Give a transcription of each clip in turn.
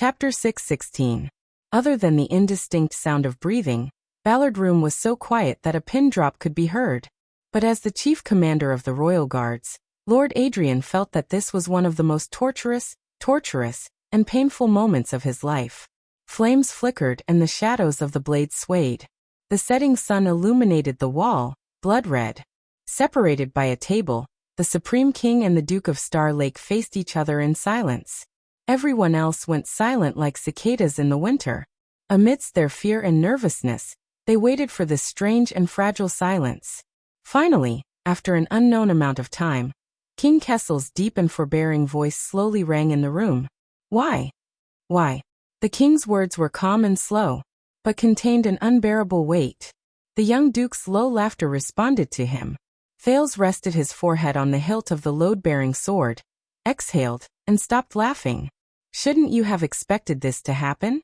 Chapter 6:16. Other than the indistinct sound of breathing, Ballard Room was so quiet that a pin drop could be heard. But as the chief commander of the Royal Guards, Lord Adrian felt that this was one of the most torturous, and painful moments of his life. Flames flickered and the shadows of the blades swayed. The setting sun illuminated the wall, blood red. Separated by a table, the Supreme King and the Duke of Star Lake faced each other in silence. Everyone else went silent like cicadas in the winter. Amidst their fear and nervousness, they waited for this strange and fragile silence. Finally, after an unknown amount of time, King Kessel's deep and forbearing voice slowly rang in the room. Why? Why? The king's words were calm and slow, but contained an unbearable weight. The young duke's low laughter responded to him. Thales rested his forehead on the hilt of the load-bearing sword, exhaled, and stopped laughing. Shouldn't you have expected this to happen?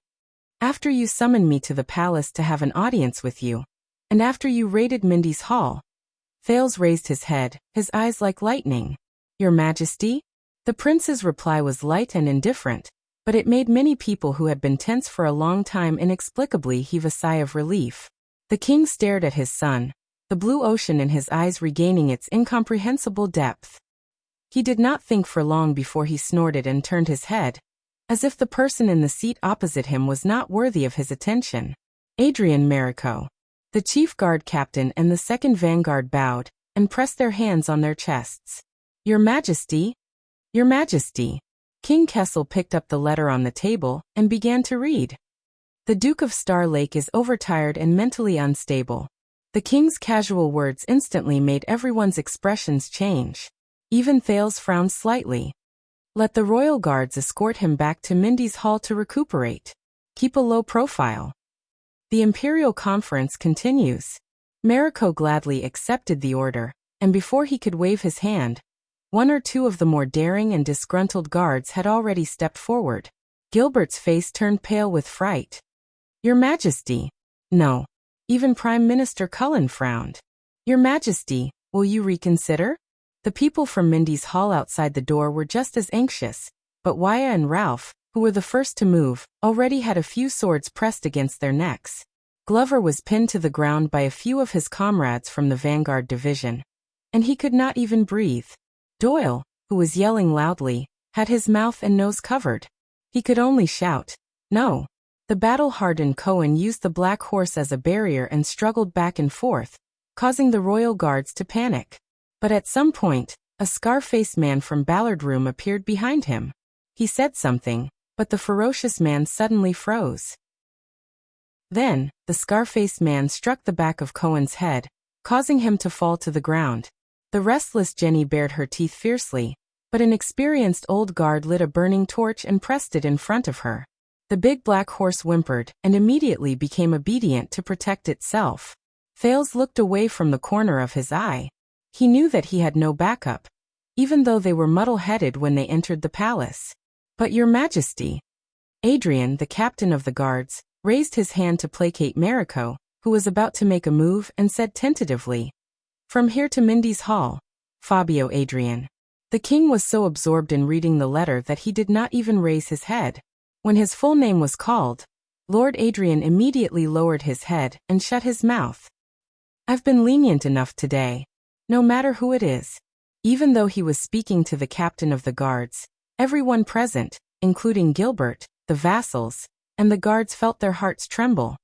After you summoned me to the palace to have an audience with you, and after you raided Mindy's hall. Thales raised his head, his eyes like lightning. Your Majesty? The prince's reply was light and indifferent, but it made many people who had been tense for a long time inexplicably heave a sigh of relief. The king stared at his son, the blue ocean in his eyes regaining its incomprehensible depth. He did not think for long before he snorted and turned his head, as if the person in the seat opposite him was not worthy of his attention. Adrian Marico. The chief guard captain and the second vanguard bowed, and pressed their hands on their chests. Your Majesty? Your Majesty. King Kessel picked up the letter on the table, and began to read. The Duke of Star Lake is overtired and mentally unstable. The king's casual words instantly made everyone's expressions change. Even Thales frowned slightly. Let the royal guards escort him back to Mindy's hall to recuperate. Keep a low profile. The imperial conference continues. Marico gladly accepted the order, and before he could wave his hand, one or two of the more daring and disgruntled guards had already stepped forward. Gilbert's face turned pale with fright. Your Majesty. No. Even Prime Minister Cullen frowned. Your Majesty, will you reconsider? The people from Mindy's hall outside the door were just as anxious, but Waya and Ralph, who were the first to move, already had a few swords pressed against their necks. Glover was pinned to the ground by a few of his comrades from the Vanguard Division, and he could not even breathe. Doyle, who was yelling loudly, had his mouth and nose covered. He could only shout, no. The battle-hardened Cohen used the black horse as a barrier and struggled back and forth, causing the royal guards to panic. But at some point, a scar-faced man from Ballard Room appeared behind him. He said something, but the ferocious man suddenly froze. Then, the scar-faced man struck the back of Cohen's head, causing him to fall to the ground. The restless Jenny bared her teeth fiercely, but an experienced old guard lit a burning torch and pressed it in front of her. The big black horse whimpered and immediately became obedient to protect itself. Thales looked away from the corner of his eye. He knew that he had no backup, even though they were muddle-headed when they entered the palace. But Your Majesty. Adrian, the captain of the guards, raised his hand to placate Marico, who was about to make a move, and said tentatively, From here to Mindy's hall. Fabio Adrian. The king was so absorbed in reading the letter that he did not even raise his head. When his full name was called, Lord Adrian immediately lowered his head and shut his mouth. I've been lenient enough today. No matter who it is. Even though he was speaking to the captain of the guards, everyone present, including Gilbert, the vassals, and the guards felt their hearts tremble.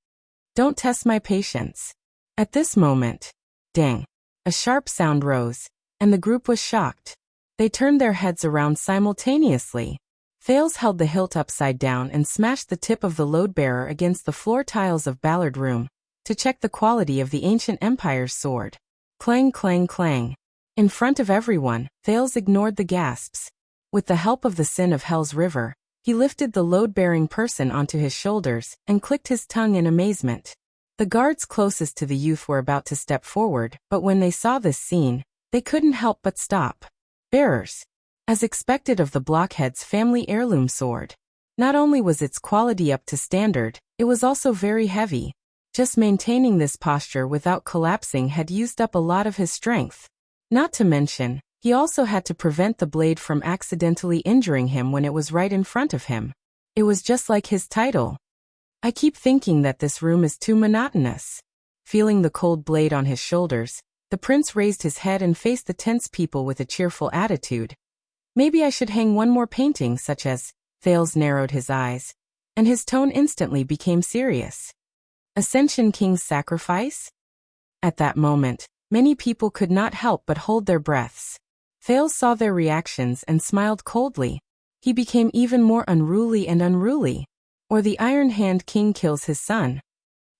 Don't test my patience. At this moment, dang, a sharp sound rose, and the group was shocked. They turned their heads around simultaneously. Thales held the hilt upside down and smashed the tip of the load-bearer against the floor tiles of Ballard Room, to check the quality of the ancient empire's sword. Clang, clang, clang. In front of everyone, Thales ignored the gasps. With the help of the Sin of Hell's River, he lifted the load-bearing person onto his shoulders and clicked his tongue in amazement. The guards closest to the youth were about to step forward, but when they saw this scene, they couldn't help but stop. Bearers. As expected of the blockhead's family heirloom sword. Not only was its quality up to standard, it was also very heavy. Just maintaining this posture without collapsing had used up a lot of his strength. Not to mention, he also had to prevent the blade from accidentally injuring him when it was right in front of him. It was just like his title. I keep thinking that this room is too monotonous. Feeling the cold blade on his shoulders, the prince raised his head and faced the tense people with a cheerful attitude. Maybe I should hang one more painting such as. Thales narrowed his eyes, and his tone instantly became serious. Ascension King's sacrifice? At that moment, many people could not help but hold their breaths. Thales saw their reactions and smiled coldly. He became even more unruly and unruly. Or the Iron Hand King kills his son.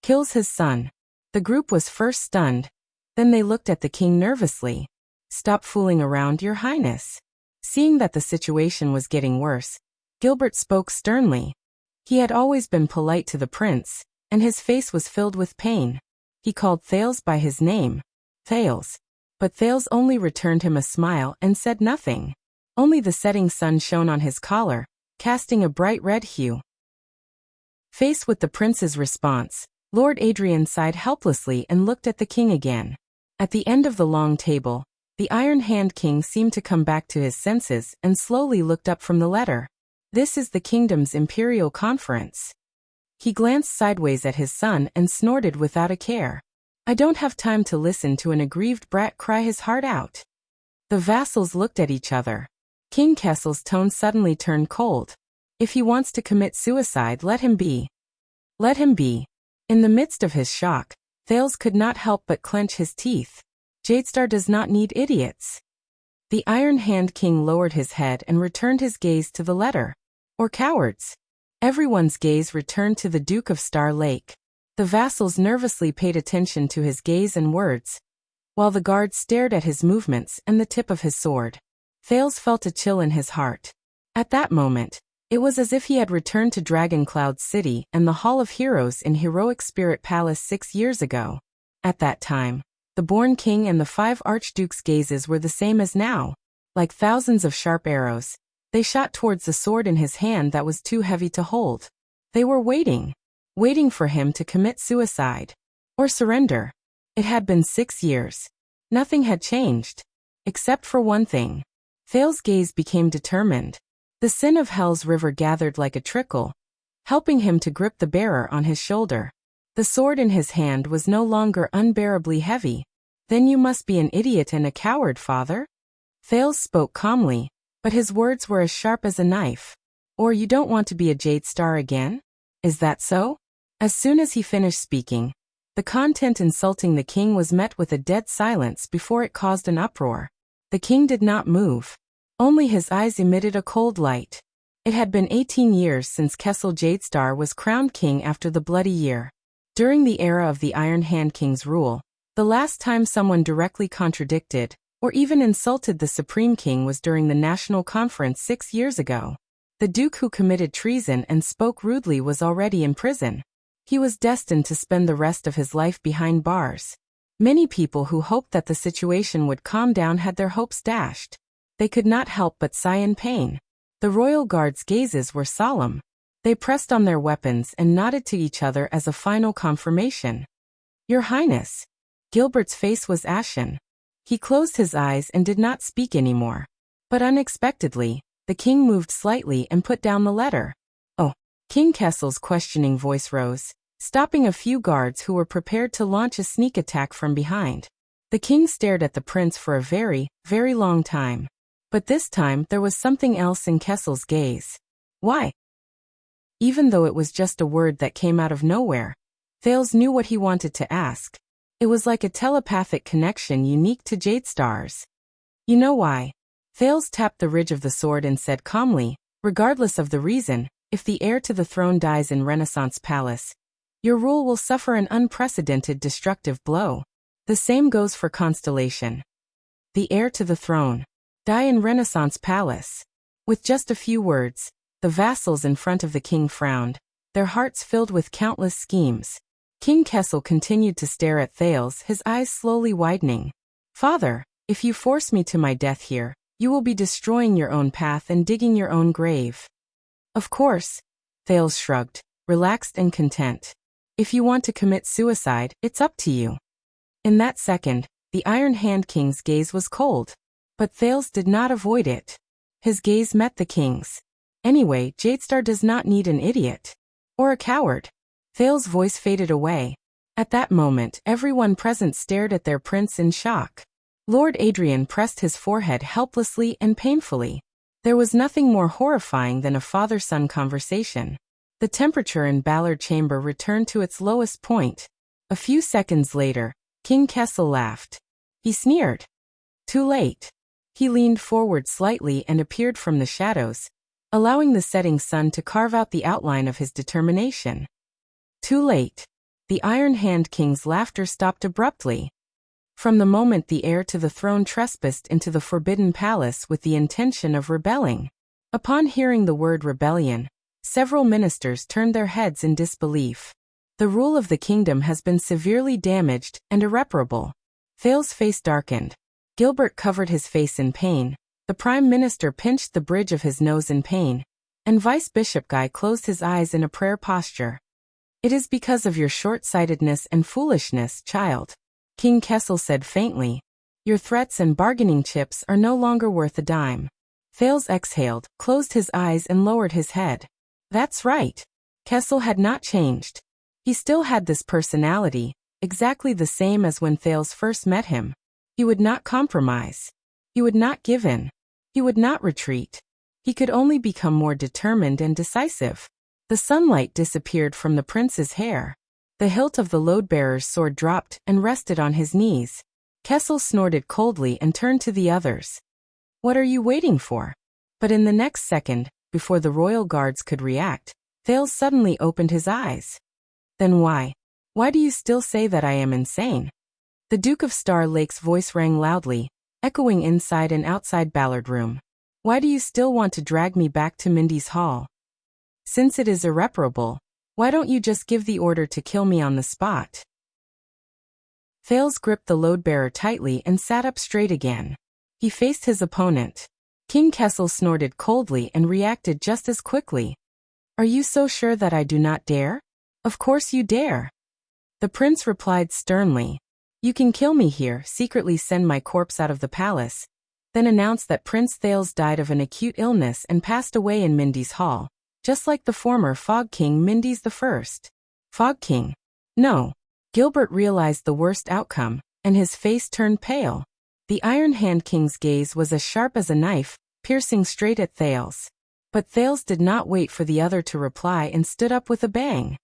Kills his son. The group was first stunned. Then they looked at the king nervously. Stop fooling around, Your Highness. Seeing that the situation was getting worse, Gilbert spoke sternly. He had always been polite to the prince, and his face was filled with pain. He called Thales by his name. Thales. But Thales only returned him a smile and said nothing. Only the setting sun shone on his collar, casting a bright red hue. Faced with the prince's response, Lord Adrian sighed helplessly and looked at the king again. At the end of the long table, the Iron Hand King seemed to come back to his senses and slowly looked up from the letter. This is the kingdom's imperial conference. He glanced sideways at his son and snorted without a care. I don't have time to listen to an aggrieved brat cry his heart out. The vassals looked at each other. King Kessel's tone suddenly turned cold. If he wants to commit suicide, let him be. Let him be. In the midst of his shock, Thales could not help but clench his teeth. Jadestar does not need idiots. The Iron Hand King lowered his head and returned his gaze to the letter. Or cowards. Everyone's gaze returned to the Duke of Star Lake. The vassals nervously paid attention to his gaze and words, while the guards stared at his movements and the tip of his sword. Thales felt a chill in his heart. At that moment, it was as if he had returned to Dragoncloud City and the Hall of Heroes in Heroic Spirit Palace 6 years ago. At that time, the born king and the 5 archdukes' gazes were the same as now. Like thousands of sharp arrows, they shot towards the sword in his hand that was too heavy to hold. They were waiting for him to commit suicide. Or surrender. It had been 6 years. Nothing had changed. Except for one thing. Thales' gaze became determined. The sin of Hell's river gathered like a trickle, helping him to grip the bearer on his shoulder. The sword in his hand was no longer unbearably heavy. Then you must be an idiot and a coward, father? Thales spoke calmly, but his words were as sharp as a knife. Or you don't want to be a Jadestar again? Is that so? As soon as he finished speaking, the content insulting the king was met with a dead silence before it caused an uproar. The king did not move. Only his eyes emitted a cold light. It had been 18 years since Kessel Jadestar was crowned king after the Bloody Year. During the era of the Iron Hand King's rule, the last time someone directly contradicted, or even insulted the Supreme King was during the National Conference 6 years ago. The Duke who committed treason and spoke rudely was already in prison. He was destined to spend the rest of his life behind bars. Many people who hoped that the situation would calm down had their hopes dashed. They could not help but sigh in pain. The royal guards' gazes were solemn. They pressed on their weapons and nodded to each other as a final confirmation. Your Highness. Gilbert's face was ashen. He closed his eyes and did not speak anymore. But unexpectedly, the king moved slightly and put down the letter. Oh. King Kessel's questioning voice rose, stopping a few guards who were prepared to launch a sneak attack from behind. The king stared at the prince for a very, very long time. But this time there was something else in Kessel's gaze. Why? Even though it was just a word that came out of nowhere, Thales knew what he wanted to ask. It was like a telepathic connection unique to Jadestars. You know why? Thales tapped the ridge of the sword and said calmly, regardless of the reason, if the heir to the throne dies in Renaissance Palace, your rule will suffer an unprecedented destructive blow. The same goes for Constellation. The heir to the throne. Die in Renaissance Palace. With just a few words, the vassals in front of the king frowned, their hearts filled with countless schemes. King Kessel continued to stare at Thales, his eyes slowly widening. Father, if you force me to my death here, you will be destroying your own path and digging your own grave. Of course, Thales shrugged, relaxed and content. If you want to commit suicide, it's up to you. In that second, the Iron Hand King's gaze was cold. But Thales did not avoid it. His gaze met the king's. Anyway, Jadestar does not need an idiot. Or a coward. Thale's voice faded away. At that moment, everyone present stared at their prince in shock. Lord Adrian pressed his forehead helplessly and painfully. There was nothing more horrifying than a father-son conversation. The temperature in Ballard Chamber returned to its lowest point. A few seconds later, King Kessel laughed. He sneered. Too late. He leaned forward slightly and appeared from the shadows, allowing the setting sun to carve out the outline of his determination. Too late. The Iron Hand King's laughter stopped abruptly. From the moment the heir to the throne trespassed into the Forbidden Palace with the intention of rebelling. Upon hearing the word rebellion, several ministers turned their heads in disbelief. The rule of the kingdom has been severely damaged and irreparable. Thale's face darkened. Gilbert covered his face in pain. The Prime Minister pinched the bridge of his nose in pain, and Vice Bishop Guy closed his eyes in a prayer posture. It is because of your short-sightedness and foolishness, child. King Kessel said faintly. Your threats and bargaining chips are no longer worth a dime. Thales exhaled, closed his eyes and lowered his head. That's right. Kessel had not changed. He still had this personality, exactly the same as when Thales first met him. He would not compromise. He would not give in. He would not retreat. He could only become more determined and decisive. The sunlight disappeared from the prince's hair. The hilt of the load-bearer's sword dropped and rested on his knees. Kessel snorted coldly and turned to the others. What are you waiting for? But in the next second, before the royal guards could react, Thales suddenly opened his eyes. Then why? Why do you still say that I am insane? The Duke of Star Lake's voice rang loudly, echoing inside and outside Ballard Room. Why do you still want to drag me back to Mindy's Hall? Since it is irreparable, why don't you just give the order to kill me on the spot? Thales gripped the load-bearer tightly and sat up straight again. He faced his opponent. King Kessel snorted coldly and reacted just as quickly. Are you so sure that I do not dare? Of course you dare. The prince replied sternly. You can kill me here, secretly send my corpse out of the palace, then announce that Prince Thales died of an acute illness and passed away in Mindy's Hall, just like the former Fog King Mindy's the First. Fog King? No. Gilbert realized the worst outcome, and his face turned pale. The Iron Hand King's gaze was as sharp as a knife, piercing straight at Thales. But Thales did not wait for the other to reply and stood up with a bang.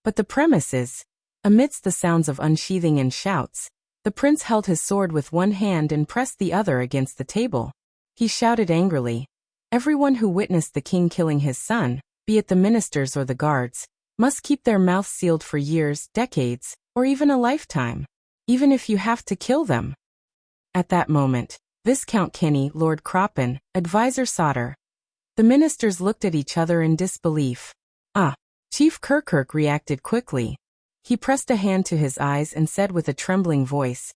But the premise is, amidst the sounds of unsheathing and shouts, the prince held his sword with one hand and pressed the other against the table. He shouted angrily, everyone who witnessed the king killing his son, be it the ministers or the guards, must keep their mouths sealed for years, decades, or even a lifetime, even if you have to kill them. At that moment, Viscount Kenny, Lord Croppen, Advisor Sauter. The ministers looked at each other in disbelief. Chief Kirkirk reacted quickly. He pressed a hand to his eyes and said with a trembling voice,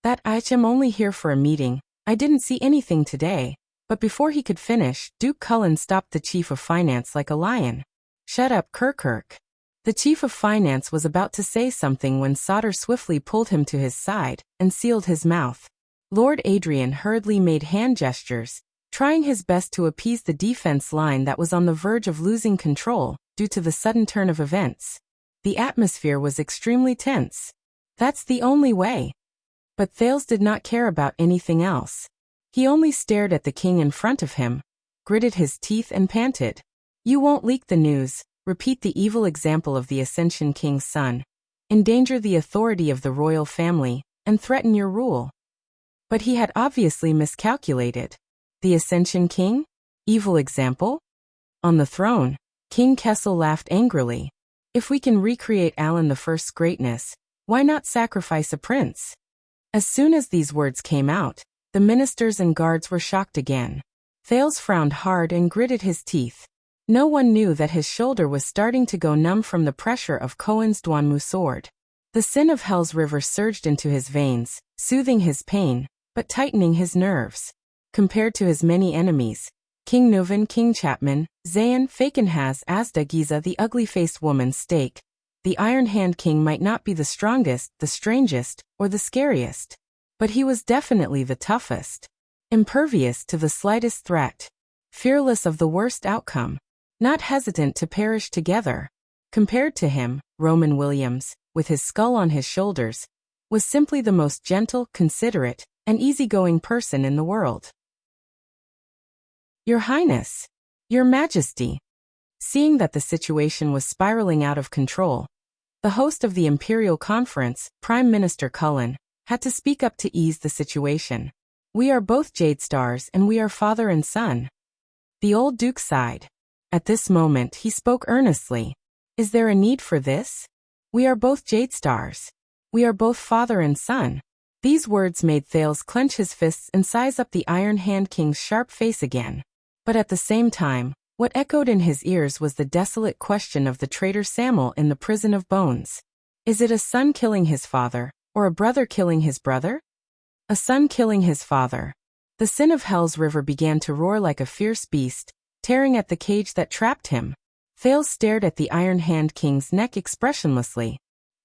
that I am only here for a meeting, I didn't see anything today. But before he could finish, Duke Cullen stopped the Chief of Finance like a lion. Shut up, Kirkirk. The Chief of Finance was about to say something when Sauter swiftly pulled him to his side and sealed his mouth. Lord Adrian hurriedly made hand gestures, trying his best to appease the defense line that was on the verge of losing control due to the sudden turn of events. The atmosphere was extremely tense. That's the only way. But Thales did not care about anything else. He only stared at the king in front of him, gritted his teeth and panted. You won't leak the news, repeat the evil example of the Ascension King's son, endanger the authority of the royal family, and threaten your rule. But he had obviously miscalculated. The Ascension King? Evil example? On the throne, King Kessel laughed angrily. If we can recreate Alan I's greatness, why not sacrifice a prince? As soon as these words came out, the ministers and guards were shocked again. Thales frowned hard and gritted his teeth. No one knew that his shoulder was starting to go numb from the pressure of Cohen's Duanmu sword. The sin of Hell's river surged into his veins, soothing his pain, but tightening his nerves. Compared to his many enemies, King Nuvan, King Chapman, Zayn, Fakenhaz, Asda Giza, the ugly-faced woman Stake, the Iron Hand King might not be the strongest, the strangest, or the scariest. But he was definitely the toughest. Impervious to the slightest threat. fearless of the worst outcome, not hesitant to perish together. Compared to him, Roman Williams, with his skull on his shoulders, was simply the most gentle, considerate, and easygoing person in the world. Your Highness, Your Majesty. Seeing that the situation was spiraling out of control, the host of the Imperial Conference, Prime Minister Cullen, had to speak up to ease the situation. We are both Jade Stars and we are father and son. The old Duke sighed. At this moment he spoke earnestly. Is there a need for this? We are both Jade Stars. We are both father and son. These words made Thales clench his fists and size up the Iron Hand King's sharp face again. But at the same time, what echoed in his ears was the desolate question of the traitor Samuel in the prison of bones. Is it a son killing his father, or a brother killing his brother? A son killing his father. The sin of Hell's River began to roar like a fierce beast, tearing at the cage that trapped him. Thales stared at the Iron Hand King's neck expressionlessly.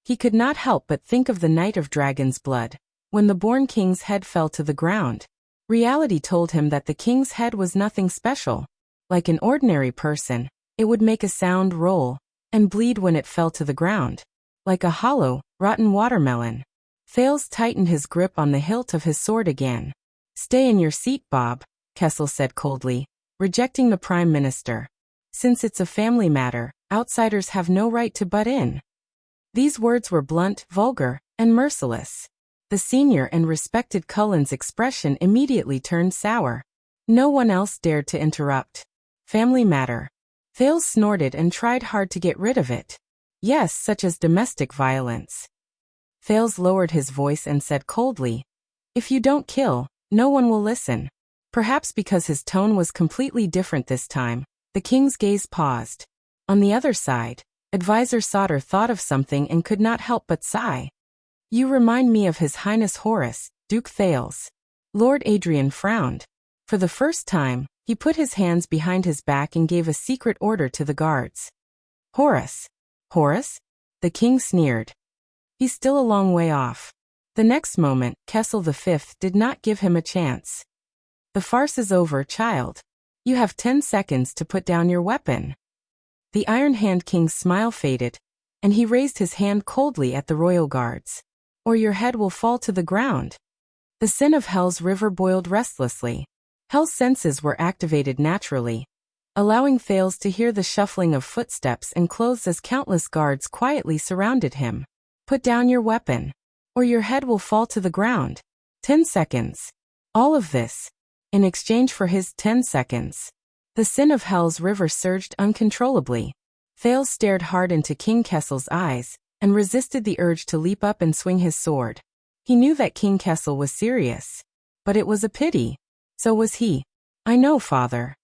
He could not help but think of the night of dragon's blood, when the born king's head fell to the ground. Reality told him that the king's head was nothing special. Like an ordinary person, it would make a sound roll, and bleed when it fell to the ground. Like a hollow, rotten watermelon. Thales tightened his grip on the hilt of his sword again. Stay in your seat, Bob, Kessel said coldly, rejecting the Prime Minister. Since it's a family matter, outsiders have no right to butt in. These words were blunt, vulgar, and merciless. The senior and respected Cullen's expression immediately turned sour. No one else dared to interrupt. Family matter. Thales snorted and tried hard to get rid of it. Yes, such as domestic violence. Thales lowered his voice and said coldly, if you don't kill, no one will listen. Perhaps because his tone was completely different this time, the king's gaze paused. On the other side, Advisor Sauter thought of something and could not help but sigh. You remind me of His Highness Horace, Duke Thales. Lord Adrian frowned. For the first time, he put his hands behind his back and gave a secret order to the guards. Horace? Horace? The king sneered. He's still a long way off. The next moment, Kessel V did not give him a chance. The farce is over, child. You have 10 seconds to put down your weapon. The Iron Hand King's smile faded, and he raised his hand coldly at the royal guards. Or your head will fall to the ground. The sin of Hell's River boiled restlessly. Hell's senses were activated naturally, allowing Thales to hear the shuffling of footsteps and clothes as countless guards quietly surrounded him. Put down your weapon, or your head will fall to the ground. 10 seconds. All of this, in exchange for his 10 seconds. The sin of Hell's River surged uncontrollably. Thales stared hard into King Kessel's eyes, and resisted the urge to leap up and swing his sword. He knew that King Kessel was serious. But it was a pity. So was he. I know, father.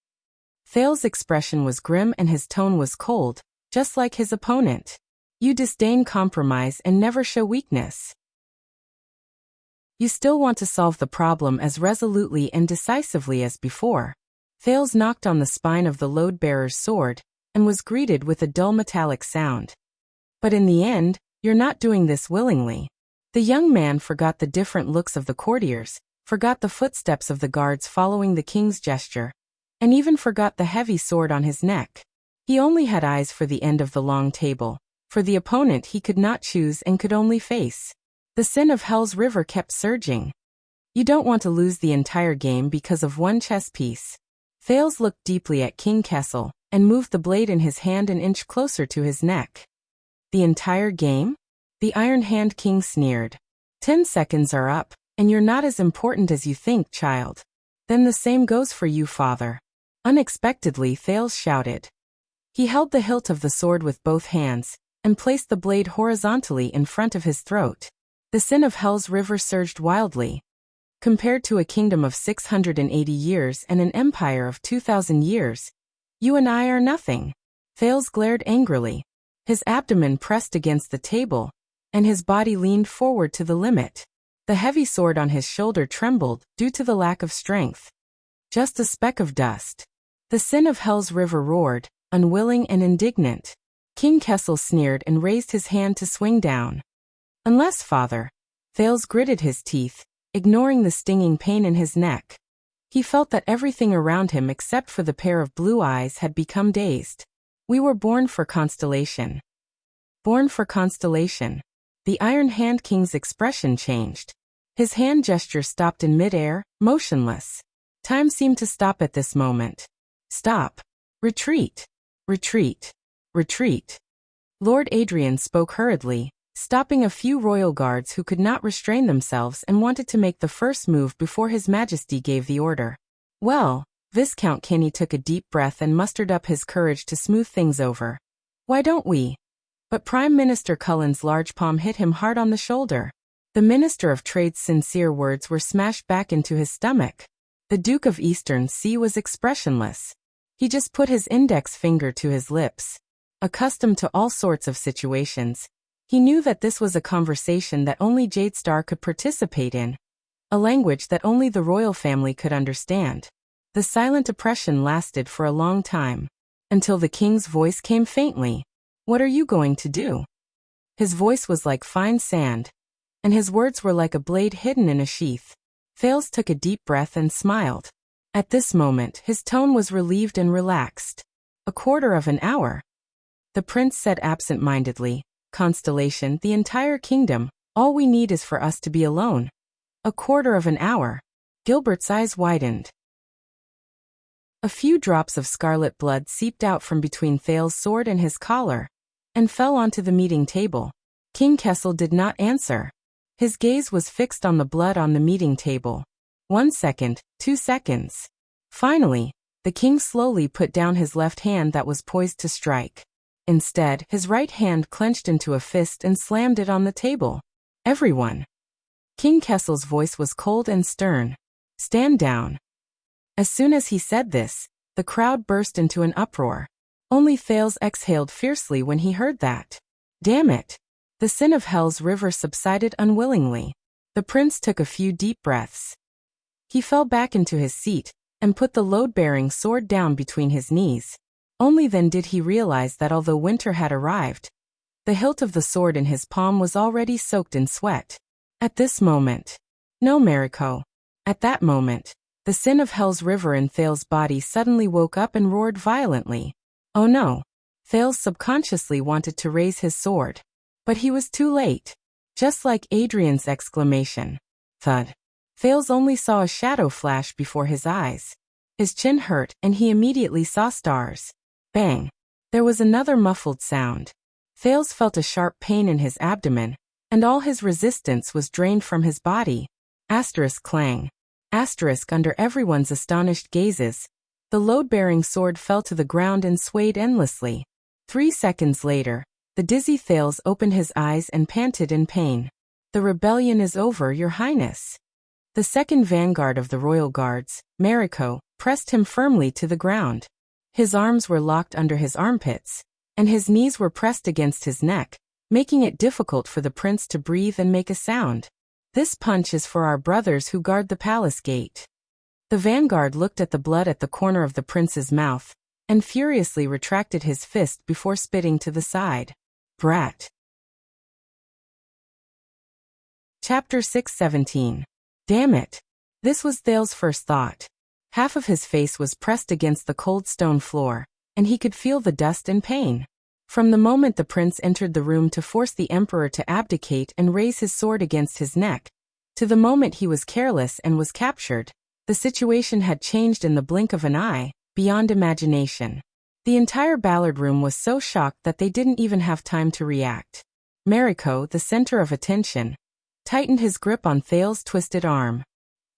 Thales' expression was grim and his tone was cold, just like his opponent. You disdain compromise and never show weakness. You still want to solve the problem as resolutely and decisively as before. Thales knocked on the spine of the load-bearer's sword, and was greeted with a dull metallic sound. But in the end, you're not doing this willingly. The young man forgot the different looks of the courtiers, forgot the footsteps of the guards following the king's gesture, and even forgot the heavy sword on his neck. He only had eyes for the end of the long table, for the opponent he could not choose and could only face. The sin of Hell's River kept surging. You don't want to lose the entire game because of one chess piece. Thales looked deeply at King Kessel, and moved the blade in his hand an inch closer to his neck. The entire game? The Iron Hand King sneered. 10 seconds are up, and you're not as important as you think, child. Then the same goes for you, father. Unexpectedly, Thales shouted. He held the hilt of the sword with both hands, and placed the blade horizontally in front of his throat. The sin of Hell's River surged wildly. Compared to a kingdom of 680 years and an empire of 2,000 years, you and I are nothing. Thales glared angrily. His abdomen pressed against the table, and his body leaned forward to the limit. The heavy sword on his shoulder trembled due to the lack of strength. Just a speck of dust. The sin of Hell's River roared, unwilling and indignant. King Kessel sneered and raised his hand to swing down. Unless, father. Thales gritted his teeth, ignoring the stinging pain in his neck. He felt that everything around him except for the pair of blue eyes had become dazed. We were born for constellation. Born for constellation. The Iron Hand King's expression changed. His hand gesture stopped in mid-air, motionless. Time seemed to stop at this moment. Stop. Retreat. Retreat. Retreat. Lord Adrian spoke hurriedly, stopping a few royal guards who could not restrain themselves and wanted to make the first move before His Majesty gave the order. Well, Viscount Kinney took a deep breath and mustered up his courage to smooth things over. Why don't we? But Prime Minister Cullen's large palm hit him hard on the shoulder. The Minister of Trade's sincere words were smashed back into his stomach. The Duke of Eastern Sea was expressionless. He just put his index finger to his lips. Accustomed to all sorts of situations, he knew that this was a conversation that only Jadestar could participate in, a language that only the royal family could understand. The silent oppression lasted for a long time, until the king's voice came faintly. What are you going to do? His voice was like fine sand, and his words were like a blade hidden in a sheath. Thales took a deep breath and smiled. At this moment, his tone was relieved and relaxed. A quarter of an hour. The prince said absent-mindedly, Constellation, the entire kingdom, all we need is for us to be alone. A quarter of an hour. Gilbert's eyes widened. A few drops of scarlet blood seeped out from between Thales' sword and his collar, and fell onto the meeting table. King Kessel did not answer. His gaze was fixed on the blood on the meeting table. 1 second, 2 seconds. Finally, the king slowly put down his left hand that was poised to strike. Instead, his right hand clenched into a fist and slammed it on the table. Everyone. King Kessel's voice was cold and stern. Stand down. As soon as he said this, the crowd burst into an uproar. Only Thales exhaled fiercely when he heard that. Damn it. The sin of Hell's river subsided unwillingly. The prince took a few deep breaths. He fell back into his seat and put the load-bearing sword down between his knees. Only then did he realize that although winter had arrived, the hilt of the sword in his palm was already soaked in sweat. At this moment. No, Mariko. At that moment, the sin of Hell's river in Thales' body suddenly woke up and roared violently. Oh no. Thales subconsciously wanted to raise his sword. But he was too late. Just like Adrian's exclamation. Thud. Thales only saw a shadow flash before his eyes. His chin hurt and he immediately saw stars. Bang. There was another muffled sound. Thales felt a sharp pain in his abdomen, and all his resistance was drained from his body. Asterisk clang. Asterisk under everyone's astonished gazes. The load-bearing sword fell to the ground and swayed endlessly. 3 seconds later, the dizzy Thales opened his eyes and panted in pain. The rebellion is over, Your Highness. The second vanguard of the royal guards, Mariko, pressed him firmly to the ground. His arms were locked under his armpits, and his knees were pressed against his neck, making it difficult for the prince to breathe and make a sound. This punch is for our brothers who guard the palace gate. The vanguard looked at the blood at the corner of the prince's mouth, and furiously retracted his fist before spitting to the side. Brat. Chapter 6:17. Damn it. This was Thales' first thought. Half of his face was pressed against the cold stone floor, and he could feel the dust and pain. From the moment the prince entered the room to force the emperor to abdicate and raise his sword against his neck, to the moment he was careless and was captured, the situation had changed in the blink of an eye, beyond imagination. The entire Ballard room was so shocked that they didn't even have time to react. Mariko, the center of attention, tightened his grip on Thales' twisted arm.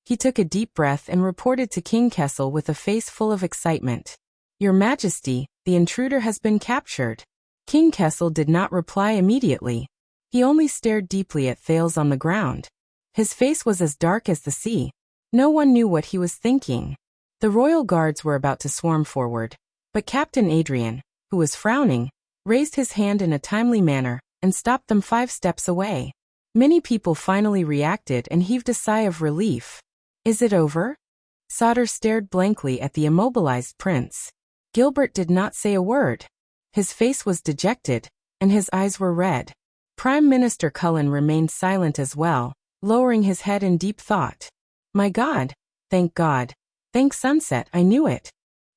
He took a deep breath and reported to King Kessel with a face full of excitement. Your Majesty, the intruder has been captured. King Kessel did not reply immediately. He only stared deeply at Thales on the ground. His face was as dark as the sea. No one knew what he was thinking. The royal guards were about to swarm forward, but Captain Adrian, who was frowning, raised his hand in a timely manner and stopped them 5 steps away. Many people finally reacted and heaved a sigh of relief. Is it over? Sauter stared blankly at the immobilized prince. Gilbert did not say a word. His face was dejected, and his eyes were red. Prime Minister Cullen remained silent as well, lowering his head in deep thought. My God. Thank God. Thank sunset, I knew it.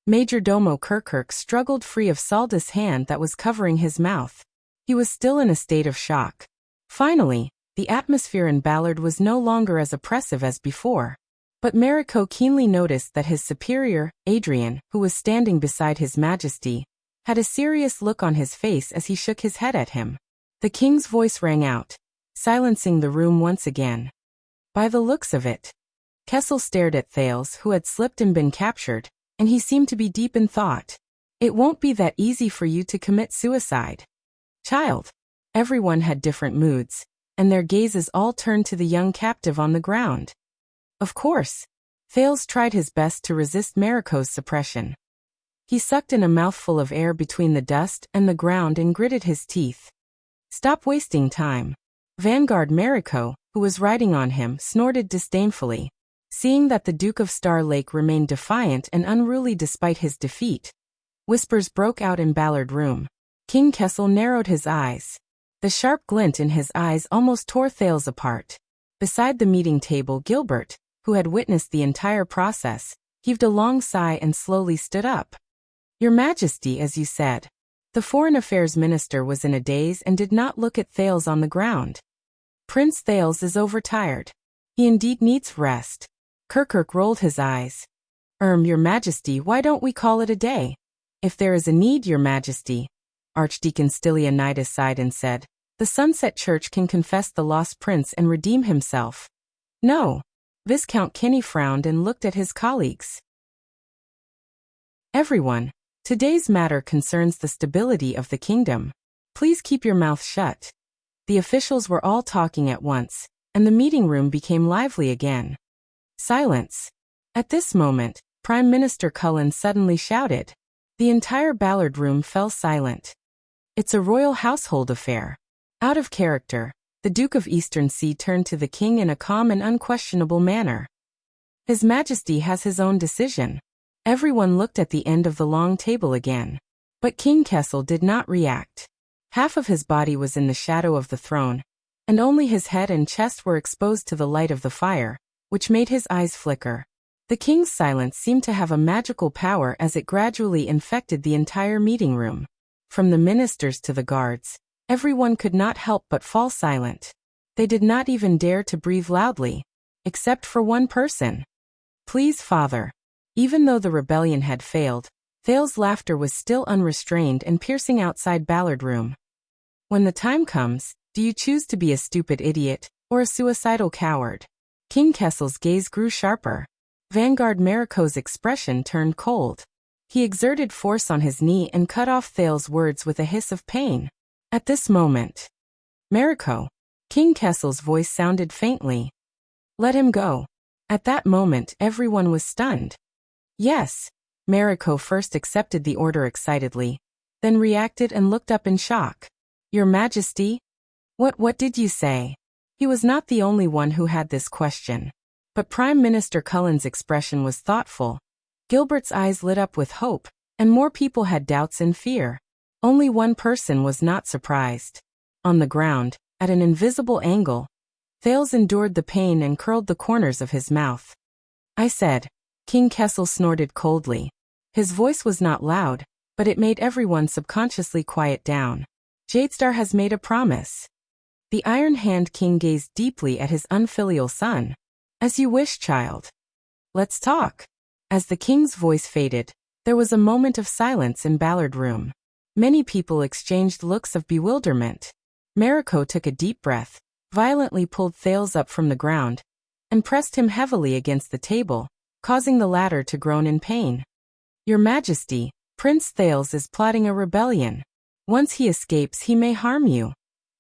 Major Domo Kirkirk struggled free of Saldus' hand that was covering his mouth. He was still in a state of shock. Finally, the atmosphere in Ballard was no longer as oppressive as before. But Mariko keenly noticed that his superior, Adrian, who was standing beside His Majesty, had a serious look on his face as he shook his head at him. The king's voice rang out, silencing the room once again. By the looks of it. Kessel stared at Thales, who had slipped and been captured, and he seemed to be deep in thought. It won't be that easy for you to commit suicide. Child. Everyone had different moods, and their gazes all turned to the young captive on the ground. Of course. Thales tried his best to resist Mariko's suppression. He sucked in a mouthful of air between the dust and the ground and gritted his teeth. Stop wasting time. Vanguard Mariko, who was riding on him, snorted disdainfully. Seeing that the Duke of Star Lake remained defiant and unruly despite his defeat. Whispers broke out in Ballard Room. King Kessel narrowed his eyes. The sharp glint in his eyes almost tore Thales apart. Beside the meeting table, Gilbert, who had witnessed the entire process, heaved a long sigh and slowly stood up. Your Majesty, as you said. The Foreign Affairs Minister was in a daze and did not look at Thales on the ground. Prince Thales is overtired. He indeed needs rest. Kirkirk rolled his eyes. Your Majesty, why don't we call it a day? If there is a need, Your Majesty. Archdeacon Stylianides sighed and said, the Sunset Church can confess the lost prince and redeem himself. No. Viscount Kinney frowned and looked at his colleagues. Everyone. Today's matter concerns the stability of the kingdom. Please keep your mouth shut. The officials were all talking at once, and the meeting room became lively again. Silence. At this moment, Prime Minister Cullen suddenly shouted. The entire Ballard Room fell silent. It's a royal household affair. Out of character, the Duke of Eastern Sea turned to the king in a calm and unquestionable manner. His Majesty has his own decision. Everyone looked at the end of the long table again. But King Kessel did not react. Half of his body was in the shadow of the throne, and only his head and chest were exposed to the light of the fire, which made his eyes flicker. The king's silence seemed to have a magical power as it gradually infected the entire meeting room. From the ministers to the guards, everyone could not help but fall silent. They did not even dare to breathe loudly, except for one person. Please, Father. Even though the rebellion had failed, Thales' laughter was still unrestrained and piercing outside Ballard Room. When the time comes, do you choose to be a stupid idiot, or a suicidal coward? King Kessel's gaze grew sharper. Vanguard Mariko's expression turned cold. He exerted force on his knee and cut off Thales' words with a hiss of pain. At this moment, Mariko. King Kessel's voice sounded faintly. Let him go. At that moment, everyone was stunned. Yes. Mariko first accepted the order excitedly, then reacted and looked up in shock. Your Majesty? What did you say? He was not the only one who had this question. But Prime Minister Cullen's expression was thoughtful. Gilbert's eyes lit up with hope, and more people had doubts and fear. Only one person was not surprised. On the ground, at an invisible angle, Thales endured the pain and curled the corners of his mouth. I said. King Kessel snorted coldly. His voice was not loud, but it made everyone subconsciously quiet down. Jadestar has made a promise. The Iron Hand King gazed deeply at his unfilial son. As you wish, child. Let's talk. As the king's voice faded, there was a moment of silence in Ballard Room. Many people exchanged looks of bewilderment. Mariko took a deep breath, violently pulled Thales up from the ground, and pressed him heavily against the table, causing the latter to groan in pain. Your Majesty, Prince Thales is plotting a rebellion. Once he escapes, he may harm you.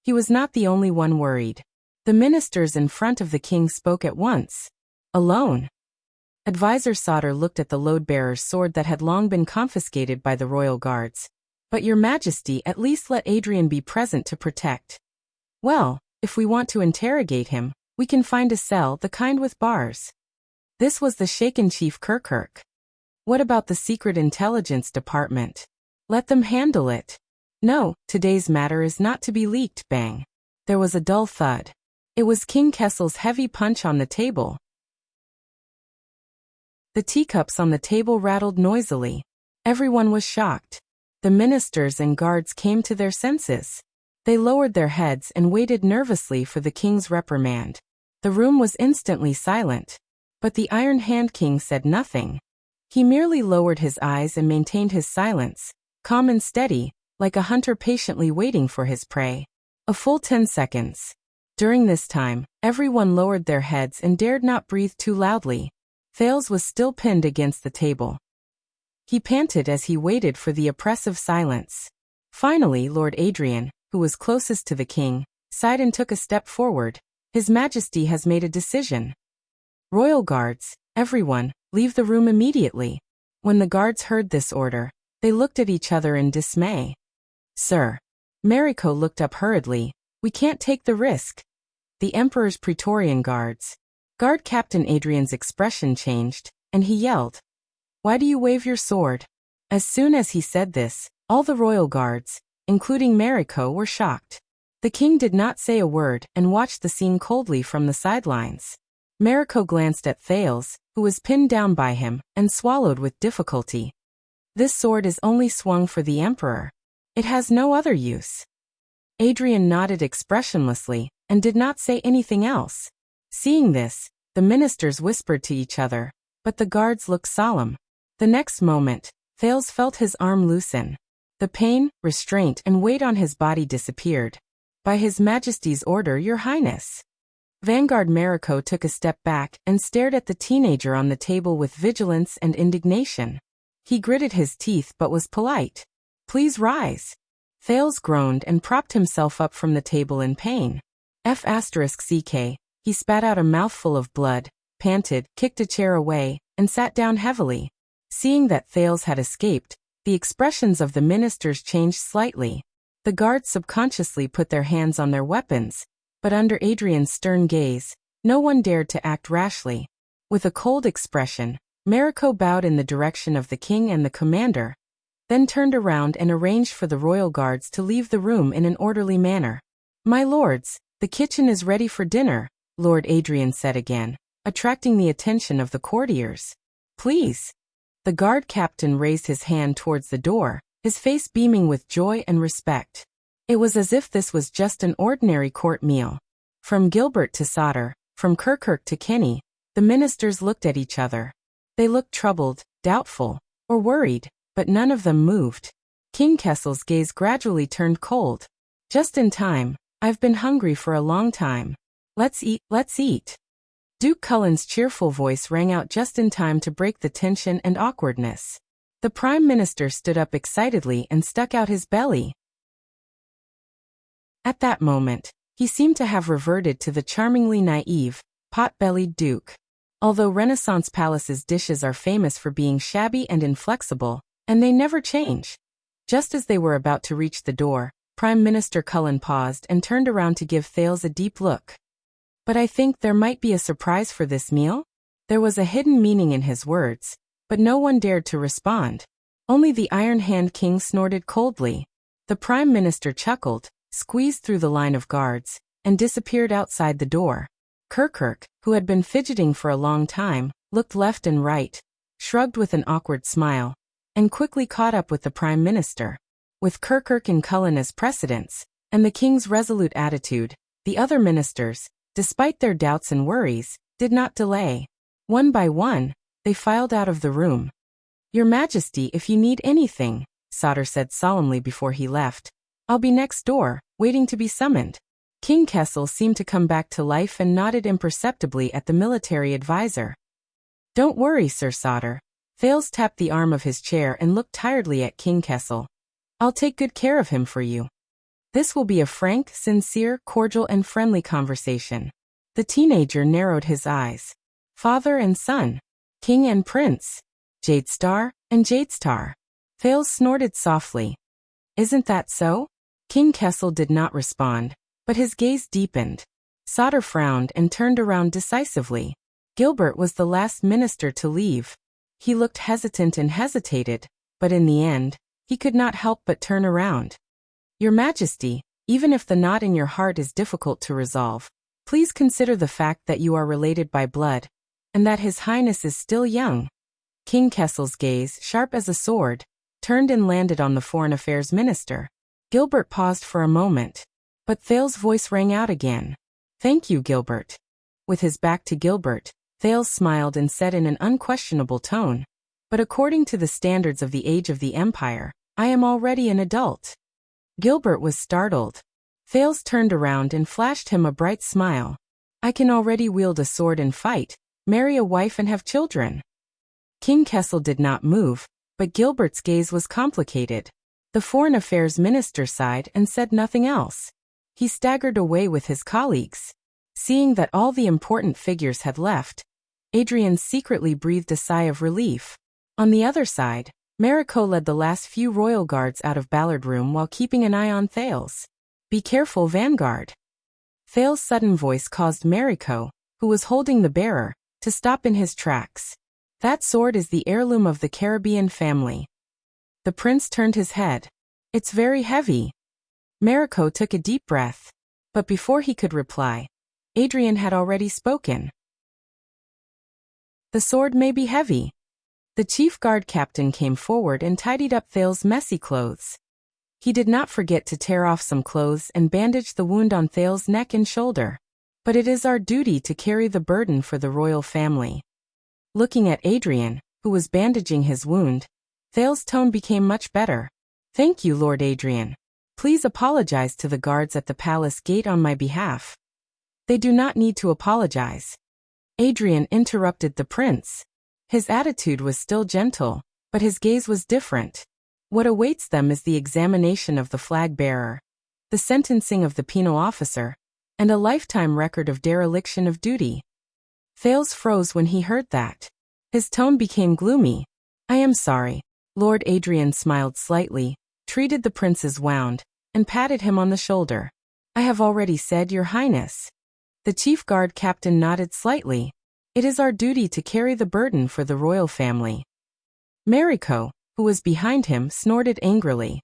He was not the only one worried. The ministers in front of the king spoke at once. Alone. Advisor Sauter looked at the load-bearer's sword that had long been confiscated by the royal guards. But Your Majesty, at least let Adrian be present to protect. Well, if we want to interrogate him, we can find a cell, the kind with bars. This was the shaken Chief Kirkirk. What about the Secret Intelligence Department? Let them handle it. No, today's matter is not to be leaked, bang. There was a dull thud. It was King Kessel's heavy punch on the table. The teacups on the table rattled noisily. Everyone was shocked. The ministers and guards came to their senses. They lowered their heads and waited nervously for the king's reprimand. The room was instantly silent. But the Iron Hand King said nothing. He merely lowered his eyes and maintained his silence, calm and steady, like a hunter patiently waiting for his prey. A full 10 seconds. During this time, everyone lowered their heads and dared not breathe too loudly. Thales was still pinned against the table. He panted as he waited for the oppressive silence. Finally, Lord Adrian, who was closest to the king, sighed and took a step forward. His Majesty has made a decision. Royal guards, everyone, leave the room immediately. When the guards heard this order, they looked at each other in dismay. Sir. Mariko looked up hurriedly. We can't take the risk. The Emperor's Praetorian guards. Guard Captain Adrian's expression changed, and he yelled. Why do you wave your sword? As soon as he said this, all the royal guards, including Mariko, were shocked. The king did not say a word and watched the scene coldly from the sidelines. Mariko glanced at Thales, who was pinned down by him, and swallowed with difficulty. This sword is only swung for the Emperor. It has no other use. Adrian nodded expressionlessly, and did not say anything else. Seeing this, the ministers whispered to each other, but the guards looked solemn. The next moment, Thales felt his arm loosen. The pain, restraint, and weight on his body disappeared. By His Majesty's order, Your Highness. Vanguard Mariko took a step back and stared at the teenager on the table with vigilance and indignation. He gritted his teeth but was polite. Please rise. Thales groaned and propped himself up from the table in pain. F***ck. He spat out a mouthful of blood, panted, kicked a chair away, and sat down heavily. Seeing that Thales had escaped, the expressions of the ministers changed slightly. The guards subconsciously put their hands on their weapons, but under Adrian's stern gaze, no one dared to act rashly. With a cold expression, Mariko bowed in the direction of the king and the commander, then turned around and arranged for the royal guards to leave the room in an orderly manner. My lords, the kitchen is ready for dinner, Lord Adrian said again, attracting the attention of the courtiers. Please. The guard captain raised his hand towards the door, his face beaming with joy and respect. It was as if this was just an ordinary court meal. From Gilbert to Sauter, from Kirkirk to Kenny, the ministers looked at each other. They looked troubled, doubtful, or worried, but none of them moved. King Kessel's gaze gradually turned cold. Just in time. I've been hungry for a long time. Let's eat, let's eat. Duke Cullen's cheerful voice rang out just in time to break the tension and awkwardness. The Prime Minister stood up excitedly and stuck out his belly. At that moment, he seemed to have reverted to the charmingly naive, pot-bellied Duke. Although Renaissance palaces' dishes are famous for being shabby and inflexible, and they never change. Just as they were about to reach the door, Prime Minister Cullen paused and turned around to give Thales a deep look. But I think there might be a surprise for this meal? There was a hidden meaning in his words, but no one dared to respond. Only the Iron Hand King snorted coldly. The Prime Minister chuckled, squeezed through the line of guards, and disappeared outside the door. Kirkirk, who had been fidgeting for a long time, looked left and right, shrugged with an awkward smile, and quickly caught up with the Prime Minister. With Kirkirk and Cullen as precedents, and the king's resolute attitude, the other ministers, despite their doubts and worries, did not delay. One by one, they filed out of the room. Your Majesty, if you need anything, Sauter said solemnly before he left, I'll be next door, waiting to be summoned. King Kessel seemed to come back to life and nodded imperceptibly at the military advisor. Don't worry, Sir Sauter. Thales tapped the arm of his chair and looked tiredly at King Kessel. I'll take good care of him for you. This will be a frank, sincere, cordial and friendly conversation. The teenager narrowed his eyes. Father and son. King and prince. Jadestar and Jadestar. Thales snorted softly. Isn't that so? King Kessel did not respond, but his gaze deepened. Sauter frowned and turned around decisively. Gilbert was the last minister to leave. He looked hesitant and hesitated, but in the end, he could not help but turn around. Your Majesty, even if the knot in your heart is difficult to resolve, please consider the fact that you are related by blood, and that His Highness is still young. King Kessel's gaze, sharp as a sword, turned and landed on the Foreign Affairs Minister. Gilbert paused for a moment, but Thales' voice rang out again. "Thank you, Gilbert." With his back to Gilbert, Thales smiled and said in an unquestionable tone, "But according to the standards of the age of the Empire, I am already an adult." Gilbert was startled. Thales turned around and flashed him a bright smile. "I can already wield a sword and fight, marry a wife and have children." King Kessel did not move, but Gilbert's gaze was complicated. The Foreign Affairs Minister sighed and said nothing else. He staggered away with his colleagues. Seeing that all the important figures had left, Adrian secretly breathed a sigh of relief. On the other side, Mariko led the last few royal guards out of Ballard Room while keeping an eye on Thales. "Be careful, Vanguard." Thales' sudden voice caused Mariko, who was holding the bearer, to stop in his tracks. "That sword is the heirloom of the Caribbean family." The prince turned his head. "It's very heavy." Mariko took a deep breath. But before he could reply, Adrian had already spoken. "The sword may be heavy." The chief guard captain came forward and tidied up Thales' messy clothes. He did not forget to tear off some clothes and bandage the wound on Thales' neck and shoulder. "But it is our duty to carry the burden for the royal family." Looking at Adrian, who was bandaging his wound, Thales' tone became much better. "Thank you, Lord Adrian. Please apologize to the guards at the palace gate on my behalf." "They do not need to apologize." Adrian interrupted the prince. His attitude was still gentle, but his gaze was different. What awaits them is the examination of the flag bearer, the sentencing of the penal officer, and a lifetime record of dereliction of duty. Thales froze when he heard that. His tone became gloomy. "I am sorry." Lord Adrian smiled slightly, treated the prince's wound, and patted him on the shoulder. "I have already said, Your Highness." The chief guard captain nodded slightly. "It is our duty to carry the burden for the royal family." Mariko, who was behind him, snorted angrily.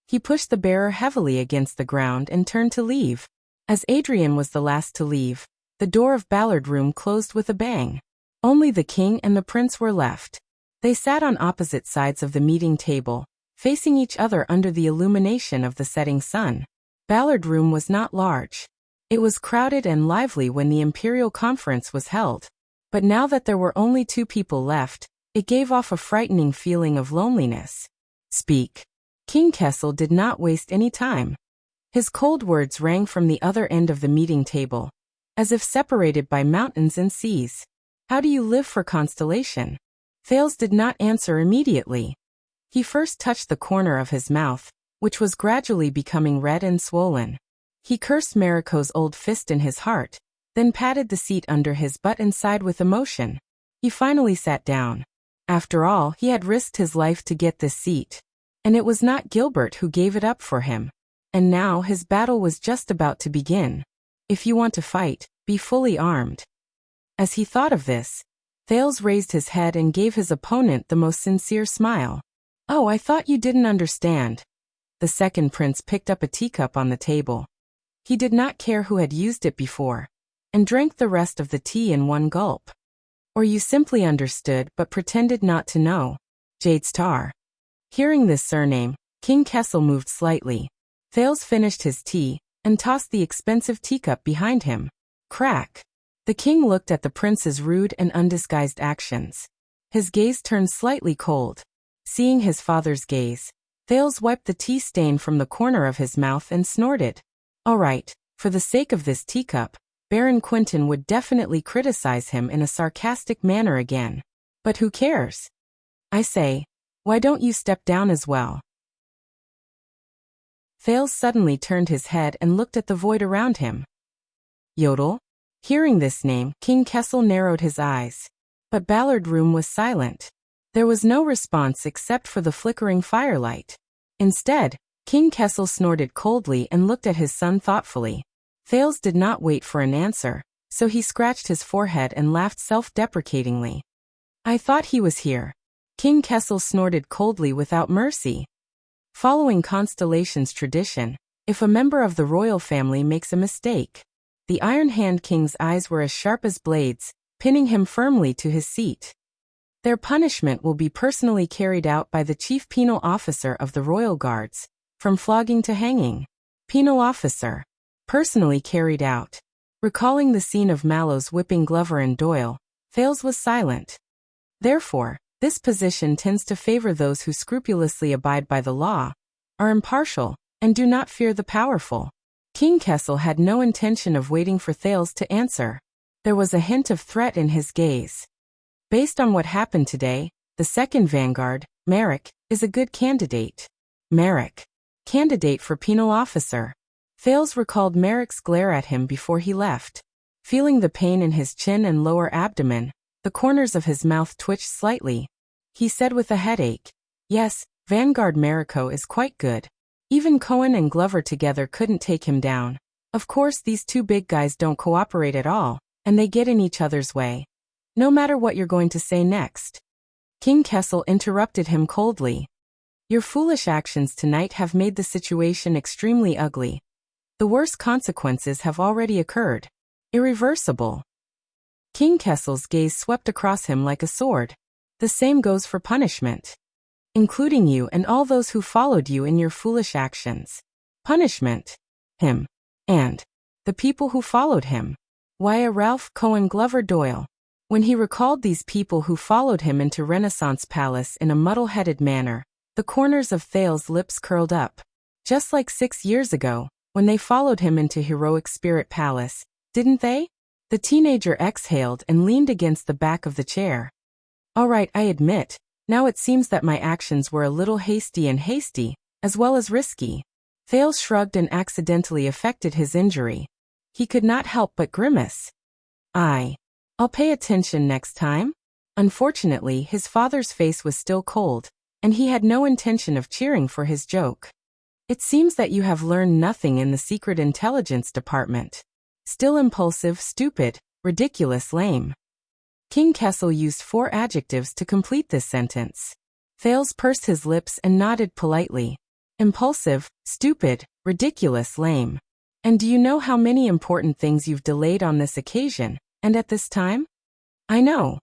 He pushed the bearer heavily against the ground and turned to leave. As Adrian was the last to leave, the door of Ballard Room closed with a bang. Only the king and the prince were left. They sat on opposite sides of the meeting table, facing each other under the illumination of the setting sun. Ballard Room was not large. It was crowded and lively when the imperial conference was held. But now that there were only 2 people left, it gave off a frightening feeling of loneliness. "Speak." King Kessel did not waste any time. His cold words rang from the other end of the meeting table, as if separated by mountains and seas. "How do you live for constellation?" Thales did not answer immediately. He first touched the corner of his mouth, which was gradually becoming red and swollen. He cursed Mariko's old fist in his heart, then patted the seat under his butt and sighed with emotion. He finally sat down. After all, he had risked his life to get this seat. And it was not Gilbert who gave it up for him. And now his battle was just about to begin. If you want to fight, be fully armed. As he thought of this, Thales raised his head and gave his opponent the most sincere smile. "Oh, I thought you didn't understand." The second prince picked up a teacup on the table. He did not care who had used it before, and drank the rest of the tea in one gulp. "Or you simply understood but pretended not to know." Jade Star. Hearing this surname, King Kessel moved slightly. Thales finished his tea, and tossed the expensive teacup behind him. Crack. The king looked at the prince's rude and undisguised actions. His gaze turned slightly cold. Seeing his father's gaze, Thales wiped the tea stain from the corner of his mouth and snorted. "All right, for the sake of this teacup, Baron Quentin would definitely criticize him in a sarcastic manner again. But who cares? I say, why don't you step down as well?" Thales suddenly turned his head and looked at the void around him. Yodel? Hearing this name, King Kessel narrowed his eyes. But Ballard Room was silent. There was no response except for the flickering firelight. Instead, King Kessel snorted coldly and looked at his son thoughtfully. Thales did not wait for an answer, so he scratched his forehead and laughed self-deprecatingly. "I thought he was here." King Kessel snorted coldly without mercy. Following Constellation's tradition, if a member of the royal family makes a mistake, the Iron Hand King's eyes were as sharp as blades, pinning him firmly to his seat. Their punishment will be personally carried out by the chief penal officer of the royal guards, from flogging to hanging. Penal officer. Personally carried out. Recalling the scene of Mallow's whipping Glover and Doyle, Thales was silent. Therefore, this position tends to favor those who scrupulously abide by the law, are impartial, and do not fear the powerful. King Kessel had no intention of waiting for Thales to answer. There was a hint of threat in his gaze. Based on what happened today, the second vanguard, Merrick, is a good candidate. Merrick. Candidate for penal officer. Thales recalled Merrick's glare at him before he left. Feeling the pain in his chin and lower abdomen, the corners of his mouth twitched slightly. He said with a headache, "Yes, Vanguard Merrico is quite good. Even Cohen and Glover together couldn't take him down. Of course these two big guys don't cooperate at all, and they get in each other's way. No matter what you're going to say next." King Kessel interrupted him coldly. "Your foolish actions tonight have made the situation extremely ugly. The worst consequences have already occurred. Irreversible." King Kessel's gaze swept across him like a sword. "The same goes for punishment. Including you and all those who followed you in your foolish actions. Punishment. Him. And the people who followed him. Why, Ralph, Cohen, Glover, Doyle." When he recalled these people who followed him into Renaissance Palace in a muddle-headed manner, the corners of Thales' lips curled up. Just like 6 years ago, when they followed him into Heroic Spirit Palace, didn't they? The teenager exhaled and leaned against the back of the chair. "All right, I admit, now it seems that my actions were a little hasty, as well as risky." Thales shrugged and accidentally affected his injury. He could not help but grimace. I'll pay attention next time." Unfortunately, his father's face was still cold, and he had no intention of cheering for his joke. "It seems that you have learned nothing in the Secret Intelligence Department. Still impulsive, stupid, ridiculous, lame." King Kessel used 4 adjectives to complete this sentence. Thales pursed his lips and nodded politely. "Impulsive, stupid, ridiculous, lame. And do you know how many important things you've delayed on this occasion, and at this time?" "I know,"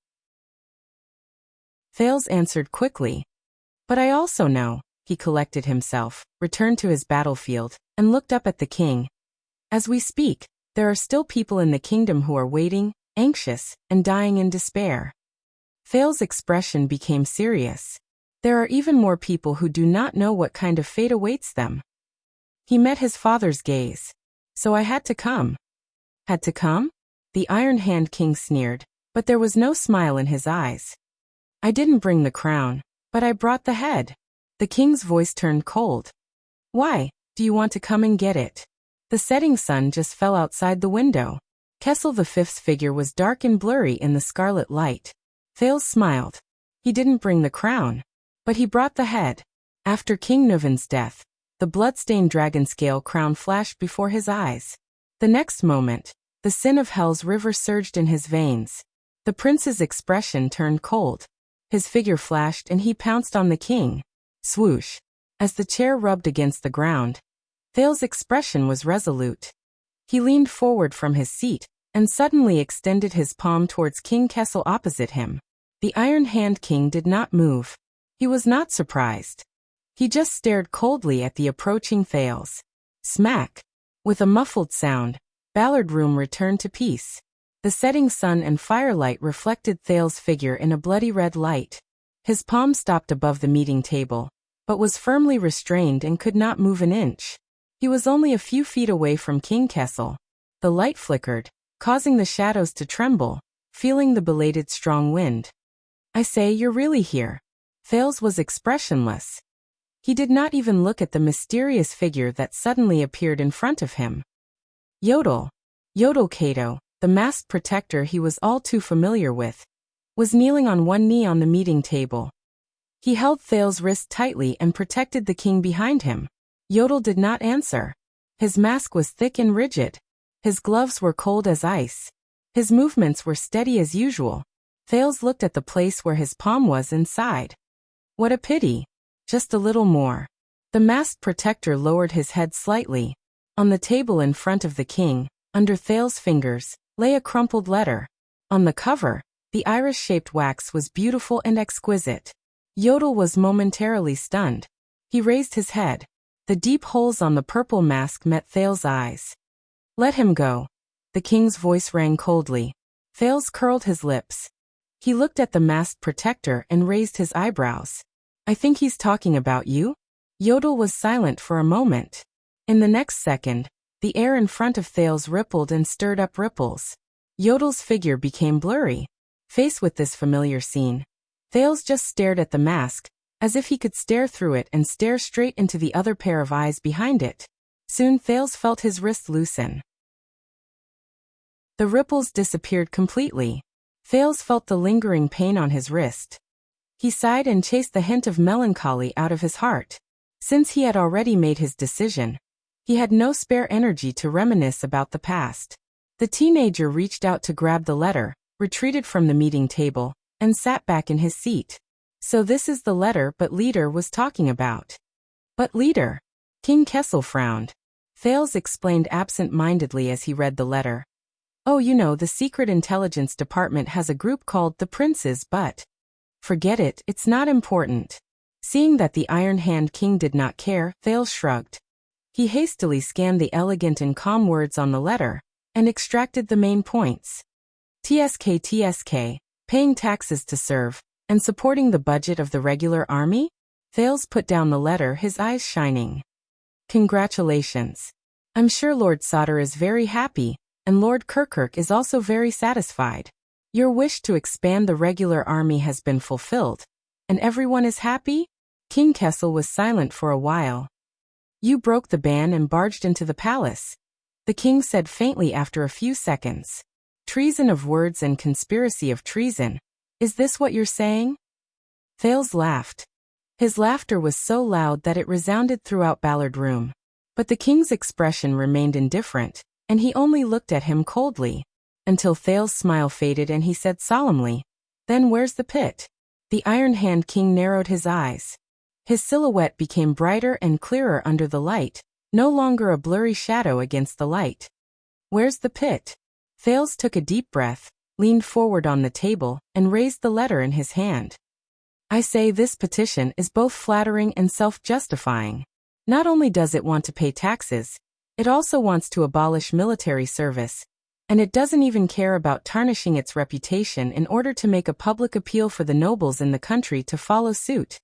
Thales answered quickly. "But I also know." He collected himself, returned to his battlefield, and looked up at the king. "As we speak, there are still people in the kingdom who are waiting, anxious, and dying in despair." Thales' expression became serious. "There are even more people who do not know what kind of fate awaits them." He met his father's gaze. "So I had to come." "Had to come?" The Iron Hand King sneered, but there was no smile in his eyes. "I didn't bring the crown, but I brought the head." The king's voice turned cold. "Why, do you want to come and get it?" The setting sun just fell outside the window. Kessel V's figure was dark and blurry in the scarlet light. Thales smiled. He didn't bring the crown, but he brought the head. After King Nuvan's death, the blood-stained dragon scale crown flashed before his eyes. The next moment, the sin of Hell's river surged in his veins. The prince's expression turned cold. His figure flashed and he pounced on the king. Swoosh. As the chair rubbed against the ground, Thales' expression was resolute. He leaned forward from his seat, and suddenly extended his palm towards King Kessel opposite him. The Iron Hand King did not move. He was not surprised. He just stared coldly at the approaching Thales. Smack. With a muffled sound, Ballard Room returned to peace. The setting sun and firelight reflected Thales' figure in a bloody red light. His palm stopped above the meeting table, but was firmly restrained and could not move an inch. He was only a few feet away from King Kessel. The light flickered, causing the shadows to tremble, feeling the belated strong wind. "I say, you're really here." Thales was expressionless. He did not even look at the mysterious figure that suddenly appeared in front of him. Yodel. Yodel Cato, the masked protector he was all too familiar with, was kneeling on one knee on the meeting table. He held Thales' wrist tightly and protected the king behind him. Yodel did not answer. His mask was thick and rigid. His gloves were cold as ice. His movements were steady as usual. Thales looked at the place where his palm was and sighed. What a pity. Just a little more. The masked protector lowered his head slightly. On the table in front of the king, under Thales' fingers, lay a crumpled letter. On the cover, The iris-shaped wax was beautiful and exquisite. Yodel was momentarily stunned. He raised his head. The deep holes on the purple mask met Thales's eyes. "Let him go." The king's voice rang coldly. Thales curled his lips. He looked at the masked protector and raised his eyebrows. "I think he's talking about you?" Yodel was silent for a moment. In the next second, the air in front of Thales rippled and stirred up ripples. Yodel's figure became blurry. Faced with this familiar scene, Thales just stared at the mask, as if he could stare through it and stare straight into the other pair of eyes behind it. Soon Thales felt his wrist loosen. The ripples disappeared completely. Thales felt the lingering pain on his wrist. He sighed and chased the hint of melancholy out of his heart. Since he had already made his decision, he had no spare energy to reminisce about the past. The teenager reached out to grab the letter, retreated from the meeting table, and sat back in his seat. So this is the letter but leader was talking about. But leader? King Kessel frowned. Thales explained absent-mindedly as he read the letter. "Oh, you know, the Secret Intelligence Department has a group called the Princes, but..." "Forget it, it's not important." Seeing that the Iron Hand King did not care, Thales shrugged. He hastily scanned the elegant and calm words on the letter, and extracted the main points. TSK, paying taxes to serve, and supporting the budget of the regular army? Thales put down the letter, his eyes shining. "Congratulations. I'm sure Lord Sauter is very happy, and Lord Kirkirk is also very satisfied. Your wish to expand the regular army has been fulfilled, and everyone is happy?" King Kessel was silent for a while. "You broke the ban and barged into the palace," the king said faintly after a few seconds. "Treason of words and conspiracy of treason. Is this what you're saying?" Thales laughed. His laughter was so loud that it resounded throughout Ballard Room. But the king's expression remained indifferent, and he only looked at him coldly, until Thales' smile faded and he said solemnly, "Then where's the pit?" The Iron Hand King narrowed his eyes. His silhouette became brighter and clearer under the light, no longer a blurry shadow against the light. "Where's the pit?" Thales took a deep breath, leaned forward on the table, and raised the letter in his hand. "I say this petition is both flattering and self-justifying. Not only does it want to pay taxes, it also wants to abolish military service, and it doesn't even care about tarnishing its reputation in order to make a public appeal for the nobles in the country to follow suit.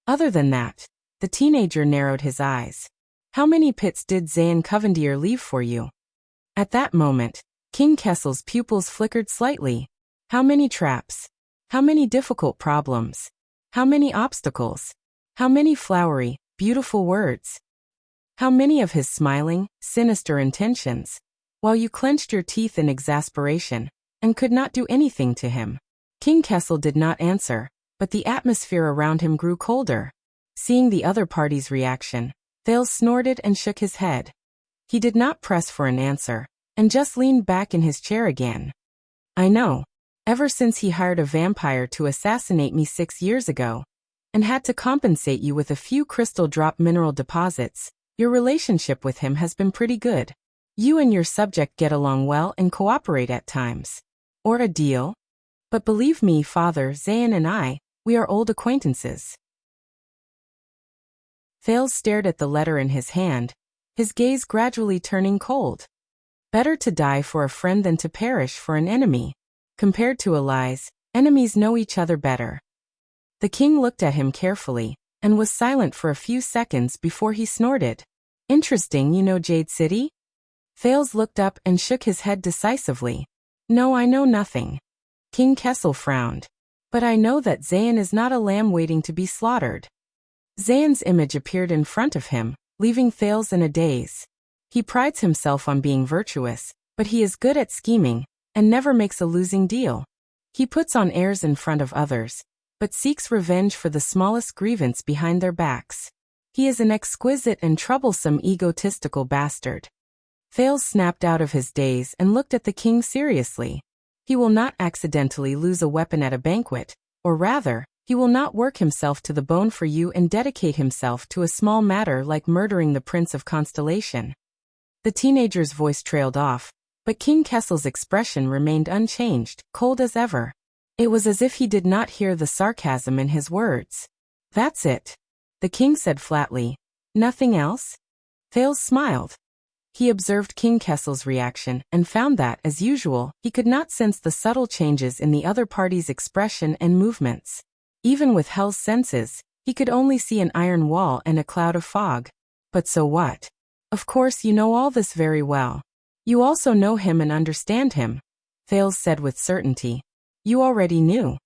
Other than that," the teenager narrowed his eyes, "how many pits did Zayn Covendier leave for you?" At that moment, King Kessel's pupils flickered slightly. How many traps? How many difficult problems? How many obstacles? How many flowery, beautiful words? How many of his smiling, sinister intentions? While you clenched your teeth in exasperation, and could not do anything to him. King Kessel did not answer, but the atmosphere around him grew colder. Seeing the other party's reaction, Thales snorted and shook his head. He did not press for an answer, and just leaned back in his chair again. "I know. Ever since he hired a vampire to assassinate me 6 years ago, and had to compensate you with a few crystal drop mineral deposits, your relationship with him has been pretty good. You and your subject get along well and cooperate at times. Or a deal? But believe me, Father, Zayn and I, we are old acquaintances." Thales stared at the letter in his hand, his gaze gradually turning cold. Better to die for a friend than to perish for an enemy. Compared to allies, enemies know each other better. The king looked at him carefully, and was silent for a few seconds before he snorted. "Interesting, you know Jade City?" Thales looked up and shook his head decisively. "No, I know nothing." King Kessel frowned. "But I know that Zayn is not a lamb waiting to be slaughtered." Zayn's image appeared in front of him, leaving Thales in a daze. He prides himself on being virtuous, but he is good at scheming, and never makes a losing deal. He puts on airs in front of others, but seeks revenge for the smallest grievance behind their backs. He is an exquisite and troublesome egotistical bastard. Thales snapped out of his daze and looked at the king seriously. He will not accidentally lose a weapon at a banquet, or rather, he will not work himself to the bone for you and dedicate himself to a small matter like murdering the Prince of Constellation. The teenager's voice trailed off, but King Kessel's expression remained unchanged, cold as ever. It was as if he did not hear the sarcasm in his words. That's it, the king said flatly. Nothing else? Thales smiled. He observed King Kessel's reaction and found that, as usual, he could not sense the subtle changes in the other party's expression and movements. Even with Hell's senses, he could only see an iron wall and a cloud of fog. But so what? Of course you know all this very well. You also know him and understand him, Thales said with certainty. You already knew.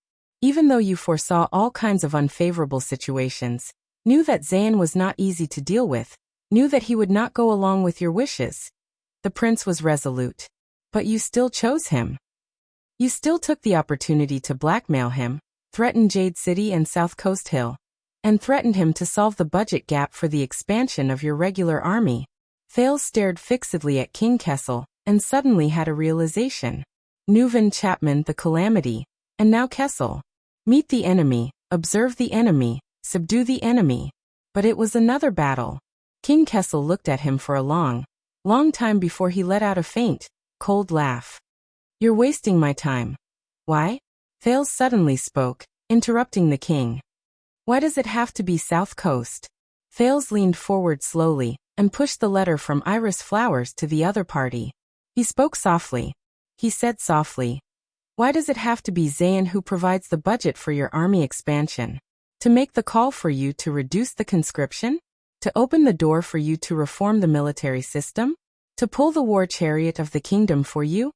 Even though you foresaw all kinds of unfavorable situations, knew that Zayn was not easy to deal with, knew that he would not go along with your wishes. The prince was resolute. But you still chose him. You still took the opportunity to blackmail him, threaten Jade City and South Coast Hill, and threatened him to solve the budget gap for the expansion of your regular army. Thales stared fixedly at King Kessel, and suddenly had a realization. Neuven Chapman the Calamity, and now Kessel. Meet the enemy, observe the enemy, subdue the enemy. But it was another battle. King Kessel looked at him for a long time before he let out a faint, cold laugh. You're wasting my time. Why? Thales suddenly spoke, interrupting the king. Why does it have to be South Coast? Thales leaned forward slowly, and pushed the letter from Iris Flowers to the other party. He spoke softly. He said softly, why does it have to be Zayn who provides the budget for your army expansion? To make the call for you to reduce the conscription? To open the door for you to reform the military system? To pull the war chariot of the kingdom for you?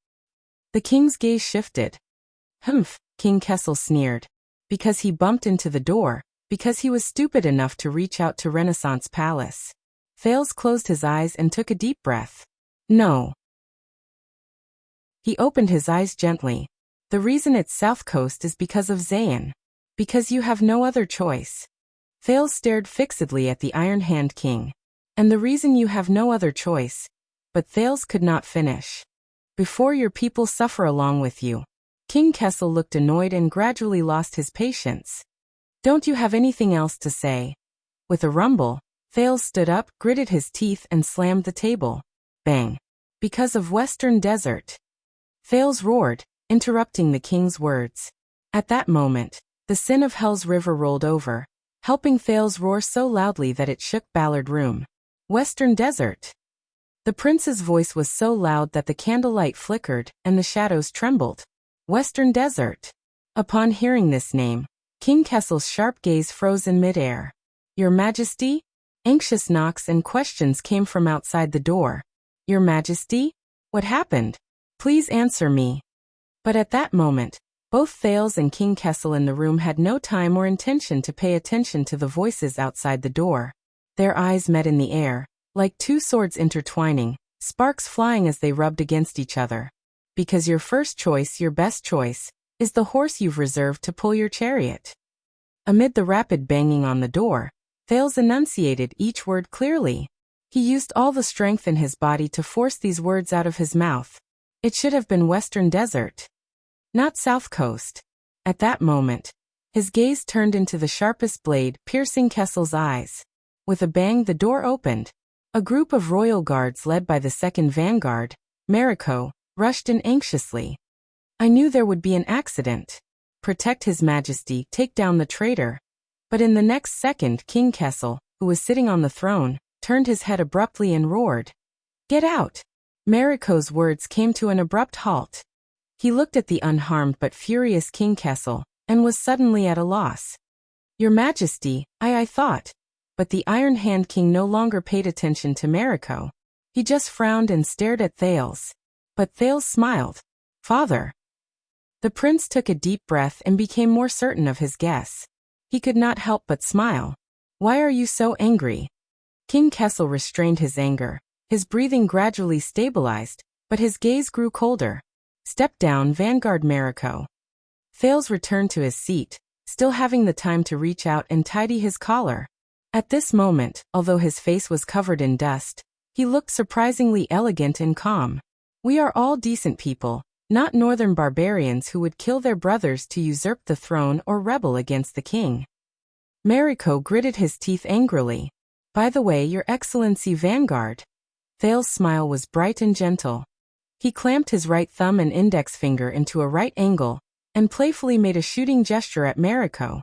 The king's gaze shifted. Humph, King Kessel sneered. Because he bumped into the door, because he was stupid enough to reach out to Renaissance Palace. Thales closed his eyes and took a deep breath. No. He opened his eyes gently. The reason it's South Coast is because of Zayn. Because you have no other choice. Thales stared fixedly at the Iron Hand King. And the reason you have no other choice. But Thales could not finish. Before your people suffer along with you. King Kessel looked annoyed and gradually lost his patience. Don't you have anything else to say? With a rumble, Thales stood up, gritted his teeth and slammed the table. Bang. Because of Western Desert. Thales roared, interrupting the king's words. At that moment, the sin of Hell's river rolled over, helping Thales roar so loudly that it shook Ballard Room. Western Desert. The prince's voice was so loud that the candlelight flickered and the shadows trembled. Western Desert. Upon hearing this name, King Kessel's sharp gaze froze in midair. Your Majesty? Anxious knocks and questions came from outside the door. Your Majesty? What happened? Please answer me. But at that moment, both Thales and King Kessel in the room had no time or intention to pay attention to the voices outside the door. Their eyes met in the air, like two swords intertwining, sparks flying as they rubbed against each other. Because your first choice, your best choice, is the horse you've reserved to pull your chariot. Amid the rapid banging on the door, Thales enunciated each word clearly. He used all the strength in his body to force these words out of his mouth. It should have been Western Desert. Not South Coast. At that moment, his gaze turned into the sharpest blade, piercing Kessel's eyes. With a bang, the door opened. A group of royal guards led by the 2nd Vanguard, Mariko, rushed in anxiously. I knew there would be an accident. Protect His Majesty, take down the traitor. But in the next second, King Kessel, who was sitting on the throne, turned his head abruptly and roared. Get out! Mariko's words came to an abrupt halt. He looked at the unharmed but furious King Kessel, and was suddenly at a loss. Your Majesty, I thought. But the Iron Hand King no longer paid attention to Mariko. He just frowned and stared at Thales. But Thales smiled. Father. The prince took a deep breath and became more certain of his guess. He could not help but smile. Why are you so angry? King Kessel restrained his anger. His breathing gradually stabilized, but his gaze grew colder. Step down, Vanguard Mariko. Thales returned to his seat, still having the time to reach out and tidy his collar. At this moment, although his face was covered in dust, he looked surprisingly elegant and calm. We are all decent people, not northern barbarians who would kill their brothers to usurp the throne or rebel against the king. Mariko gritted his teeth angrily. By the way, Your Excellency Vanguard. Thales' smile was bright and gentle. He clamped his right thumb and index finger into a right angle, and playfully made a shooting gesture at Mariko.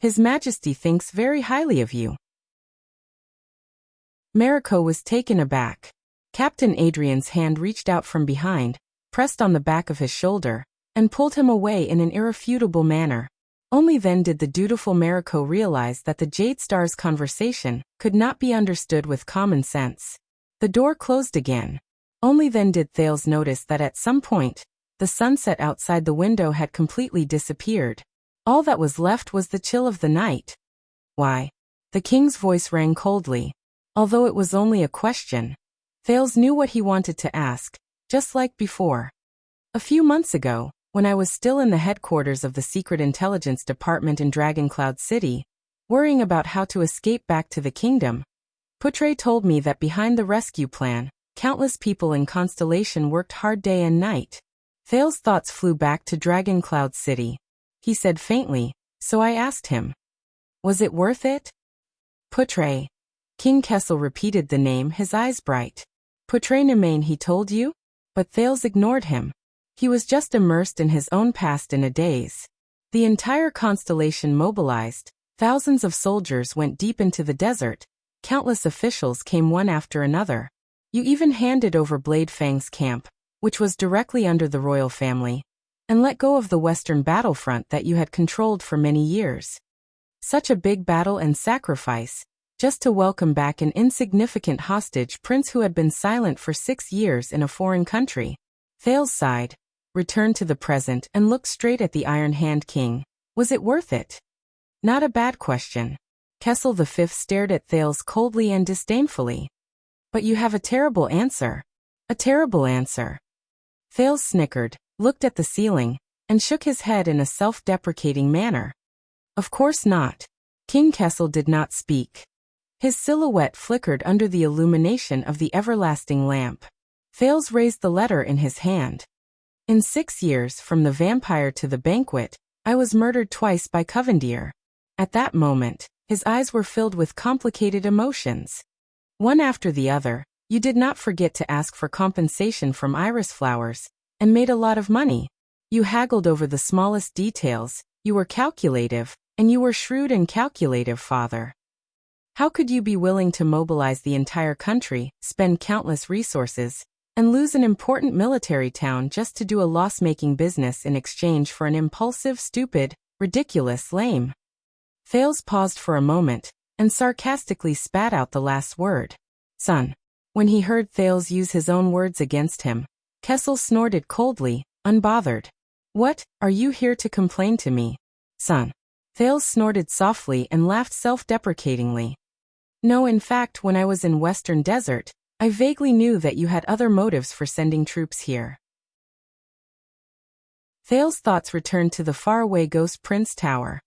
His Majesty thinks very highly of you. Mariko was taken aback. Captain Adrian's hand reached out from behind, pressed on the back of his shoulder, and pulled him away in an irrefutable manner. Only then did the dutiful Mariko realize that the Jade Star's conversation could not be understood with common sense. The door closed again. Only then did Thales notice that at some point, the sunset outside the window had completely disappeared. All that was left was the chill of the night. Why? The king's voice rang coldly. Although it was only a question, Thales knew what he wanted to ask, just like before. A few months ago, when I was still in the headquarters of the Secret Intelligence Department in Dragoncloud City, worrying about how to escape back to the kingdom, Putre told me that behind the rescue plan, countless people in Constellation worked hard day and night. Thales' thoughts flew back to Dragoncloud City. He said faintly, so I asked him, was it worth it? Putre. King Kessel repeated the name, his eyes bright. Putre Nemain, he told you? But Thales ignored him. He was just immersed in his own past in a daze. The entire constellation mobilized, thousands of soldiers went deep into the desert, countless officials came one after another. You even handed over Blade Fang's camp, which was directly under the royal family, and let go of the western battlefront that you had controlled for many years. Such a big battle and sacrifice, just to welcome back an insignificant hostage prince who had been silent for 6 years in a foreign country. Thales sighed, returned to the present and looked straight at the Iron Hand King. Was it worth it? Not a bad question. Kessel V stared at Thales coldly and disdainfully. But you have a terrible answer. A terrible answer. Thales snickered, looked at the ceiling, and shook his head in a self-deprecating manner. Of course not. King Kessel did not speak. His silhouette flickered under the illumination of the everlasting lamp. Thales raised the letter in his hand. In 6 years, from the vampire to the banquet, I was murdered twice by Covendier. At that moment, his eyes were filled with complicated emotions. One after the other, you did not forget to ask for compensation from iris flowers, and made a lot of money. You haggled over the smallest details, you were calculative, and you were shrewd and calculative, father. How could you be willing to mobilize the entire country, spend countless resources, and lose an important military town just to do a loss-making business in exchange for an impulsive, stupid, ridiculous, lame? Thales paused for a moment, and sarcastically spat out the last word. Son. When he heard Thales use his own words against him, Kessel snorted coldly, unbothered. What, are you here to complain to me? Son. Thales snorted softly and laughed self-deprecatingly. No, in fact, when I was in Western Desert, I vaguely knew that you had other motives for sending troops here. Thales' thoughts returned to the faraway Ghost Prince Tower.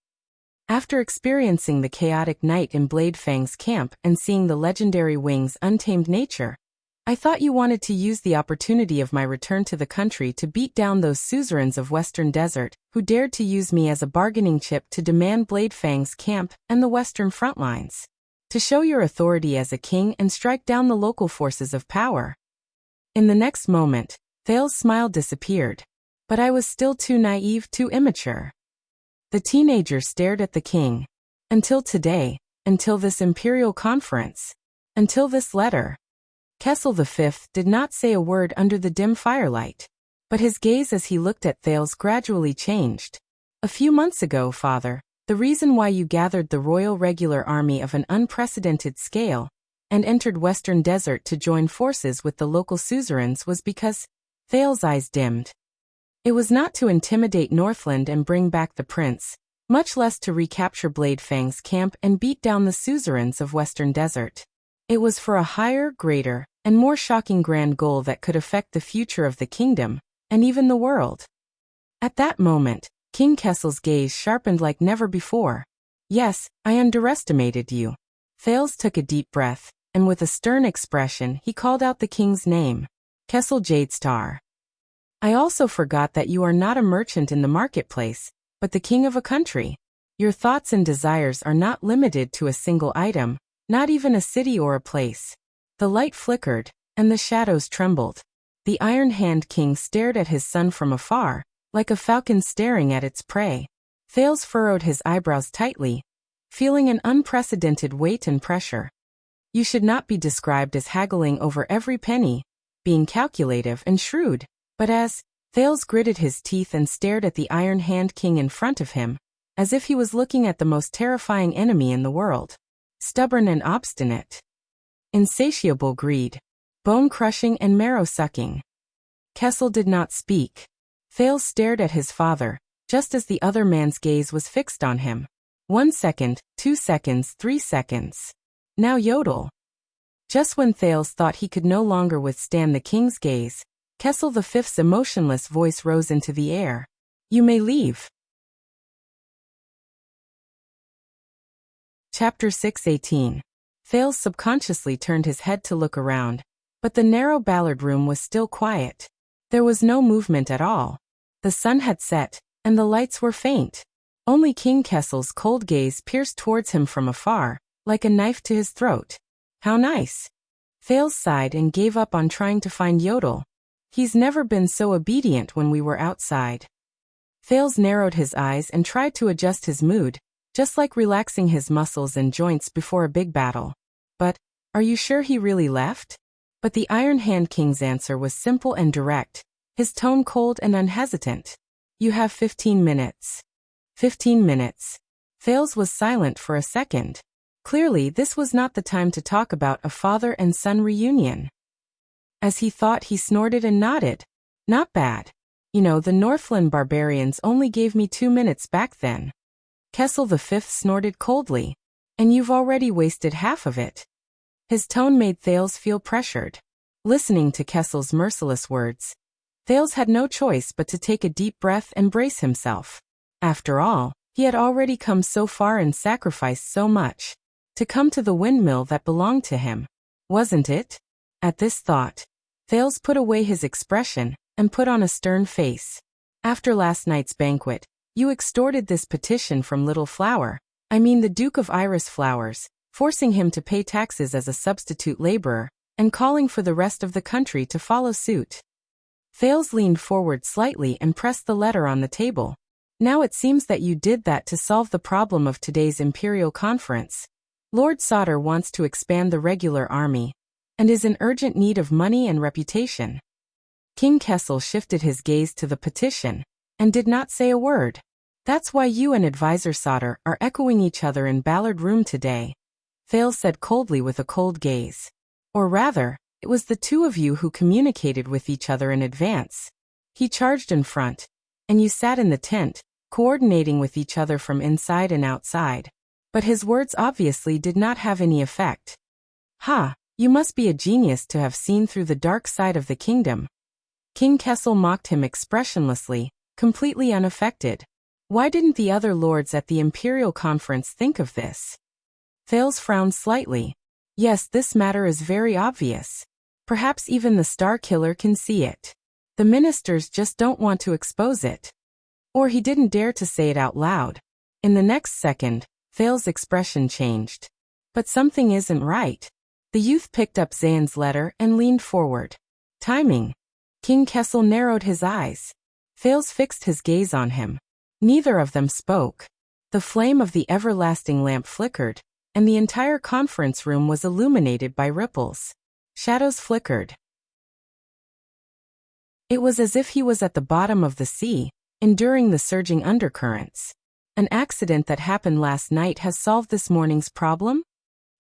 After experiencing the chaotic night in Blade Fang's camp and seeing the legendary Wing's untamed nature, I thought you wanted to use the opportunity of my return to the country to beat down those suzerains of Western Desert who dared to use me as a bargaining chip to demand Blade Fang's camp and the Western front lines. To show your authority as a king and strike down the local forces of power. In the next moment, Thales' smile disappeared. But I was still too naive, too immature. The teenager stared at the king. Until today, until this imperial conference, until this letter. Kessel V did not say a word under the dim firelight. But his gaze as he looked at Thales gradually changed. A few months ago, father, the reason why you gathered the royal regular army of an unprecedented scale and entered Western Desert to join forces with the local suzerains was because Thales' eyes dimmed. It was not to intimidate Northland and bring back the prince, much less to recapture Blade Fang's camp and beat down the suzerains of Western Desert. It was for a higher, greater, and more shocking grand goal that could affect the future of the kingdom, and even the world. At that moment, King Kessel's gaze sharpened like never before. Yes, I underestimated you. Thales took a deep breath, and with a stern expression he called out the king's name. Kessel Jadestar. I also forgot that you are not a merchant in the marketplace, but the king of a country. Your thoughts and desires are not limited to a single item, not even a city or a place. The light flickered, and the shadows trembled. The Iron Hand King stared at his son from afar, like a falcon staring at its prey. Thales furrowed his eyebrows tightly, feeling an unprecedented weight and pressure. You should not be described as haggling over every penny, being calculative and shrewd, but as Thales gritted his teeth and stared at the Iron Hand King in front of him, as if he was looking at the most terrifying enemy in the world. Stubborn and obstinate. Insatiable greed. Bone-crushing and marrow-sucking. Kessel did not speak. Thales stared at his father, just as the other man's gaze was fixed on him. 1 second, 2 seconds, 3 seconds. Now yodel. Just when Thales thought he could no longer withstand the king's gaze, Kessel V's emotionless voice rose into the air. You may leave. Chapter 6:18. Thales subconsciously turned his head to look around, but the narrow Ballard room was still quiet. There was no movement at all. The sun had set, and the lights were faint. Only King Kessel's cold gaze pierced towards him from afar, like a knife to his throat. How nice. Thales sighed and gave up on trying to find Yodel. He's never been so obedient when we were outside. Thales narrowed his eyes and tried to adjust his mood, just like relaxing his muscles and joints before a big battle. But, are you sure he really left? But the Iron Hand King's answer was simple and direct, his tone cold and unhesitant. You have 15 minutes. 15 minutes. Thales was silent for a second. Clearly, this was not the time to talk about a father and son reunion. As he thought, he snorted and nodded. Not bad. You know, the Northland barbarians only gave me 2 minutes back then. Kessel V snorted coldly. And you've already wasted half of it. His tone made Thales feel pressured. Listening to Kessel's merciless words, Thales had no choice but to take a deep breath and brace himself. After all, he had already come so far and sacrificed so much. To come to the windmill that belonged to him, wasn't it? At this thought, Thales put away his expression and put on a stern face. After last night's banquet, you extorted this petition from Little Flower, the Duke of Iris Flowers, forcing him to pay taxes as a substitute laborer, and calling for the rest of the country to follow suit. Thales leaned forward slightly and pressed the letter on the table. Now it seems that you did that to solve the problem of today's Imperial Conference. Lord Sauter wants to expand the regular army, and is in urgent need of money and reputation. King Kessel shifted his gaze to the petition, and did not say a word. That's why you and Advisor Sauter are echoing each other in Ballard Room today, Thales said coldly with a cold gaze. Or rather, it was the two of you who communicated with each other in advance. He charged in front, and you sat in the tent, coordinating with each other from inside and outside. But his words obviously did not have any effect. Ha, you must be a genius to have seen through the dark side of the kingdom. King Kessel mocked him expressionlessly, completely unaffected. Why didn't the other lords at the Imperial Conference think of this? Thales frowned slightly. Yes, this matter is very obvious. Perhaps even the Star Killer can see it. The ministers just don't want to expose it. Or he didn't dare to say it out loud. In the next second, Thales' expression changed. But something isn't right. The youth picked up Zane's letter and leaned forward. Timing. King Kessel narrowed his eyes. Thales fixed his gaze on him. Neither of them spoke. The flame of the everlasting lamp flickered, and the entire conference room was illuminated by ripples. Shadows flickered. It was as if he was at the bottom of the sea, enduring the surging undercurrents. An accident that happened last night has solved this morning's problem?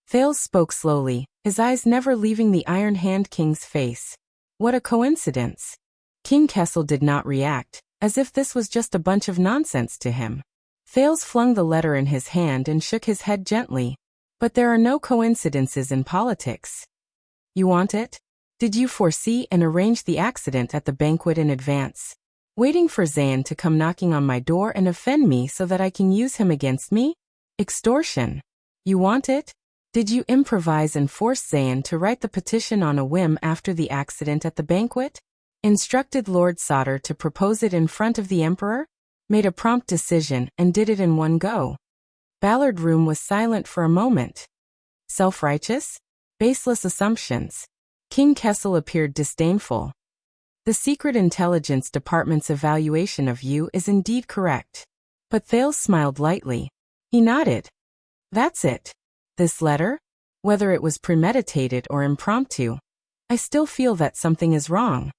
Thales spoke slowly, his eyes never leaving the Iron Hand King's face. What a coincidence. King Kessel did not react, as if this was just a bunch of nonsense to him. Thales flung the letter in his hand and shook his head gently. But there are no coincidences in politics. You want it? Did you foresee and arrange the accident at the banquet in advance? Waiting for Zane to come knocking on my door and offend me so that I can use him against me? Extortion. You want it? Did you improvise and force Zane to write the petition on a whim after the accident at the banquet? Instructed Lord Sauter to propose it in front of the Emperor? Made a prompt decision and did it in one go. Ballard Room was silent for a moment. Self-righteous? Baseless assumptions. King Kessel appeared disdainful. The Secret Intelligence Department's evaluation of you is indeed correct. But Thales smiled lightly. He nodded. That's it. This letter? Whether it was premeditated or impromptu, I still feel that something is wrong.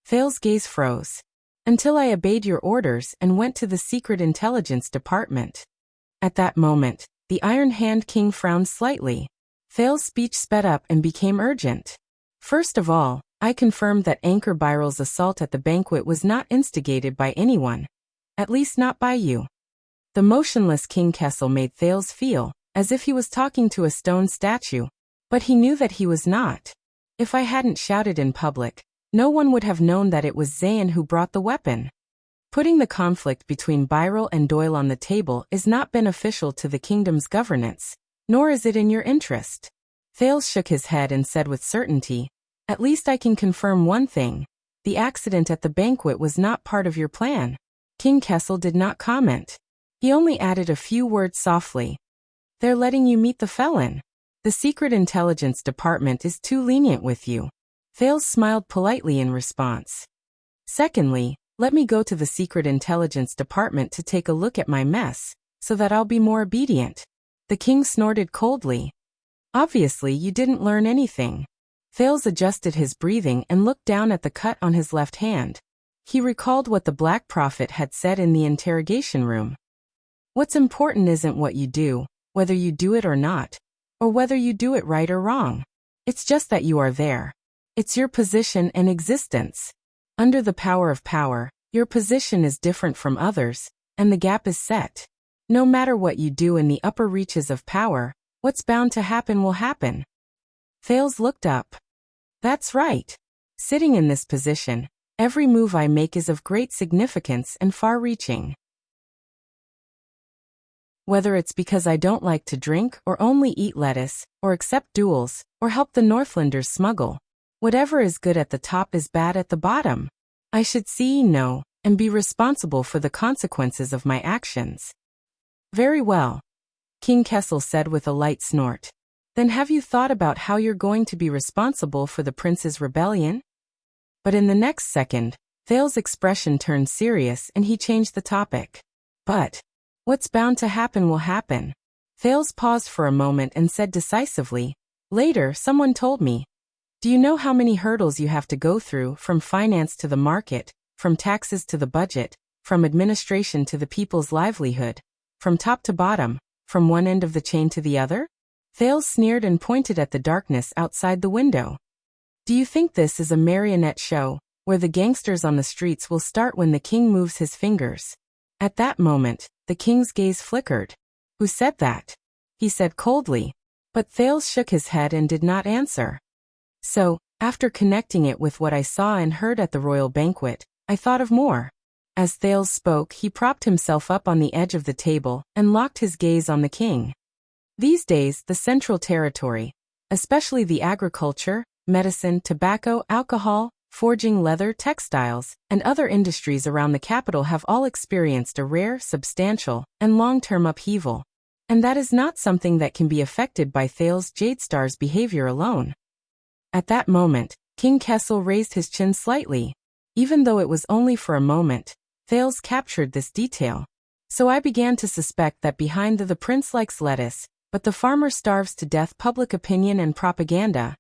Thales' gaze froze. Until I obeyed your orders and went to the Secret Intelligence Department. At that moment, the Iron Hand King frowned slightly. Thales' speech sped up and became urgent. First of all, I confirmed that Anchor Biral's assault at the banquet was not instigated by anyone. At least not by you. The motionless King Kessel made Thales feel as if he was talking to a stone statue, but he knew that he was not. If I hadn't shouted in public, no one would have known that it was Zayn who brought the weapon. Putting the conflict between Biral and Doyle on the table is not beneficial to the kingdom's governance, nor is it in your interest. Thales shook his head and said with certainty, at least I can confirm one thing. The accident at the banquet was not part of your plan. King Kessel did not comment. He only added a few words softly. They're letting you meet the felon. The Secret Intelligence Department is too lenient with you. Thales smiled politely in response. Secondly, let me go to the Secret Intelligence Department to take a look at my mess, so that I'll be more obedient. The king snorted coldly. Obviously you didn't learn anything. Thales adjusted his breathing and looked down at the cut on his left hand. He recalled what the Black Prophet had said in the interrogation room. What's important isn't what you do, whether you do it or not, or whether you do it right or wrong. It's just that you are there. It's your position and existence. Under the power of power, your position is different from others, and the gap is set. No matter what you do in the upper reaches of power, what's bound to happen will happen. Thales looked up. That's right. Sitting in this position, every move I make is of great significance and far-reaching. Whether it's because I don't like to drink or only eat lettuce, or accept duels, or help the Northlanders smuggle, whatever is good at the top is bad at the bottom. I should see, know, and be responsible for the consequences of my actions. Very well, King Kessel said with a light snort. Then have you thought about how you're going to be responsible for the prince's rebellion? But in the next second, Thales' expression turned serious and he changed the topic. But what's bound to happen will happen. Thales paused for a moment and said decisively, later someone told me. Do you know how many hurdles you have to go through, from finance to the market, from taxes to the budget, from administration to the people's livelihood, from top to bottom, from one end of the chain to the other? Thales sneered and pointed at the darkness outside the window. Do you think this is a marionette show, where the gangsters on the streets will start when the king moves his fingers? At that moment, the king's gaze flickered. Who said that? He said coldly. But Thales shook his head and did not answer. So, after connecting it with what I saw and heard at the royal banquet, I thought of more. As Thales spoke, he propped himself up on the edge of the table and locked his gaze on the king. These days, the Central Territory, especially the agriculture, medicine, tobacco, alcohol, forging, leather, textiles, and other industries around the capital have all experienced a rare, substantial, and long-term upheaval. And that is not something that can be affected by Thales Jadestar's behavior alone. At that moment, King Kessel raised his chin slightly. Even though it was only for a moment, Thales captured this detail. So I began to suspect that behind the prince likes lettuce, but the farmer starves to death public opinion and propaganda.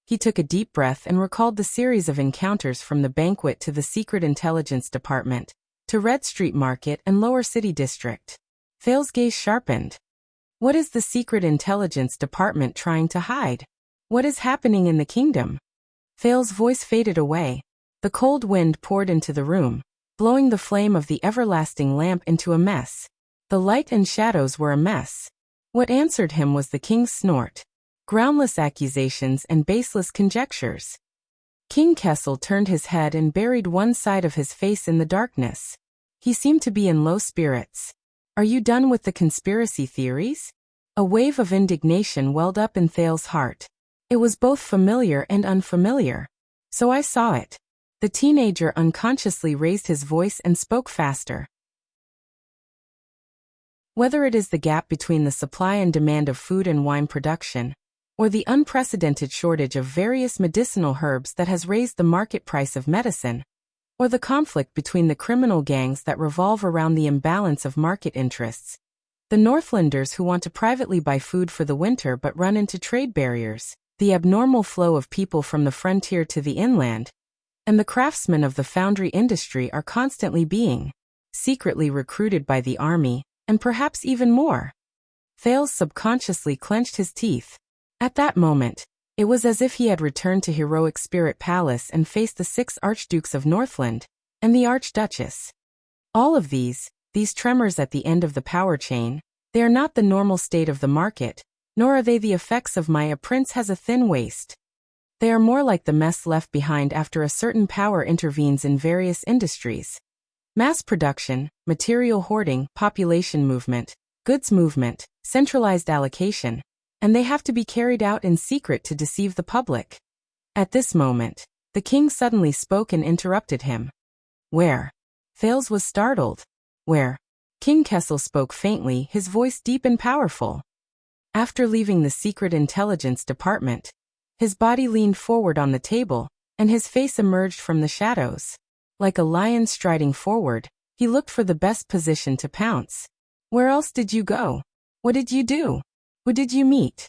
He took a deep breath and recalled the series of encounters from the banquet to the Secret Intelligence Department, to Red Street Market and Lower City District. Thales' gaze sharpened. What is the Secret Intelligence Department trying to hide? What is happening in the kingdom? Thales' voice faded away. The cold wind poured into the room, blowing the flame of the everlasting lamp into a mess. The light and shadows were a mess. What answered him was the king's snort. Groundless accusations and baseless conjectures. King Kessel turned his head and buried one side of his face in the darkness. He seemed to be in low spirits. Are you done with the conspiracy theories? A wave of indignation welled up in Thales' heart. It was both familiar and unfamiliar. So I saw it. The teenager unconsciously raised his voice and spoke faster. Whether it is the gap between the supply and demand of food and wine production, or the unprecedented shortage of various medicinal herbs that has raised the market price of medicine, or the conflict between the criminal gangs that revolve around the imbalance of market interests, the Northlanders who want to privately buy food for the winter but run into trade barriers, the abnormal flow of people from the frontier to the inland, and the craftsmen of the foundry industry are constantly being secretly recruited by the army, and perhaps even more. Thales subconsciously clenched his teeth. At that moment, it was as if he had returned to heroic Spirit Palace and faced the 6 archdukes of Northland, and the archduchess. All of these tremors at the end of the power chain, they are not the normal state of the market, nor are they the effects of a prince has a thin waist. They are more like the mess left behind after a certain power intervenes in various industries. Mass production, material hoarding, population movement, goods movement, centralized allocation, and they have to be carried out in secret to deceive the public. At this moment, the king suddenly spoke and interrupted him. Where? Thales was startled. Where? King Kessel spoke faintly, his voice deep and powerful. After leaving the Secret Intelligence Department, his body leaned forward on the table, and his face emerged from the shadows. Like a lion striding forward, he looked for the best position to pounce. Where else did you go? What did you do? Who did you meet?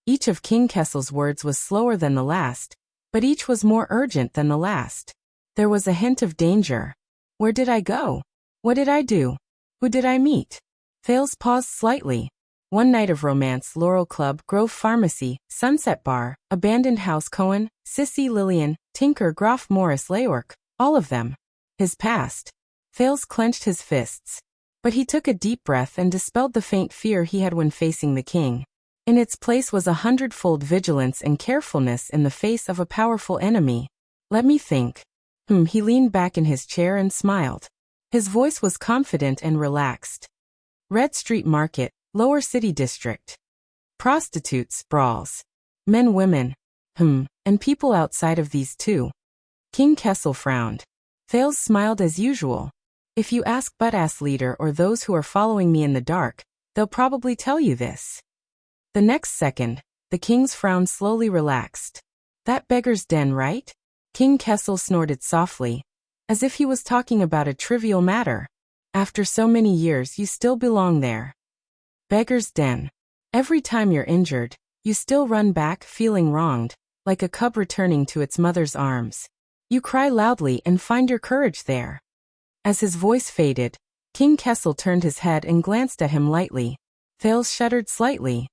Each of King Kessel's words was slower than the last, but each was more urgent than the last. There was a hint of danger. Where did I go? What did I do? Who did I meet? Thales paused slightly. One night of romance, Laurel Club, Grove Pharmacy, Sunset Bar, Abandoned House, Cohen, Sissy Lillian, Tinker, Groff Morris, Layork, all of them. His past. Thales clenched his fists. But he took a deep breath and dispelled the faint fear he had when facing the king. In its place was 100-fold vigilance and carefulness in the face of a powerful enemy. Let me think. He leaned back in his chair and smiled. His voice was confident and relaxed. Red Street Market, Lower City District. Prostitutes, brawls. Men, women. And people outside of these too. King Kessel frowned. Thales smiled as usual. If you ask Butt-Ass Leader or those who are following me in the dark, they'll probably tell you this. The next second, the king's frown slowly relaxed. That beggar's den, right? King Kessel snorted softly, as if he was talking about a trivial matter. After so many years, you still belong there. Beggar's den. Every time you're injured, you still run back, feeling wronged, like a cub returning to its mother's arms. You cry loudly and find your courage there. As his voice faded, King Kessel turned his head and glanced at him lightly. Thales shuddered slightly.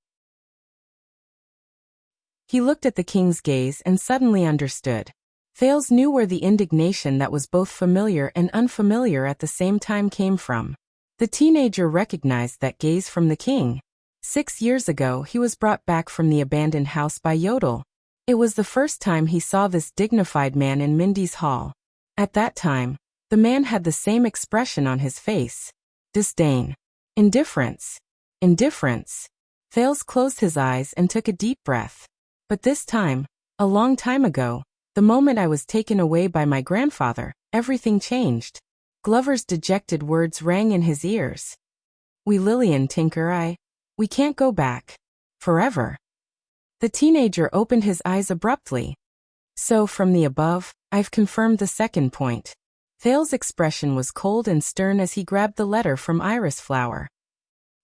He looked at the king's gaze and suddenly understood. Thales knew where the indignation that was both familiar and unfamiliar at the same time came from. The teenager recognized that gaze from the king. 6 years ago he was brought back from the abandoned house by Yodel. It was the first time he saw this dignified man in Mindy's hall. At that time, the man had the same expression on his face. Disdain. Indifference. Indifference. Thales closed his eyes and took a deep breath. But this time, a long time ago, the moment I was taken away by my grandfather, everything changed. Glover's dejected words rang in his ears. We Lillian, Tinker, we can't go back. Forever. The teenager opened his eyes abruptly. So from the above, I've confirmed the second point. Thales' expression was cold and stern as he grabbed the letter from Iris Flower.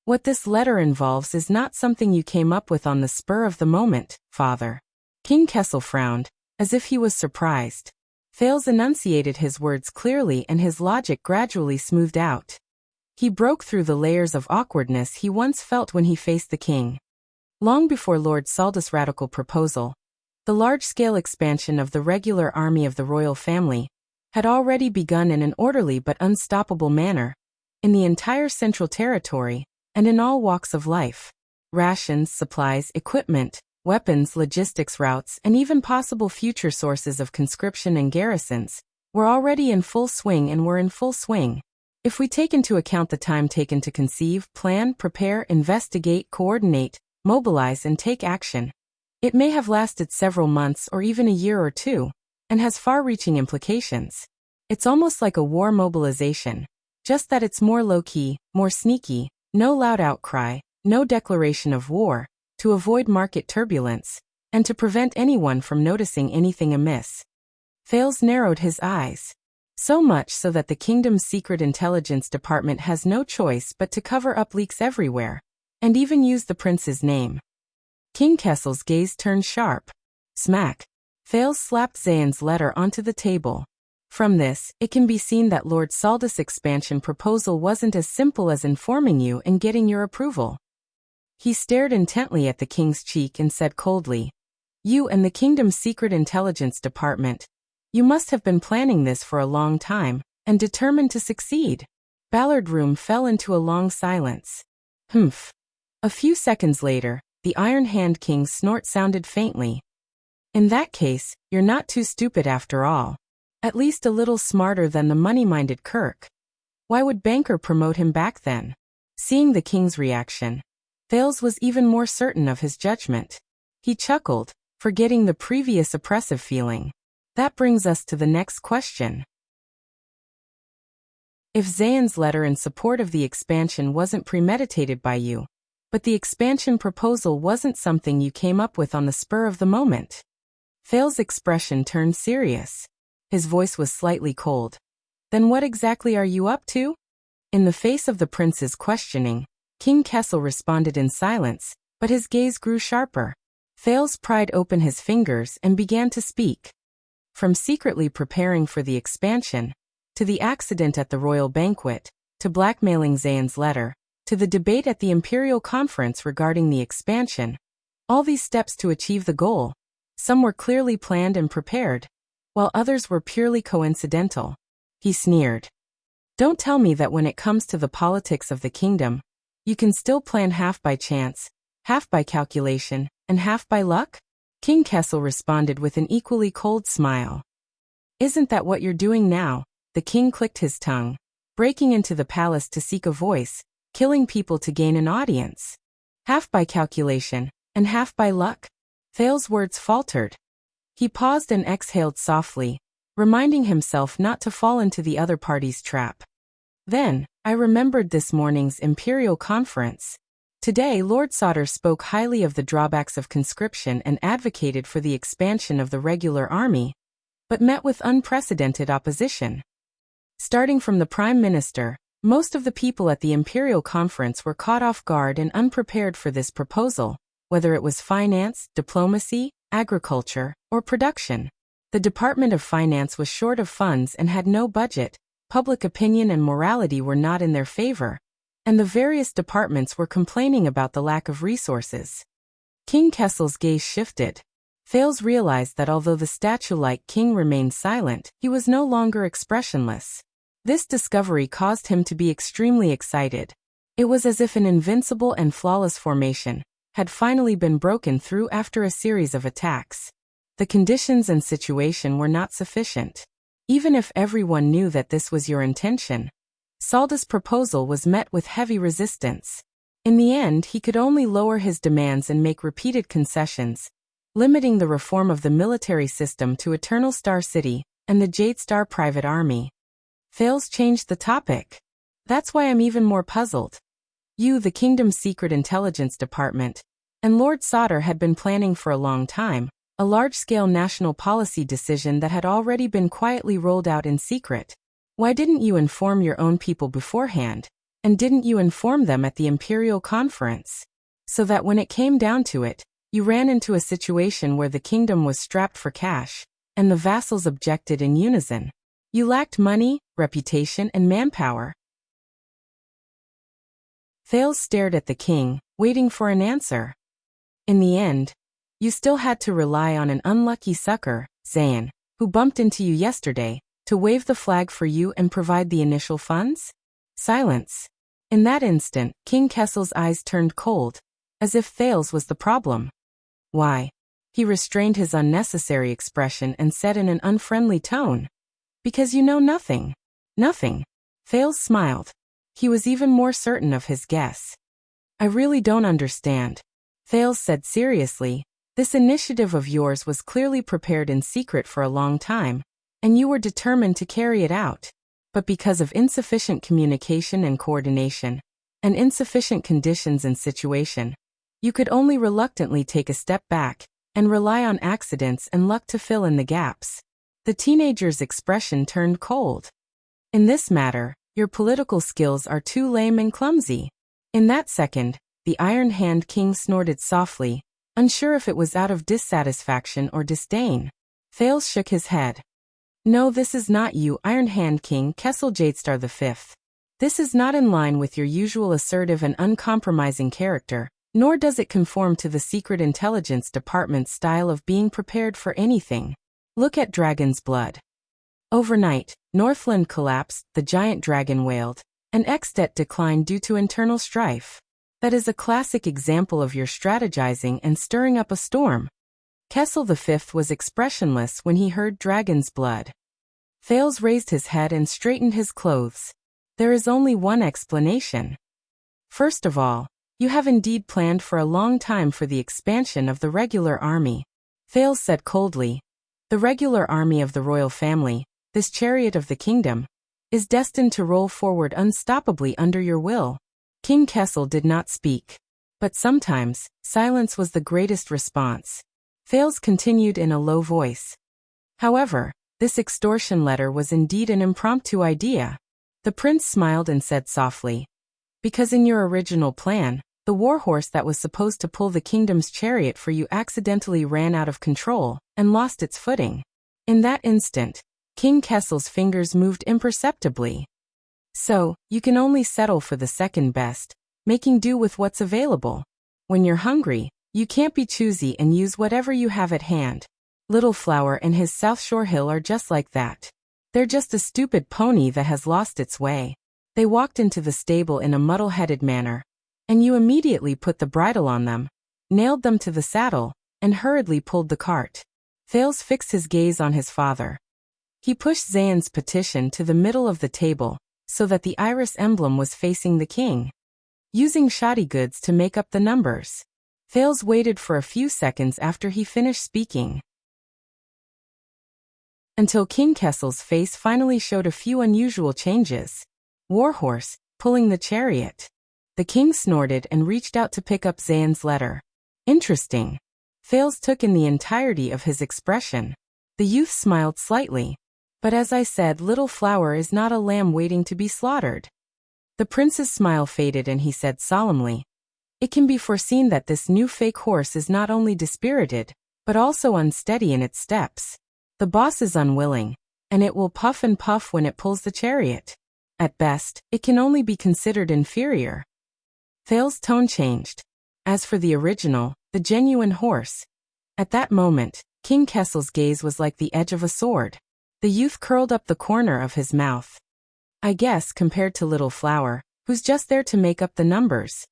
What this letter involves is not something you came up with on the spur of the moment, father. King Kessel frowned, as if he was surprised. Thales enunciated his words clearly and his logic gradually smoothed out. He broke through the layers of awkwardness he once felt when he faced the king. Long before Lord Saldus' radical proposal, the large-scale expansion of the regular army of the royal family had already begun in an orderly but unstoppable manner, in the entire Central Territory, and in all walks of life. Rations, supplies, equipment, weapons, logistics routes, and even possible future sources of conscription and garrisons were already in full swing and were in full swing. If we take into account the time taken to conceive, plan, prepare, investigate, coordinate, mobilize, and take action, it may have lasted several months or even a year or two, and has far-reaching implications. It's almost like a war mobilization, just that it's more low-key, more sneaky, no loud outcry, no declaration of war, to avoid market turbulence, and to prevent anyone from noticing anything amiss. Thales narrowed his eyes. So much so that the kingdom's secret intelligence department has no choice but to cover up leaks everywhere, and even use the prince's name. King Kessel's gaze turned sharp. Smack. Thales slapped Zayn's letter onto the table. From this, it can be seen that Lord Saldus' expansion proposal wasn't as simple as informing you and getting your approval. He stared intently at the king's cheek and said coldly, "You and the kingdom's secret intelligence department. You must have been planning this for a long time, and determined to succeed." Ballard Room fell into a long silence. Humph. A few seconds later, the Iron Hand King's snort sounded faintly. "In that case, you're not too stupid after all. At least a little smarter than the money-minded Kirk. Why would Banker promote him back then?" Seeing the king's reaction, Thales was even more certain of his judgment. He chuckled, forgetting the previous oppressive feeling. That brings us to the next question. If Zayn's letter in support of the expansion wasn't premeditated by you, but the expansion proposal wasn't something you came up with on the spur of the moment. Thales' expression turned serious. His voice was slightly cold. Then what exactly are you up to? In the face of the prince's questioning, King Kessel responded in silence, but his gaze grew sharper. Thales pried open his fingers and began to speak. From secretly preparing for the expansion, to the accident at the royal banquet, to blackmailing Zayn's letter, to the debate at the imperial conference regarding the expansion, all these steps to achieve the goal, some were clearly planned and prepared, while others were purely coincidental. He sneered. "Don't tell me that when it comes to the politics of the kingdom, you can still plan half by chance, half by calculation, and half by luck?" King Kessel responded with an equally cold smile. "Isn't that what you're doing now?" The king clicked his tongue. "Breaking into the palace to seek a voice, killing people to gain an audience. Half by calculation, and half by luck?" Thales' words faltered. He paused and exhaled softly, reminding himself not to fall into the other party's trap. Then, I remembered this morning's imperial conference. Today Lord Sauter spoke highly of the drawbacks of conscription and advocated for the expansion of the regular army, but met with unprecedented opposition. Starting from the Prime Minister, most of the people at the imperial conference were caught off guard and unprepared for this proposal, whether it was finance, diplomacy, agriculture, or production. The Department of Finance was short of funds and had no budget, public opinion and morality were not in their favor, and the various departments were complaining about the lack of resources. King Kessel's gaze shifted. Thales realized that although the statue-like king remained silent, he was no longer expressionless. This discovery caused him to be extremely excited. It was as if an invincible and flawless formation had finally been broken through after a series of attacks. The conditions and situation were not sufficient. Even if everyone knew that this was your intention, Saldus' proposal was met with heavy resistance. In the end, he could only lower his demands and make repeated concessions, limiting the reform of the military system to Eternal Star City and the Jade Star Private Army. Thales changed the topic. "That's why I'm even more puzzled. You, the kingdom's secret intelligence department, and Lord Sauter had been planning for a long time, a large-scale national policy decision that had already been quietly rolled out in secret. Why didn't you inform your own people beforehand, and didn't you inform them at the imperial conference? So that when it came down to it, you ran into a situation where the kingdom was strapped for cash, and the vassals objected in unison. You lacked money, reputation, and manpower." Thales stared at the king, waiting for an answer. "In the end, you still had to rely on an unlucky sucker, Zayn, who bumped into you yesterday, to wave the flag for you and provide the initial funds?" Silence. In that instant, King Kessel's eyes turned cold, as if Thales was the problem. "Why?" He restrained his unnecessary expression and said in an unfriendly tone, "Because you know nothing." "Nothing." Thales smiled. He was even more certain of his guess. "I really don't understand," Thales said seriously. "This initiative of yours was clearly prepared in secret for a long time, and you were determined to carry it out. But because of insufficient communication and coordination, and insufficient conditions and situation, you could only reluctantly take a step back, and rely on accidents and luck to fill in the gaps. The teenager's expression turned cold. In this matter, your political skills are too lame and clumsy. In that second, the Iron Hand King snorted softly, unsure if it was out of dissatisfaction or disdain. Thales shook his head. No, this is not you, Iron Hand King Kessel Jadestar V. This is not in line with your usual assertive and uncompromising character, nor does it conform to the Secret Intelligence Department's style of being prepared for anything. Look at Dragon's Blood. Overnight, Northland collapsed, the giant dragon wailed, and Exdet declined due to internal strife. That is a classic example of your strategizing and stirring up a storm. Kessel V was expressionless when he heard Dragon's Blood. Thales raised his head and straightened his clothes. There is only one explanation. First of all, you have indeed planned for a long time for the expansion of the regular army. Thales said coldly. The regular army of the royal family, this chariot of the kingdom, is destined to roll forward unstoppably under your will. King Kessel did not speak. But sometimes, silence was the greatest response. Thales continued in a low voice. However, this extortion letter was indeed an impromptu idea. The prince smiled and said softly, because in your original plan, the warhorse that was supposed to pull the kingdom's chariot for you accidentally ran out of control and lost its footing. In that instant, King Kessel's fingers moved imperceptibly. So, you can only settle for the second best, making do with what's available. When you're hungry, you can't be choosy and use whatever you have at hand. Little Flower and his South Shore Hill are just like that. They're just a stupid pony that has lost its way. They walked into the stable in a muddle-headed manner, and you immediately put the bridle on them, nailed them to the saddle, and hurriedly pulled the cart. Thales fixed his gaze on his father. He pushed Zayn's petition to the middle of the table, so that the iris emblem was facing the king. Using shoddy goods to make up the numbers. Thales waited for a few seconds after he finished speaking, until King Kessel's face finally showed a few unusual changes. Warhorse, pulling the chariot. The king snorted and reached out to pick up Zayn's letter. Interesting. Thales took in the entirety of his expression. The youth smiled slightly. But as I said, Little Flower is not a lamb waiting to be slaughtered. The prince's smile faded and he said solemnly, it can be foreseen that this new fake horse is not only dispirited, but also unsteady in its steps. The boss is unwilling, and it will puff and puff when it pulls the chariot. At best, it can only be considered inferior. Thales' tone changed. As for the original, the genuine horse. At that moment, King Kessel's gaze was like the edge of a sword. The youth curled up the corner of his mouth. I guess compared to Little Flower, who's just there to make up the numbers,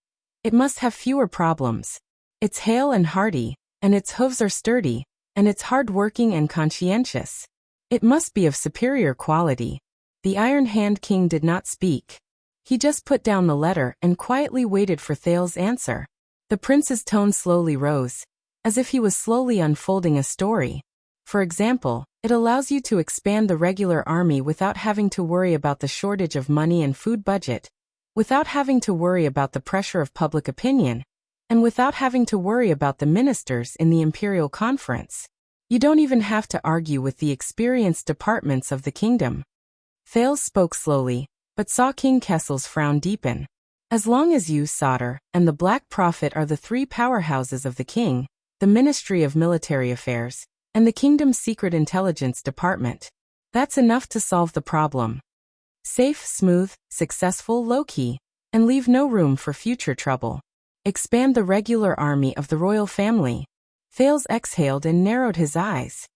it must have fewer problems. It's hale and hearty, and its hooves are sturdy, and it's hard-working and conscientious. It must be of superior quality. The Iron Hand King did not speak. He just put down the letter and quietly waited for Thales' answer. The prince's tone slowly rose, as if he was slowly unfolding a story. For example, it allows you to expand the regular army without having to worry about the shortage of money and food budget, without having to worry about the pressure of public opinion, and without having to worry about the ministers in the Imperial Conference. You don't even have to argue with the experienced departments of the kingdom. Thales spoke slowly, but saw King Kessel's frown deepen. As long as you, Sauter, and the Black Prophet are the three powerhouses of the king, the Ministry of Military Affairs, and the kingdom's Secret Intelligence Department, that's enough to solve the problem. Safe, smooth, successful, low-key, and leave no room for future trouble. Expand the regular army of the royal family. Thales exhaled and narrowed his eyes.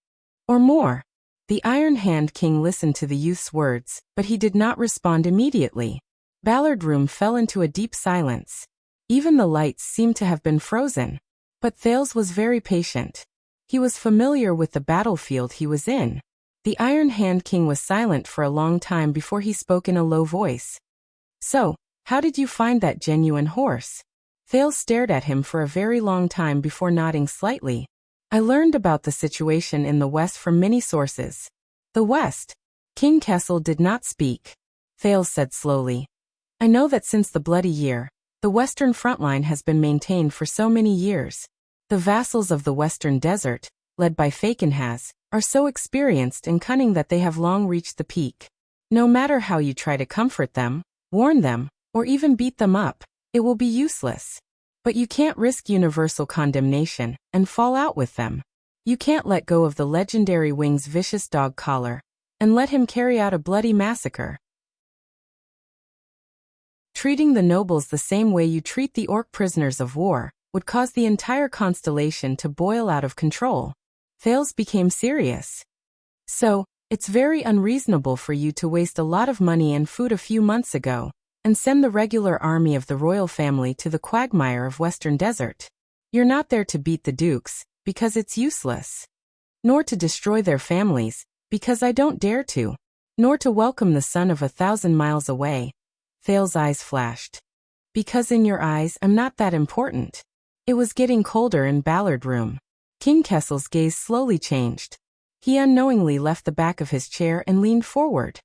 Or more. The Iron Hand King listened to the youth's words, but he did not respond immediately. Ballard Room fell into a deep silence. Even the lights seemed to have been frozen. But Thales was very patient. He was familiar with the battlefield he was in. The Iron Hand King was silent for a long time before he spoke in a low voice. So, how did you find that genuine horse? Thales stared at him for a very long time before nodding slightly. I learned about the situation in the West from many sources. The West? King Kessel did not speak. Thales said slowly. I know that since the Bloody Year, the Western front line has been maintained for so many years. The vassals of the Western Desert, led by Fakenhas, are so experienced and cunning that they have long reached the peak. No matter how you try to comfort them, warn them, or even beat them up, it will be useless. But you can't risk universal condemnation and fall out with them. You can't let go of the legendary Wing's vicious dog collar and let him carry out a bloody massacre. Treating the nobles the same way you treat the orc prisoners of war would cause the entire constellation to boil out of control. Thales became serious. So, it's very unreasonable for you to waste a lot of money and food a few months ago and send the regular army of the royal family to the quagmire of Western Desert. You're not there to beat the dukes, because it's useless. Nor to destroy their families, because I don't dare to. Nor to welcome the son of 1,000 miles away. Thales' eyes flashed. Because in your eyes I'm not that important. It was getting colder in Ballard Room. King Kessel's gaze slowly changed. He unknowingly left the back of his chair and leaned forward.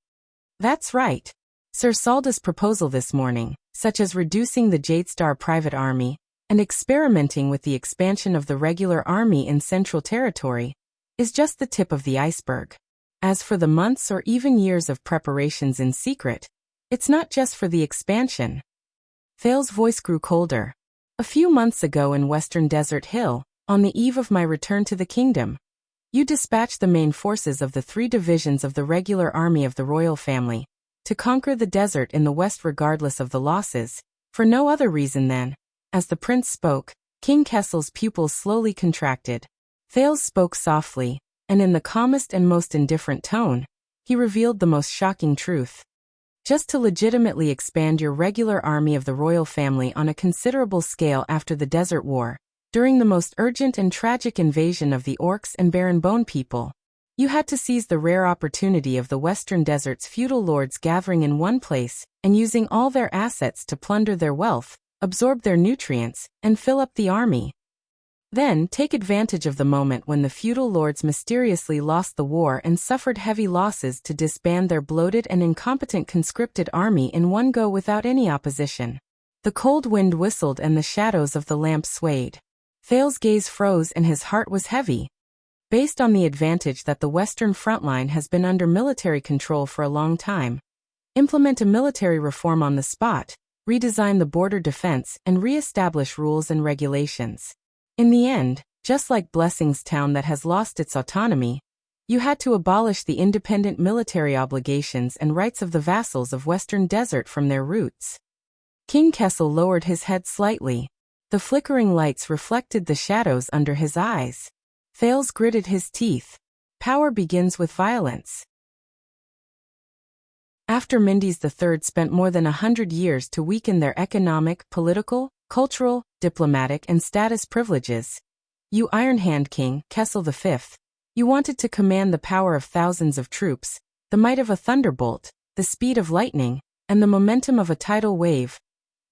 That's right. Sir Salda's proposal this morning, such as reducing the Jadestar private army and experimenting with the expansion of the regular army in Central Territory, is just the tip of the iceberg. As for the months or even years of preparations in secret, it's not just for the expansion. Thales' voice grew colder. A few months ago in Western Desert Hill, on the eve of my return to the kingdom, you dispatched the main forces of the 3 divisions of the regular army of the royal family to conquer the desert in the west regardless of the losses, for no other reason than, as the prince spoke, King Kessel's pupils slowly contracted. Thales spoke softly, and in the calmest and most indifferent tone, he revealed the most shocking truth. Just to legitimately expand your regular army of the royal family on a considerable scale after the Desert War, during the most urgent and tragic invasion of the orcs and barren bone people, you had to seize the rare opportunity of the Western Desert's feudal lords gathering in one place and using all their assets to plunder their wealth, absorb their nutrients, and fill up the army. Then take advantage of the moment when the feudal lords mysteriously lost the war and suffered heavy losses to disband their bloated and incompetent conscripted army in one go without any opposition. The cold wind whistled and the shadows of the lamp swayed. Thales' gaze froze and his heart was heavy. Based on the advantage that the Western front line has been under military control for a long time, implement a military reform on the spot, redesign the border defense, and re-establish rules and regulations. In the end, just like Blessing's town that has lost its autonomy, you had to abolish the independent military obligations and rights of the vassals of Western Desert from their roots. King Kessel lowered his head slightly. The flickering lights reflected the shadows under his eyes. Thales gritted his teeth. Power begins with violence. After Mendes III spent more than 100 years to weaken their economic, political, cultural, diplomatic, and status privileges, you Iron Hand King, Kessel V, you wanted to command the power of thousands of troops, the might of a thunderbolt, the speed of lightning, and the momentum of a tidal wave,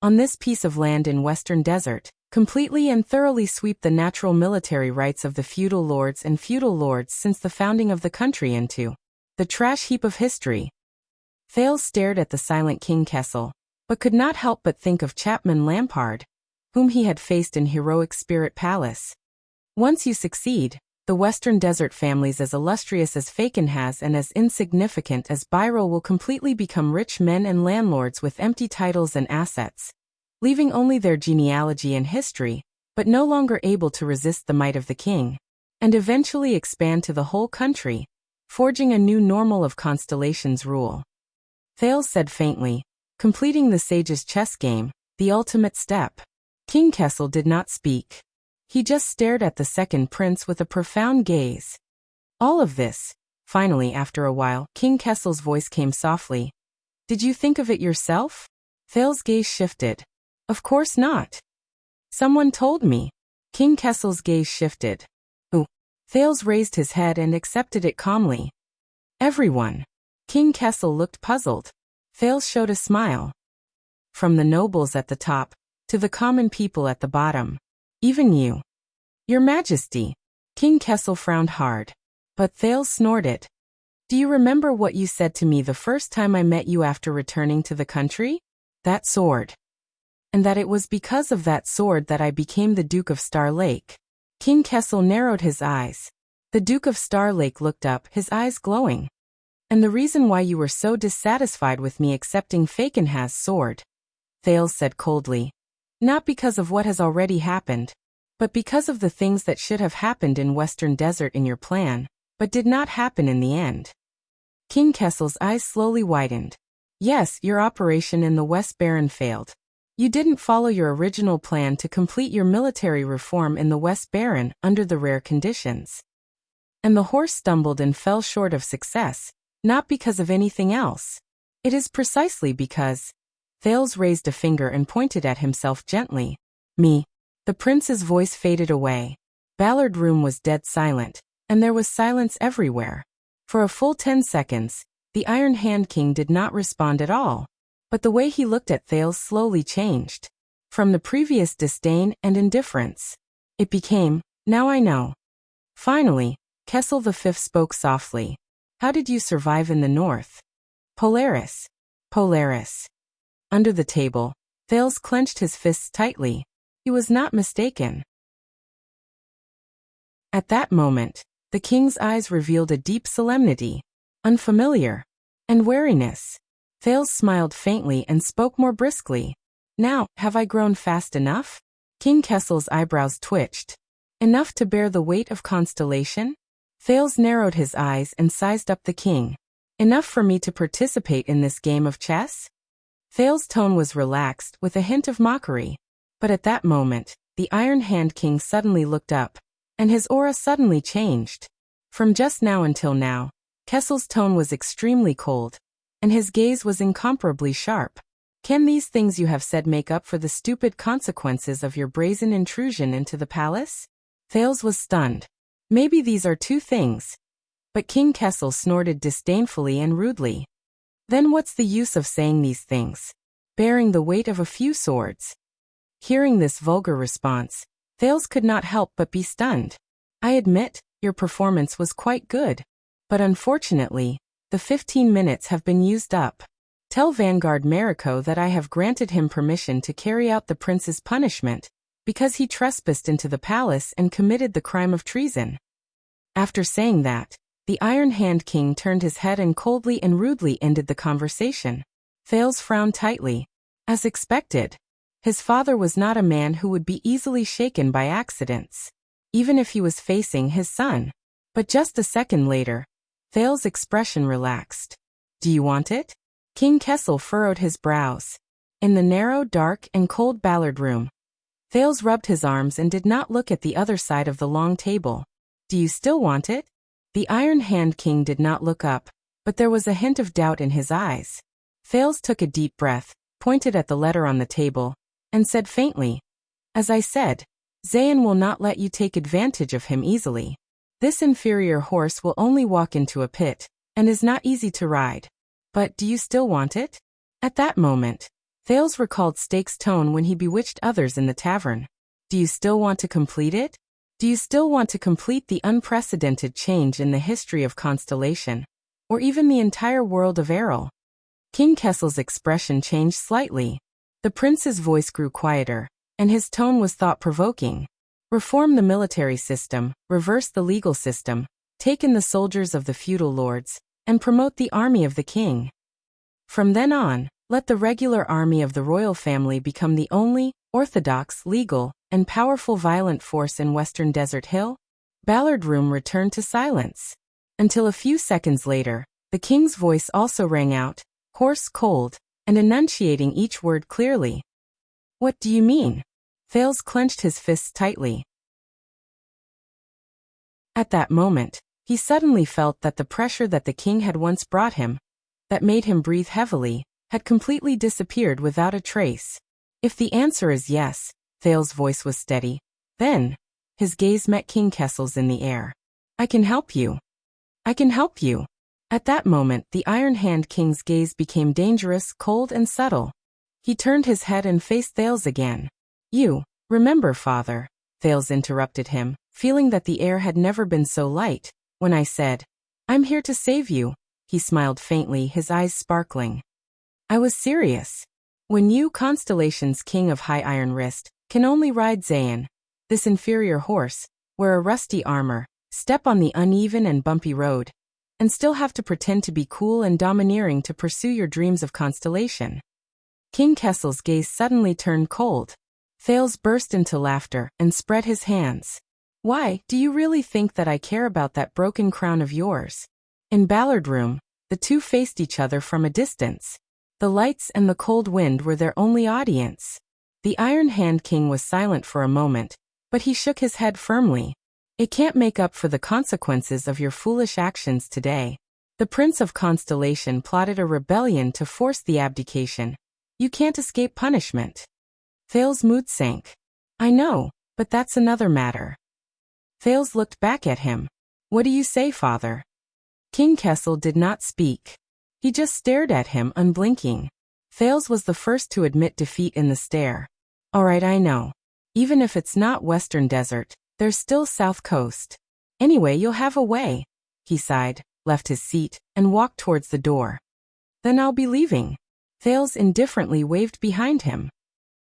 on this piece of land in Western Desert, completely and thoroughly sweep the natural military rights of the feudal lords and feudal lords since the founding of the country into the trash heap of history. Thales stared at the silent King Kessel, but could not help but think of Chapman Lampard, whom he had faced in heroic Spirit Palace. Once you succeed, the Western Desert families as illustrious as Fakenhas and as insignificant as Byril will completely become rich men and landlords with empty titles and assets, leaving only their genealogy and history, but no longer able to resist the might of the king, and eventually expand to the whole country, forging a new normal of Constellation's rule. Thales said faintly, completing the sage's chess game, the ultimate step. King Kessel did not speak. He just stared at the second prince with a profound gaze. All of this, finally after a while, King Kessel's voice came softly. Did you think of it yourself? Thales' gaze shifted. Of course not. Someone told me. King Kessel's gaze shifted. Who? Thales raised his head and accepted it calmly. Everyone. King Kessel looked puzzled. Thales showed a smile. From the nobles at the top, to the common people at the bottom. Even you. Your Majesty. King Kessel frowned hard. But Thales snorted. Do you remember what you said to me the first time I met you after returning to the country? That sword. And that it was because of that sword that I became the Duke of Star Lake. King Kessel narrowed his eyes. The Duke of Star Lake looked up, his eyes glowing. And the reason why you were so dissatisfied with me accepting Fakenhas's sword, Thales said coldly. Not because of what has already happened, but because of the things that should have happened in Western Desert in your plan, but did not happen in the end. King Kessel's eyes slowly widened. Yes, your operation in the West Baron failed. You didn't follow your original plan to complete your military reform in the West Baron under the rare conditions. And the horse stumbled and fell short of success, not because of anything else. It is precisely because. Thales raised a finger and pointed at himself gently. Me. The prince's voice faded away. Ballard Room was dead silent, and there was silence everywhere. For a full 10 seconds, the Iron Hand King did not respond at all. But the way he looked at Thales slowly changed. From the previous disdain and indifference, it became, now I know. Finally, Kessel V spoke softly. How did you survive in the north? Polaris. Polaris. Under the table, Thales clenched his fists tightly. He was not mistaken. At that moment, the king's eyes revealed a deep solemnity, unfamiliar, and wariness. Thales smiled faintly and spoke more briskly. Now, have I grown fast enough? King Kessel's eyebrows twitched. Enough to bear the weight of constellation? Thales narrowed his eyes and sized up the king. Enough for me to participate in this game of chess? Thales' tone was relaxed with a hint of mockery. But at that moment, the Iron Hand King suddenly looked up, and his aura suddenly changed. From just now until now, Kessel's tone was extremely cold, and his gaze was incomparably sharp. Can these things you have said make up for the stupid consequences of your brazen intrusion into the palace? Thales was stunned. Maybe these are two things. But King Kessel snorted disdainfully and rudely. Then what's the use of saying these things? Bearing the weight of a few swords. Hearing this vulgar response, Thales could not help but be stunned. I admit, your performance was quite good. But unfortunately, the 15 minutes have been used up. Tell Vanguard Mariko that I have granted him permission to carry out the prince's punishment, because he trespassed into the palace and committed the crime of treason. After saying that, the Iron Hand King turned his head and coldly and rudely ended the conversation. Thales frowned tightly. As expected, his father was not a man who would be easily shaken by accidents, even if he was facing his son. But just a second later, Thales' expression relaxed. Do you want it? King Kessel furrowed his brows. In the narrow, dark, and cold Ballard Room, Thales rubbed his arms and did not look at the other side of the long table. Do you still want it? The Iron Hand King did not look up, but there was a hint of doubt in his eyes. Thales took a deep breath, pointed at the letter on the table, and said faintly, As I said, Zayn will not let you take advantage of him easily. This inferior horse will only walk into a pit, and is not easy to ride. But do you still want it? At that moment, Thales recalled Stake's tone when he bewitched others in the tavern. Do you still want to complete it? Do you still want to complete the unprecedented change in the history of Constellation, or even the entire world of Errol? King Kessel's expression changed slightly. The prince's voice grew quieter, and his tone was thought-provoking. Reform the military system, reverse the legal system, take in the soldiers of the feudal lords, and promote the army of the king. From then on, let the regular army of the royal family become the only, orthodox, legal, and powerful violent force in Western Desert Hill. Ballard Room returned to silence. Until a few seconds later, the king's voice also rang out, hoarse, cold, and enunciating each word clearly. What do you mean? Thales clenched his fists tightly. At that moment, he suddenly felt that the pressure that the king had once brought him, that made him breathe heavily, had completely disappeared without a trace. If the answer is yes, Thales' voice was steady. Then, his gaze met King Kessel's in the air. I can help you. I can help you. At that moment, the Iron Hand King's gaze became dangerous, cold, and subtle. He turned his head and faced Thales again. You, remember, father, Thales interrupted him, feeling that the air had never been so light, when I said, I'm here to save you. He smiled faintly, his eyes sparkling. I was serious. When you, Constellation's King of High Iron Wrist, can only ride Zayn, this inferior horse, wear a rusty armor, step on the uneven and bumpy road, and still have to pretend to be cool and domineering to pursue your dreams of constellation. King Kessel's gaze suddenly turned cold. Thales burst into laughter and spread his hands. Why, do you really think that I care about that broken crown of yours? In Ballard Room, the two faced each other from a distance. The lights and the cold wind were their only audience. The Iron Hand King was silent for a moment, but he shook his head firmly. It can't make up for the consequences of your foolish actions today. The Prince of Constellation plotted a rebellion to force the abdication. You can't escape punishment. Thales' mood sank. I know, but that's another matter. Thales looked back at him. What do you say, father? King Kessel did not speak. He just stared at him, unblinking. Thales was the first to admit defeat in the stare. All right, I know. Even if it's not Western Desert, there's still South Coast. Anyway, you'll have a way. He sighed, left his seat, and walked towards the door. Then I'll be leaving. Thales indifferently waved behind him.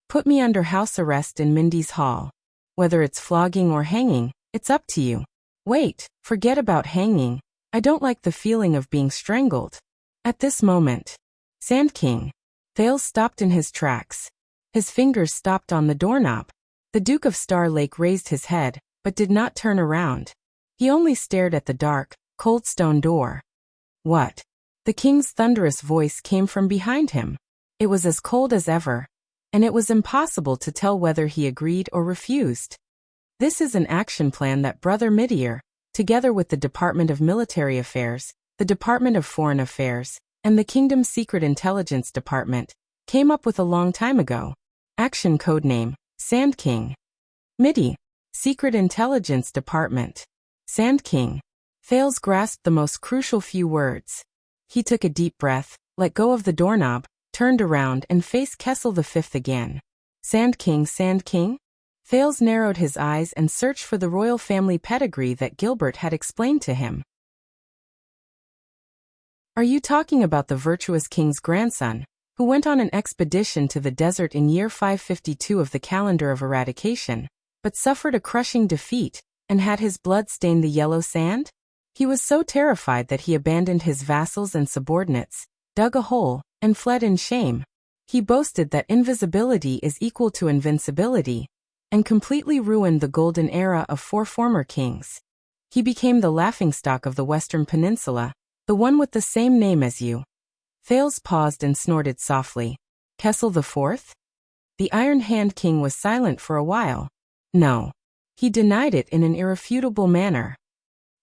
Put me under house arrest in Mindy's Hall. Whether it's flogging or hanging, it's up to you. Wait, forget about hanging. I don't like the feeling of being strangled. At this moment, Sand King. Thales stopped in his tracks. His fingers stopped on the doorknob. The Duke of Star Lake raised his head, but did not turn around. He only stared at the dark, cold stone door. What? The king's thunderous voice came from behind him. It was as cold as ever, and it was impossible to tell whether he agreed or refused. This is an action plan that Brother Midier, together with the Department of Military Affairs, the Department of Foreign Affairs, and the Kingdom's Secret Intelligence Department, came up with a long time ago. Action codename, Sand King. MIDI, Secret Intelligence Department. Sand King. Thales grasped the most crucial few words. He took a deep breath, let go of the doorknob, turned around and faced Kessel V again. Sand King, Sand King? Thales narrowed his eyes and searched for the royal family pedigree that Gilbert had explained to him. Are you talking about the virtuous king's grandson, who went on an expedition to the desert in year 552 of the calendar of eradication, but suffered a crushing defeat, and had his blood stain the yellow sand? He was so terrified that he abandoned his vassals and subordinates, dug a hole, and fled in shame. He boasted that invisibility is equal to invincibility, and completely ruined the golden era of 4 former kings. He became the laughingstock of the Western Peninsula, the one with the same name as you. Thales paused and snorted softly. Kessel IV? The Iron Hand King was silent for a while. No. He denied it in an irrefutable manner.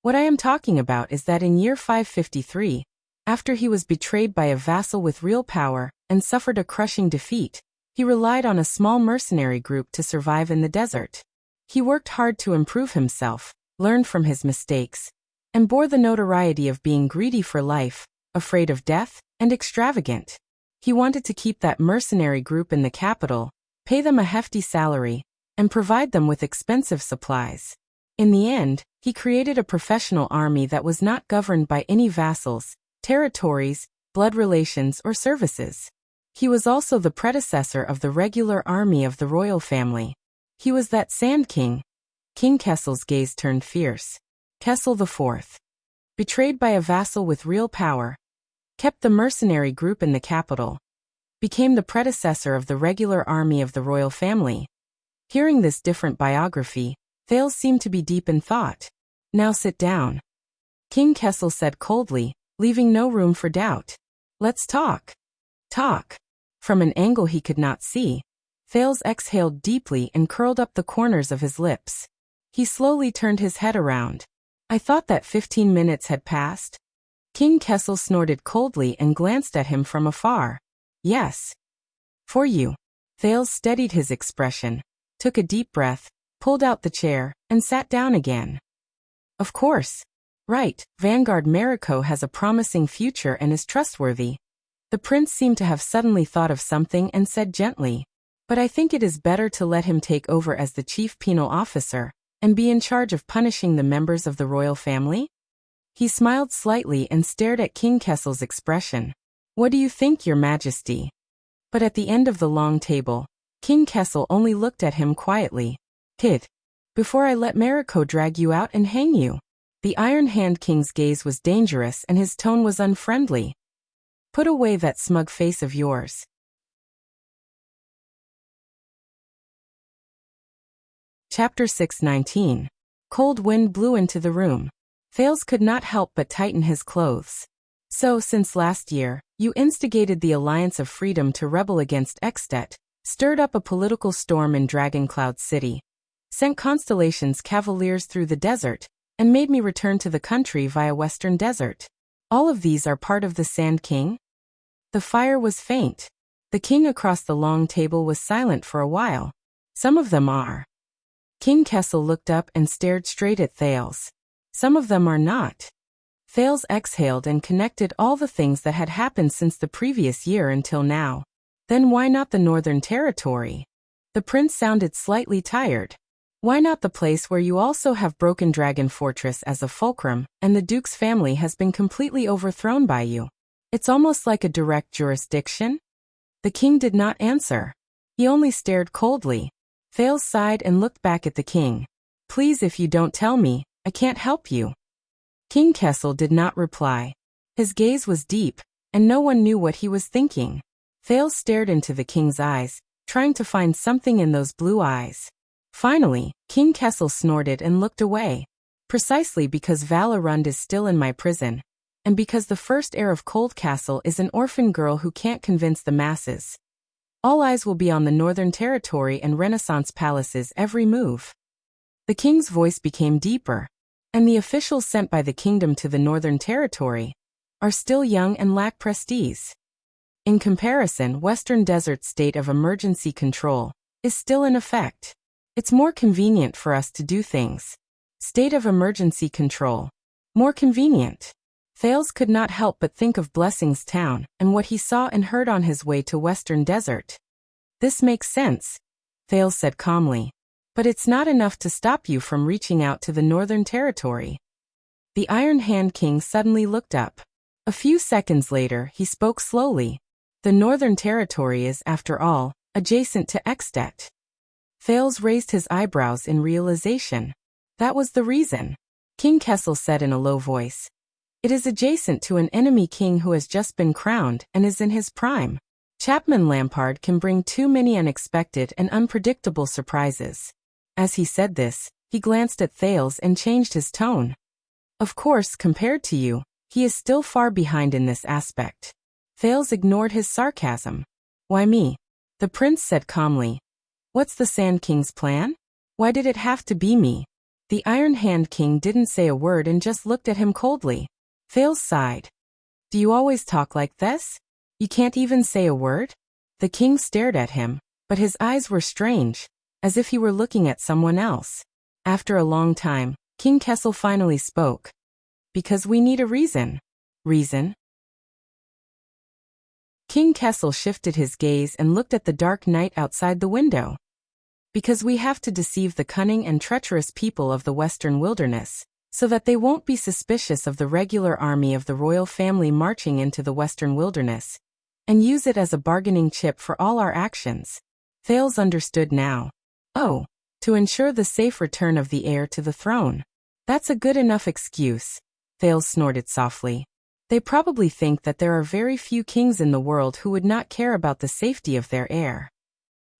What I am talking about is that in year 553, after he was betrayed by a vassal with real power and suffered a crushing defeat, he relied on a small mercenary group to survive in the desert. He worked hard to improve himself, learned from his mistakes, and bore the notoriety of being greedy for life, afraid of death, and extravagant. He wanted to keep that mercenary group in the capital, pay them a hefty salary, and provide them with expensive supplies. In the end, he created a professional army that was not governed by any vassals, territories, blood relations, or services. He was also the predecessor of the regular army of the royal family. He was that Sand King. King Kessel's gaze turned fierce. Kessel IV. Betrayed by a vassal with real power. Kept the mercenary group in the capital. Became the predecessor of the regular army of the royal family. Hearing this different biography, Thales seemed to be deep in thought. Now sit down. King Kessel said coldly, leaving no room for doubt. Let's talk. Talk. From an angle he could not see, Thales exhaled deeply and curled up the corners of his lips. He slowly turned his head around. I thought that 15 minutes had passed. King Kessel snorted coldly and glanced at him from afar. Yes. For you. Thales steadied his expression, took a deep breath, pulled out the chair, and sat down again. Of course. Right, Vanguard Mariko has a promising future and is trustworthy. The prince seemed to have suddenly thought of something and said gently, but I think it is better to let him take over as the chief penal officer, and be in charge of punishing the members of the royal family? He smiled slightly and stared at King Kessel's expression. What do you think, Your Majesty? But at the end of the long table, King Kessel only looked at him quietly. Hit. Before I let Mariko drag you out and hang you. The Iron Hand King's gaze was dangerous and his tone was unfriendly. Put away that smug face of yours. Chapter 6:19. Cold wind blew into the room. Thales could not help but tighten his clothes. So, since last year, you instigated the Alliance of Freedom to rebel against Extet, stirred up a political storm in Dragoncloud City, sent Constellation's cavaliers through the desert, and made me return to the country via Western Desert. All of these are part of the Sand King? The fire was faint. The king across the long table was silent for a while. Some of them are. King Kessel looked up and stared straight at Thales. Some of them are not. Thales exhaled and connected all the things that had happened since the previous year until now. Then why not the Northern Territory? The prince sounded slightly tired. Why not the place where you also have Broken Dragon Fortress as a fulcrum, and the Duke's family has been completely overthrown by you? It's almost like a direct jurisdiction? The king did not answer. He only stared coldly. Thales sighed and looked back at the king. Please, if you don't tell me, I can't help you. King Kessel did not reply. His gaze was deep, and no one knew what he was thinking. Thales stared into the king's eyes, trying to find something in those blue eyes. Finally, King Kessel snorted and looked away. Precisely because Valarund is still in my prison, and because the first heir of Cold Castle is an orphan girl who can't convince the masses. All eyes will be on the Northern Territory and Renaissance Palace's every move. The king's voice became deeper. And the officials sent by the kingdom to the Northern Territory are still young and lack prestige. In comparison, Western Desert's state of emergency control is still in effect. It's more convenient for us to do things. State of emergency control. More convenient. Thales could not help but think of Blessing's town and what he saw and heard on his way to Western Desert. This makes sense, Thales said calmly. But it's not enough to stop you from reaching out to the Northern Territory. The Iron Hand King suddenly looked up. A few seconds later, he spoke slowly. The Northern Territory is, after all, adjacent to Extet. Thales raised his eyebrows in realization. That was the reason. King Kessel said in a low voice. It is adjacent to an enemy king who has just been crowned and is in his prime. Chapman Lampard can bring too many unexpected and unpredictable surprises. As he said this, he glanced at Thales and changed his tone. Of course, compared to you, he is still far behind in this aspect. Thales ignored his sarcasm. Why me? The prince said calmly. What's the Sand King's plan? Why did it have to be me? The Iron Hand King didn't say a word and just looked at him coldly. Thales sighed. Do you always talk like this? You can't even say a word? The king stared at him, but his eyes were strange, as if he were looking at someone else. After a long time, King Kessel finally spoke. Because we need a reason. Reason? King Kessel shifted his gaze and looked at the dark night outside the window. Because we have to deceive the cunning and treacherous people of the Western Wilderness, so that they won't be suspicious of the regular army of the royal family marching into the Western Wilderness, and use it as a bargaining chip for all our actions. Thales understood now. Oh, to ensure the safe return of the heir to the throne. That's a good enough excuse, Thales snorted softly. They probably think that there are very few kings in the world who would not care about the safety of their heir.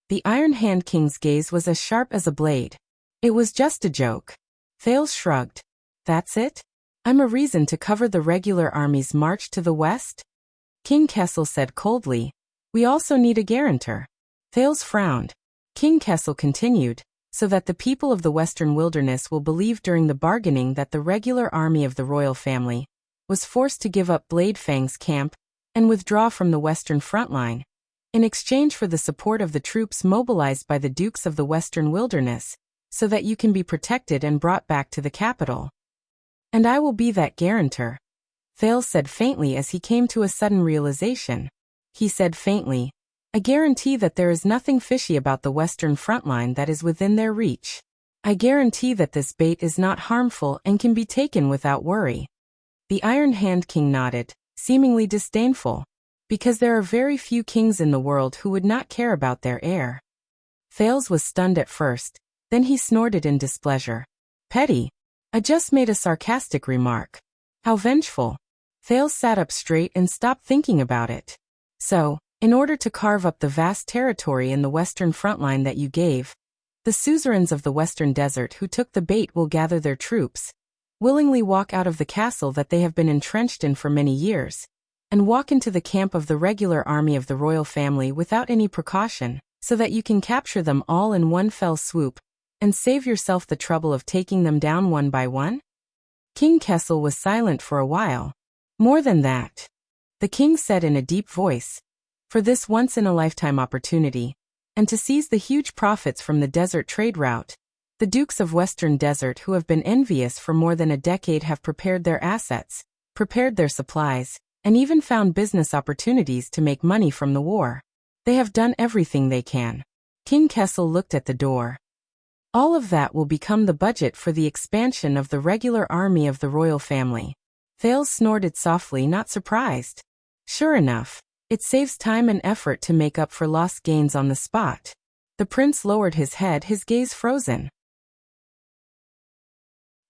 The Iron Hand King's gaze was as sharp as a blade. It was just a joke. Thales shrugged. That's it? I'm a reason to cover the regular army's march to the west? King Kessel said coldly. We also need a guarantor. Thales frowned. King Kessel continued, so that the people of the Western Wilderness will believe during the bargaining that the regular army of the royal family was forced to give up Bladefang's camp and withdraw from the Western front line, in exchange for the support of the troops mobilized by the Dukes of the Western Wilderness, so that you can be protected and brought back to the capital. And I will be that guarantor, Thales said faintly as he came to a sudden realization. He said faintly, I guarantee that there is nothing fishy about the Western front line that is within their reach. I guarantee that this bait is not harmful and can be taken without worry. The Iron Hand King nodded, seemingly disdainful, because there are very few kings in the world who would not care about their heir. Thales was stunned at first, then he snorted in displeasure. Petty. I just made a sarcastic remark. How vengeful. Thales sat up straight and stopped thinking about it. So, in order to carve up the vast territory in the western front line that you gave, the suzerains of the western desert who took the bait will gather their troops, willingly walk out of the castle that they have been entrenched in for many years, and walk into the camp of the regular army of the royal family without any precaution, so that you can capture them all in one fell swoop, and save yourself the trouble of taking them down one by one? King Kessel was silent for a while. More than that, the king said in a deep voice, for this once-in-a-lifetime opportunity, and to seize the huge profits from the desert trade route, the dukes of Western Desert who have been envious for more than a decade have prepared their assets, prepared their supplies, and even found business opportunities to make money from the war. They have done everything they can. King Kessel looked at the door. All of that will become the budget for the expansion of the regular army of the royal family. Thales snorted softly, not surprised. Sure enough, it saves time and effort to make up for lost gains on the spot. The prince lowered his head, his gaze frozen.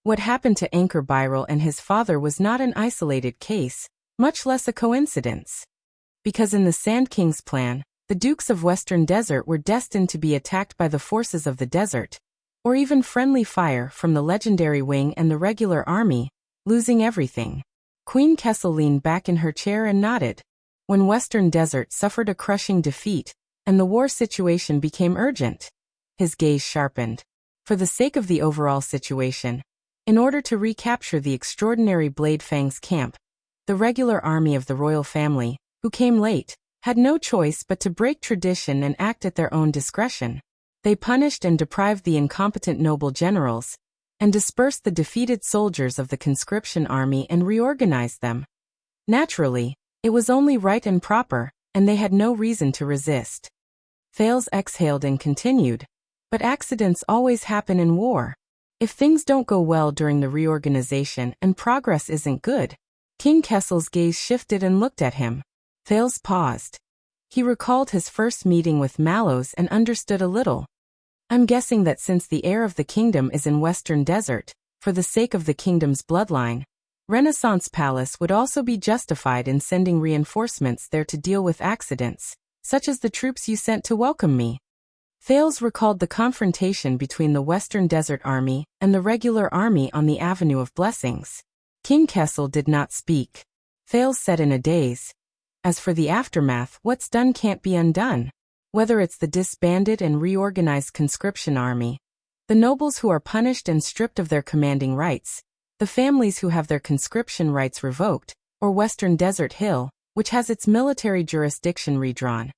What happened to Anchor Byril and his father was not an isolated case, much less a coincidence. Because in the Sand King's plan, the dukes of Western Desert were destined to be attacked by the forces of the desert, or even friendly fire from the legendary wing and the regular army, losing everything. Queen Kessel leaned back in her chair and nodded. When Western Desert suffered a crushing defeat, and the war situation became urgent, his gaze sharpened. For the sake of the overall situation, in order to recapture the extraordinary Blade Fang's camp, the regular army of the royal family, who came late, had no choice but to break tradition and act at their own discretion. They punished and deprived the incompetent noble generals, and dispersed the defeated soldiers of the conscription army and reorganized them. Naturally, it was only right and proper, and they had no reason to resist. Thales exhaled and continued, but accidents always happen in war. If things don't go well during the reorganization and progress isn't good. King Kessel's gaze shifted and looked at him. Thales paused. He recalled his first meeting with Mallows and understood a little. I'm guessing that since the heir of the kingdom is in Western Desert, for the sake of the kingdom's bloodline, Renaissance Palace would also be justified in sending reinforcements there to deal with accidents, such as the troops you sent to welcome me. Thales recalled the confrontation between the Western Desert Army and the regular army on the Avenue of Blessings. King Kessel did not speak. Thales said in a daze, as for the aftermath, what's done can't be undone. Whether it's the disbanded and reorganized conscription army, the nobles who are punished and stripped of their commanding rights, the families who have their conscription rights revoked, or Western Desert Hill, which has its military jurisdiction redrawn.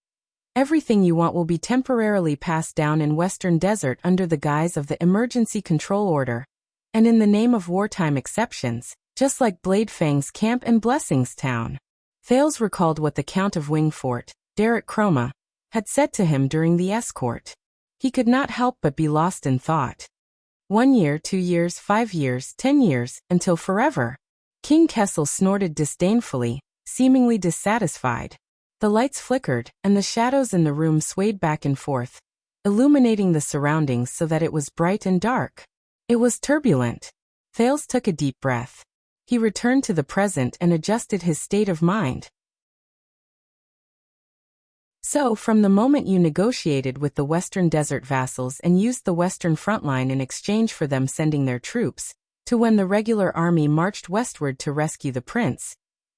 Everything you want will be temporarily passed down in Western Desert under the guise of the Emergency Control Order, and in the name of wartime exceptions, just like Blade Fang's camp and Blessings Town. Thales recalled what the Count of Wingfort, Derek Chroma, had said to him during the escort. He could not help but be lost in thought. 1 year, 2 years, 5 years, 10 years, until forever. King Kessel snorted disdainfully, seemingly dissatisfied. The lights flickered, and the shadows in the room swayed back and forth, illuminating the surroundings so that it was bright and dark. It was turbulent. Thales took a deep breath. He returned to the present and adjusted his state of mind. So, from the moment you negotiated with the Western Desert vassals and used the Western front line in exchange for them sending their troops, to when the regular army marched westward to rescue the prince,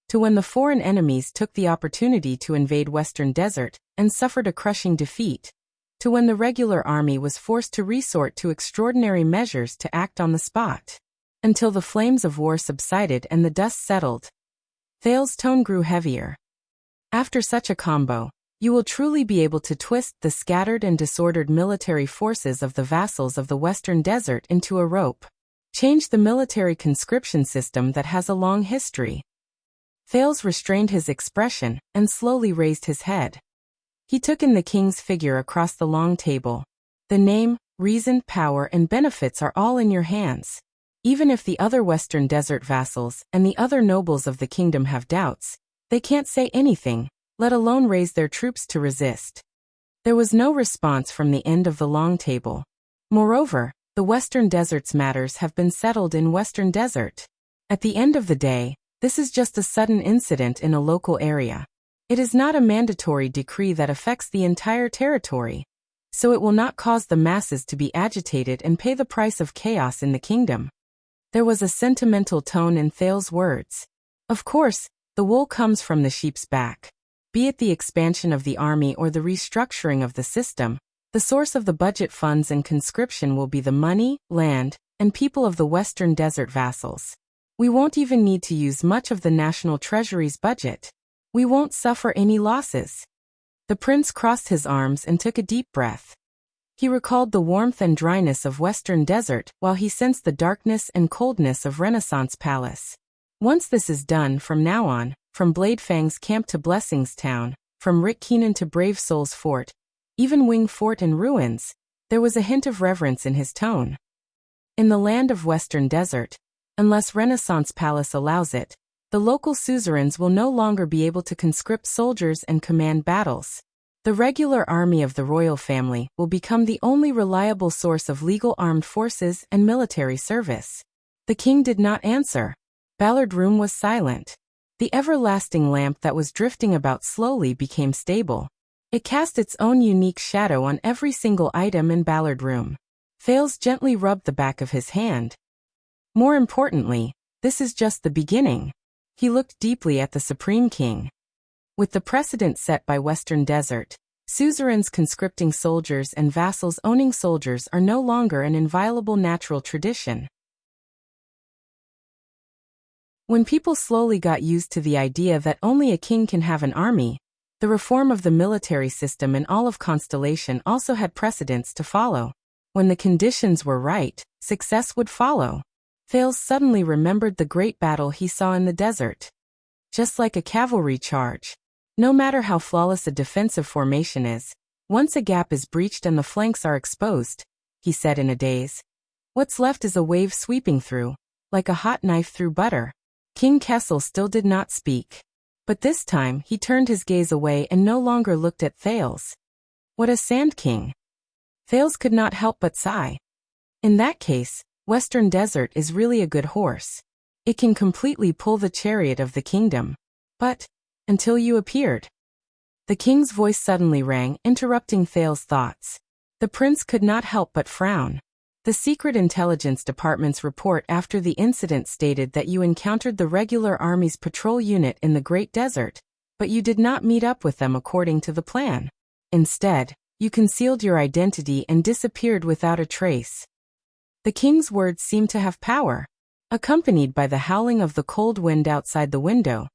to when the foreign enemies took the opportunity to invade Western Desert and suffered a crushing defeat, to when the regular army was forced to resort to extraordinary measures to act on the spot, until the flames of war subsided and the dust settled. Thales' tone grew heavier. After such a combo, you will truly be able to twist the scattered and disordered military forces of the vassals of the Western Desert into a rope. Change the military conscription system that has a long history. Thales restrained his expression and slowly raised his head. He took in the king's figure across the long table. The name, reason, power, and benefits are all in your hands. Even if the other Western Desert vassals and the other nobles of the kingdom have doubts, they can't say anything, let alone raise their troops to resist. There was no response from the end of the long table. Moreover, The Western Desert's matters have been settled in Western Desert. At the end of the day, this is just a sudden incident in a local area. It is not a mandatory decree that affects the entire territory, so it will not cause the masses to be agitated and pay the price of chaos in the kingdom. There was a sentimental tone in Thales's words. Of course, the wool comes from the sheep's back. Be it the expansion of the army or the restructuring of the system, the source of the budget funds and conscription will be the money, land, and people of the Western Desert vassals. We won't even need to use much of the national treasury's budget. We won't suffer any losses. The prince crossed his arms and took a deep breath. He recalled the warmth and dryness of Western Desert while he sensed the darkness and coldness of Renaissance Palace. Once this is done, from now on, from Bladefang's camp to Blessings Town, from Rick Keenan to Brave Soul's Fort, even Wing Fort in ruins, there was a hint of reverence in his tone. In the land of Western Desert, unless Renaissance Palace allows it, the local suzerains will no longer be able to conscript soldiers and command battles. The regular army of the royal family will become the only reliable source of legal armed forces and military service. The king did not answer. Ballard Room was silent. The everlasting lamp that was drifting about slowly became stable. It cast its own unique shadow on every single item in Ballard Room. Thales gently rubbed the back of his hand. More importantly, this is just the beginning. He looked deeply at the Supreme King. With the precedent set by Western Desert, suzerains conscripting soldiers and vassals owning soldiers are no longer an inviolable natural tradition. When people slowly got used to the idea that only a king can have an army, the reform of the military system in all of Constellation also had precedents to follow. When the conditions were right, success would follow. Thales suddenly remembered the great battle he saw in the desert. Just like a cavalry charge. No matter how flawless a defensive formation is, once a gap is breached and the flanks are exposed, he said in a daze, what's left is a wave sweeping through, like a hot knife through butter. King Kessel still did not speak. But this time he turned his gaze away and no longer looked at Thales. What a sand king! Thales could not help but sigh. In that case, Western Desert is really a good horse. It can completely pull the chariot of the kingdom. But, until you appeared. The king's voice suddenly rang, interrupting Thales' thoughts. The prince could not help but frown. The Secret Intelligence Department's report after the incident stated that you encountered the regular army's patrol unit in the Great Desert, but you did not meet up with them according to the plan. Instead, you concealed your identity and disappeared without a trace. The king's words seemed to have power. Accompanied by the howling of the cold wind outside the window,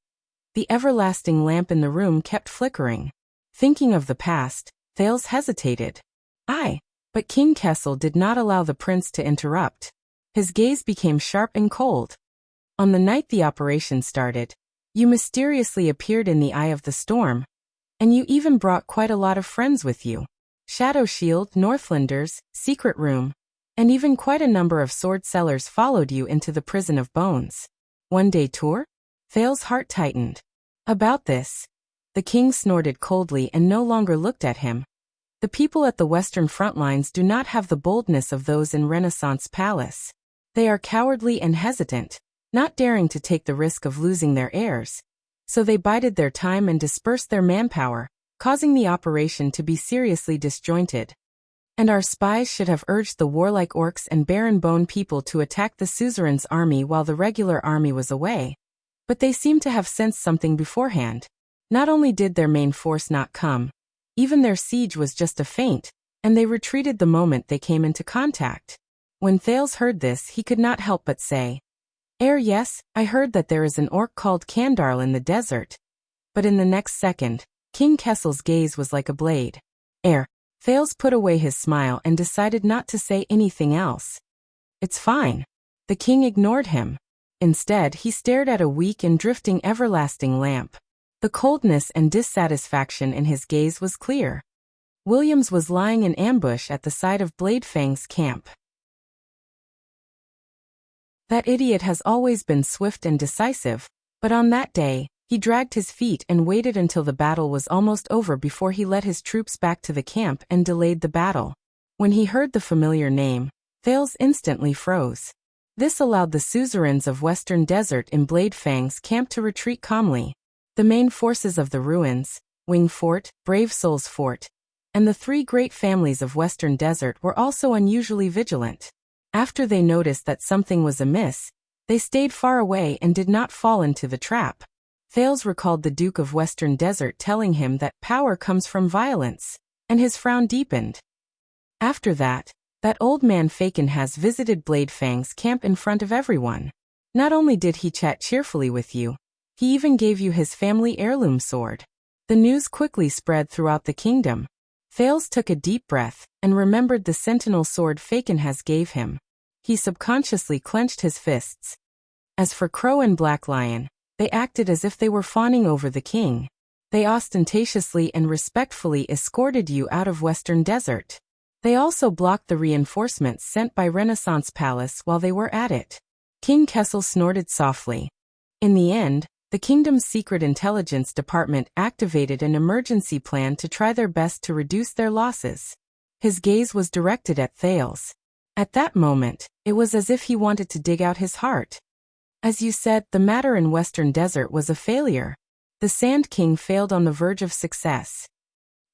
the everlasting lamp in the room kept flickering. Thinking of the past, Thales hesitated. But King Kessel did not allow the prince to interrupt. His gaze became sharp and cold. On the night the operation started, you mysteriously appeared in the eye of the storm, and you even brought quite a lot of friends with you. Shadow Shield, Northlanders, Secret Room, and even quite a number of sword sellers followed you into the Prison of Bones. One-day tour? Thales' heart tightened. About this, the king snorted coldly and no longer looked at him. The people at the Western front lines do not have the boldness of those in Renaissance Palace. They are cowardly and hesitant, not daring to take the risk of losing their heirs. So they bided their time and dispersed their manpower, causing the operation to be seriously disjointed. And our spies should have urged the warlike orcs and barren bone people to attack the suzerain's army while the regular army was away. But they seem to have sensed something beforehand. Not only did their main force not come, even their siege was just a feint, and they retreated the moment they came into contact. When Thales heard this, he could not help but say, yes, I heard that there is an orc called Kandarl in the desert. But in the next second, King Kessel's gaze was like a blade. Thales put away his smile and decided not to say anything else. It's fine. The king ignored him. Instead, he stared at a weak and drifting everlasting lamp. The coldness and dissatisfaction in his gaze was clear. Williams was lying in ambush at the side of Bladefang's camp. That idiot has always been swift and decisive, but on that day, he dragged his feet and waited until the battle was almost over before he led his troops back to the camp and delayed the battle. When he heard the familiar name, Thales instantly froze. This allowed the suzerains of Western Desert in Bladefang's camp to retreat calmly. The main forces of the ruins, Wing Fort, Brave Souls Fort, and the three great families of Western Desert were also unusually vigilant. After they noticed that something was amiss, they stayed far away and did not fall into the trap. Thales recalled the Duke of Western Desert telling him that power comes from violence, and his frown deepened. After that old man Faken has visited Bladefang's camp in front of everyone. Not only did he chat cheerfully with you, he even gave you his family heirloom sword. The news quickly spread throughout the kingdom. Thales took a deep breath and remembered the sentinel sword Faken has gave him. He subconsciously clenched his fists. As for Crow and Black Lion, they acted as if they were fawning over the king. They ostentatiously and respectfully escorted you out of Western Desert. They also blocked the reinforcements sent by Renaissance Palace while they were at it. King Kessel snorted softly. In the end, the kingdom's secret intelligence department activated an emergency plan to try their best to reduce their losses. His gaze was directed at Thales. At that moment, it was as if he wanted to dig out his heart. As you said, the matter in Western Desert was a failure. The Sand King failed on the verge of success.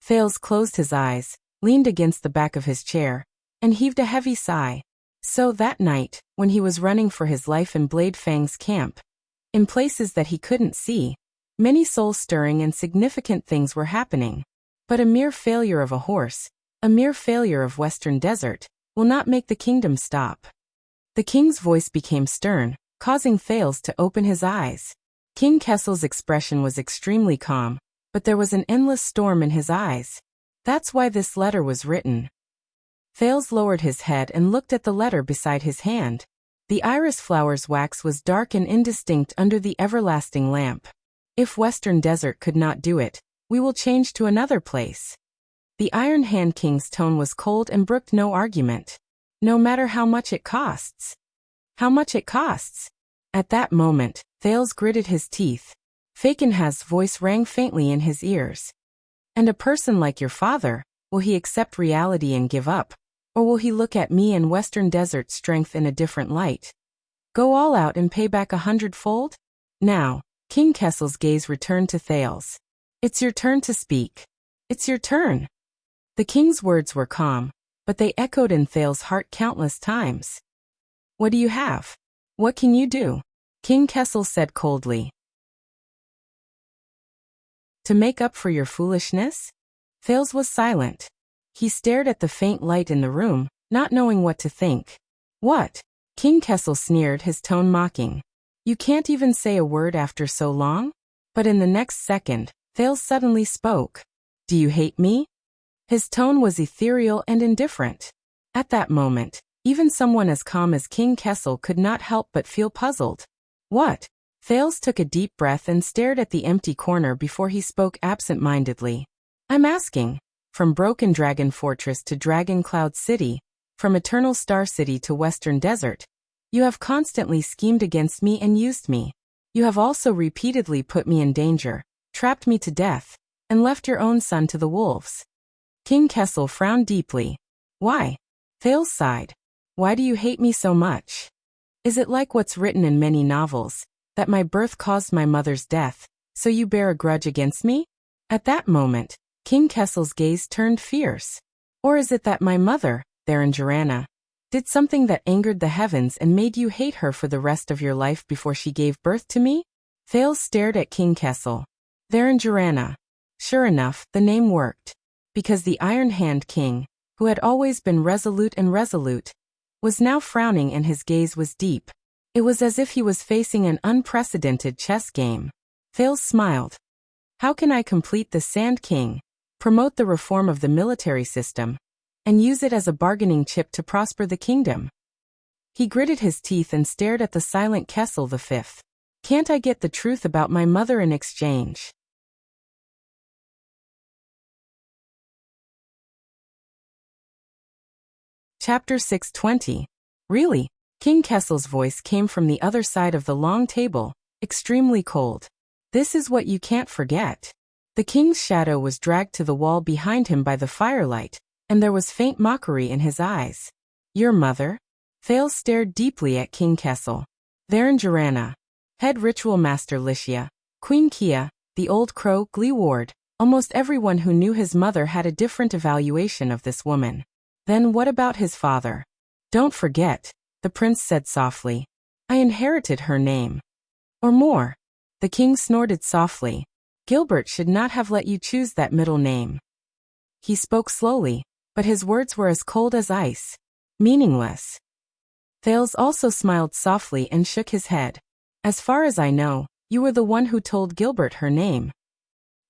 Thales closed his eyes, leaned against the back of his chair, and heaved a heavy sigh. So that night, when he was running for his life in Bladefang's camp, in places that he couldn't see, many soul-stirring and significant things were happening. But a mere failure of a horse, a mere failure of Western Desert, will not make the kingdom stop. The king's voice became stern, causing Thales to open his eyes. King Kessel's expression was extremely calm, but there was an endless storm in his eyes. That's why this letter was written. Thales lowered his head and looked at the letter beside his hand. The iris flower's wax was dark and indistinct under the everlasting lamp. If Western Desert could not do it, we will change to another place. The Iron Hand King's tone was cold and brooked no argument. No matter how much it costs. How much it costs? At that moment, Thales gritted his teeth. Fakenhaz's voice rang faintly in his ears. And a person like your father, will he accept reality and give up? Or will he look at me and Western Desert strength in a different light? Go all out and pay back 100-fold? Now, King Kessel's gaze returned to Thales. It's your turn to speak. It's your turn. The king's words were calm, but they echoed in Thales' heart countless times. What do you have? What can you do? King Kessel said coldly. To make up for your foolishness? Thales was silent. He stared at the faint light in the room, not knowing what to think. What? King Kessel sneered, his tone mocking. You can't even say a word after so long? But in the next second, Thales suddenly spoke. Do you hate me? His tone was ethereal and indifferent. At that moment, even someone as calm as King Kessel could not help but feel puzzled. What? Thales took a deep breath and stared at the empty corner before he spoke absent-mindedly. I'm asking. From Broken Dragon Fortress to Dragon Cloud City, from Eternal Star City to Western Desert, you have constantly schemed against me and used me. You have also repeatedly put me in danger, trapped me to death, and left your own son to the wolves. King Kessel frowned deeply. Why? Thales sighed. Why do you hate me so much? Is it like what's written in many novels, that my birth caused my mother's death, so you bear a grudge against me? At that moment, King Kessel's gaze turned fierce. Or is it that my mother, Therangerana, did something that angered the heavens and made you hate her for the rest of your life before she gave birth to me? Thales stared at King Kessel. Therangerana. Sure enough, the name worked. Because the Iron Hand King, who had always been resolute, was now frowning and his gaze was deep. It was as if he was facing an unprecedented chess game. Thales smiled. How can I complete the Sand King, promote the reform of the military system, and use it as a bargaining chip to prosper the kingdom? He gritted his teeth and stared at the silent Kessel V. Can't I get the truth about my mother in exchange? Chapter 620. Really? King Kessel's voice came from the other side of the long table, extremely cold. This is what you can't forget. The king's shadow was dragged to the wall behind him by the firelight, and there was faint mockery in his eyes. Your mother? Thales stared deeply at King Kessel. Theron Jorana, head ritual master Licia, Queen Kia, the old crow Glee Ward. Almost everyone who knew his mother had a different evaluation of this woman. Then what about his father? Don't forget, the prince said softly. I inherited her name. Or more. The king snorted softly. Gilbert should not have let you choose that middle name. He spoke slowly, but his words were as cold as ice. Meaningless. Thales also smiled softly and shook his head. As far as I know, you were the one who told Gilbert her name.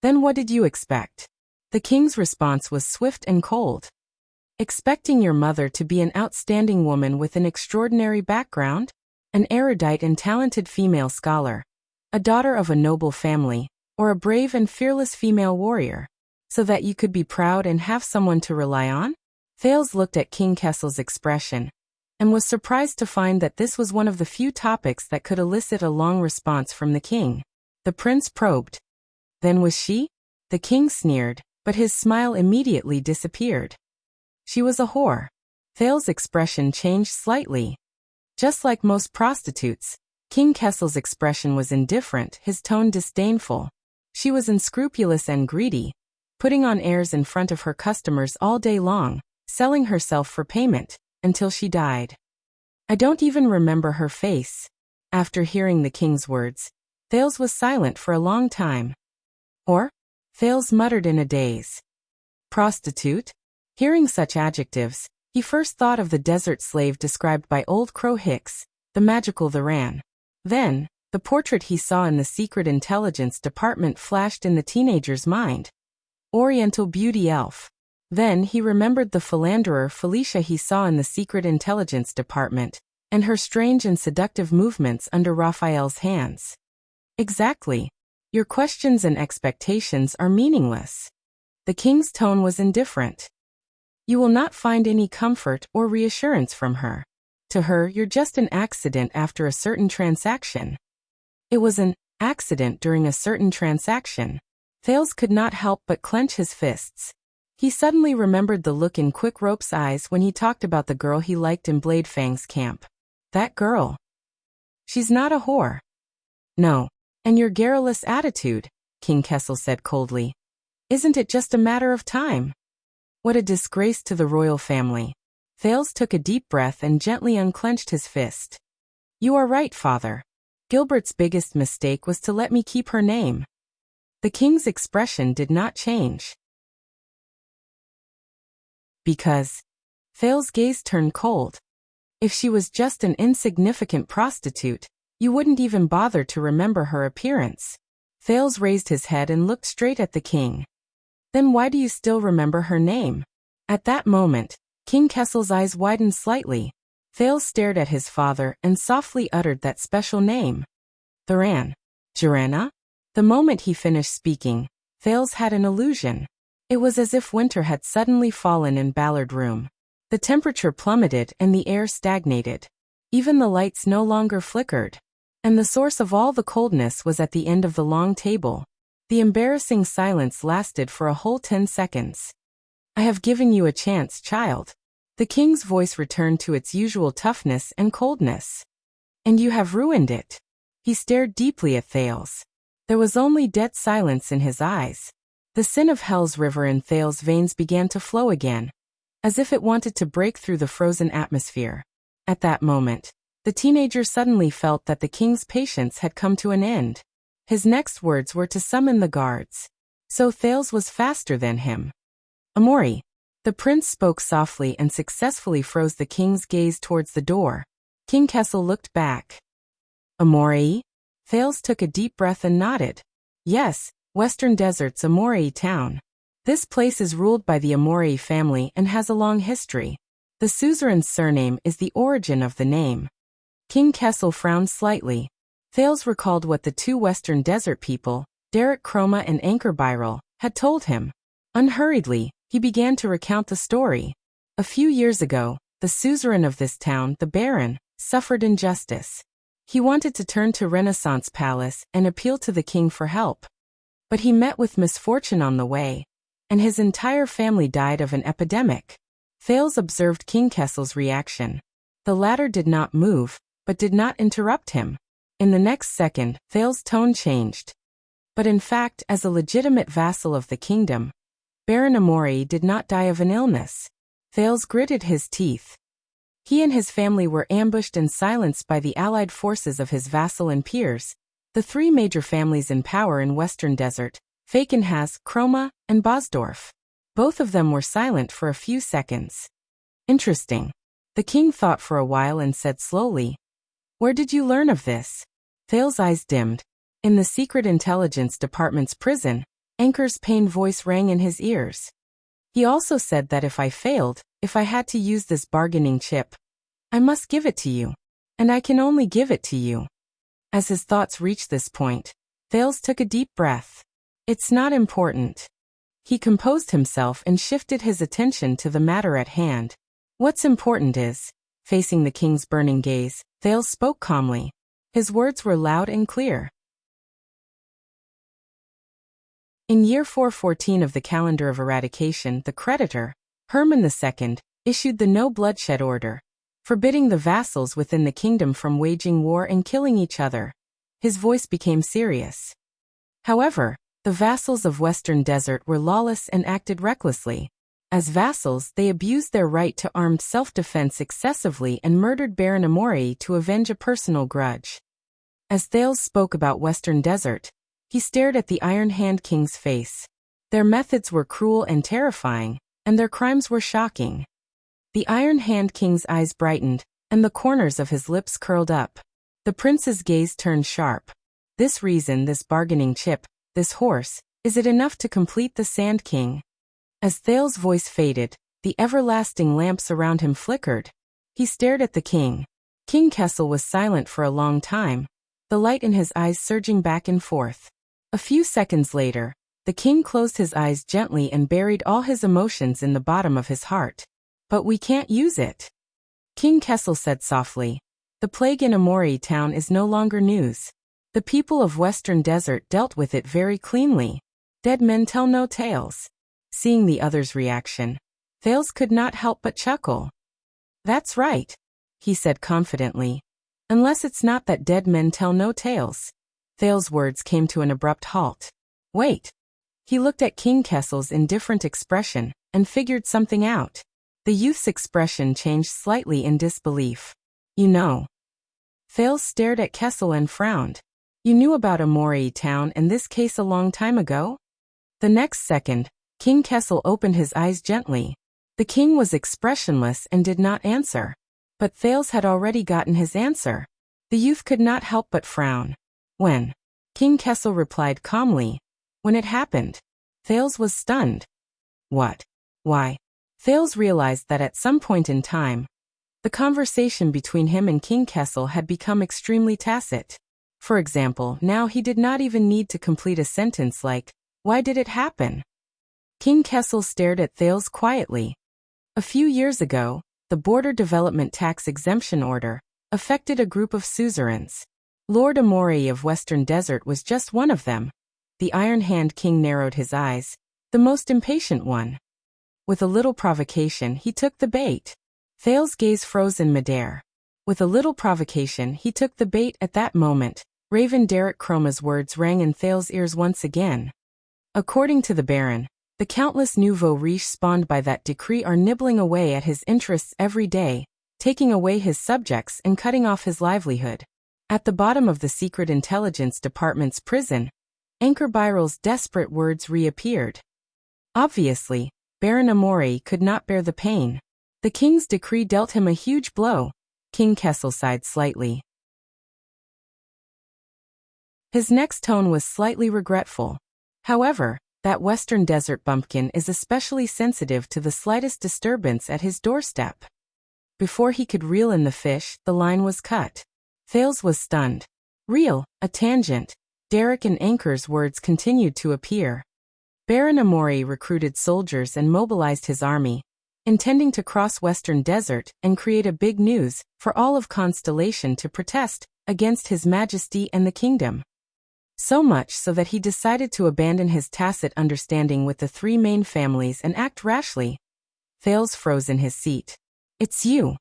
Then what did you expect? The king's response was swift and cold. Expecting your mother to be an outstanding woman with an extraordinary background? An erudite and talented female scholar, a daughter of a noble family, or a brave and fearless female warrior, so that you could be proud and have someone to rely on? Thales looked at King Kessel's expression, and was surprised to find that this was one of the few topics that could elicit a long response from the king. The prince probed. Then was she? The king sneered, but his smile immediately disappeared. She was a whore. Thales' expression changed slightly. Just like most prostitutes, King Kessel's expression was indifferent, his tone disdainful. She was unscrupulous and greedy, putting on airs in front of her customers all day long, selling herself for payment, until she died. I don't even remember her face. After hearing the king's words, Thales was silent for a long time. Or? Thales muttered in a daze. Prostitute? Hearing such adjectives, he first thought of the desert slave described by Old Crow Hicks, the magical Theran. Then, the portrait he saw in the Secret Intelligence Department flashed in the teenager's mind. Oriental beauty elf. Then he remembered the philanderer Felicia he saw in the Secret Intelligence Department, and her strange and seductive movements under Raphael's hands. Exactly. Your questions and expectations are meaningless. The king's tone was indifferent. You will not find any comfort or reassurance from her. To her, you're just an accident after a certain transaction. It was an accident during a certain transaction. Thales could not help but clench his fists. He suddenly remembered the look in Quick Rope's eyes when he talked about the girl he liked in Bladefang's camp. That girl. She's not a whore. No. And your garrulous attitude, King Kessel said coldly. Isn't it just a matter of time? What a disgrace to the royal family. Thales took a deep breath and gently unclenched his fist. You are right, father. Gilbert's biggest mistake was to let me keep her name. The king's expression did not change. Because. Thales' gaze turned cold. If she was just an insignificant prostitute, you wouldn't even bother to remember her appearance. Thales raised his head and looked straight at the king. Then why do you still remember her name? At that moment, King Kessel's eyes widened slightly. Thales stared at his father and softly uttered that special name. Theran. Jorana? The moment he finished speaking, Thales had an illusion. It was as if winter had suddenly fallen in Ballard Room. The temperature plummeted and the air stagnated. Even the lights no longer flickered. And the source of all the coldness was at the end of the long table. The embarrassing silence lasted for a whole 10 seconds. I have given you a chance, child. The king's voice returned to its usual toughness and coldness. And you have ruined it. He stared deeply at Thales. There was only dead silence in his eyes. The sin of hell's river in Thales' veins began to flow again, as if it wanted to break through the frozen atmosphere. At that moment, the teenager suddenly felt that the king's patience had come to an end. His next words were to summon the guards. So Thales was faster than him. Amori. The prince spoke softly and successfully froze the king's gaze towards the door. King Kessel looked back. Amori? Thales took a deep breath and nodded. Yes, Western Desert's Amori town. This place is ruled by the Amori family and has a long history. The suzerain's surname is the origin of the name. King Kessel frowned slightly. Thales recalled what the two Western Desert people, Derek Chroma and Anchor Byral, had told him. Unhurriedly, he began to recount the story. A few years ago, the suzerain of this town, the Baron, suffered injustice. He wanted to turn to Renaissance Palace and appeal to the king for help. But he met with misfortune on the way, and his entire family died of an epidemic. Thales observed King Kessel's reaction. The latter did not move, but did not interrupt him. In the next second, Thales' tone changed. But in fact, as a legitimate vassal of the kingdom, Baron Amori did not die of an illness. Thales gritted his teeth. He and his family were ambushed and silenced by the allied forces of his vassal and peers, the three major families in power in Western Desert, Falkenhaas, Chroma, and Bosdorf. Both of them were silent for a few seconds. Interesting. The king thought for a while and said slowly, "Where did you learn of this?" Thales' eyes dimmed. In the Secret Intelligence Department's prison, Anchor's pained voice rang in his ears. He also said that if I failed, if I had to use this bargaining chip, I must give it to you. And I can only give it to you. As his thoughts reached this point, Thales took a deep breath. It's not important. He composed himself and shifted his attention to the matter at hand. What's important is, facing the king's burning gaze, Thales spoke calmly. His words were loud and clear. In year 414 of the calendar of eradication, the creditor, Hermann II, issued the no bloodshed order, forbidding the vassals within the kingdom from waging war and killing each other. His voice became serious. However, the vassals of Western Desert were lawless and acted recklessly. As vassals, they abused their right to armed self-defense excessively and murdered Baron Amori to avenge a personal grudge. As Thales spoke about Western Desert, he stared at the Iron Hand King's face. Their methods were cruel and terrifying, and their crimes were shocking. The Iron Hand King's eyes brightened, and the corners of his lips curled up. The prince's gaze turned sharp. This reason, this bargaining chip, this horse, is it enough to complete the Sand King? As Thales' voice faded, the everlasting lamps around him flickered. He stared at the king. King Kessel was silent for a long time, the light in his eyes surging back and forth. A few seconds later, the king closed his eyes gently and buried all his emotions in the bottom of his heart. But we can't use it. King Kessel said softly. The plague in Amori town is no longer news. The people of Western Desert dealt with it very cleanly. Dead men tell no tales. Seeing the other's reaction, Thales could not help but chuckle. That's right, he said confidently. Unless it's not that dead men tell no tales. Thales' words came to an abrupt halt. Wait. He looked at King Kessel's indifferent expression and figured something out. The youth's expression changed slightly in disbelief. You know. Thales stared at Kessel and frowned. You knew about Amori town and this case a long time ago? The next second, King Kessel opened his eyes gently. The king was expressionless and did not answer. But Thales had already gotten his answer. The youth could not help but frown. When? King Kessel replied calmly. When it happened. Thales was stunned. What? Why? Thales realized that at some point in time, the conversation between him and King Kessel had become extremely tacit. For example, now he did not even need to complete a sentence like, why did it happen? King Kessel stared at Thales quietly. A few years ago, the Border Development Tax Exemption Order affected a group of suzerains. Lord Amori of Western Desert was just one of them. The Iron Hand King narrowed his eyes, the most impatient one. With a little provocation, he took the bait. Thales' gaze froze in midair. With a little provocation, he took the bait at that moment. Raven Derek Chroma's words rang in Thales' ears once again. According to the Baron, the countless nouveaux riches spawned by that decree are nibbling away at his interests every day, taking away his subjects and cutting off his livelihood. At the bottom of the Secret Intelligence Department's prison, Anchor Biral's desperate words reappeared. Obviously, Baron Amori could not bear the pain. The king's decree dealt him a huge blow. King Kessel sighed slightly. His next tone was slightly regretful. However, that Western Desert bumpkin is especially sensitive to the slightest disturbance at his doorstep. Before he could reel in the fish, the line was cut. Thales was stunned. Reel, a tangent. Derek and Anchor's words continued to appear. Baron Amori recruited soldiers and mobilized his army, intending to cross Western Desert and create a big news for all of Constellation to protest against His Majesty and the kingdom. So much so that he decided to abandon his tacit understanding with the three main families and act rashly. Thales froze in his seat. It's you,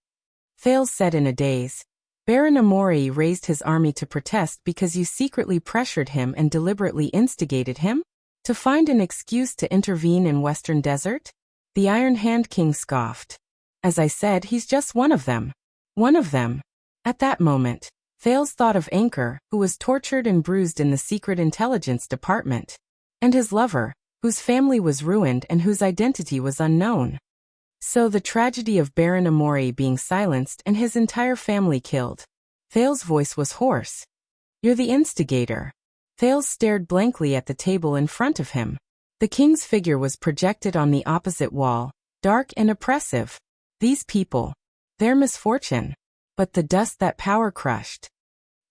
Thales said in a daze. Baron Amori raised his army to protest because you secretly pressured him and deliberately instigated him? To find an excuse to intervene in Western Desert? The Iron Hand King scoffed. As I said, he's just one of them. One of them. At that moment, Thales thought of Anchor, who was tortured and bruised in the Secret Intelligence Department, and his lover, whose family was ruined and whose identity was unknown. So the tragedy of Baron Amori being silenced and his entire family killed. Thales' voice was hoarse. You're the instigator. Thales stared blankly at the table in front of him. The king's figure was projected on the opposite wall, dark and oppressive. These people. Their misfortune. But the dust that power crushed.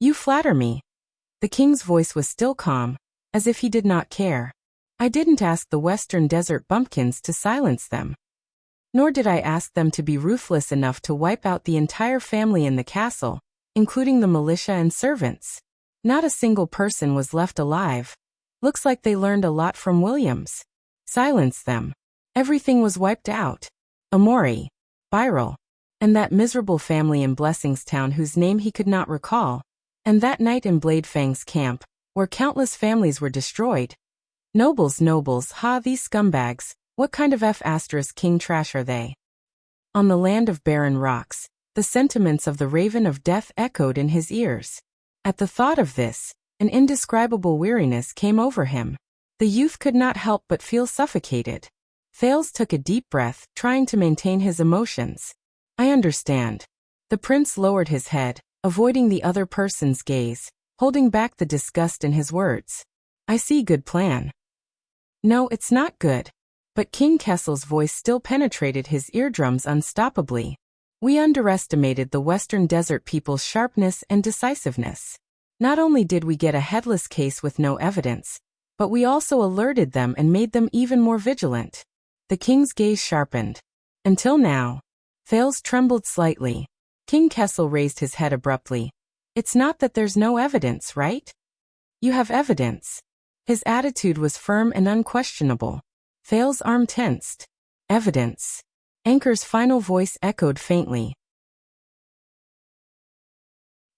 You flatter me. The king's voice was still calm, as if he did not care. I didn't ask the Western Desert bumpkins to silence them. Nor did I ask them to be ruthless enough to wipe out the entire family in the castle, including the militia and servants. Not a single person was left alive. Looks like they learned a lot from Williams. Silence them. Everything was wiped out. Amori, Byral, and that miserable family in Blessingstown whose name he could not recall, and that night in Bladefang's camp, where countless families were destroyed. Nobles, ha, these scumbags. What kind of F***king trash are they? On the land of barren rocks, the sentiments of the Raven of Death echoed in his ears. At the thought of this, an indescribable weariness came over him. The youth could not help but feel suffocated. Thales took a deep breath, trying to maintain his emotions. I understand. The prince lowered his head, avoiding the other person's gaze, holding back the disgust in his words. I see, good plan. No, it's not good. But King Kessel's voice still penetrated his eardrums unstoppably. We underestimated the Western Desert people's sharpness and decisiveness. Not only did we get a headless case with no evidence, but we also alerted them and made them even more vigilant. The king's gaze sharpened. Until now. Thales trembled slightly. King Kessel raised his head abruptly. It's not that there's no evidence, right? You have evidence. His attitude was firm and unquestionable. Thales' arm tensed. Evidence. Anchor's final voice echoed faintly.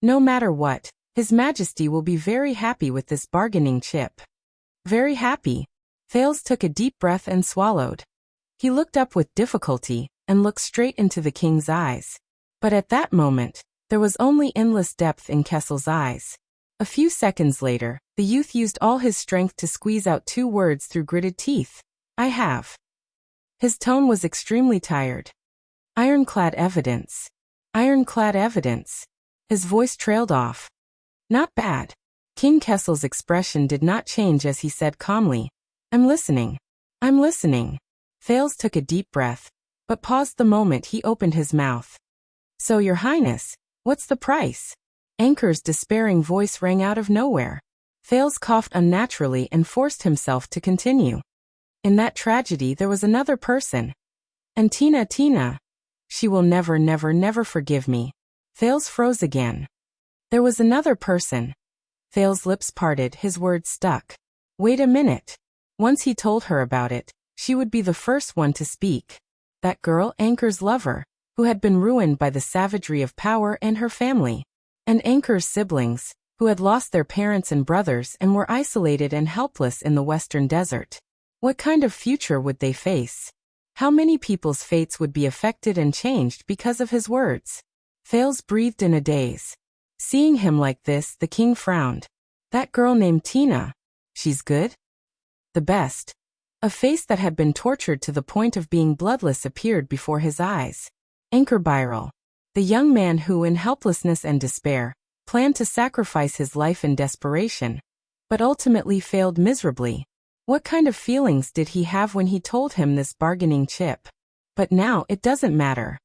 No matter what, His Majesty will be very happy with this bargaining chip. Very happy. Thales took a deep breath and swallowed. He looked up with difficulty, and looked straight into the king's eyes. But at that moment, there was only endless depth in Kessel's eyes. A few seconds later, the youth used all his strength to squeeze out 2 words through gritted teeth. I have. His tone was extremely tired. Ironclad evidence. Ironclad evidence. His voice trailed off. Not bad. King Kessel's expression did not change as he said calmly, I'm listening. I'm listening. Thales took a deep breath, but paused the moment he opened his mouth. So, Your Highness, what's the price? Anchor's despairing voice rang out of nowhere. Thales coughed unnaturally and forced himself to continue. In that tragedy there was another person. And Tina. She will never forgive me. Thales froze again. There was another person. Thales' lips parted, his words stuck. Wait a minute. Once he told her about it, she would be the first one to speak. That girl, Anchor's lover, who had been ruined by the savagery of power and her family. And Anchor's siblings, who had lost their parents and brothers and were isolated and helpless in the Western Desert. What kind of future would they face? How many people's fates would be affected and changed because of his words? Thales breathed in a daze. Seeing him like this, the king frowned. That girl named Tina. She's good? The best. A face that had been tortured to the point of being bloodless appeared before his eyes. Anchor Byral. The young man who, in helplessness and despair, planned to sacrifice his life in desperation, but ultimately failed miserably. What kind of feelings did he have when he told him this bargaining chip? But now it doesn't matter.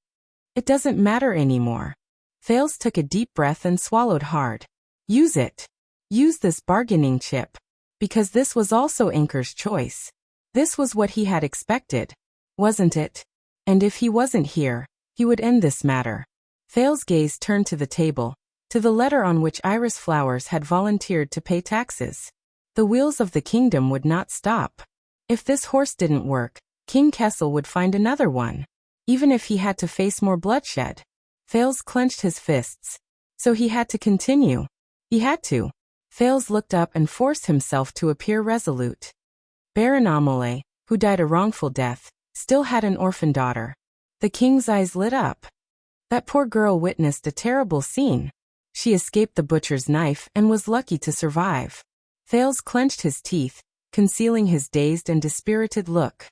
It doesn't matter anymore. Thales took a deep breath and swallowed hard. Use it. Use this bargaining chip. Because this was also Anchor's choice. This was what he had expected. Wasn't it? And if he wasn't here, he would end this matter. Thales' gaze turned to the table, to the letter on which Iris Flowers had volunteered to pay taxes. The wheels of the kingdom would not stop. If this horse didn't work, King Kessel would find another one. even if he had to face more bloodshed. Thales clenched his fists. So he had to continue. He had to. Thales looked up and forced himself to appear resolute. Baron Amole, who died a wrongful death, still had an orphan daughter. The king's eyes lit up. That poor girl witnessed a terrible scene. She escaped the butcher's knife and was lucky to survive. Thales clenched his teeth, concealing his dazed and dispirited look.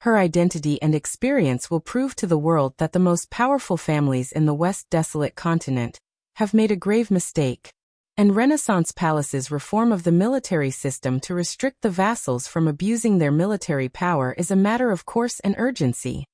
Her identity and experience will prove to the world that the most powerful families in the West Desolate continent have made a grave mistake. And Renaissance Palace's reform of the military system to restrict the vassals from abusing their military power is a matter of course and urgency.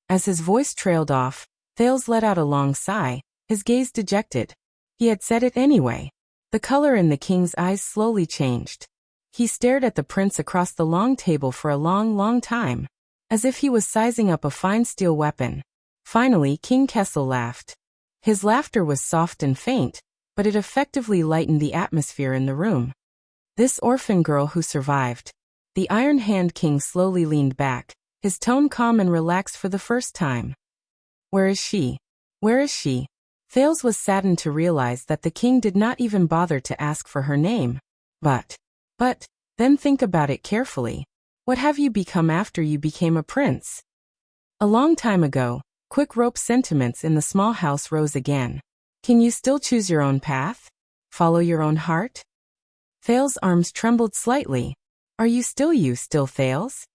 As his voice trailed off, Thales let out a long sigh, his gaze dejected. He had said it anyway. The color in the king's eyes slowly changed. He stared at the prince across the long table for a long time, as if he was sizing up a fine steel weapon. Finally, King Kessel laughed. His laughter was soft and faint, but it effectively lightened the atmosphere in the room. This orphan girl who survived. The Iron Hand King slowly leaned back, his tone calm and relaxed for the first time. Where is she? Where is she? Thales was saddened to realize that the king did not even bother to ask for her name. But, then think about it carefully. What have you become after you became a prince? A long time ago, quick rope sentiments in the small house rose again. Can you still choose your own path? Follow your own heart? Thales' arms trembled slightly. Are you still Thales?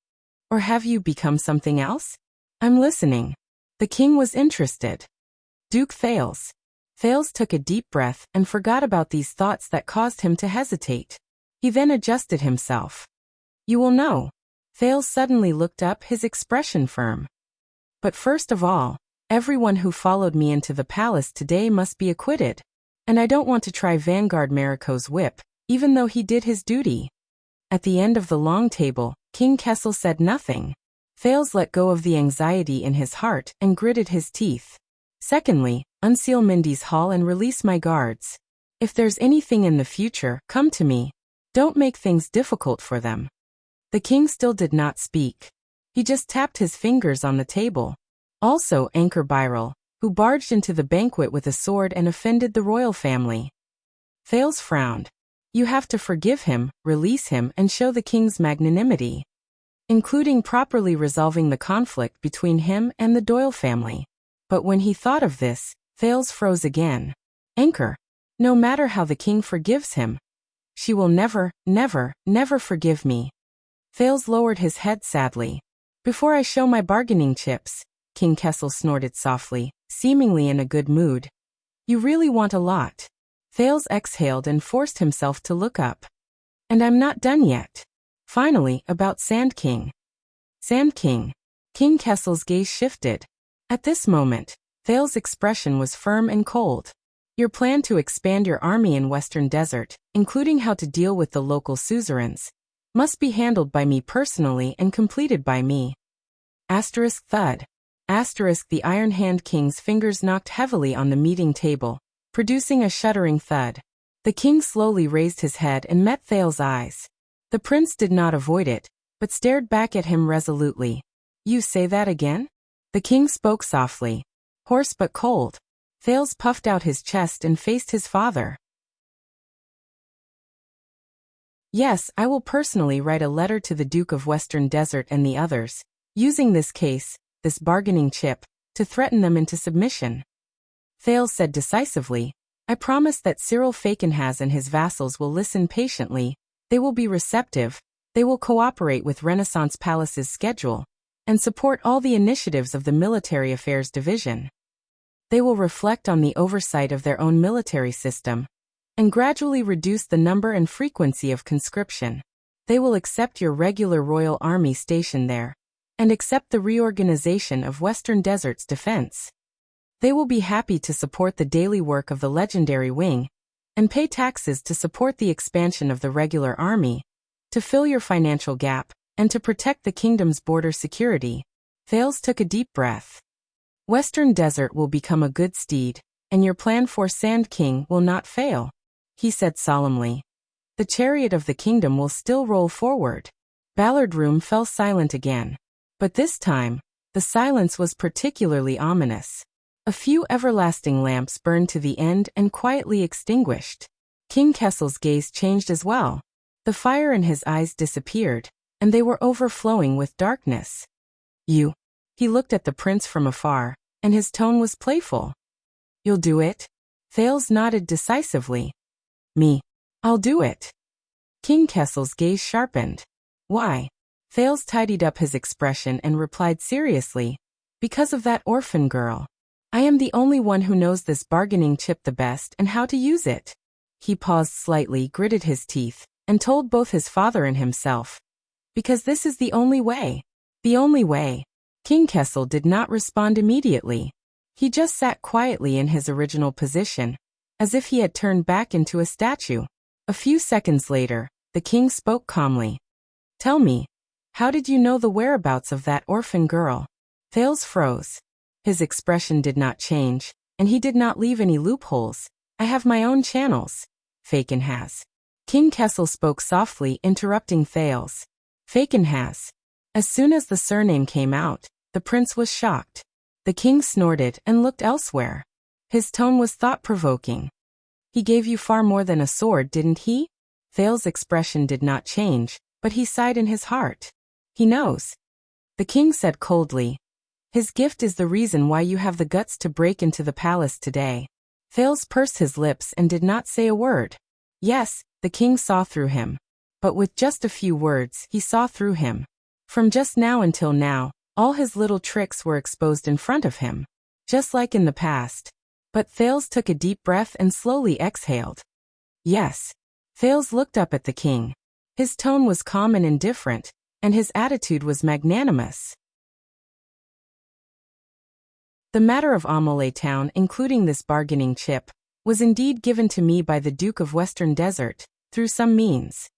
Or have you become something else? I'm listening. The king was interested. Duke Thales. Thales took a deep breath and forgot about these thoughts that caused him to hesitate. He then adjusted himself. You will know. Thales suddenly looked up, his expression firm. But first of all, everyone who followed me into the palace today must be acquitted. And I don't want to try Vanguard Mariko's whip, even though he did his duty. At the end of the long table, King Kessel said nothing. Thales let go of the anxiety in his heart and gritted his teeth. Secondly, unseal Mindy's hall and release my guards. If there's anything in the future, come to me. Don't make things difficult for them. The king still did not speak. He just tapped his fingers on the table. Also Anchor Byril, who barged into the banquet with a sword and offended the royal family. Thales frowned. You have to forgive him, release him, and show the king's magnanimity, including properly resolving the conflict between him and the Doyle family. But when he thought of this, Thales froze again. Anchor. No matter how the king forgives him, she will never forgive me. Thales lowered his head sadly. Before I show my bargaining chips, King Kessel snorted softly, seemingly in a good mood. You really want a lot. Thales exhaled and forced himself to look up. And I'm not done yet. Finally, about Sand King. Sand King. King Kessel's gaze shifted. At this moment, Thales' expression was firm and cold. Your plan to expand your army in Western Desert, including how to deal with the local suzerains, must be handled by me personally and completed by me. Asterisk thud. Asterisk the Iron Hand King's fingers knocked heavily on the meeting table, producing a shuddering thud. The king slowly raised his head and met Thales' eyes. The prince did not avoid it, but stared back at him resolutely. You say that again? The king spoke softly, hoarse but cold. Thales puffed out his chest and faced his father. Yes, I will personally write a letter to the Duke of Western Desert and the others, using this case, this bargaining chip, to threaten them into submission. Thales said decisively, I promise that Cyril Fakenhas and his vassals will listen patiently, they will be receptive, they will cooperate with Renaissance Palace's schedule, and support all the initiatives of the Military Affairs Division. They will reflect on the oversight of their own military system, and gradually reduce the number and frequency of conscription. They will accept your regular royal army stationed there, and accept the reorganization of Western Desert's defense. They will be happy to support the daily work of the Legendary Wing, and pay taxes to support the expansion of the regular army, to fill your financial gap, and to protect the kingdom's border security. Thales took a deep breath. Western Desert will become a good steed, and your plan for Sand King will not fail, he said solemnly. The chariot of the kingdom will still roll forward. Ballard Room fell silent again. But this time, the silence was particularly ominous. A few everlasting lamps burned to the end and quietly extinguished. King Kessel's gaze changed as well. The fire in his eyes disappeared, and they were overflowing with darkness. You. He looked at the prince from afar, and his tone was playful. You'll do it? Thales nodded decisively. Me. I'll do it. King Kessel's gaze sharpened. Why? Thales tidied up his expression and replied seriously. Because of that orphan girl. I am the only one who knows this bargaining chip the best and how to use it. He paused slightly, gritted his teeth, and told both his father and himself. Because this is the only way. The only way. King Kessel did not respond immediately. He just sat quietly in his original position, as if he had turned back into a statue. A few seconds later, the king spoke calmly. Tell me, how did you know the whereabouts of that orphan girl? Thales froze. His expression did not change, and he did not leave any loopholes. I have my own channels. Faken has. King Kessel spoke softly, interrupting Thales. Faken has. As soon as the surname came out, the prince was shocked. The king snorted and looked elsewhere. His tone was thought-provoking. He gave you far more than a sword, didn't he? Thales' expression did not change, but he sighed in his heart. He knows. The king said coldly. His gift is the reason why you have the guts to break into the palace today. Thales pursed his lips and did not say a word. Yes, the king saw through him. But with just a few words, he saw through him. From just now until now, all his little tricks were exposed in front of him. Just like in the past. But Thales took a deep breath and slowly exhaled. Yes. Thales looked up at the king. His tone was calm and indifferent, and his attitude was magnanimous. The matter of Amelie town, including this bargaining chip, was indeed given to me by the Duke of Western Desert, through some means.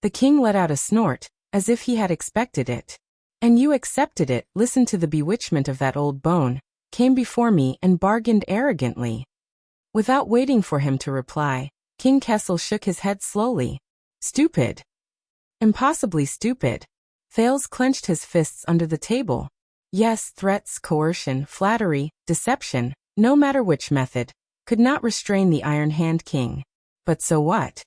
The king let out a snort, as if he had expected it. And you accepted it, listened to the bewitchment of that old bone, came before me and bargained arrogantly. Without waiting for him to reply, King Kessel shook his head slowly. Stupid. Impossibly stupid. Thales clenched his fists under the table. Yes, threats, coercion, flattery, deception, no matter which method, could not restrain the Iron Hand King. But so what?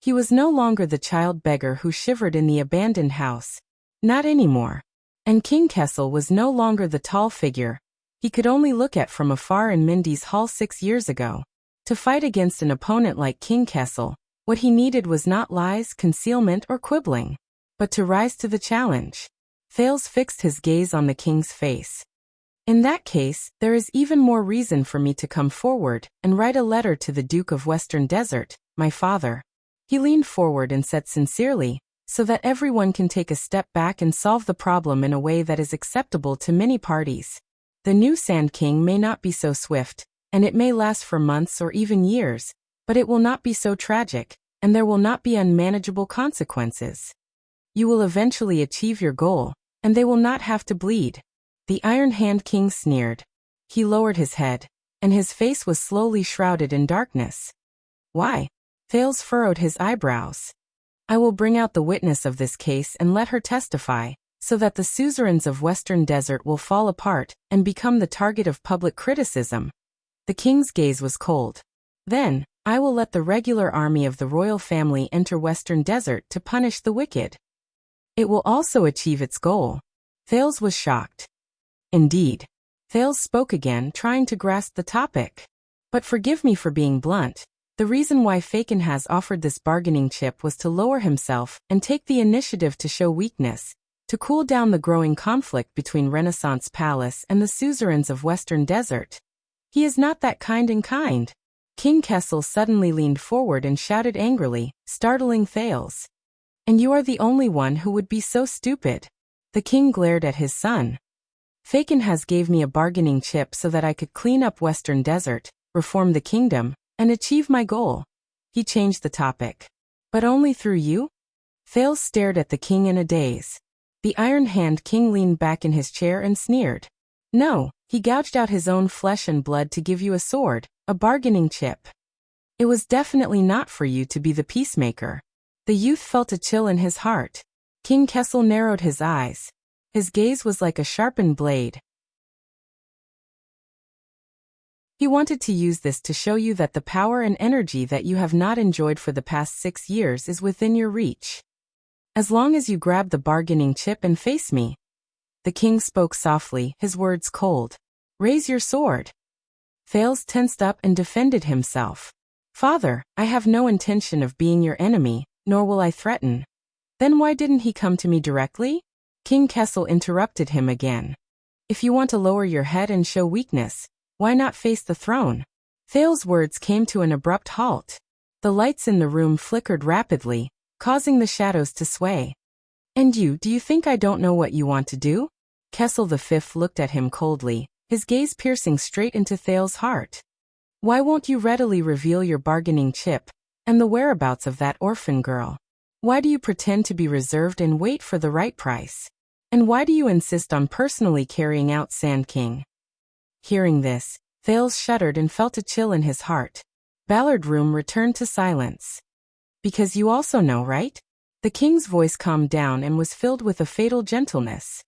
He was no longer the child beggar who shivered in the abandoned house. Not anymore. And King Kessel was no longer the tall figure he could only look at from afar in Mindy's hall 6 years ago. To fight against an opponent like King Kessel, what he needed was not lies, concealment, or quibbling, but to rise to the challenge. Thales fixed his gaze on the king's face. In that case, there is even more reason for me to come forward and write a letter to the Duke of Western Desert, my father. He leaned forward and said sincerely, so that everyone can take a step back and solve the problem in a way that is acceptable to many parties. The new Sand King may not be so swift, and it may last for months or even years, but it will not be so tragic, and there will not be unmanageable consequences. You will eventually achieve your goal, and they will not have to bleed. The Iron Hand King sneered. He lowered his head, and his face was slowly shrouded in darkness. Why? Thales furrowed his eyebrows. I will bring out the witness of this case and let her testify, so that the suzerains of Western Desert will fall apart and become the target of public criticism. The king's gaze was cold. Then, I will let the regular army of the royal family enter Western Desert to punish the wicked. It will also achieve its goal. Thales was shocked. Indeed. Thales spoke again, trying to grasp the topic. But forgive me for being blunt. The reason why Faken has offered this bargaining chip was to lower himself and take the initiative to show weakness, to cool down the growing conflict between Renaissance Palace and the suzerains of Western Desert. He is not that kind and kind. King Kessel suddenly leaned forward and shouted angrily, startling Thales. And you are the only one who would be so stupid. The king glared at his son. Faken has gave me a bargaining chip so that I could clean up Western Desert, reform the kingdom, and achieve my goal. He changed the topic. But only through you? Thales stared at the king in a daze. The Iron Hand King leaned back in his chair and sneered. No, he gouged out his own flesh and blood to give you a sword, a bargaining chip. It was definitely not for you to be the peacemaker. The youth felt a chill in his heart. King Kessel narrowed his eyes. His gaze was like a sharpened blade. He wanted to use this to show you that the power and energy that you have not enjoyed for the past 6 years is within your reach. As long as you grab the bargaining chip and face me. The king spoke softly, his words cold. Raise your sword. Thales tensed up and defended himself. Father, I have no intention of being your enemy, nor will I threaten. Then why didn't he come to me directly? King Kessel interrupted him again. If you want to lower your head and show weakness, why not face the throne? Thales' words came to an abrupt halt. The lights in the room flickered rapidly, causing the shadows to sway. And do you think I don't know what you want to do? Kessel V looked at him coldly, his gaze piercing straight into Thales' heart. Why won't you readily reveal your bargaining chip, and the whereabouts of that orphan girl? Why do you pretend to be reserved and wait for the right price? And why do you insist on personally carrying out Sand King? Hearing this, Thales shuddered and felt a chill in his heart. Ballard Room returned to silence. Because you also know, right? The king's voice calmed down and was filled with a fatal gentleness.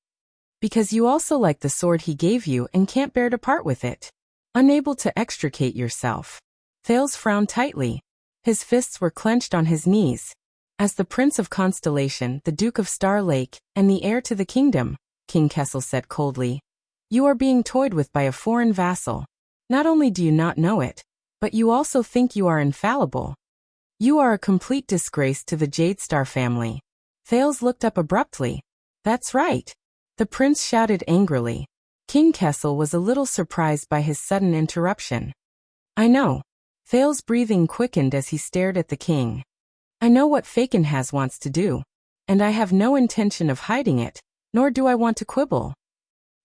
Because you also like the sword he gave you and can't bear to part with it. Unable to extricate yourself. Thales frowned tightly. His fists were clenched on his knees. As the Prince of Constellation, the Duke of Star Lake, and the heir to the kingdom, King Kessel said coldly, you are being toyed with by a foreign vassal. Not only do you not know it, but you also think you are infallible. You are a complete disgrace to the Jade Star family. Thales looked up abruptly. That's right. The prince shouted angrily. King Kessel was a little surprised by his sudden interruption. I know. Thales' breathing quickened as he stared at the king. I know what Fakenhas wants to do, and I have no intention of hiding it, nor do I want to quibble.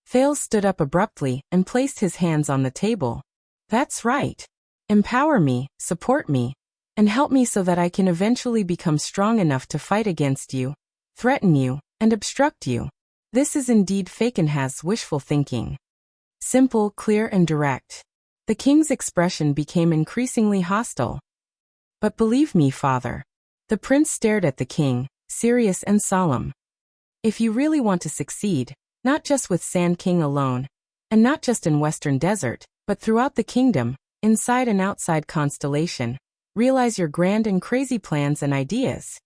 Thales stood up abruptly and placed his hands on the table. That's right. Empower me, support me, and help me so that I can eventually become strong enough to fight against you, threaten you, and obstruct you. This is indeed Fakenhas' wishful thinking. Simple, clear, and direct. The king's expression became increasingly hostile. But believe me, father. The prince stared at the king, serious and solemn. If you really want to succeed, not just with Sand King alone, and not just in Western Desert, but throughout the kingdom, inside and outside Constellation, realize your grand and crazy plans and ideas.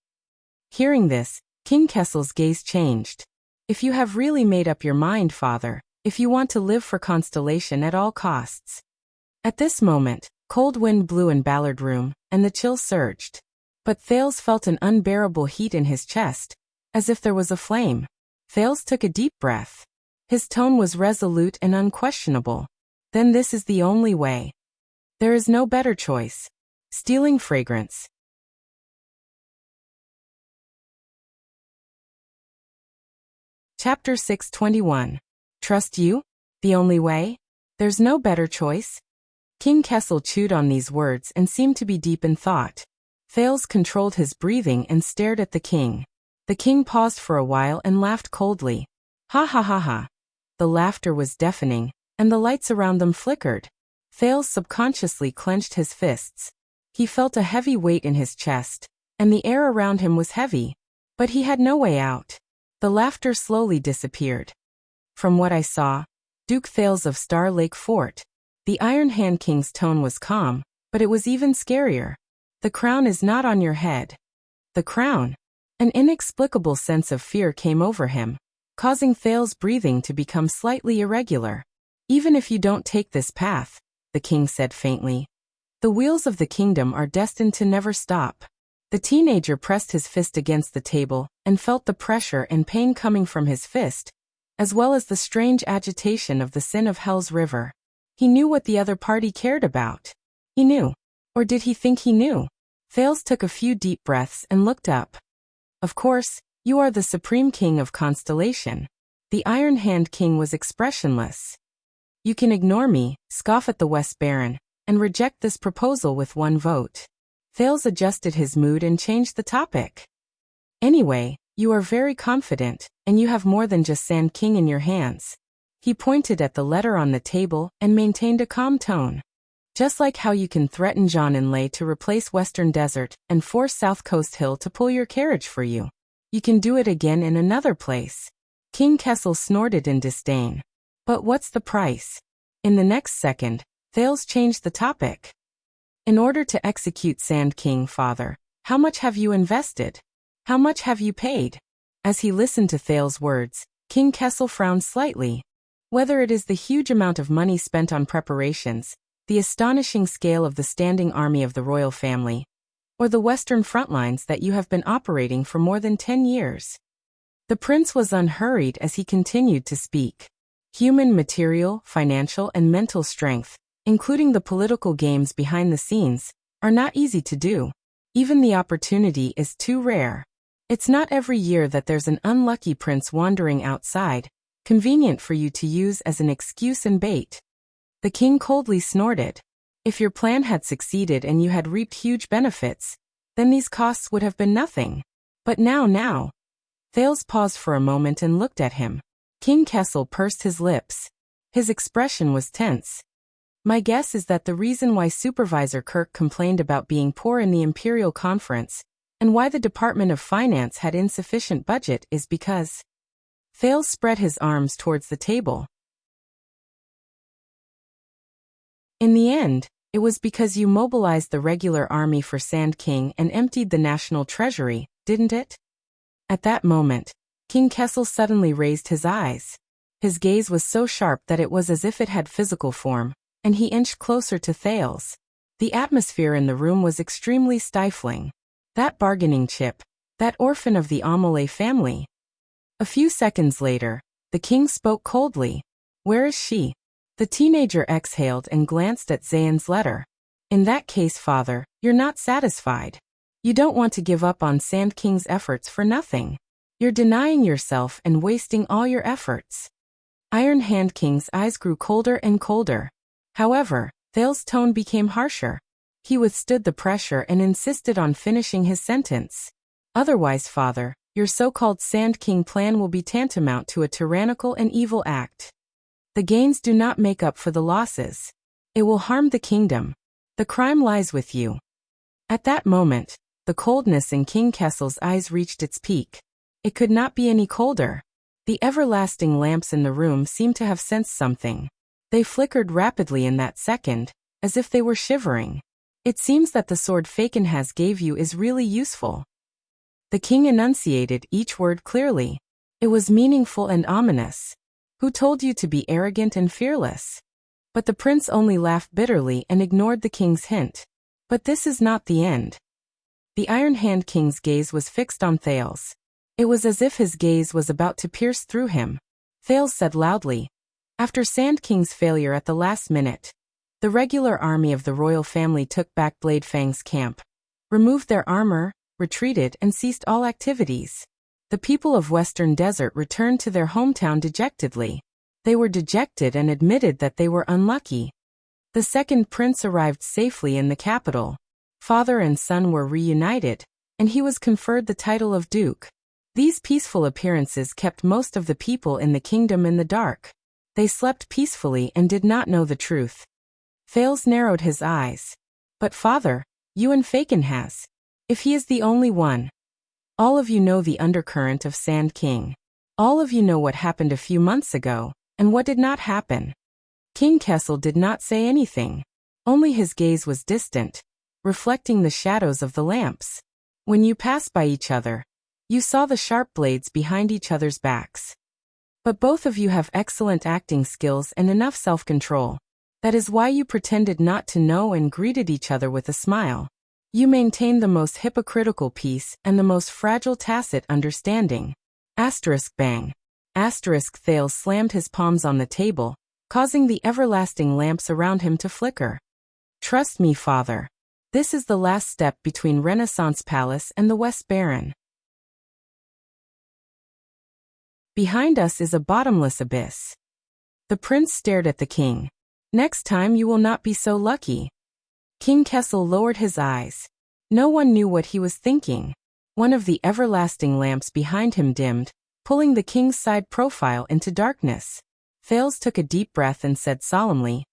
Hearing this, King Kessel's gaze changed. If you have really made up your mind, father, if you want to live for Constellation at all costs. At this moment, cold wind blew in Ballard Room, and the chill surged. But Thales felt an unbearable heat in his chest, as if there was a flame. Thales took a deep breath. His tone was resolute and unquestionable. Then this is the only way. There is no better choice. Stealing fragrance. Chapter 621. Trust you? The only way? There's no better choice? King Kessel chewed on these words and seemed to be deep in thought. Thales controlled his breathing and stared at the king. The king paused for a while and laughed coldly. Ha ha ha ha. The laughter was deafening, and the lights around them flickered. Thales subconsciously clenched his fists. He felt a heavy weight in his chest, and the air around him was heavy. But he had no way out. The laughter slowly disappeared. From what I saw, Duke Thales of Star Lake Fort, the Iron Hand King's tone was calm, but it was even scarier. The crown is not on your head. The crown? An inexplicable sense of fear came over him, causing Thales' breathing to become slightly irregular. Even if you don't take this path, the king said faintly, the wheels of the kingdom are destined to never stop. The teenager pressed his fist against the table and felt the pressure and pain coming from his fist, as well as the strange agitation of the sin of Hell's River. He knew what the other party cared about. He knew. Or did he think he knew? Thales took a few deep breaths and looked up. Of course, you are the Supreme King of Constellation. The Iron Hand King was expressionless. You can ignore me, scoff at the West Baron, and reject this proposal with one vote. Thales adjusted his mood and changed the topic. Anyway, you are very confident, and you have more than just Sand King in your hands. He pointed at the letter on the table and maintained a calm tone. Just like how you can threaten John and Lay to replace Western Desert and force South Coast Hill to pull your carriage for you. You can do it again in another place. King Kessel snorted in disdain. But what's the price? In the next second, Thales changed the topic. In order to execute Sand King, father, how much have you invested? How much have you paid? As he listened to Thales' words, King Kessel frowned slightly. Whether it is the huge amount of money spent on preparations, the astonishing scale of the standing army of the royal family, or the western front lines that you have been operating for more than 10 years. The prince was unhurried as he continued to speak. Human material, financial, and mental strength, including the political games behind the scenes, are not easy to do. Even the opportunity is too rare. It's not every year that there's an unlucky prince wandering outside, convenient for you to use as an excuse and bait. The king coldly snorted. If your plan had succeeded and you had reaped huge benefits, then these costs would have been nothing. But now. Thales paused for a moment and looked at him. King Kessel pursed his lips. His expression was tense. My guess is that the reason why Supervisor Kirk complained about being poor in the Imperial Conference, and why the Department of Finance had insufficient budget is because... Thales spread his arms towards the table. In the end, it was because you mobilized the regular army for Sand King and emptied the national treasury, didn't it? At that moment, King Kessel suddenly raised his eyes. His gaze was so sharp that it was as if it had physical form, and he inched closer to Thales. The atmosphere in the room was extremely stifling. That bargaining chip, that orphan of the Amelie family. A few seconds later, the king spoke coldly. Where is she? The teenager exhaled and glanced at Zayn's letter. In that case, father, you're not satisfied. You don't want to give up on Sand King's efforts for nothing. You're denying yourself and wasting all your efforts. Iron Hand King's eyes grew colder and colder. However, Thales' tone became harsher. He withstood the pressure and insisted on finishing his sentence. Otherwise, father, your so-called Sand King plan will be tantamount to a tyrannical and evil act. The gains do not make up for the losses. It will harm the kingdom. The crime lies with you. At that moment, the coldness in King Kessel's eyes reached its peak. It could not be any colder. The everlasting lamps in the room seemed to have sensed something. They flickered rapidly in that second, as if they were shivering. It seems that the sword Fakenhas gave you is really useful. The king enunciated each word clearly. It was meaningful and ominous. Who told you to be arrogant and fearless? But the prince only laughed bitterly and ignored the king's hint. But this is not the end. The Iron Hand King's gaze was fixed on Thales. It was as if his gaze was about to pierce through him. Thales said loudly, after Sand King's failure at the last minute, the regular army of the royal family took back Blade Fang's camp, removed their armor, retreated and ceased all activities. The people of Western Desert returned to their hometown dejectedly. They were dejected and admitted that they were unlucky. The second prince arrived safely in the capital. Father and son were reunited, and he was conferred the title of Duke. These peaceful appearances kept most of the people in the kingdom in the dark. They slept peacefully and did not know the truth. Thales narrowed his eyes. But father, you and Fakenhas. If he is the only one. All of you know the undercurrent of Sand King. All of you know what happened a few months ago, and what did not happen. King Kessel did not say anything. Only his gaze was distant, reflecting the shadows of the lamps. When you passed by each other, you saw the sharp blades behind each other's backs. But both of you have excellent acting skills and enough self-control. That is why you pretended not to know and greeted each other with a smile. You maintained the most hypocritical peace and the most fragile tacit understanding. Asterisk bang. Asterisk Thales slammed his palms on the table, causing the everlasting lamps around him to flicker. Trust me, father. This is the last step between Renaissance Palace and the West Baron. Behind us is a bottomless abyss. The prince stared at the king. Next time you will not be so lucky. King Kessel lowered his eyes. No one knew what he was thinking. One of the everlasting lamps behind him dimmed, pulling the king's side profile into darkness. Thales took a deep breath and said solemnly,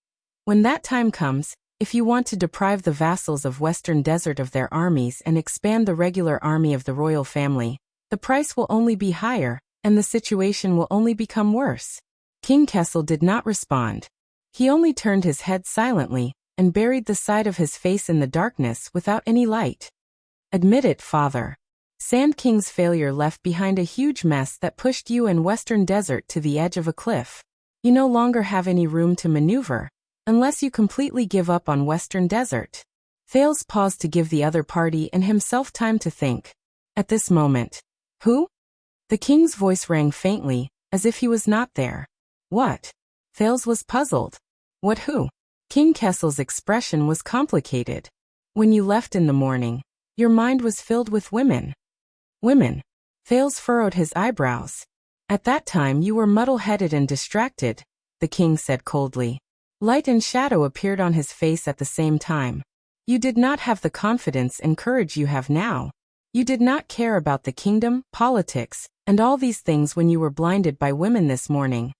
when that time comes, if you want to deprive the vassals of Western Desert of their armies and expand the regular army of the royal family, the price will only be higher, and the situation will only become worse. King Kessel did not respond. He only turned his head silently and buried the side of his face in the darkness without any light. Admit it, father. Sand King's failure left behind a huge mess that pushed you and Western Desert to the edge of a cliff. You no longer have any room to maneuver, unless you completely give up on Western Desert. Thales paused to give the other party and himself time to think. At this moment, who? The king's voice rang faintly, as if he was not there. What? Thales was puzzled. What who? King Kessel's expression was complicated. When you left in the morning, your mind was filled with women. Women. Thales furrowed his eyebrows. At that time you were muddle-headed and distracted, the king said coldly. Light and shadow appeared on his face at the same time. You did not have the confidence and courage you have now. You did not care about the kingdom, politics, and all these things when you were blinded by women this morning,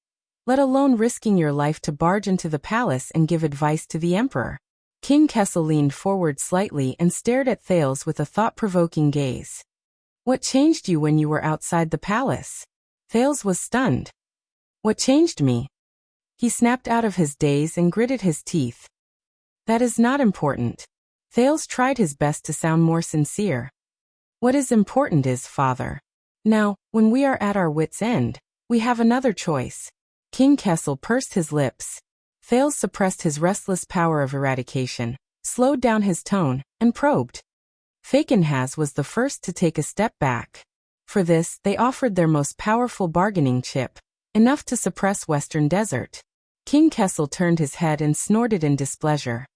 let alone risking your life to barge into the palace and give advice to the emperor. King Kessel leaned forward slightly and stared at Thales with a thought-provoking gaze. What changed you when you were outside the palace? Thales was stunned. What changed me? He snapped out of his daze and gritted his teeth. That is not important. Thales tried his best to sound more sincere. What is important is, father. Now, when we are at our wits' end, we have another choice. King Kessel pursed his lips. Thales suppressed his restless power of eradication, slowed down his tone, and probed. Fakenhas was the first to take a step back. For this, they offered their most powerful bargaining chip, enough to suppress Western Desert. King Kessel turned his head and snorted in displeasure.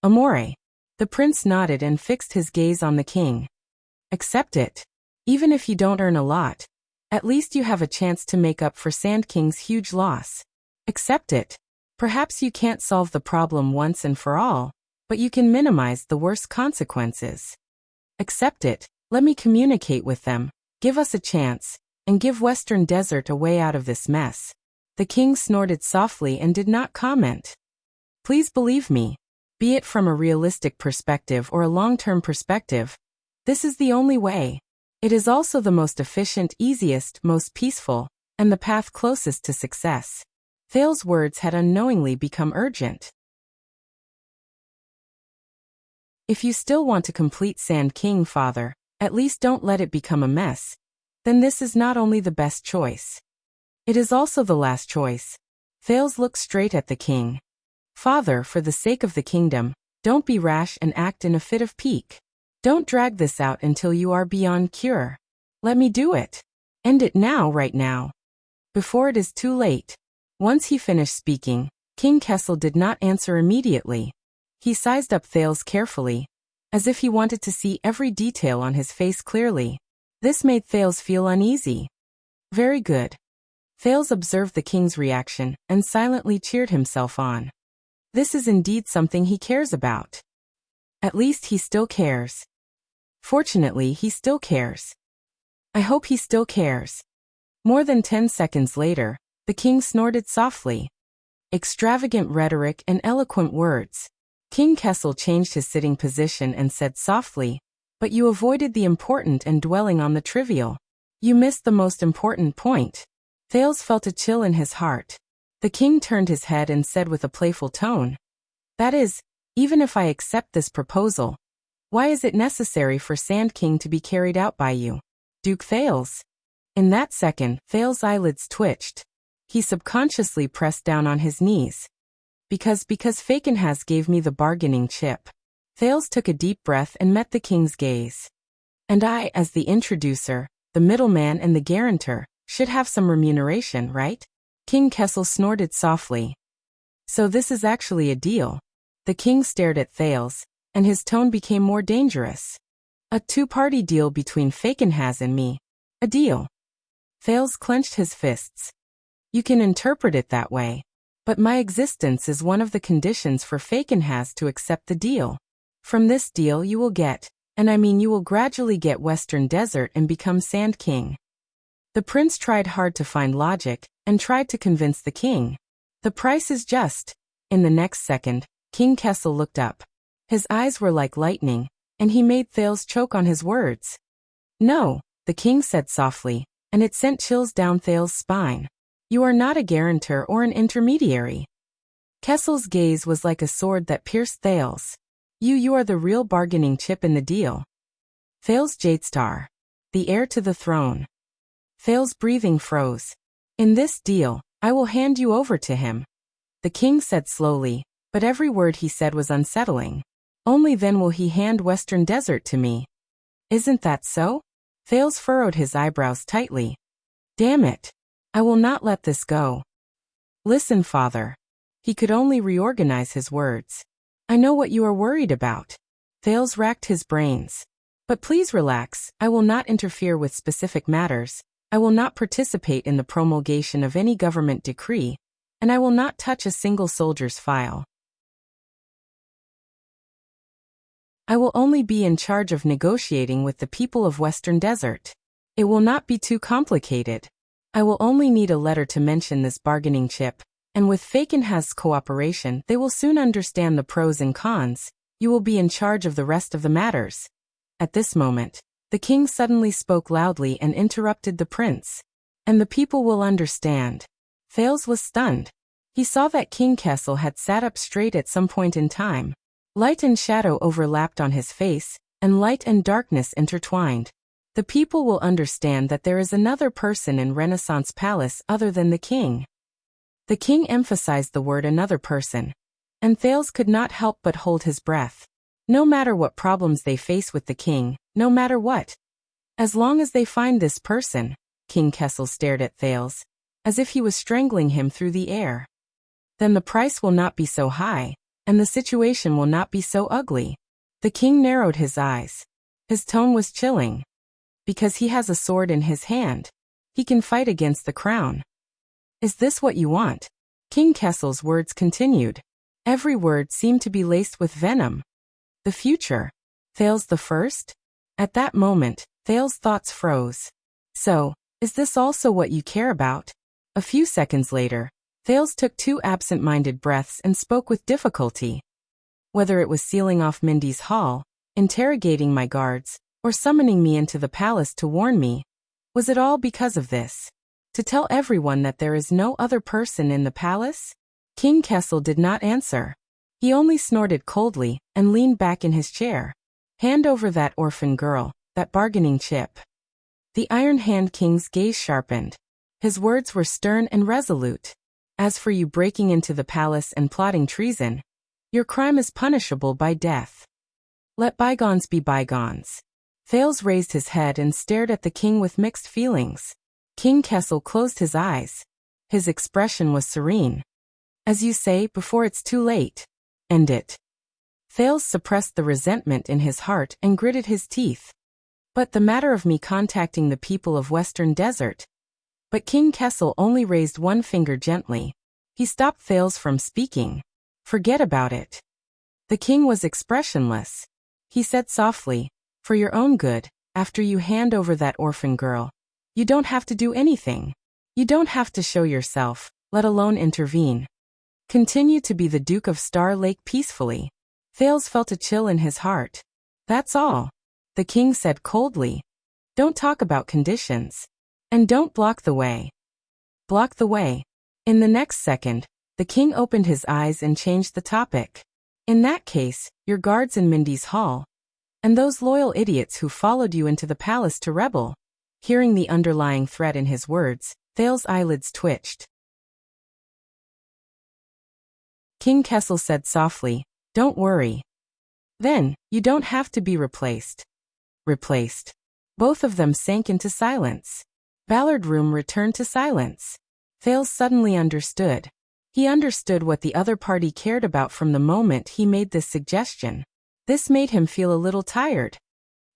Amore. The prince nodded and fixed his gaze on the king. Accept it. Even if you don't earn a lot, at least you have a chance to make up for Sand King's huge loss. Accept it. Perhaps you can't solve the problem once and for all, but you can minimize the worst consequences. Accept it. Let me communicate with them, give us a chance, and give Western Desert a way out of this mess. The king snorted softly and did not comment. Please believe me, be it from a realistic perspective or a long-term perspective, this is the only way. It is also the most efficient, easiest, most peaceful, and the path closest to success. Thales' words had unknowingly become urgent. If you still want to complete Sand King, father, at least don't let it become a mess. Then this is not only the best choice. It is also the last choice. Thales looked straight at the king. Father, for the sake of the kingdom, don't be rash and act in a fit of pique. Don't drag this out until you are beyond cure. Let me do it. End it now, right now. Before it is too late. Once he finished speaking, King Kessel did not answer immediately. He sized up Thales carefully, as if he wanted to see every detail on his face clearly. This made Thales feel uneasy. Very good. Thales observed the king's reaction and silently cheered himself on. This is indeed something he cares about. At least he still cares. Fortunately, he still cares. I hope he still cares. More than 10 seconds later, the king snorted softly. Extravagant rhetoric and eloquent words. King Kessel changed his sitting position and said softly, but you avoided the important and dwelling on the trivial. You missed the most important point. Thales felt a chill in his heart. The king turned his head and said with a playful tone, that is, even if I accept this proposal, why is it necessary for Sand King to be carried out by you, Duke Thales? In that second, Thales' eyelids twitched. He subconsciously pressed down on his knees. Because Fakenhas gave me the bargaining chip. Thales took a deep breath and met the king's gaze. And I, as the introducer, the middleman and the guarantor, should have some remuneration, right? King Kessel snorted softly. So this is actually a deal. The king stared at Thales, and his tone became more dangerous. A two-party deal between Fakenhas and me. A deal. Thales clenched his fists. You can interpret it that way. But my existence is one of the conditions for Fakenhas to accept the deal. From this deal you will get, and I mean you will gradually get Western Desert and become Sand King. The prince tried hard to find logic, and tried to convince the king. The price is just. In the next second, King Kessel looked up. His eyes were like lightning, and he made Thales choke on his words. No, the king said softly, and it sent chills down Thales's spine. You are not a guarantor or an intermediary. Kessel's gaze was like a sword that pierced Thales. You are the real bargaining chip in the deal. Thales Jadestar. The heir to the throne. Thales' breathing froze. In this deal, I will hand you over to him. The king said slowly, but every word he said was unsettling. Only then will he hand Western Desert to me. Isn't that so? Thales furrowed his eyebrows tightly. Damn it. I will not let this go. Listen, father. He could only reorganize his words. I know what you are worried about. Thales racked his brains. But please relax, I will not interfere with specific matters, I will not participate in the promulgation of any government decree, and I will not touch a single soldier's file. I will only be in charge of negotiating with the people of Western Desert. It will not be too complicated. I will only need a letter to mention this bargaining chip, and with Fakenhaz's cooperation they will soon understand the pros and cons. You will be in charge of the rest of the matters. At this moment, the king suddenly spoke loudly and interrupted the prince. And the people will understand. Thales was stunned. He saw that King Kessel had sat up straight at some point in time. Light and shadow overlapped on his face, and light and darkness intertwined. The people will understand that there is another person in Renaissance Palace other than the king. The king emphasized the word another person. And Thales could not help but hold his breath. No matter what problems they face with the king, no matter what. As long as they find this person, King Kessel stared at Thales, as if he was strangling him through the air. Then the price will not be so high, and the situation will not be so ugly. The king narrowed his eyes. His tone was chilling. Because he has a sword in his hand, he can fight against the crown. Is this what you want? King Kessel's words continued. Every word seemed to be laced with venom. The future? Thales the First? At that moment, Thales' thoughts froze. So, is this also what you care about? A few seconds later, Thales took 2 absent-minded breaths and spoke with difficulty. Whether it was sealing off Mindy's hall, interrogating my guards, or summoning me into the palace to warn me, was it all because of this? To tell everyone that there is no other person in the palace? King Kessel did not answer. He only snorted coldly and leaned back in his chair. Hand over that orphan girl, that bargaining chip. The Iron Hand King's gaze sharpened. His words were stern and resolute. As for you breaking into the palace and plotting treason, your crime is punishable by death. Let bygones be bygones. Thales raised his head and stared at the king with mixed feelings. King Kessel closed his eyes. His expression was serene. As you say, before it's too late. End it. Thales suppressed the resentment in his heart and gritted his teeth. But the matter of me contacting the people of Western Desert. But King Kessel only raised one finger gently. He stopped Thales from speaking. Forget about it. The king was expressionless. He said softly, for your own good, after you hand over that orphan girl, you don't have to do anything. You don't have to show yourself, let alone intervene. Continue to be the Duke of Star Lake peacefully. Thales felt a chill in his heart. That's all. The king said coldly. Don't talk about conditions. And don't block the way. Block the way. In the next second, the king opened his eyes and changed the topic. In that case, your guards in Mindy's hall. And those loyal idiots who followed you into the palace to rebel. Hearing the underlying threat in his words, Thales' eyelids twitched. King Kessel said softly, don't worry. Then, you don't have to be replaced. Replaced. Both of them sank into silence. Ballard Room returned to silence. Thales suddenly understood. He understood what the other party cared about from the moment he made this suggestion. This made him feel a little tired.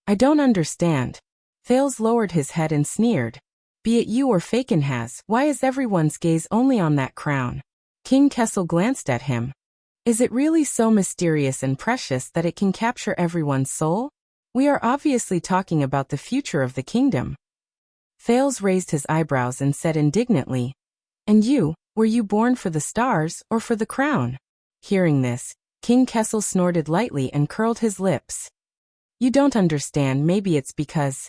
I don't understand. Thales lowered his head and sneered. Be it you or Fakenhaz, why is everyone's gaze only on that crown? King Kessel glanced at him. Is it really so mysterious and precious that it can capture everyone's soul? We are obviously talking about the future of the kingdom. Thales raised his eyebrows and said indignantly, and you, were you born for the stars or for the crown? Hearing this, King Kessel snorted lightly and curled his lips. You don't understand, maybe it's because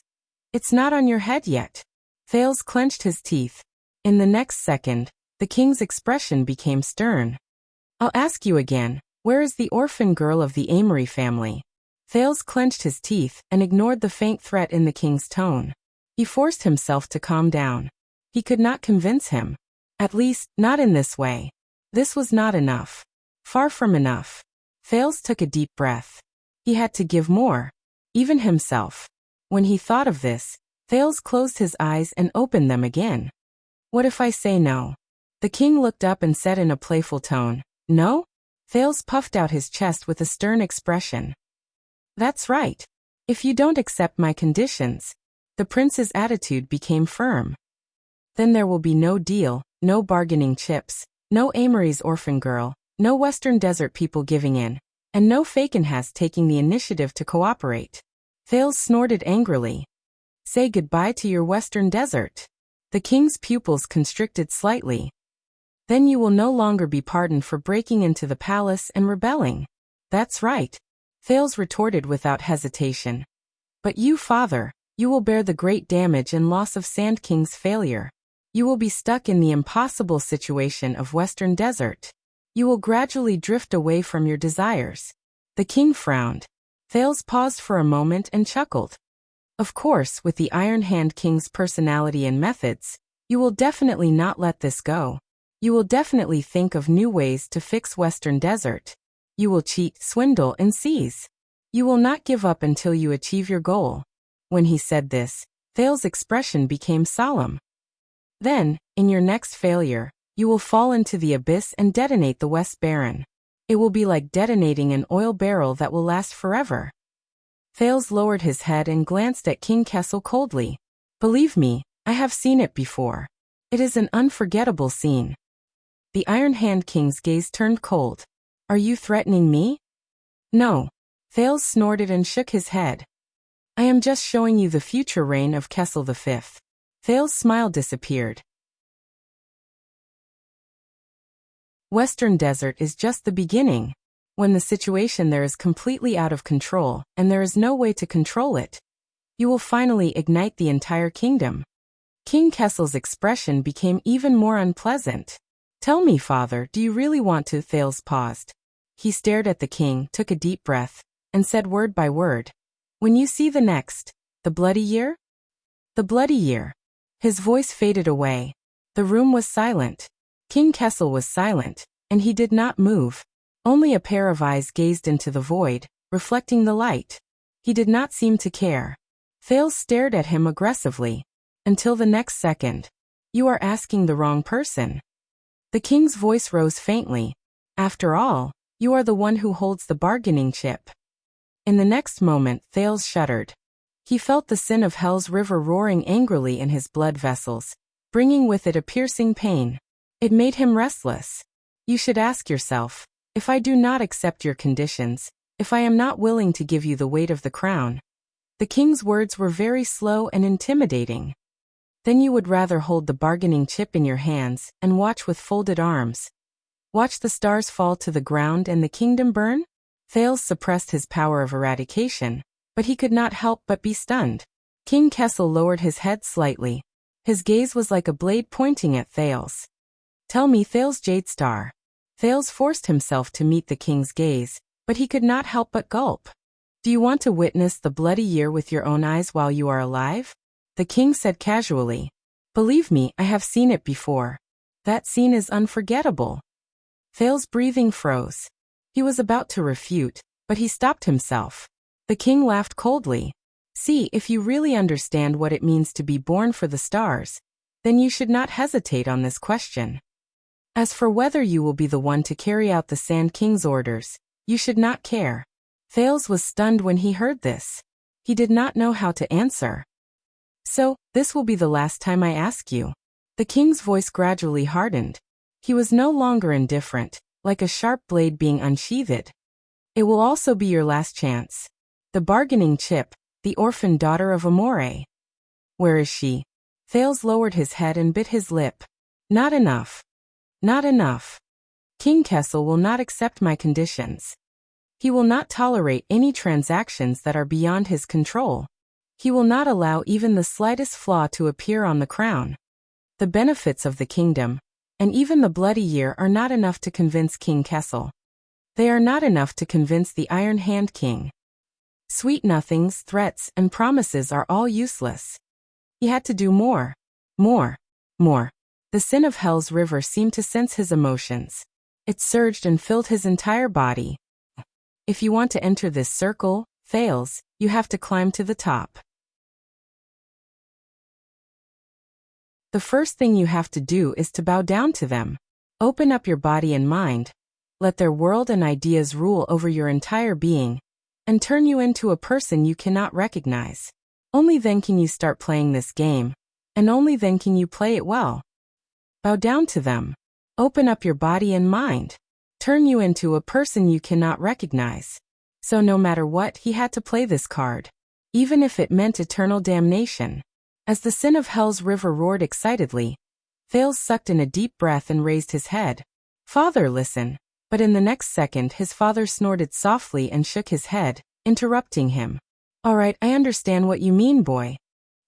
it's not on your head yet. Thales clenched his teeth. In the next second, the king's expression became stern. I'll ask you again, where is the orphan girl of the Amory family? Thales clenched his teeth and ignored the faint threat in the king's tone. He forced himself to calm down. He could not convince him. At least, not in this way. This was not enough. Far from enough. Thales took a deep breath. He had to give more. Even himself. When he thought of this, Thales closed his eyes and opened them again. What if I say no? The king looked up and said in a playful tone, No? Thales puffed out his chest with a stern expression. That's right. If you don't accept my conditions. The prince's attitude became firm. Then there will be no deal, no bargaining chips, no Amory's orphan girl, no Western Desert people giving in, and no Fakenhas taking the initiative to cooperate. Thales snorted angrily. Say goodbye to your Western Desert. The king's pupils constricted slightly. Then you will no longer be pardoned for breaking into the palace and rebelling. That's right. Thales retorted without hesitation. But you, father, you will bear the great damage and loss of Sand King's failure. You will be stuck in the impossible situation of Western Desert. You will gradually drift away from your desires. The king frowned. Thales paused for a moment and chuckled. Of course, with the Iron Hand King's personality and methods, you will definitely not let this go. You will definitely think of new ways to fix Western Desert. You will cheat, swindle, and seize. You will not give up until you achieve your goal. When he said this, Thales' expression became solemn. Then, in your next failure, you will fall into the abyss and detonate the West Baron. It will be like detonating an oil barrel that will last forever. Thales lowered his head and glanced at King Kessel coldly. Believe me, I have seen it before. It is an unforgettable scene. The Iron Hand King's gaze turned cold. Are you threatening me? No. Thales snorted and shook his head. I am just showing you the future reign of Kessel V. Thales' smile disappeared. Western Desert is just the beginning. When the situation there is completely out of control, and there is no way to control it, you will finally ignite the entire kingdom. King Kessel's expression became even more unpleasant. Tell me, father, do you really want to? Thales paused. He stared at the king, took a deep breath, and said word by word. When you see the next, the bloody year? The bloody year. His voice faded away. The room was silent. King Kessel was silent, and he did not move. Only a pair of eyes gazed into the void, reflecting the light. He did not seem to care. Thales stared at him aggressively. Until the next second. You are asking the wrong person. The king's voice rose faintly. After all, you are the one who holds the bargaining chip. In the next moment, Thales shuddered. He felt the sin of Hell's river roaring angrily in his blood vessels, bringing with it a piercing pain. It made him restless. You should ask yourself, if I do not accept your conditions, if I am not willing to give you the weight of the crown. The king's words were very slow and intimidating. Then you would rather hold the bargaining chip in your hands and watch with folded arms. Watch the stars fall to the ground and the kingdom burn? Thales suppressed his power of eradication, but he could not help but be stunned. King Kessel lowered his head slightly. His gaze was like a blade pointing at Thales. Tell me, Thales Jadestar. Thales forced himself to meet the king's gaze, but he could not help but gulp. Do you want to witness the bloody year with your own eyes while you are alive? The king said casually. Believe me, I have seen it before. That scene is unforgettable. Thales' breathing froze. He was about to refute, but he stopped himself. The king laughed coldly. See, if you really understand what it means to be born for the stars, then you should not hesitate on this question. As for whether you will be the one to carry out the Sand King's orders, you should not care. Thales was stunned when he heard this. He did not know how to answer. So, this will be the last time I ask you. The king's voice gradually hardened. He was no longer indifferent, like a sharp blade being unsheathed. It will also be your last chance. The bargaining chip, the orphan daughter of Amore. Where is she? Thales lowered his head and bit his lip. Not enough. Not enough. King Kessel will not accept my conditions. He will not tolerate any transactions that are beyond his control. He will not allow even the slightest flaw to appear on the crown. The benefits of the kingdom, and even the bloody year, are not enough to convince King Kessel. They are not enough to convince the Iron Hand King. Sweet nothings, threats, and promises are all useless. He had to do more. More. More. The sin of Hell's River seemed to sense his emotions. It surged and filled his entire body. If you want to enter this circle, Thales, you have to climb to the top. The first thing you have to do is to bow down to them. Open up your body and mind. Let their world and ideas rule over your entire being, and turn you into a person you cannot recognize. Only then can you start playing this game, and only then can you play it well. Bow down to them. Open up your body and mind. Turn you into a person you cannot recognize. So no matter what, he had to play this card, even if it meant eternal damnation. As the sin of Hell's River roared excitedly, Thales sucked in a deep breath and raised his head. Father, listen. But in the next second his father snorted softly and shook his head, interrupting him. All right, I understand what you mean, boy.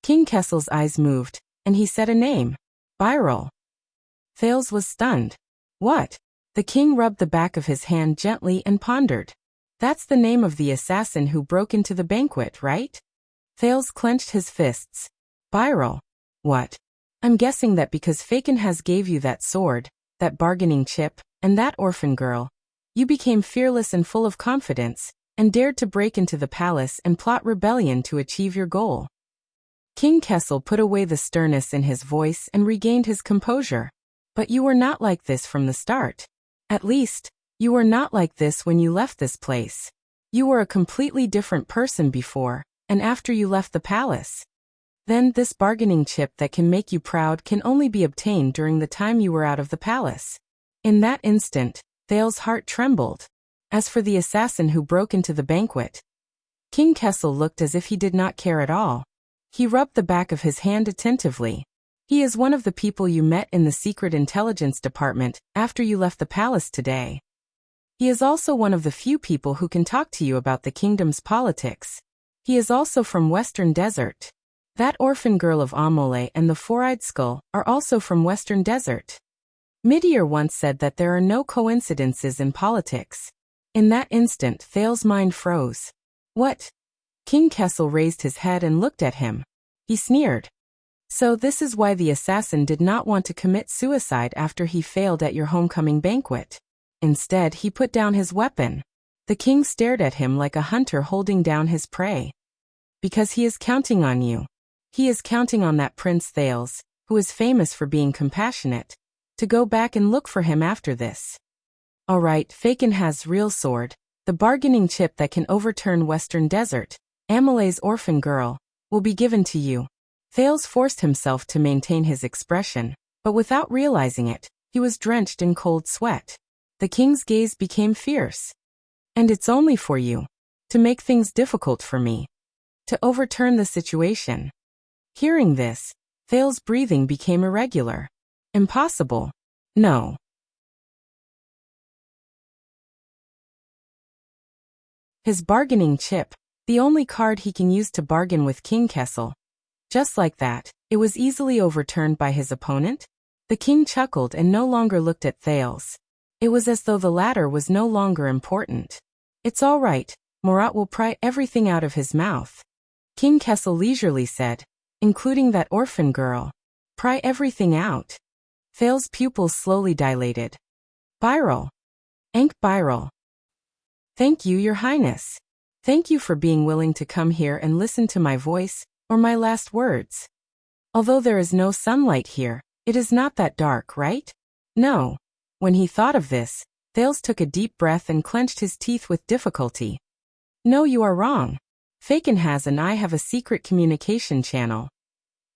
King Kessel's eyes moved, and he said a name. Byril. Thales was stunned. What? The king rubbed the back of his hand gently and pondered. That's the name of the assassin who broke into the banquet, right? Thales clenched his fists. Byril. What? I'm guessing that because Faken has gave you that sword, that bargaining chip, and that orphan girl, you became fearless and full of confidence, and dared to break into the palace and plot rebellion to achieve your goal. King Kessel put away the sternness in his voice and regained his composure. But you were not like this from the start. At least, you were not like this when you left this place. You were a completely different person before, and after you left the palace. Then this bargaining chip that can make you proud can only be obtained during the time you were out of the palace. In that instant, Thales' heart trembled. As for the assassin who broke into the banquet, King Kessel looked as if he did not care at all. He rubbed the back of his hand attentively. He is one of the people you met in the secret intelligence department after you left the palace today. He is also one of the few people who can talk to you about the kingdom's politics. He is also from Western Desert. That orphan girl of Amole and the four-eyed skull are also from Western Desert. Midier once said that there are no coincidences in politics. In that instant, Thales' mind froze. What? King Kessel raised his head and looked at him. He sneered. So this is why the assassin did not want to commit suicide after he failed at your homecoming banquet. Instead, he put down his weapon. The king stared at him like a hunter holding down his prey. Because he is counting on you. He is counting on that Prince Thales, who is famous for being compassionate, to go back and look for him after this. All right, Faken has real sword, the bargaining chip that can overturn Western Desert, Amole's orphan girl, will be given to you. Thales forced himself to maintain his expression, but without realizing it, he was drenched in cold sweat. The king's gaze became fierce. And it's only for you. To make things difficult for me. To overturn the situation. Hearing this, Thales' breathing became irregular. Impossible. No. His bargaining chip, the only card he can use to bargain with King Kessel. Just like that, it was easily overturned by his opponent. The king chuckled and no longer looked at Thales. It was as though the latter was no longer important. It's all right, Murat will pry everything out of his mouth. King Kessel leisurely said, including that orphan girl. Pry everything out. Thales' pupils slowly dilated. Byril. Ankh Byril. Thank you, Your Highness. Thank you for being willing to come here and listen to my voice, or my last words. Although there is no sunlight here, it is not that dark, right? No. When he thought of this, Thales took a deep breath and clenched his teeth with difficulty. No, you are wrong. Fakenhaz and I have a secret communication channel.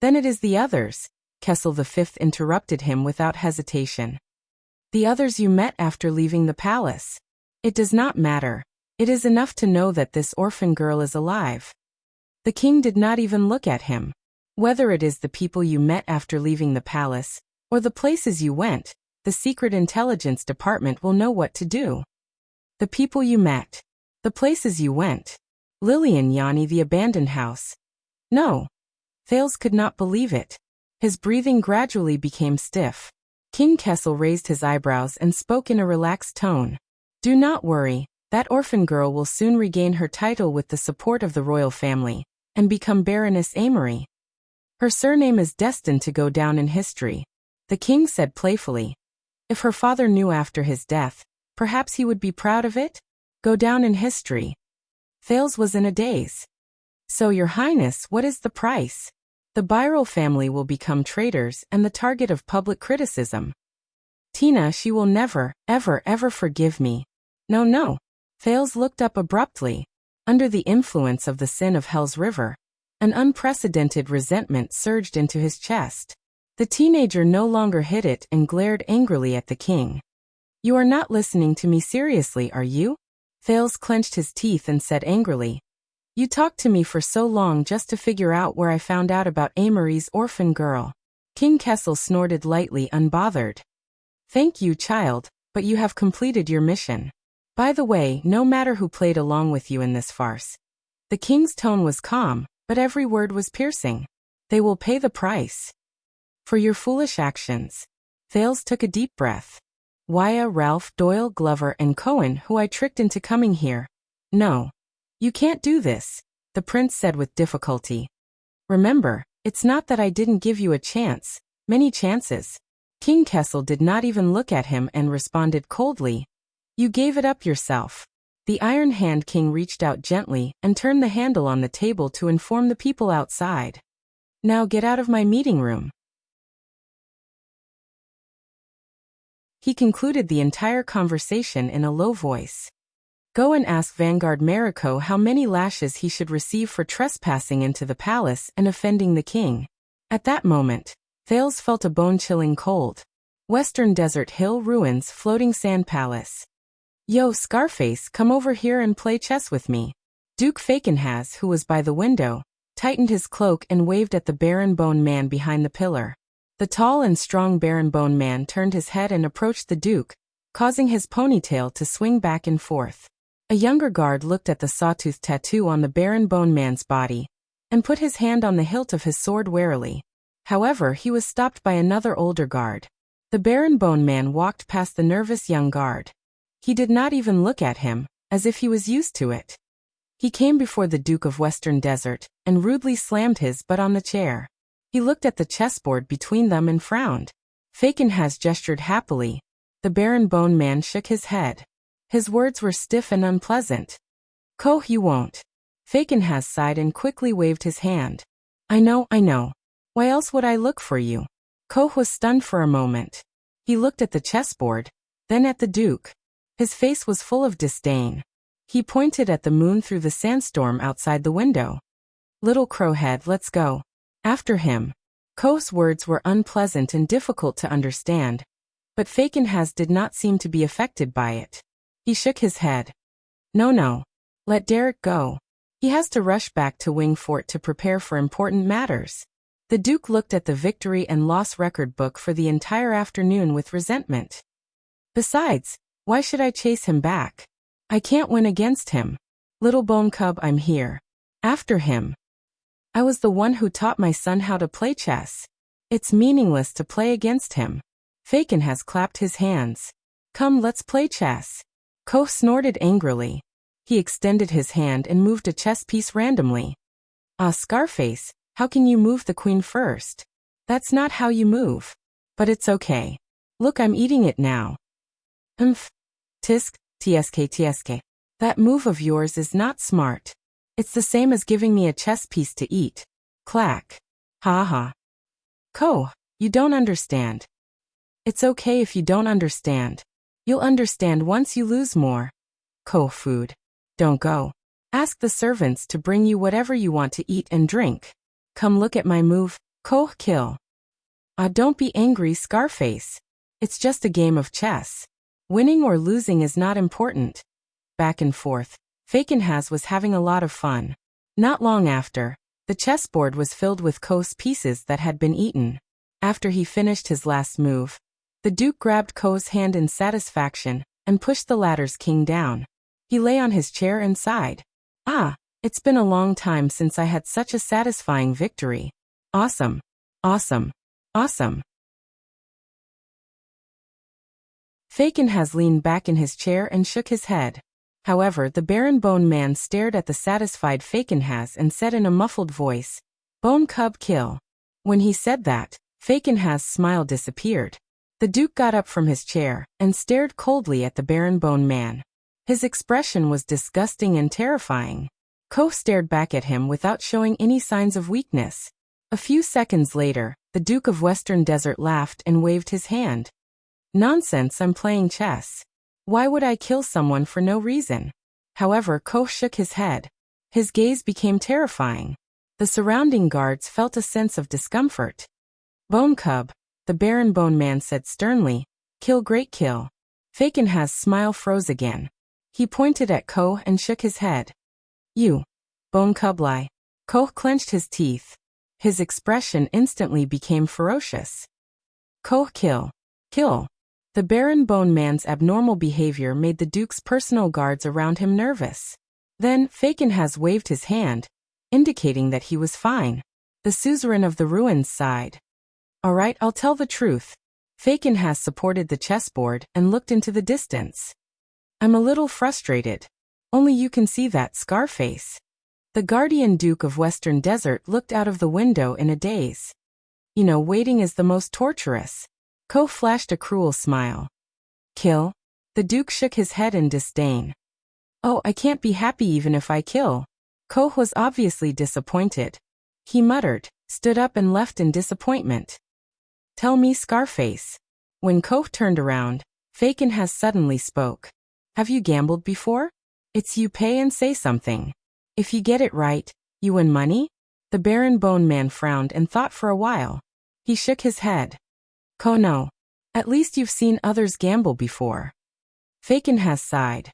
Then it is the others, Kessel V interrupted him without hesitation. The others you met after leaving the palace. It does not matter. It is enough to know that this orphan girl is alive. The king did not even look at him. Whether it is the people you met after leaving the palace, or the places you went, the secret intelligence department will know what to do. The people you met. The places you went. Lilian Yani, the abandoned house. No. Thales could not believe it. His breathing gradually became stiff. King Kessel raised his eyebrows and spoke in a relaxed tone. Do not worry, that orphan girl will soon regain her title with the support of the royal family, and become Baroness Amory. Her surname is destined to go down in history, the king said playfully. If her father knew after his death, perhaps he would be proud of it? Go down in history. Thales was in a daze. So, Your Highness, what is the price? The Birol family will become traitors and the target of public criticism. Tina, she will never, ever forgive me. No, no. Thales looked up abruptly. Under the influence of the sin of Hell's River, an unprecedented resentment surged into his chest. The teenager no longer hid it and glared angrily at the king. You are not listening to me seriously, are you? Thales clenched his teeth and said angrily. You talked to me for so long just to figure out where I found out about Amory's orphan girl. King Kessel snorted lightly, unbothered. Thank you, child, but you have completed your mission. By the way, no matter who played along with you in this farce. The king's tone was calm, but every word was piercing. They will pay the price. For your foolish actions. Thales took a deep breath. Why, Ralph, Doyle, Glover, and Cohen, who I tricked into coming here. No. You can't do this, the prince said with difficulty. Remember, it's not that I didn't give you a chance, many chances. King Kessel did not even look at him and responded coldly. You gave it up yourself. The Iron Hand King reached out gently and turned the handle on the table to inform the people outside. Now get out of my meeting room. He concluded the entire conversation in a low voice. Go and ask Vanguard Mariko how many lashes he should receive for trespassing into the palace and offending the king. At that moment, Thales felt a bone-chilling cold. Western Desert Hill Ruins Floating Sand Palace. Yo, Scarface, come over here and play chess with me. Duke Fakenhas, who was by the window, tightened his cloak and waved at the Baron Bone Man behind the pillar. The tall and strong Baron Bone Man turned his head and approached the Duke, causing his ponytail to swing back and forth. A younger guard looked at the sawtooth tattoo on the Baron Bone Man's body, and put his hand on the hilt of his sword warily. However, he was stopped by another older guard. The Baron Bone Man walked past the nervous young guard. He did not even look at him, as if he was used to it. He came before the Duke of Western Desert, and rudely slammed his butt on the chair. He looked at the chessboard between them and frowned. Fakenhas gestured happily. The Baron Bone Man shook his head. His words were stiff and unpleasant. Koh, you won't. Fakenhas sighed and quickly waved his hand. I know. Why else would I look for you? Koh was stunned for a moment. He looked at the chessboard, then at the Duke. His face was full of disdain. He pointed at the moon through the sandstorm outside the window. Little crowhead, let's go. After him. Koh's words were unpleasant and difficult to understand, but Fakenhas did not seem to be affected by it. He shook his head. No. Let Derek go. He has to rush back to Wingfort to prepare for important matters. The Duke looked at the victory and loss record book for the entire afternoon with resentment. Besides, why should I chase him back? I can't win against him. Little bone cub, I'm here. After him. I was the one who taught my son how to play chess. It's meaningless to play against him. Fakenhas clapped his hands. Come, let's play chess. Koh snorted angrily. He extended his hand and moved a chess piece randomly. Scarface, how can you move the queen first? That's not how you move. But it's okay. Look, I'm eating it now. Tisk, tsk. That move of yours is not smart. It's the same as giving me a chess piece to eat. Clack. Ha ha. Koh, you don't understand. It's okay if you don't understand. You'll understand once you lose more. Koh food. Don't go. Ask the servants to bring you whatever you want to eat and drink. Come look at my move. Koh kill. Don't be angry, Scarface. It's just a game of chess. Winning or losing is not important. Back and forth. Fakenhas was having a lot of fun. Not long after, the chessboard was filled with Koh's pieces that had been eaten. After he finished his last move, the Duke grabbed Koh's hand in satisfaction and pushed the latter's king down. He lay on his chair and sighed. It's been a long time since I had such a satisfying victory. Awesome. Awesome. Awesome. Fakenhas leaned back in his chair and shook his head. However, the Baron Bone Man stared at the satisfied Fakenhas and said in a muffled voice, "Bone Cub kill." When he said that, Fakenhas' smile disappeared. The Duke got up from his chair and stared coldly at the Baron Bone Man. His expression was disgusting and terrifying. Koh stared back at him without showing any signs of weakness. A few seconds later, the Duke of Western Desert laughed and waved his hand. "Nonsense, I'm playing chess. Why would I kill someone for no reason?" However, Koh shook his head. His gaze became terrifying. The surrounding guards felt a sense of discomfort. "Bone Cub," the Baron Bone Man said sternly. "Kill, great kill." Fakenhas' smile froze again. He pointed at Koh and shook his head. "You, Bone Cub lie." Koh clenched his teeth. His expression instantly became ferocious. "Koh kill. Kill." The Baron Bone Man's abnormal behavior made the Duke's personal guards around him nervous. Then, Fakenhas waved his hand, indicating that he was fine. The suzerain of the ruins sighed. "All right, I'll tell the truth." Fakenhas supported the chessboard and looked into the distance. "I'm a little frustrated. Only you can see that Scarface." The Guardian Duke of Western Desert looked out of the window in a daze. "You know, waiting is the most torturous." Koh flashed a cruel smile. "Kill?" The Duke shook his head in disdain. "Oh, I can't be happy even if I kill." Koh was obviously disappointed. He muttered, stood up and left in disappointment. "Tell me, Scarface." When Koh turned around, Fakenhas suddenly spoke. "Have you gambled before? It's you pay and say something. If you get it right, you win money?" The Baron Bone Man frowned and thought for a while. He shook his head. "Koh, no. At least you've seen others gamble before." Fakenhas sighed.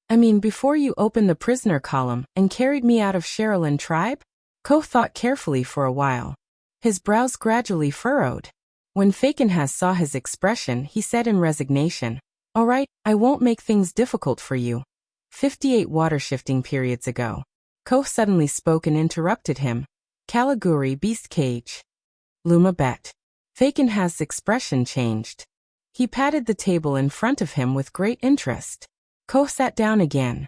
"I mean, before you opened the prisoner column and carried me out of Sherilyn tribe?" Koh thought carefully for a while. His brows gradually furrowed. When Fakenhas saw his expression, he said in resignation, "All right, I won't make things difficult for you." 58 water shifting periods ago. Koh suddenly spoke and interrupted him. "Caliguri beast cage." Luma bet. Fakenhas' expression changed. He patted the table in front of him with great interest. Koh sat down again.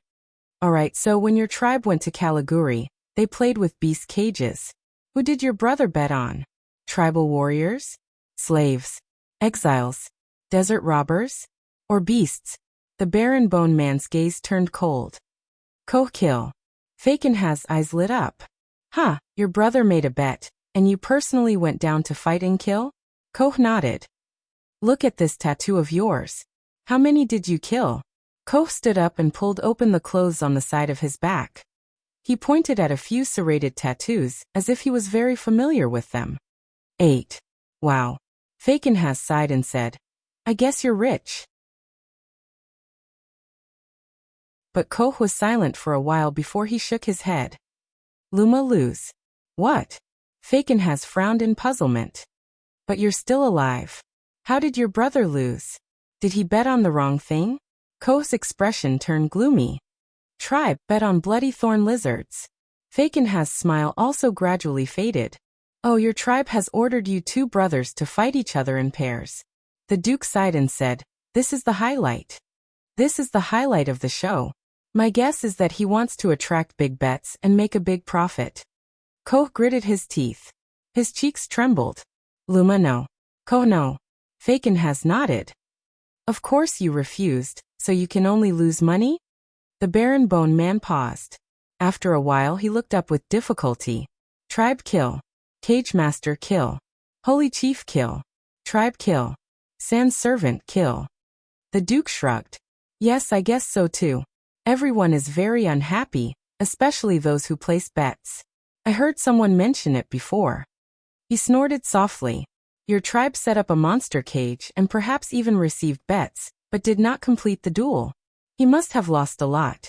"All right, so when your tribe went to Caliguri, they played with beast cages. Who did your brother bet on? Tribal warriors? Slaves? Exiles? Desert robbers? Or beasts?" The Baron Bone Man's gaze turned cold. "Koh kill." Fakenhas' eyes lit up. "Huh, your brother made a bet, and you personally went down to fight and kill?" Koh nodded. "Look at this tattoo of yours. How many did you kill?" Koh stood up and pulled open the clothes on the side of his back. He pointed at a few serrated tattoos, as if he was very familiar with them. 8. "Wow." Fakenhas sighed and said, "I guess you're rich." But Koh was silent for a while before he shook his head. "Luma lose." "What?" Fakenhas frowned in puzzlement. "But you're still alive. How did your brother lose? Did he bet on the wrong thing?" Koh's expression turned gloomy. "Tribe bet on bloody thorn lizards." Fakenhas' smile also gradually faded. "Oh, your tribe has ordered you two brothers to fight each other in pairs." The Duke sighed and said, "This is the highlight. This is the highlight of the show. My guess is that he wants to attract big bets and make a big profit." Koh gritted his teeth. His cheeks trembled. "Luma no." "Koh no." Fakenhas nodded. "Of course you refused, so you can only lose money?" The Baron Bone Man paused. After a while he looked up with difficulty. "Tribe kill. Cage Master kill. Holy Chief kill. Tribe kill. Sand Servant kill." The Duke shrugged. "Yes, I guess so too. Everyone is very unhappy, especially those who place bets. I heard someone mention it before." He snorted softly. "Your tribe set up a monster cage and perhaps even received bets, but did not complete the duel. He must have lost a lot."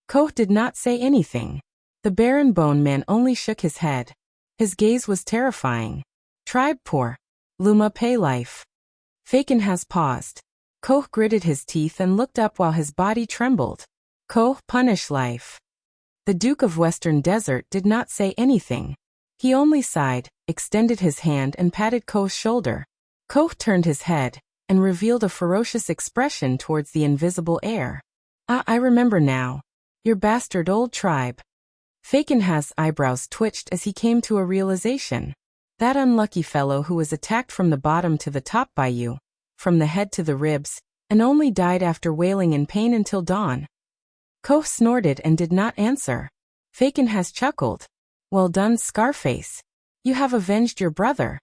Koh did not say anything. The Baron Bone Man only shook his head. His gaze was terrifying. "Tribe poor. Luma pay life." Fakenhas paused. Koh gritted his teeth and looked up while his body trembled. "Koh punish life." The Duke of Western Desert did not say anything. He only sighed, extended his hand and patted Koh's shoulder. Koh turned his head and revealed a ferocious expression towards the invisible air. "Ah, I remember now. Your bastard old tribe." Fakenhas's eyebrows twitched as he came to a realization. That unlucky fellow who was attacked from the bottom to the top by you, from the head to the ribs, and only died after wailing in pain until dawn. Koh snorted and did not answer. Fakenhas chuckled. "Well done, Scarface. You have avenged your brother."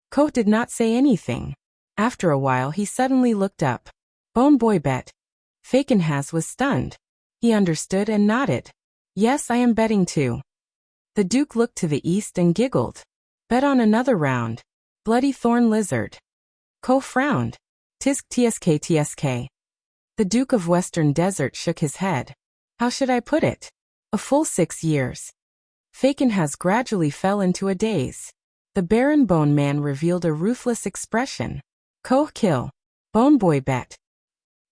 Koh did not say anything. After a while he suddenly looked up. "Bone boy bet." Fakenhas was stunned. He understood and nodded. "Yes, I am betting too." The Duke looked to the east and giggled. "Bet on another round. Bloody thorn lizard." Koh frowned. "Tisk tsk tsk." The Duke of Western Desert shook his head. "How should I put it? A full 6 years." Fakenhas gradually fell into a daze. The Baron Bone Man revealed a ruthless expression. "Koh kill. Bone boy bet."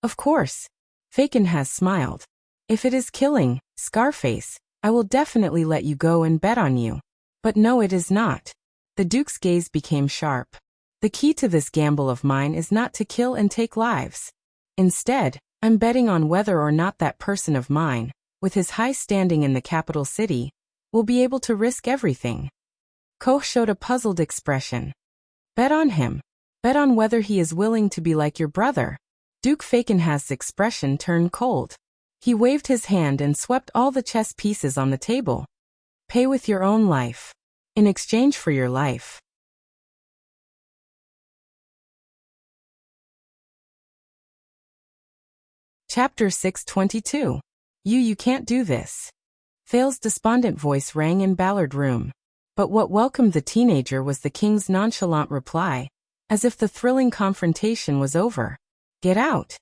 "Of course." Fakenhas smiled. "If it is killing, Scarface, I will definitely let you go and bet on you. But no, it is not." The Duke's gaze became sharp. "The key to this gamble of mine is not to kill and take lives. Instead, I'm betting on whether or not that person of mine, with his high standing in the capital city, will be able to risk everything." Koh showed a puzzled expression. "Bet on him. Bet on whether he is willing to be like your brother." Duke Fakenhas's expression turned cold. He waved his hand and swept all the chess pieces on the table. "Pay with your own life. In exchange for your life." Chapter 622. You can't do this. Thale's despondent voice rang in Ballard Room. But what welcomed the teenager was the king's nonchalant reply, as if the thrilling confrontation was over. "Get out."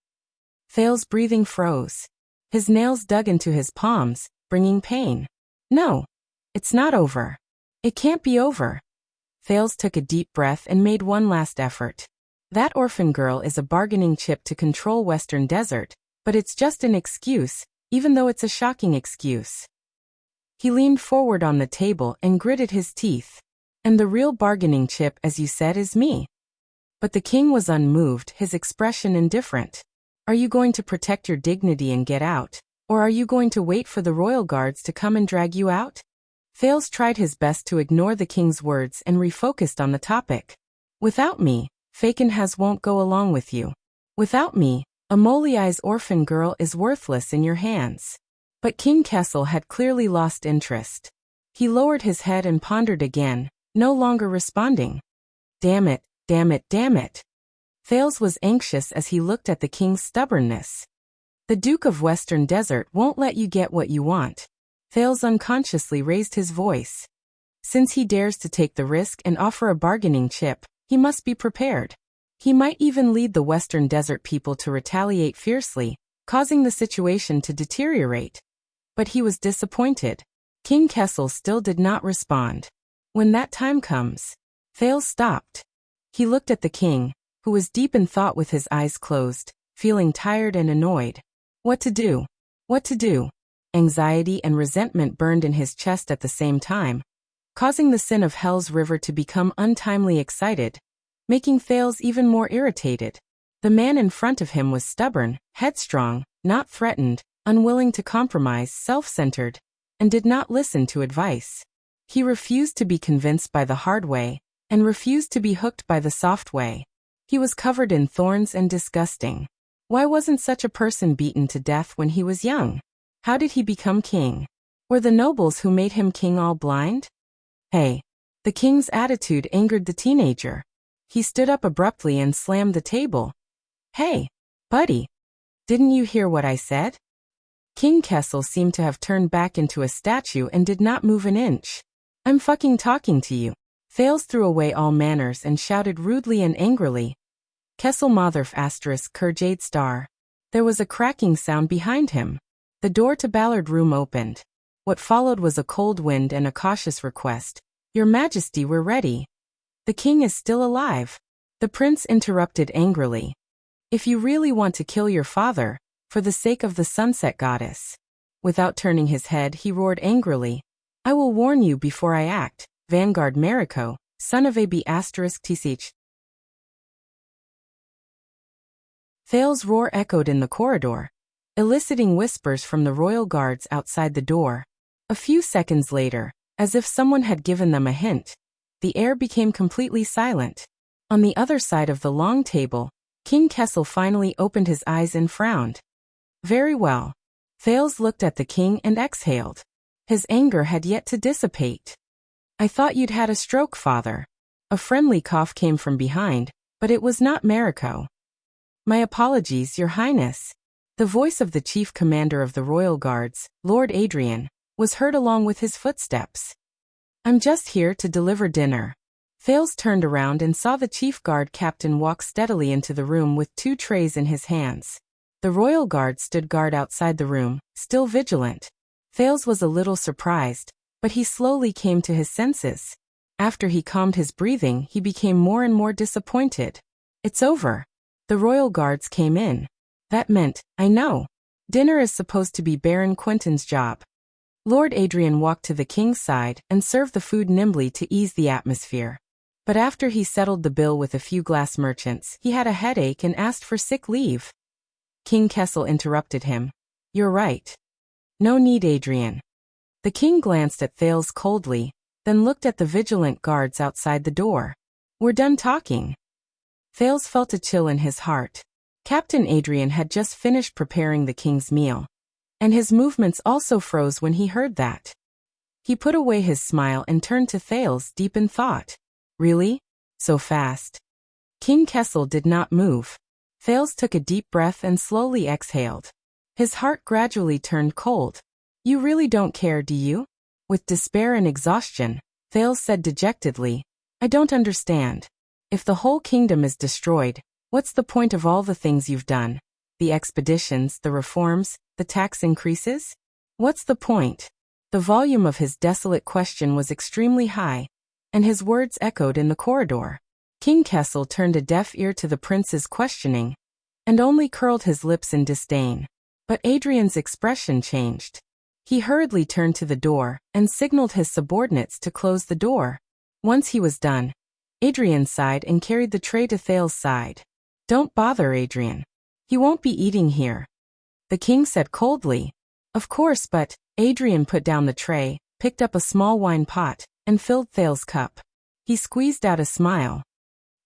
Thale's breathing froze. His nails dug into his palms, bringing pain. "No. It's not over. It can't be over." Thales took a deep breath and made one last effort. "That orphan girl is a bargaining chip to control Western Desert, but it's just an excuse, even though it's a shocking excuse." He leaned forward on the table and gritted his teeth. "And the real bargaining chip, as you said, is me." But the king was unmoved, his expression indifferent. "Are you going to protect your dignity and get out, or are you going to wait for the royal guards to come and drag you out?" Thales tried his best to ignore the king's words and refocused on the topic. "Without me, Fakenhas won't go along with you. Without me, Amoliai's orphan girl is worthless in your hands." But King Kessel had clearly lost interest. He lowered his head and pondered again, no longer responding. "Damn it, damn it, damn it." Thales was anxious as he looked at the king's stubbornness. "The Duke of Western Desert won't let you get what you want." Thales unconsciously raised his voice. "Since he dares to take the risk and offer a bargaining chip, he must be prepared. He might even lead the Western Desert people to retaliate fiercely, causing the situation to deteriorate." But he was disappointed. King Kessel still did not respond. "When that time comes." Thales stopped. He looked at the king, who was deep in thought with his eyes closed, feeling tired and annoyed. What to do? What to do? Anxiety and resentment burned in his chest at the same time, causing the sin of Hell's River to become untimely excited, making Thales even more irritated. The man in front of him was stubborn, headstrong, not threatened, unwilling to compromise, self-centered, and did not listen to advice. He refused to be convinced by the hard way, and refused to be hooked by the soft way. He was covered in thorns and disgusting. Why wasn't such a person beaten to death when he was young? How did he become king? Were the nobles who made him king all blind? Hey! The king's attitude angered the teenager. He stood up abruptly and slammed the table. "Hey, buddy! Didn't you hear what I said?" King Kessel seemed to have turned back into a statue and did not move an inch. "I'm fucking talking to you." Thales threw away all manners and shouted rudely and angrily. "Kessel Motherf * Kurjade star." There was a cracking sound behind him. The door to Ballard Room opened. What followed was a cold wind and a cautious request. "Your Majesty, we're ready." "The king is still alive." The prince interrupted angrily. "If you really want to kill your father, for the sake of the sunset goddess, Without turning his head, he roared angrily. I will warn you before I act, Vanguard Mariko, son of AB***. Thales's roar echoed in the corridor, eliciting whispers from the royal guards outside the door. A few seconds later, as if someone had given them a hint, the air became completely silent. On the other side of the long table, King Kessel finally opened his eyes and frowned. Very well. Thales looked at the king and exhaled. His anger had yet to dissipate. I thought you'd had a stroke, father. A friendly cough came from behind, but it was not Mariko. My apologies, your highness. The voice of the chief commander of the royal guards, Lord Adrian, was heard along with his footsteps. I'm just here to deliver dinner. Thales turned around and saw the chief guard captain walk steadily into the room with 2 trays in his hands. The royal guard stood guard outside the room, still vigilant. Thales was a little surprised, but he slowly came to his senses. After he calmed his breathing, he became more and more disappointed. It's over. The royal guards came in. That meant, I know. Dinner is supposed to be Baron Quentin's job. Lord Adrian walked to the king's side and served the food nimbly to ease the atmosphere. But after he settled the bill with a few glass merchants, he had a headache and asked for sick leave. King Kessel interrupted him. You're right. No need, Adrian. The king glanced at Thales coldly, then looked at the vigilant guards outside the door. We're done talking. Thales felt a chill in his heart. Captain Adrian had just finished preparing the king's meal, and his movements also froze when he heard that. He put away his smile and turned to Thales, deep in thought. Really? So fast? King Kessel did not move. Thales took a deep breath and slowly exhaled. His heart gradually turned cold. You really don't care, do you? With despair and exhaustion, Thales said dejectedly, I don't understand. If the whole kingdom is destroyed, what's the point of all the things you've done? The expeditions, the reforms, the tax increases? What's the point? The volume of his desolate question was extremely high, and his words echoed in the corridor. King Kessel turned a deaf ear to the prince's questioning, and only curled his lips in disdain. But Adrian's expression changed. He hurriedly turned to the door, and signaled his subordinates to close the door. Once he was done, Adrian sighed and carried the tray to Thales' side. Don't bother, Adrian. He won't be eating here. The king said coldly. Of course, but Adrian put down the tray, picked up a small wine pot, and filled Thales' cup. He squeezed out a smile.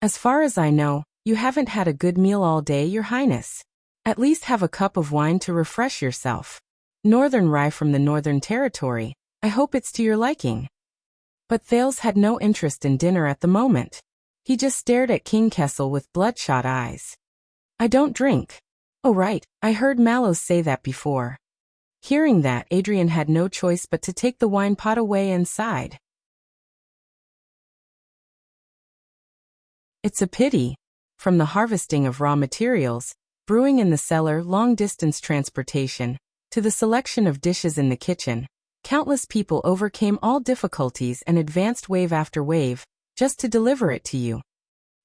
As far as I know, you haven't had a good meal all day, your highness. At least have a cup of wine to refresh yourself. Northern rye from the Northern Territory. I hope it's to your liking. But Thales had no interest in dinner at the moment. He just stared at King Kessel with bloodshot eyes. I don't drink. Oh right, I heard Mallows say that before. Hearing that, Adrian had no choice but to take the wine pot away and sighed. It's a pity. From the harvesting of raw materials, brewing in the cellar, long-distance transportation, to the selection of dishes in the kitchen, countless people overcame all difficulties and advanced wave after wave, just to deliver it to you.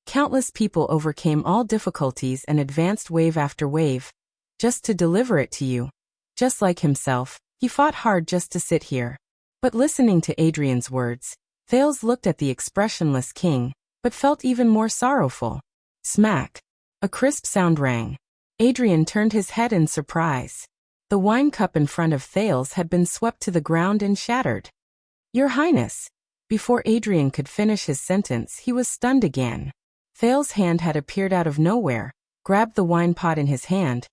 Countless people overcame all difficulties and advanced wave after wave, just to deliver it to you. Just like himself, he fought hard just to sit here. But listening to Adrian's words, Thales looked at the expressionless king, but felt even more sorrowful. Smack! A crisp sound rang. Adrian turned his head in surprise. The wine cup in front of Thales had been swept to the ground and shattered. Your Highness! Before Adrian could finish his sentence, he was stunned again. Thales' hand had appeared out of nowhere, grabbed the wine pot in his hand,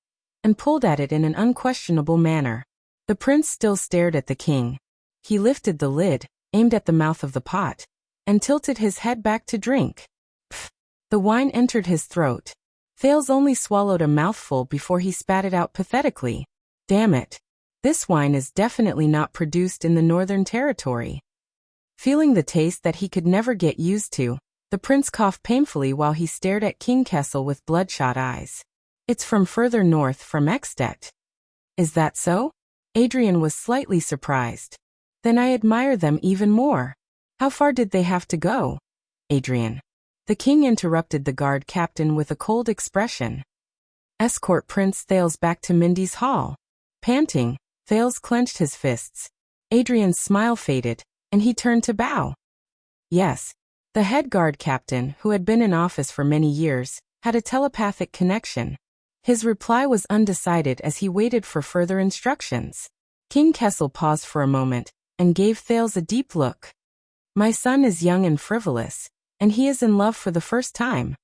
and pulled at it in an unquestionable manner. The prince still stared at the king. He lifted the lid, aimed at the mouth of the pot, and tilted his head back to drink. Pfft! The wine entered his throat. Thales only swallowed a mouthful before he spat it out pathetically. Damn it. This wine is definitely not produced in the Northern Territory. Feeling the taste that he could never get used to, the prince coughed painfully while he stared at King Kessel with bloodshot eyes. It's from further north, from Ekstedt. Is that so? Adrian was slightly surprised. Then I admire them even more. How far did they have to go? Adrian. The king interrupted the guard captain with a cold expression. Escort Prince Thales back to Mindy's hall. Panting, Thales clenched his fists. Adrian's smile faded, and he turned to bow. Yes. The head guard captain, who had been in office for many years, had a telepathic connection. His reply was undecided as he waited for further instructions. King Kessel paused for a moment, and gave Thales a deep look. My son is young and frivolous, and he is in love for the first time.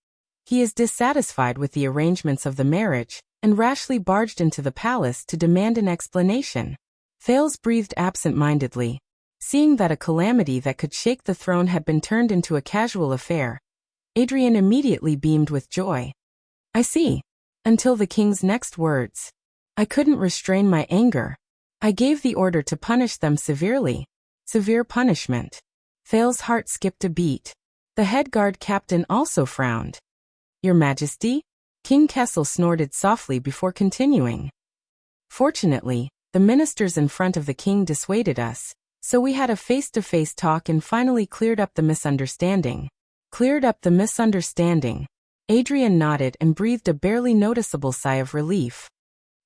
He is dissatisfied with the arrangements of the marriage, and rashly barged into the palace to demand an explanation. Thales breathed absent-mindedly. Seeing that a calamity that could shake the throne had been turned into a casual affair, Adrian immediately beamed with joy. I see. Until the king's next words. I couldn't restrain my anger. I gave the order to punish them severely. Severe punishment. Thales' heart skipped a beat. The head guard captain also frowned. Your Majesty? King Kessel snorted softly before continuing. Fortunately, the ministers in front of the king dissuaded us, so we had a face-to-face talk and finally cleared up the misunderstanding. Cleared up the misunderstanding. Adrian nodded and breathed a barely noticeable sigh of relief.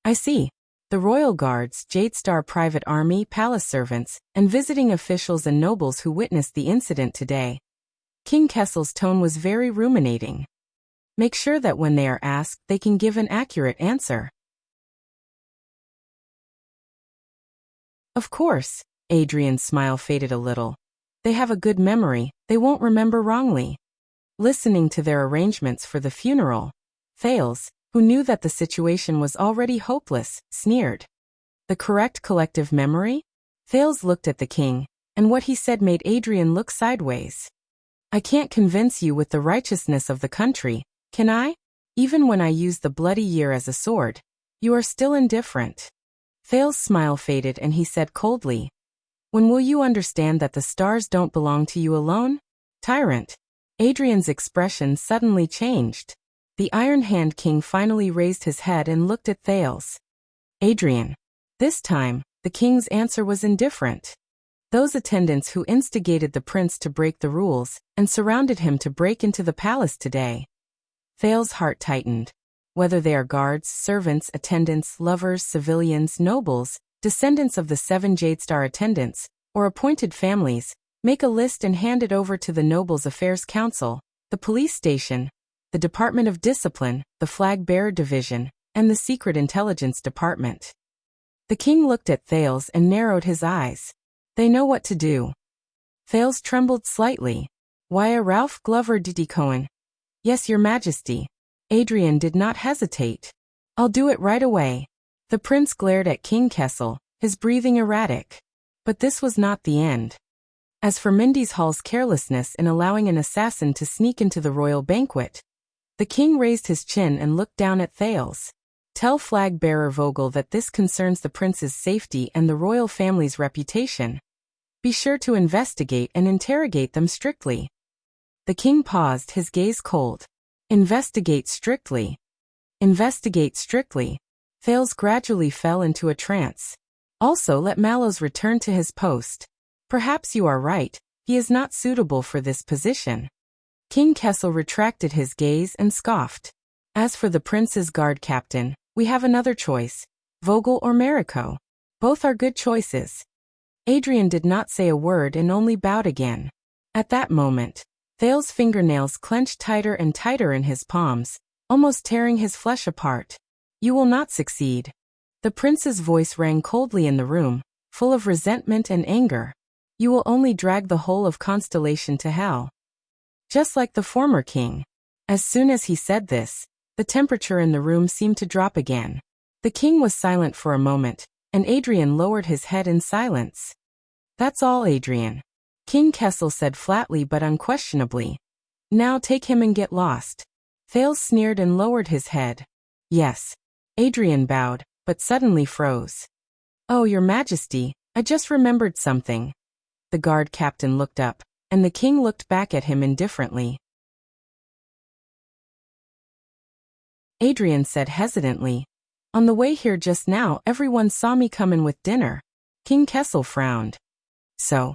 I see. The royal guards, Jadestar private army, palace servants, and visiting officials and nobles who witnessed the incident today. King Kessel's tone was very ruminating. Make sure that when they are asked, they can give an accurate answer. Of course. Adrian's smile faded a little. They have a good memory, they won't remember wrongly. Listening to their arrangements for the funeral, Thales, who knew that the situation was already hopeless, sneered. The correct collective memory? Thales looked at the king, and what he said made Adrian look sideways. I can't convince you with the righteousness of the country, can I? Even when I use the bloody year as a sword, you are still indifferent. Thales' smile faded and he said coldly, when will you understand that the stars don't belong to you alone? Tyrant. Adrian's expression suddenly changed. The Iron Hand King finally raised his head and looked at Thales. Adrian. This time, the king's answer was indifferent. Those attendants who instigated the prince to break the rules and surrounded him to break into the palace today. Thales' heart tightened. Whether they are guards, servants, attendants, lovers, civilians, nobles, descendants of the 7 Jadestar attendants, or appointed families, make a list and hand it over to the Nobles Affairs Council, the police station, the Department of Discipline, the Flag Bearer Division, and the Secret Intelligence Department. The king looked at Thales and narrowed his eyes. They know what to do. Thales trembled slightly. Why a Ralph Glover Diddy Cohen? Yes, your Majesty. Adrian did not hesitate. I'll do it right away. The prince glared at King Kessel, his breathing erratic. But this was not the end. As for Mindy's Hall's carelessness in allowing an assassin to sneak into the royal banquet, the king raised his chin and looked down at Thales. Tell Flag Bearer Vogel that this concerns the prince's safety and the royal family's reputation. Be sure to investigate and interrogate them strictly. The king paused, his gaze cold. Investigate strictly. Investigate strictly. Thales gradually fell into a trance. Also let Mallows return to his post. Perhaps you are right, he is not suitable for this position. King Kessel retracted his gaze and scoffed. As for the prince's guard captain, we have another choice, Vogel or Mariko. Both are good choices. Adrian did not say a word and only bowed again. At that moment, Thales' fingernails clenched tighter and tighter in his palms, almost tearing his flesh apart. You will not succeed. The prince's voice rang coldly in the room, full of resentment and anger. You will only drag the whole of Constellation to hell. Just like the former king. As soon as he said this, the temperature in the room seemed to drop again. The king was silent for a moment, and Adrian lowered his head in silence. That's all, Adrian. King Kessel said flatly but unquestionably. Now take him and get lost. Thales sneered and lowered his head. Yes. Adrian bowed, but suddenly froze. Oh, your Majesty, I just remembered something. The guard captain looked up, and the king looked back at him indifferently. Adrian said hesitantly. On the way here just now, everyone saw me come in with dinner. King Kessel frowned. So,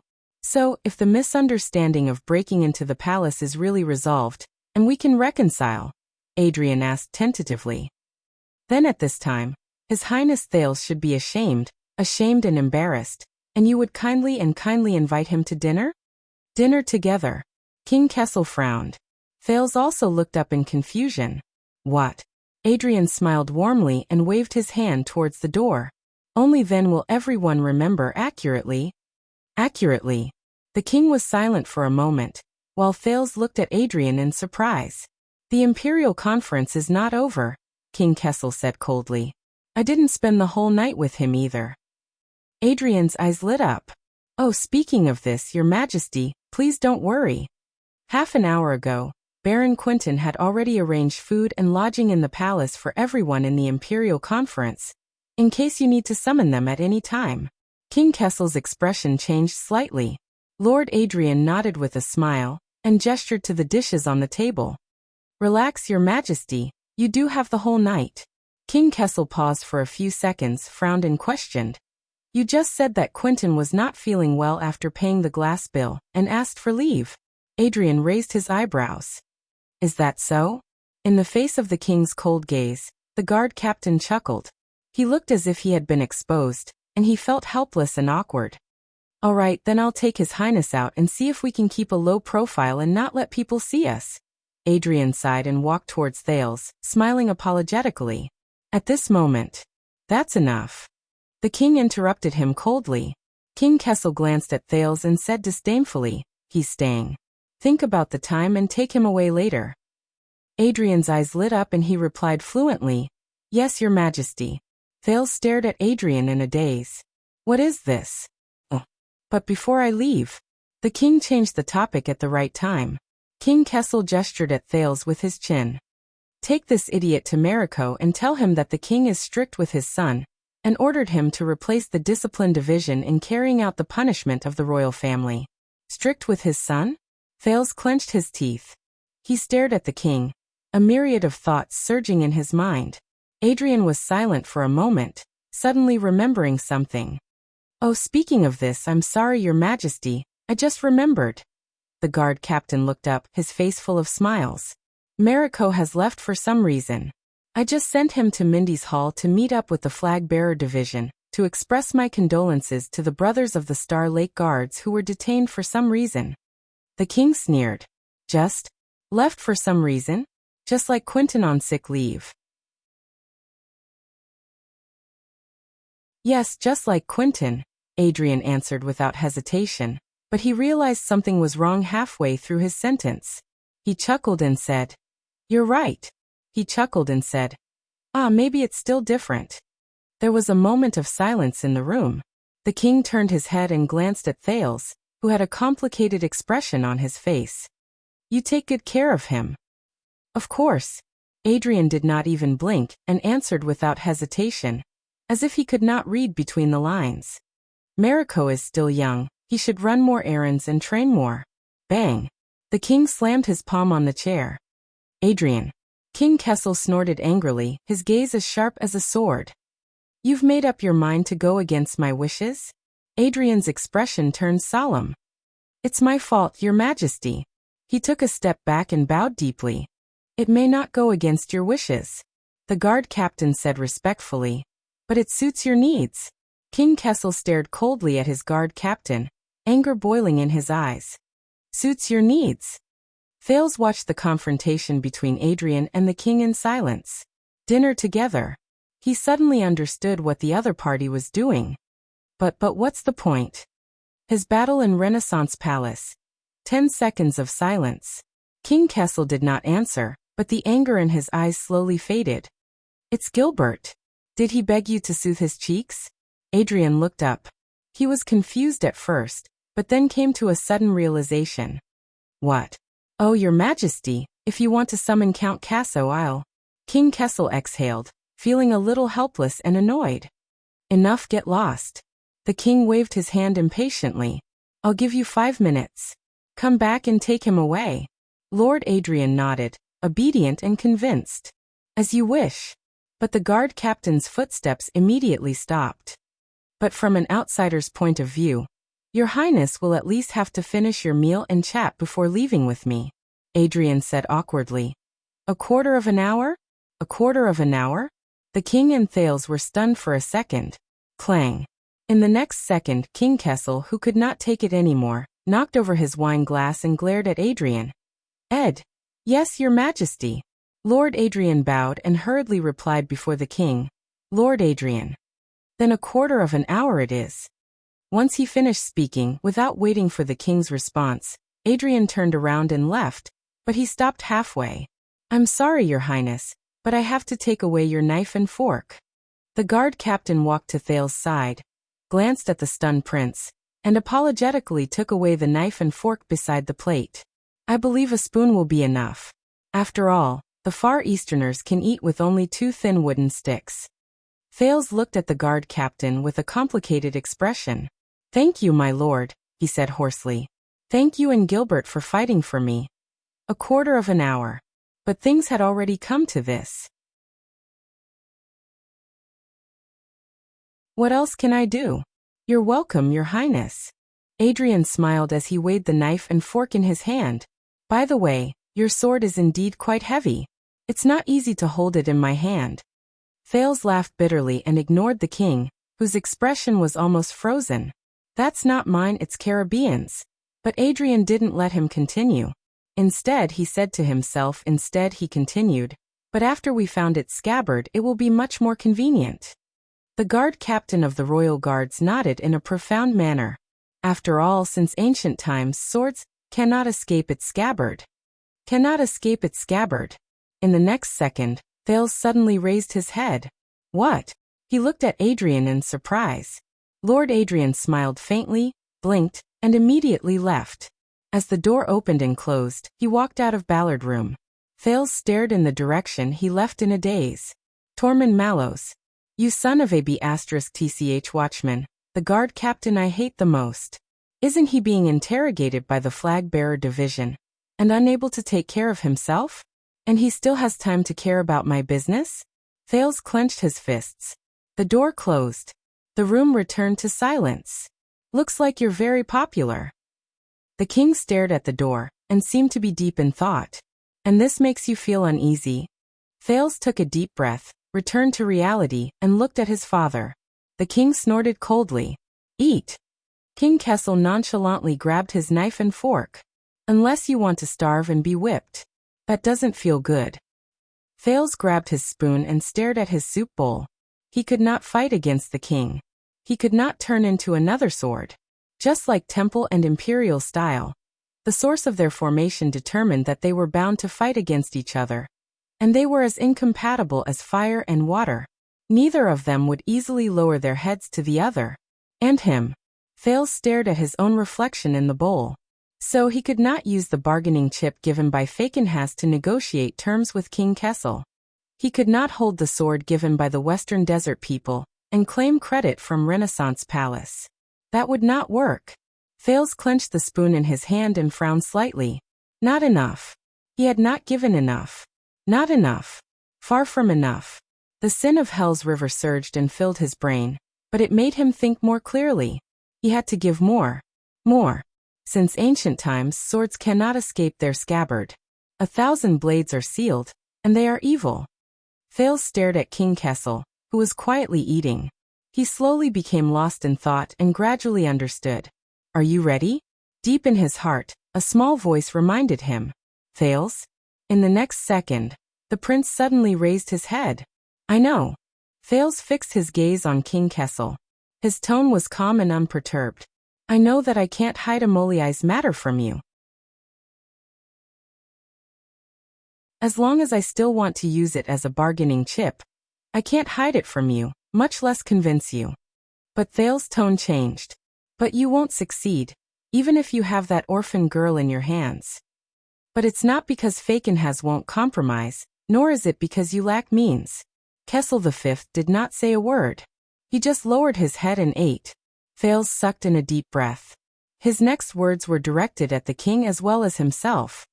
if the misunderstanding of breaking into the palace is really resolved, and we can reconcile, Adrian asked tentatively. Then at this time, His Highness Thales should be ashamed, ashamed and embarrassed, and you would kindly invite him to dinner? Dinner together. King Kessel frowned. Thales also looked up in confusion. What? Adrian smiled warmly and waved his hand towards the door. Only then will everyone remember accurately. Accurately. The king was silent for a moment, while Thales looked at Adrian in surprise. The Imperial Conference is not over, King Kessel said coldly. I didn't spend the whole night with him either. Adrian's eyes lit up. Oh, speaking of this, Your Majesty, please don't worry. Half an hour ago, Baron Quentin had already arranged food and lodging in the palace for everyone in the Imperial Conference, in case you need to summon them at any time. King Kessel's expression changed slightly. Lord Adrian nodded with a smile, and gestured to the dishes on the table. Relax, Your Majesty, you do have the whole night. King Kessel paused for a few seconds, frowned and questioned. You just said that Quentin was not feeling well after paying the glass bill, and asked for leave. Adrian raised his eyebrows. Is that so? In the face of the king's cold gaze, the guard captain chuckled. He looked as if he had been exposed, and he felt helpless and awkward. All right, then I'll take His Highness out and see if we can keep a low profile and not let people see us. Adrian sighed and walked towards Thales, smiling apologetically. At this moment, that's enough. The king interrupted him coldly. King Kessel glanced at Thales and said disdainfully, he's staying. Think about the time and take him away later. Adrian's eyes lit up and he replied fluently, Yes, Your Majesty. Thales stared at Adrian in a daze. What is this? Oh. But before I leave. The king changed the topic at the right time. King Kessel gestured at Thales with his chin. Take this idiot to Mariko and tell him that the king is strict with his son, and ordered him to replace the discipline division in carrying out the punishment of the royal family. Strict with his son? Thales clenched his teeth. He stared at the king, a myriad of thoughts surging in his mind. Adrian was silent for a moment, suddenly remembering something. Oh, speaking of this, I'm sorry, Your Majesty, I just remembered. The guard captain looked up, his face full of smiles. Mariko has left for some reason. I just sent him to Mindy's Hall to meet up with the flag-bearer division, to express my condolences to the brothers of the Star Lake Guards who were detained for some reason. The king sneered. Just? Left for some reason? Just like Quentin on sick leave. Yes, just like Quentin, Adrian answered without hesitation, but he realized something was wrong halfway through his sentence. He chuckled and said, You're right. He chuckled and said, maybe it's still different. There was a moment of silence in the room. The king turned his head and glanced at Thales, who had a complicated expression on his face. You take good care of him. Of course. Adrian did not even blink and answered without hesitation, as if he could not read between the lines. Mariko is still young, he should run more errands and train more. Bang. The king slammed his palm on the chair. Adrian. King Kessel snorted angrily, his gaze as sharp as a sword. You've made up your mind to go against my wishes? Adrian's expression turned solemn. It's my fault, Your Majesty. He took a step back and bowed deeply. It may not go against your wishes. The guard captain said respectfully. But it suits your needs. King Kessel stared coldly at his guard captain, anger boiling in his eyes. Suits your needs. Thales watched the confrontation between Adrian and the king in silence. Dinner together. He suddenly understood what the other party was doing. But what's the point? His battle in Renaissance Palace. 10 seconds of silence. King Kessel did not answer, but the anger in his eyes slowly faded. It's Gilbert. Did he beg you to soothe his cheeks? Adrian looked up. He was confused at first, but then came to a sudden realization. What? Oh, Your Majesty, if you want to summon Count Casso, I'll. King Kessel exhaled, feeling a little helpless and annoyed. Enough, get lost. The king waved his hand impatiently. I'll give you 5 minutes. Come back and take him away. Lord Adrian nodded, obedient and convinced. As you wish. But the guard captain's footsteps immediately stopped. But from an outsider's point of view, Your Highness will at least have to finish your meal and chat before leaving with me, Adrian said awkwardly. A quarter of an hour? A quarter of an hour? The king and Thales were stunned for a second. Clang. In the next second, King Kessel, who could not take it anymore, knocked over his wine glass and glared at Adrian. "Ed." "Yes, your majesty." Lord Adrian bowed and hurriedly replied before the king. "Lord Adrian." "Then a quarter of an hour it is." Once he finished speaking, without waiting for the king's response, Adrian turned around and left, but he stopped halfway. "I'm sorry, your highness, but I have to take away your knife and fork." The guard captain walked to Thales's side, glanced at the stunned prince, and apologetically took away the knife and fork beside the plate. "I believe a spoon will be enough. After all, the Far Easterners can eat with only 2 thin wooden sticks." Thales looked at the guard captain with a complicated expression. "Thank you, my lord," he said hoarsely. "Thank you and Gilbert for fighting for me." A quarter of an hour. But things had already come to this. "What else can I do?" "You're welcome, your highness." Adrian smiled as he weighed the knife and fork in his hand. "By the way, your sword is indeed quite heavy. It's not easy to hold it in my hand." Thales laughed bitterly and ignored the king, whose expression was almost frozen. "That's not mine, it's Caribbean's." But Adrian didn't let him continue. Instead, he said to himself, he continued, "But after we found its scabbard, it will be much more convenient." The guard captain of the royal guards nodded in a profound manner. After all, since ancient times, swords cannot escape its scabbard. Cannot escape its scabbard. In the next second, Thales suddenly raised his head. "What?" He looked at Adrian in surprise. Lord Adrian smiled faintly, blinked, and immediately left. As the door opened and closed, he walked out of Ballard Room. Thales stared in the direction he left in a daze. "Tormund Mallows. You son of a B*tch watchman, the guard captain I hate the most. Isn't he being interrogated by the flag-bearer division, and unable to take care of himself? And he still has time to care about my business?" Thales clenched his fists. The door closed. The room returned to silence. "Looks like you're very popular." The king stared at the door, and seemed to be deep in thought. "And this makes you feel uneasy?" Thales took a deep breath, returned to reality, and looked at his father. The king snorted coldly. "Eat." King Kessel nonchalantly grabbed his knife and fork. "Unless you want to starve and be whipped. That doesn't feel good." Thales grabbed his spoon and stared at his soup bowl. He could not fight against the king. He could not turn into another sword. Just like Temple and Imperial style, the source of their formation determined that they were bound to fight against each other. And they were as incompatible as fire and water. Neither of them would easily lower their heads to the other. And him. Thales stared at his own reflection in the bowl. So he could not use the bargaining chip given by Fakenhas to negotiate terms with King Kessel. He could not hold the sword given by the Western Desert people and claim credit from Renaissance Palace. That would not work. Thales clenched the spoon in his hand and frowned slightly. Not enough. He had not given enough. Not enough. Far from enough. The sin of Hell's River surged and filled his brain, but it made him think more clearly. He had to give more. More. Since ancient times, swords cannot escape their scabbard. 1,000 blades are sealed, and they are evil. Thales stared at King Kessel, who was quietly eating. He slowly became lost in thought and gradually understood. "Are you ready?" Deep in his heart, a small voice reminded him. "Thales?" In the next second, the prince suddenly raised his head. "I know." Thales fixed his gaze on King Kessel. His tone was calm and unperturbed. "I know that I can't hide Amoliai's matter from you. As long as I still want to use it as a bargaining chip, I can't hide it from you, much less convince you." But Thales' tone changed. "But you won't succeed, even if you have that orphan girl in your hands. But it's not because Fakenhas won't compromise, nor is it because you lack means." Kessel V did not say a word. He just lowered his head and ate. Thales sucked in a deep breath. His next words were directed at the king as well as himself.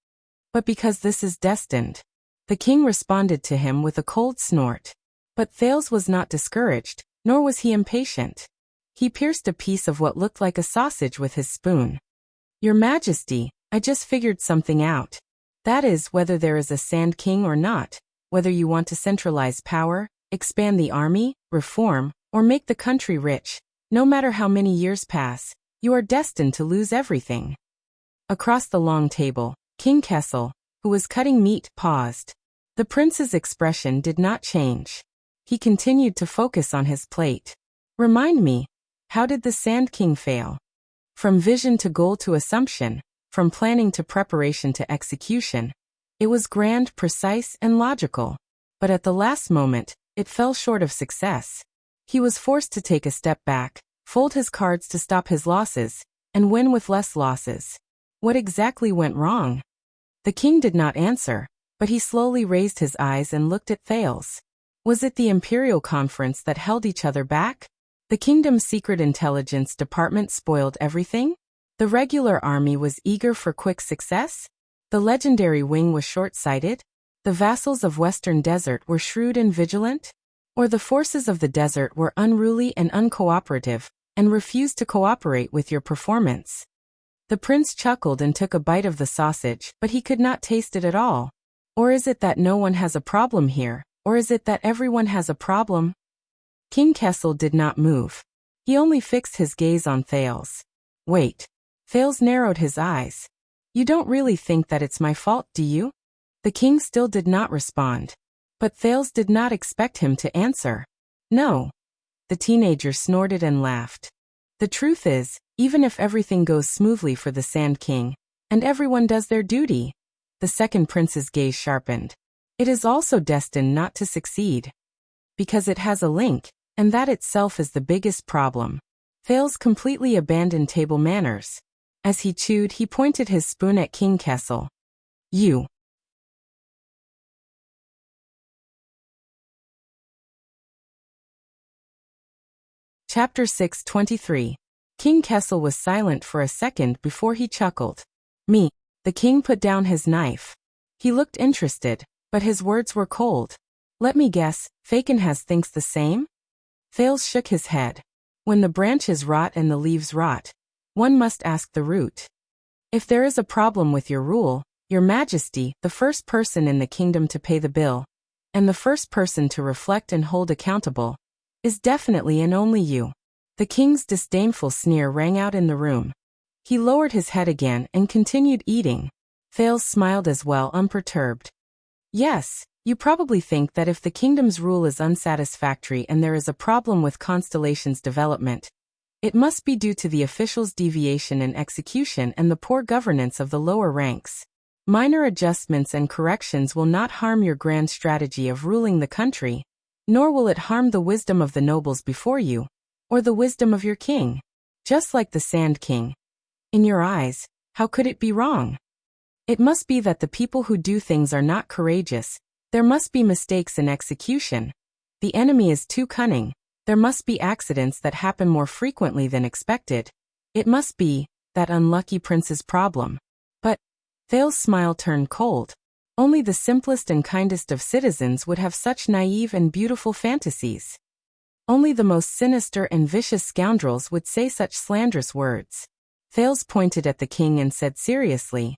"But because this is destined." The king responded to him with a cold snort. But Thales was not discouraged, nor was he impatient. He pierced a piece of what looked like a sausage with his spoon. "Your Majesty, I just figured something out. That is, whether there is a Sand King or not, whether you want to centralize power, expand the army, reform, or make the country rich, No matter how many years pass, you are destined to lose everything. Across the long table, King Kessel, who was cutting meat, paused. The prince's expression did not change. He continued to focus on his plate. Remind me, how did the Sand King fail? From vision to goal to assumption, from planning to preparation to execution. It was grand, precise, and logical. But at the last moment, it fell short of success. He was forced to take a step back, fold his cards to stop his losses, and win with less losses. What exactly went wrong? The king did not answer, but he slowly raised his eyes and looked at Thales. Was it the imperial conference that held each other back? The kingdom's secret intelligence department spoiled everything? The regular army was eager for quick success? The legendary wing was short-sighted? The vassals of Western Desert were shrewd and vigilant? Or the forces of the desert were unruly and uncooperative, and refused to cooperate with your performance? The prince chuckled and took a bite of the sausage, but he could not taste it at all. Or is it that no one has a problem here, or is it that everyone has a problem? King Kessel did not move. He only fixed his gaze on Thales. Wait. Thales narrowed his eyes. You don't really think that it's my fault, do you? The king still did not respond. But Thales did not expect him to answer. No. The teenager snorted and laughed. The truth is, even if everything goes smoothly for the Sand King, and everyone does their duty, the second prince's gaze sharpened. It is also destined not to succeed. Because it has a link, and that itself is the biggest problem. Thales completely abandoned table manners. As he chewed, he pointed his spoon at King Kessel. You. Chapter 6:23. King Kessel was silent for a second before he chuckled. Me. The king put down his knife. He looked interested, but his words were cold. Let me guess, Fakenhas thinks the same? Thales shook his head. When the branches rot and the leaves rot, one must ask the root. If there is a problem with your rule, Your Majesty, the first person in the kingdom to pay the bill, and the first person to reflect and hold accountable, is definitely and only you. The king's disdainful sneer rang out in the room. He lowered his head again and continued eating. Thales smiled as well, unperturbed. Yes, you probably think that if the kingdom's rule is unsatisfactory and there is a problem with Constellation's development, it must be due to the officials' deviation in execution and the poor governance of the lower ranks. Minor adjustments and corrections will not harm your grand strategy of ruling the country, nor will it harm the wisdom of the nobles before you, or the wisdom of your king. Just like the Sand King. In your eyes, how could it be wrong? It must be that the people who do things are not courageous. There must be mistakes in execution. The enemy is too cunning. There must be accidents that happen more frequently than expected. It must be that unlucky prince's problem. But Thales' smile turned cold. Only the simplest and kindest of citizens would have such naive and beautiful fantasies. Only the most sinister and vicious scoundrels would say such slanderous words. Thales pointed at the king and said seriously,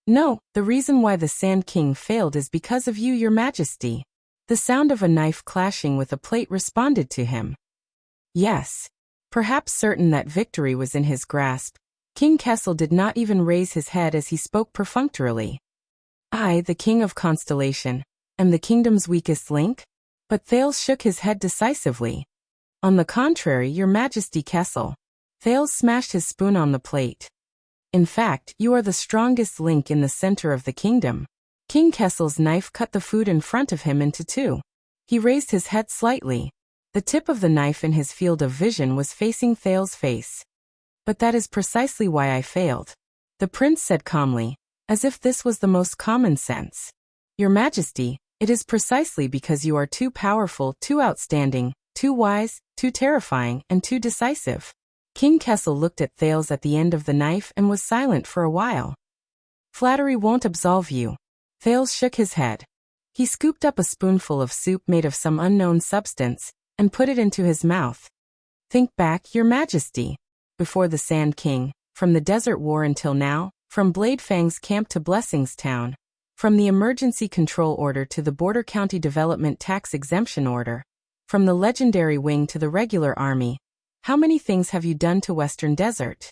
"No, the reason why the Sand King failed is because of you, your Majesty." The sound of a knife clashing with a plate responded to him. Yes. Perhaps certain that victory was in his grasp, King Kessel did not even raise his head as he spoke perfunctorily. I, the King of Constellation, am the kingdom's weakest link? But Thales shook his head decisively. On the contrary, your Majesty Kessel. Thales smashed his spoon on the plate. In fact, you are the strongest link in the center of the kingdom. King Kessel's knife cut the food in front of him into two. He raised his head slightly. The tip of the knife in his field of vision was facing Thales' face. But that is precisely why I failed. The prince said calmly, as if this was the most common sense. Your Majesty, it is precisely because you are too powerful, too outstanding, too wise, too terrifying, and too decisive. King Kessel looked at Thales at the end of the knife and was silent for a while. Flattery won't absolve you. Thales shook his head. He scooped up a spoonful of soup made of some unknown substance, and put it into his mouth. Think back, your Majesty. Before the Sand King, from the Desert War until now, from Bladefang's camp to Blessings Town, from the Emergency Control Order to the Border County Development Tax Exemption Order, from the Legendary Wing to the regular army, how many things have you done to Western Desert?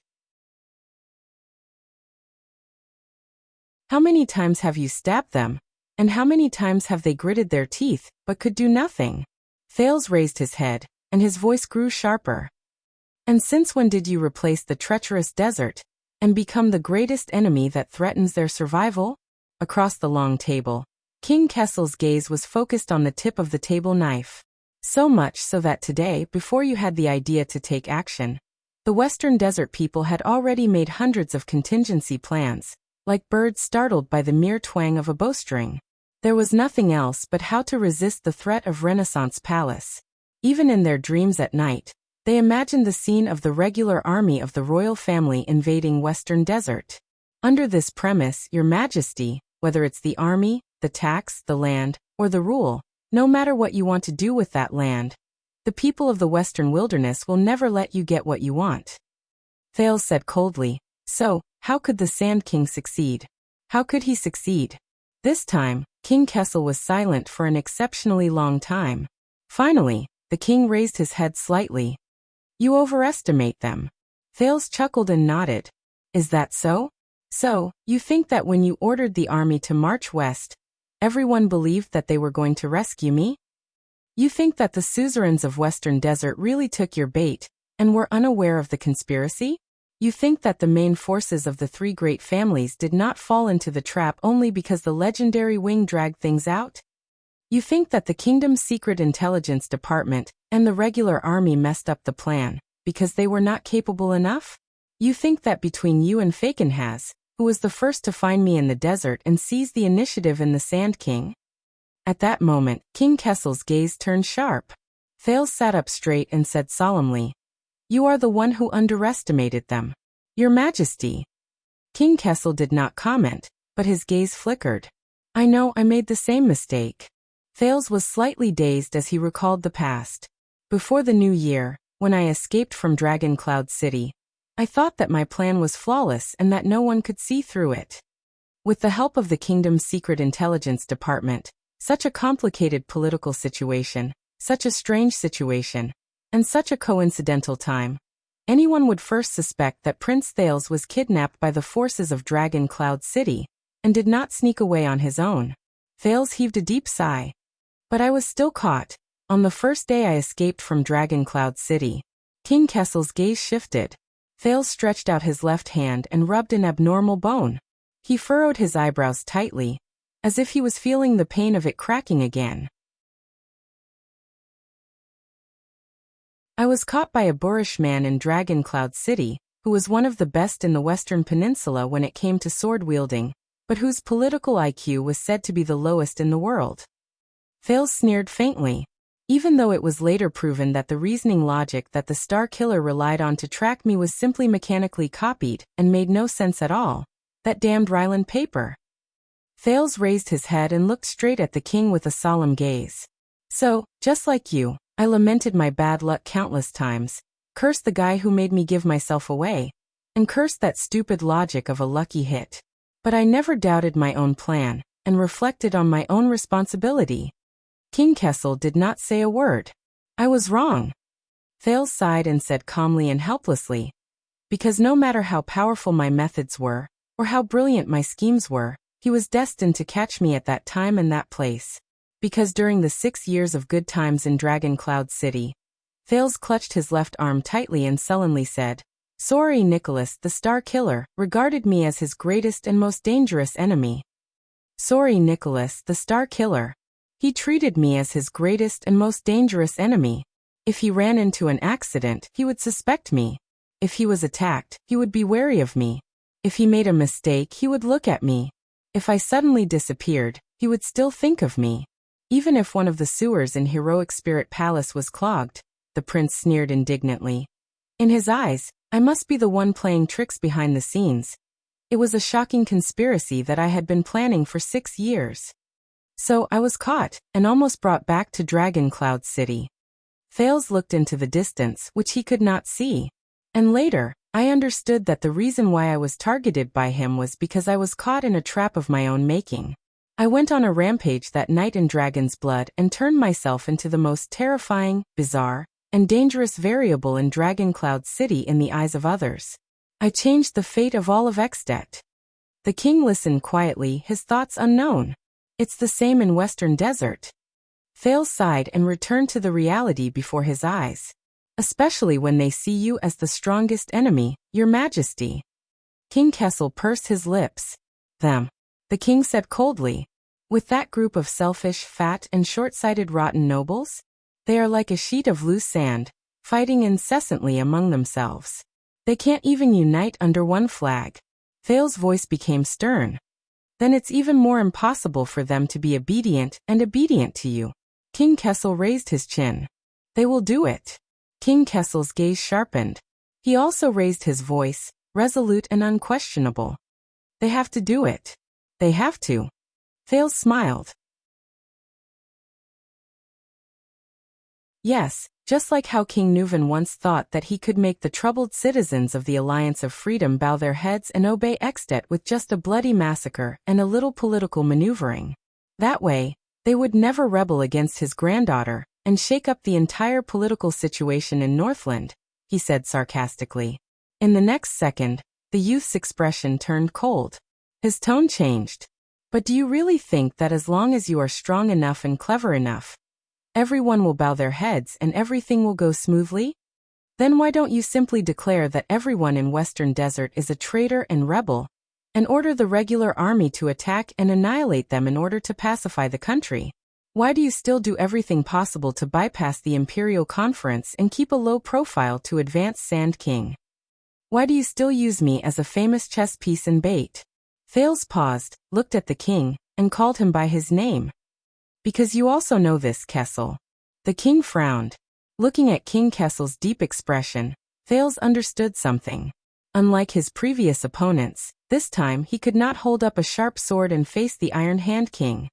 How many times have you stabbed them? And how many times have they gritted their teeth, but could do nothing? Thales raised his head, and his voice grew sharper. And since when did you replace the treacherous desert, and become the greatest enemy that threatens their survival? Across the long table, King Kessel's gaze was focused on the tip of the table knife. So much so that today, before you had the idea to take action, the Western Desert people had already made hundreds of contingency plans, like birds startled by the mere twang of a bowstring. There was nothing else but how to resist the threat of Renaissance Palace. Even in their dreams at night, they imagined the scene of the regular army of the royal family invading Western Desert. Under this premise, Your Majesty, whether it's the army, the tax, the land, or the rule, no matter what you want to do with that land, the people of the Western Wilderness will never let you get what you want. Thales said coldly, so, how could the Sand King succeed? How could he succeed? This time, King Kessel was silent for an exceptionally long time. Finally, the king raised his head slightly. You overestimate them. Thales chuckled and nodded. Is that so? So, you think that when you ordered the army to march west, everyone believed that they were going to rescue me? You think that the suzerains of Western Desert really took your bait, and were unaware of the conspiracy? You think that the main forces of the three great families did not fall into the trap only because the legendary wing dragged things out? You think that the kingdom's secret intelligence department and the regular army messed up the plan because they were not capable enough? You think that between you and Fakenhaz, who was the first to find me in the desert and seize the initiative in the Sand King? At that moment, King Kessel's gaze turned sharp. Thales sat up straight and said solemnly, You are the one who underestimated them. Your Majesty. King Kessel did not comment, but his gaze flickered. I know I made the same mistake. Thales was slightly dazed as he recalled the past. Before the new year, when I escaped from Dragon Cloud City, I thought that my plan was flawless and that no one could see through it. With the help of the kingdom's secret intelligence department, such a complicated political situation, such a strange situation, and such a coincidental time, anyone would first suspect that Prince Thales was kidnapped by the forces of Dragon Cloud City, and did not sneak away on his own. Thales heaved a deep sigh. But I was still caught. On the first day I escaped from Dragon Cloud City. King Kessel's gaze shifted. Thales stretched out his left hand and rubbed an abnormal bone. He furrowed his eyebrows tightly, as if he was feeling the pain of it cracking again. I was caught by a boorish man in Dragon Cloud City, who was one of the best in the Western Peninsula when it came to sword-wielding, but whose political IQ was said to be the lowest in the world. Thales sneered faintly. Even though it was later proven that the reasoning logic that the Star Killer relied on to track me was simply mechanically copied and made no sense at all. That damned Ryland paper. Thales raised his head and looked straight at the king with a solemn gaze. So, just like you, I lamented my bad luck countless times, cursed the guy who made me give myself away, and cursed that stupid logic of a lucky hit. But I never doubted my own plan, and reflected on my own responsibility. King Kessel did not say a word. I was wrong. Thales sighed and said calmly and helplessly, because no matter how powerful my methods were, or how brilliant my schemes were, he was destined to catch me at that time and that place. Because during the 6 years of good times in Dragon Cloud City, Thales clutched his left arm tightly and sullenly said, Sorry Nicholas the Star Killer regarded me as his greatest and most dangerous enemy. Sorry Nicholas the Star Killer. He treated me as his greatest and most dangerous enemy. If he ran into an accident, he would suspect me. If he was attacked, he would be wary of me. If he made a mistake, he would look at me. If I suddenly disappeared, he would still think of me. Even if one of the sewers in Heroic Spirit Palace was clogged, the prince sneered indignantly. In his eyes, I must be the one playing tricks behind the scenes. It was a shocking conspiracy that I had been planning for 6 years. So I was caught, and almost brought back to Dragon Cloud City. Thales looked into the distance, which he could not see. And later, I understood that the reason why I was targeted by him was because I was caught in a trap of my own making. I went on a rampage that night in Dragon's Blood and turned myself into the most terrifying, bizarre, and dangerous variable in Dragoncloud City in the eyes of others. I changed the fate of all of Exdet. The king listened quietly, his thoughts unknown. It's the same in Western Desert. Thales sighed and returned to the reality before his eyes. Especially when they see you as the strongest enemy, your majesty. King Kessel pursed his lips. Them. The king said coldly. With that group of selfish, fat, and short-sighted rotten nobles? They are like a sheet of loose sand, fighting incessantly among themselves. They can't even unite under one flag. Thales' voice became stern. Then it's even more impossible for them to be obedient to you. King Kessel raised his chin. They will do it. King Kessel's gaze sharpened. He also raised his voice, resolute and unquestionable. They have to do it. They have to. Thales smiled. Yes, just like how King Nuvan once thought that he could make the troubled citizens of the Alliance of Freedom bow their heads and obey Exdet with just a bloody massacre and a little political maneuvering. That way, they would never rebel against his granddaughter and shake up the entire political situation in Northland, he said sarcastically. In the next second, the youth's expression turned cold. His tone changed. But do you really think that as long as you are strong enough and clever enough, everyone will bow their heads and everything will go smoothly? Then why don't you simply declare that everyone in Western Desert is a traitor and rebel, and order the regular army to attack and annihilate them in order to pacify the country? Why do you still do everything possible to bypass the Imperial Conference and keep a low profile to advance Sand King? Why do you still use me as a famous chess piece and bait? Thales paused, looked at the king, and called him by his name. Because you also know this, Kessel. The king frowned. Looking at King Kessel's deep expression, Thales understood something. Unlike his previous opponents, this time he could not hold up a sharp sword and face the Iron Hand King.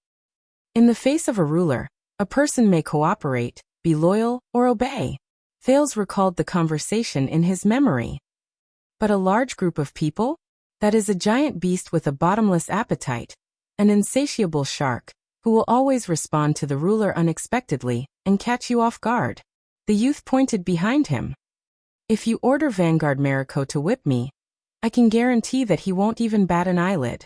In the face of a ruler, a person may cooperate, be loyal, or obey. Thales recalled the conversation in his memory. But a large group of people? That is a giant beast with a bottomless appetite, an insatiable shark, who will always respond to the ruler unexpectedly and catch you off guard. The youth pointed behind him. If you order Vanguard Mariko to whip me, I can guarantee that he won't even bat an eyelid.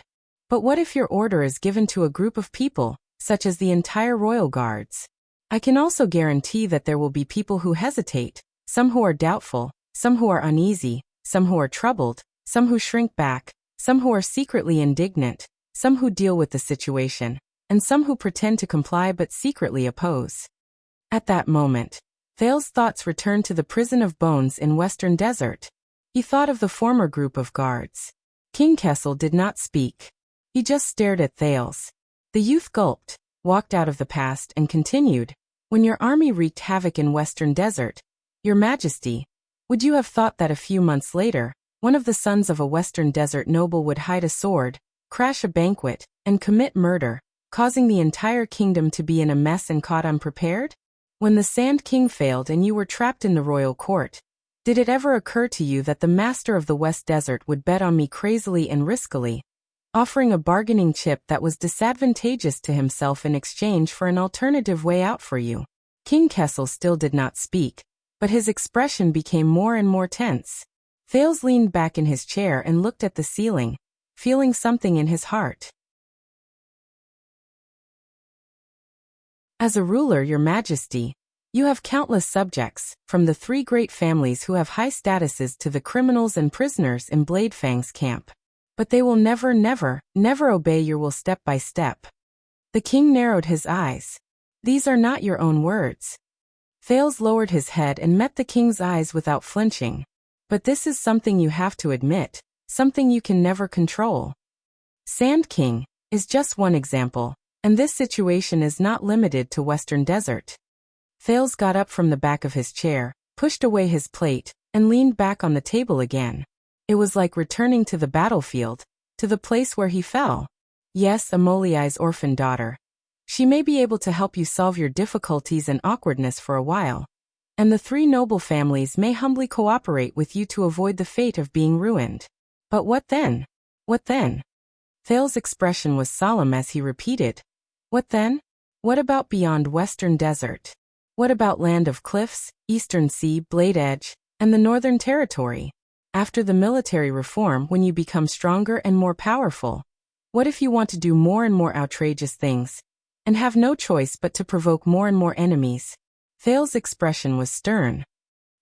But what if your order is given to a group of people, such as the entire Royal Guards? I can also guarantee that there will be people who hesitate, some who are doubtful, some who are uneasy, some who are troubled, some who shrink back, some who are secretly indignant, some who deal with the situation, and some who pretend to comply but secretly oppose. At that moment, Thales' thoughts returned to the prison of bones in Western Desert. He thought of the former group of guards. King Kessel did not speak. He just stared at Thales. The youth gulped, walked out of the past and continued. When your army wreaked havoc in Western Desert, Your Majesty, would you have thought that a few months later, one of the sons of a Western Desert noble would hide a sword, crash a banquet, and commit murder, causing the entire kingdom to be in a mess and caught unprepared? When the Sand King failed and you were trapped in the royal court, did it ever occur to you that the master of the West Desert would bet on me crazily and riskily, offering a bargaining chip that was disadvantageous to himself in exchange for an alternative way out for you? King Kessel still did not speak, but his expression became more and more tense. Thales leaned back in his chair and looked at the ceiling, feeling something in his heart. As a ruler, Your Majesty, you have countless subjects, from the 3 great families who have high statuses to the criminals and prisoners in Bladefang's camp. But they will never obey your will step by step. The king narrowed his eyes. These are not your own words. Thales lowered his head and met the king's eyes without flinching. But this is something you have to admit, something you can never control. Sand King is just one example, and this situation is not limited to Western Desert. Thales got up from the back of his chair, pushed away his plate, and leaned back on the table again. It was like returning to the battlefield, to the place where he fell. Yes, Amoliai's orphan daughter. She may be able to help you solve your difficulties and awkwardness for a while. And the 3 noble families may humbly cooperate with you to avoid the fate of being ruined. But what then? What then? Thales' expression was solemn as he repeated. What then? What about beyond Western Desert? What about Land of Cliffs, Eastern Sea, Blade Edge, and the Northern Territory? After the military reform, when you become stronger and more powerful, what if you want to do more and more outrageous things, and have no choice but to provoke more and more enemies? Thale's expression was stern.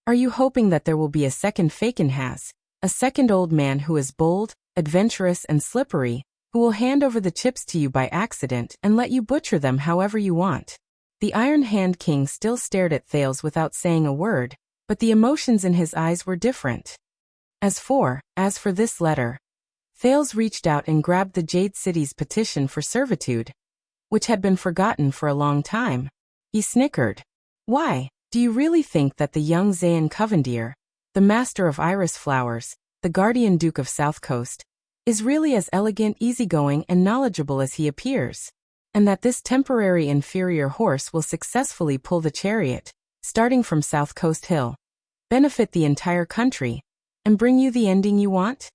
Are you hoping that there will be a second Fakenhas, a second old man who is bold, adventurous and slippery, who will hand over the chips to you by accident and let you butcher them however you want? The Iron Hand King still stared at Thales without saying a word, but the emotions in his eyes were different. As for this letter, Thales reached out and grabbed the Jade City's petition for servitude, which had been forgotten for a long time. He snickered. Why, do you really think that the young Zayn Covendier, the master of iris flowers, the guardian duke of South Coast, is really as elegant, easygoing, and knowledgeable as he appears? And that this temporary inferior horse will successfully pull the chariot, starting from South Coast Hill, benefit the entire country, and bring you the ending you want?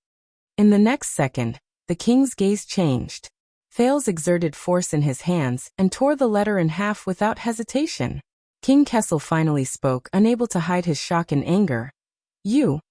In the next second, the king's gaze changed. Thales exerted force in his hands and tore the letter in half without hesitation. King Kessel finally spoke, unable to hide his shock and anger.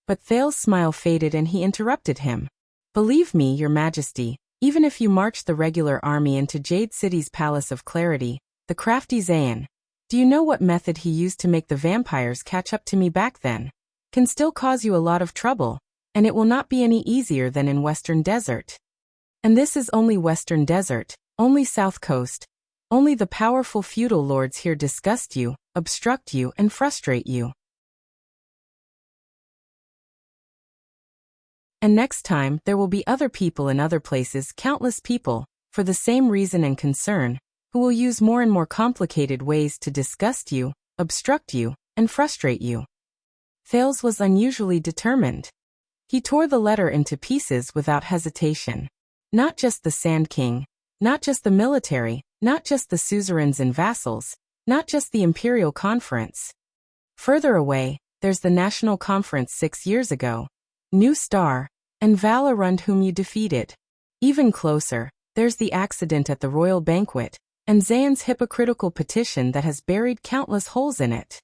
But Thales' smile faded and he interrupted him. Believe me, your majesty, even if you march the regular army into Jade City's Palace of Clarity, the crafty Zayn, do you know what method he used to make the vampires catch up to me back then? Can still cause you a lot of trouble, and it will not be any easier than in Western Desert. And this is only Western Desert, only South Coast. Only the powerful feudal lords here disgust you, obstruct you, and frustrate you. And next time, there will be other people in other places, countless people, for the same reason and concern, who will use more and more complicated ways to disgust you, obstruct you, and frustrate you. Thales was unusually determined. He tore the letter into pieces without hesitation. Not just the Sand King, not just the military, not just the suzerains and vassals, not just the Imperial Conference. Further away, there's the National Conference 6 years ago, New Star, and Valorund whom you defeated. Even closer, there's the accident at the royal banquet, and Zayn's hypocritical petition that has buried countless holes in it.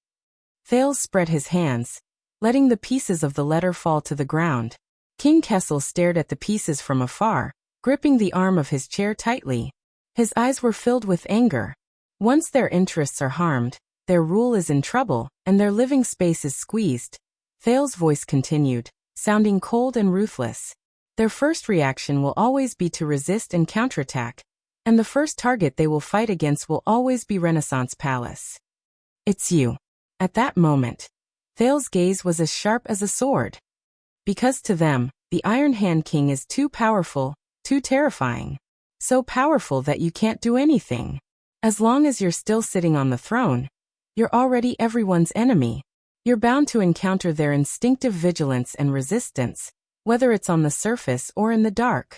Thales spread his hands, letting the pieces of the letter fall to the ground. King Kessel stared at the pieces from afar, gripping the arm of his chair tightly. His eyes were filled with anger. Once their interests are harmed, their rule is in trouble, and their living space is squeezed. Thales' voice continued, sounding cold and ruthless. Their first reaction will always be to resist and counterattack, and the first target they will fight against will always be Renaissance Palace. It's you. At that moment, Thales' gaze was as sharp as a sword. Because to them, the Iron Hand King is too powerful, too terrifying. So powerful that you can't do anything. As long as you're still sitting on the throne, you're already everyone's enemy. You're bound to encounter their instinctive vigilance and resistance, whether it's on the surface or in the dark.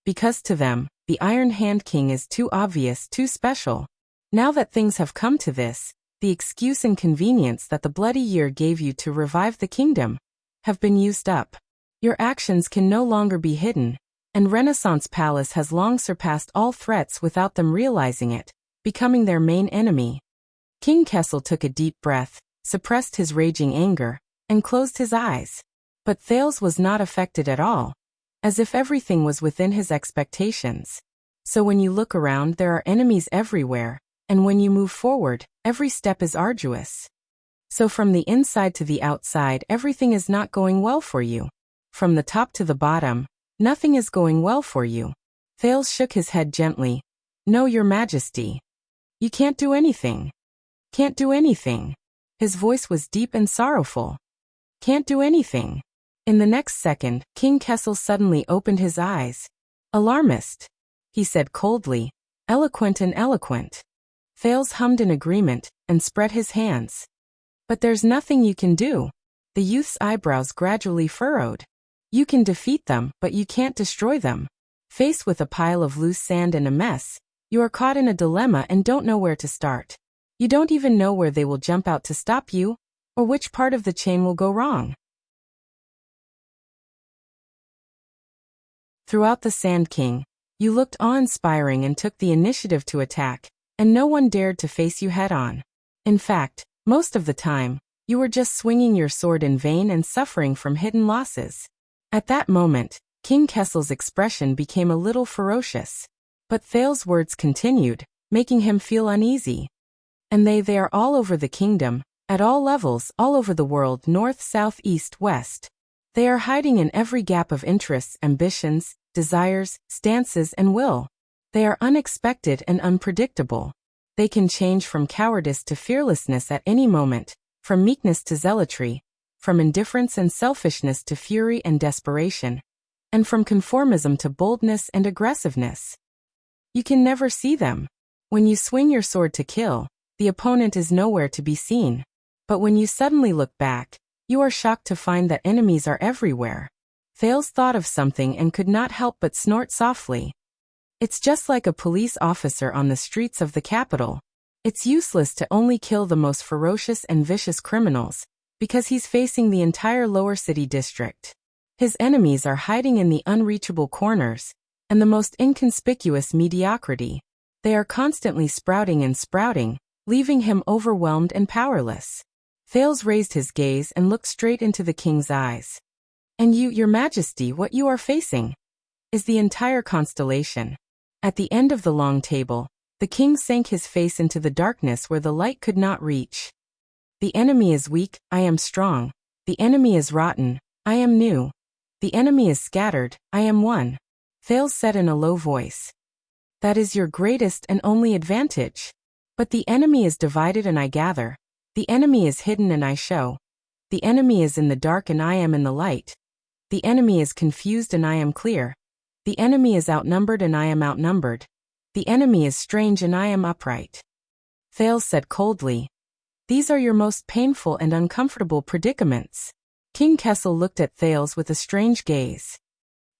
Because to them, the Iron Hand King is too obvious, too special. Now that things have come to this, the excuse and convenience that the bloody year gave you to revive the kingdom have been used up. Your actions can no longer be hidden, and Renaissance Palace has long surpassed all threats without them realizing it, becoming their main enemy. King Kessel took a deep breath, suppressed his raging anger, and closed his eyes. But Thales was not affected at all, as if everything was within his expectations. So when you look around, there are enemies everywhere, and when you move forward, every step is arduous. So from the inside to the outside, everything is not going well for you. From the top to the bottom, nothing is going well for you. Thales shook his head gently. No, your majesty. You can't do anything. Can't do anything. His voice was deep and sorrowful. Can't do anything. In the next second, King Kessel suddenly opened his eyes. Alarmist, he said coldly. Eloquent and eloquent. Thales hummed in agreement and spread his hands. But there's nothing you can do. The youth's eyebrows gradually furrowed. You can defeat them, but you can't destroy them. Faced with a pile of loose sand and a mess, you are caught in a dilemma and don't know where to start. You don't even know where they will jump out to stop you, or which part of the chain will go wrong. Throughout the Sand King, you looked awe-inspiring and took the initiative to attack, and no one dared to face you head-on. In fact, most of the time, you were just swinging your sword in vain and suffering from hidden losses. At that moment, King Kessel's expression became a little ferocious. But Thales's words continued, making him feel uneasy. And they are all over the kingdom, at all levels, all over the world, north, south, east, west. They are hiding in every gap of interests, ambitions, desires, stances, and will. They are unexpected and unpredictable. They can change from cowardice to fearlessness at any moment, from meekness to zealotry, from indifference and selfishness to fury and desperation, and from conformism to boldness and aggressiveness. You can never see them. When you swing your sword to kill, the opponent is nowhere to be seen. But when you suddenly look back, you are shocked to find that enemies are everywhere. Thales thought of something and could not help but snort softly. It's just like a police officer on the streets of the capital. It's useless to only kill the most ferocious and vicious criminals, because he's facing the entire lower city district. His enemies are hiding in the unreachable corners, and the most inconspicuous mediocrity. They are constantly sprouting and sprouting, leaving him overwhelmed and powerless. Thales raised his gaze and looked straight into the king's eyes. And you, your majesty, what you are facing is the entire constellation. At the end of the long table, the king sank his face into the darkness where the light could not reach. The enemy is weak, I am strong. The enemy is rotten, I am new. The enemy is scattered, I am one. Thales said in a low voice. That is your greatest and only advantage. But the enemy is divided and I gather. The enemy is hidden and I show. The enemy is in the dark and I am in the light. The enemy is confused and I am clear. The enemy is outnumbered and I am outnumbered. The enemy is strange and I am upright. Thales said coldly. These are your most painful and uncomfortable predicaments. King Kessel looked at Thales with a strange gaze.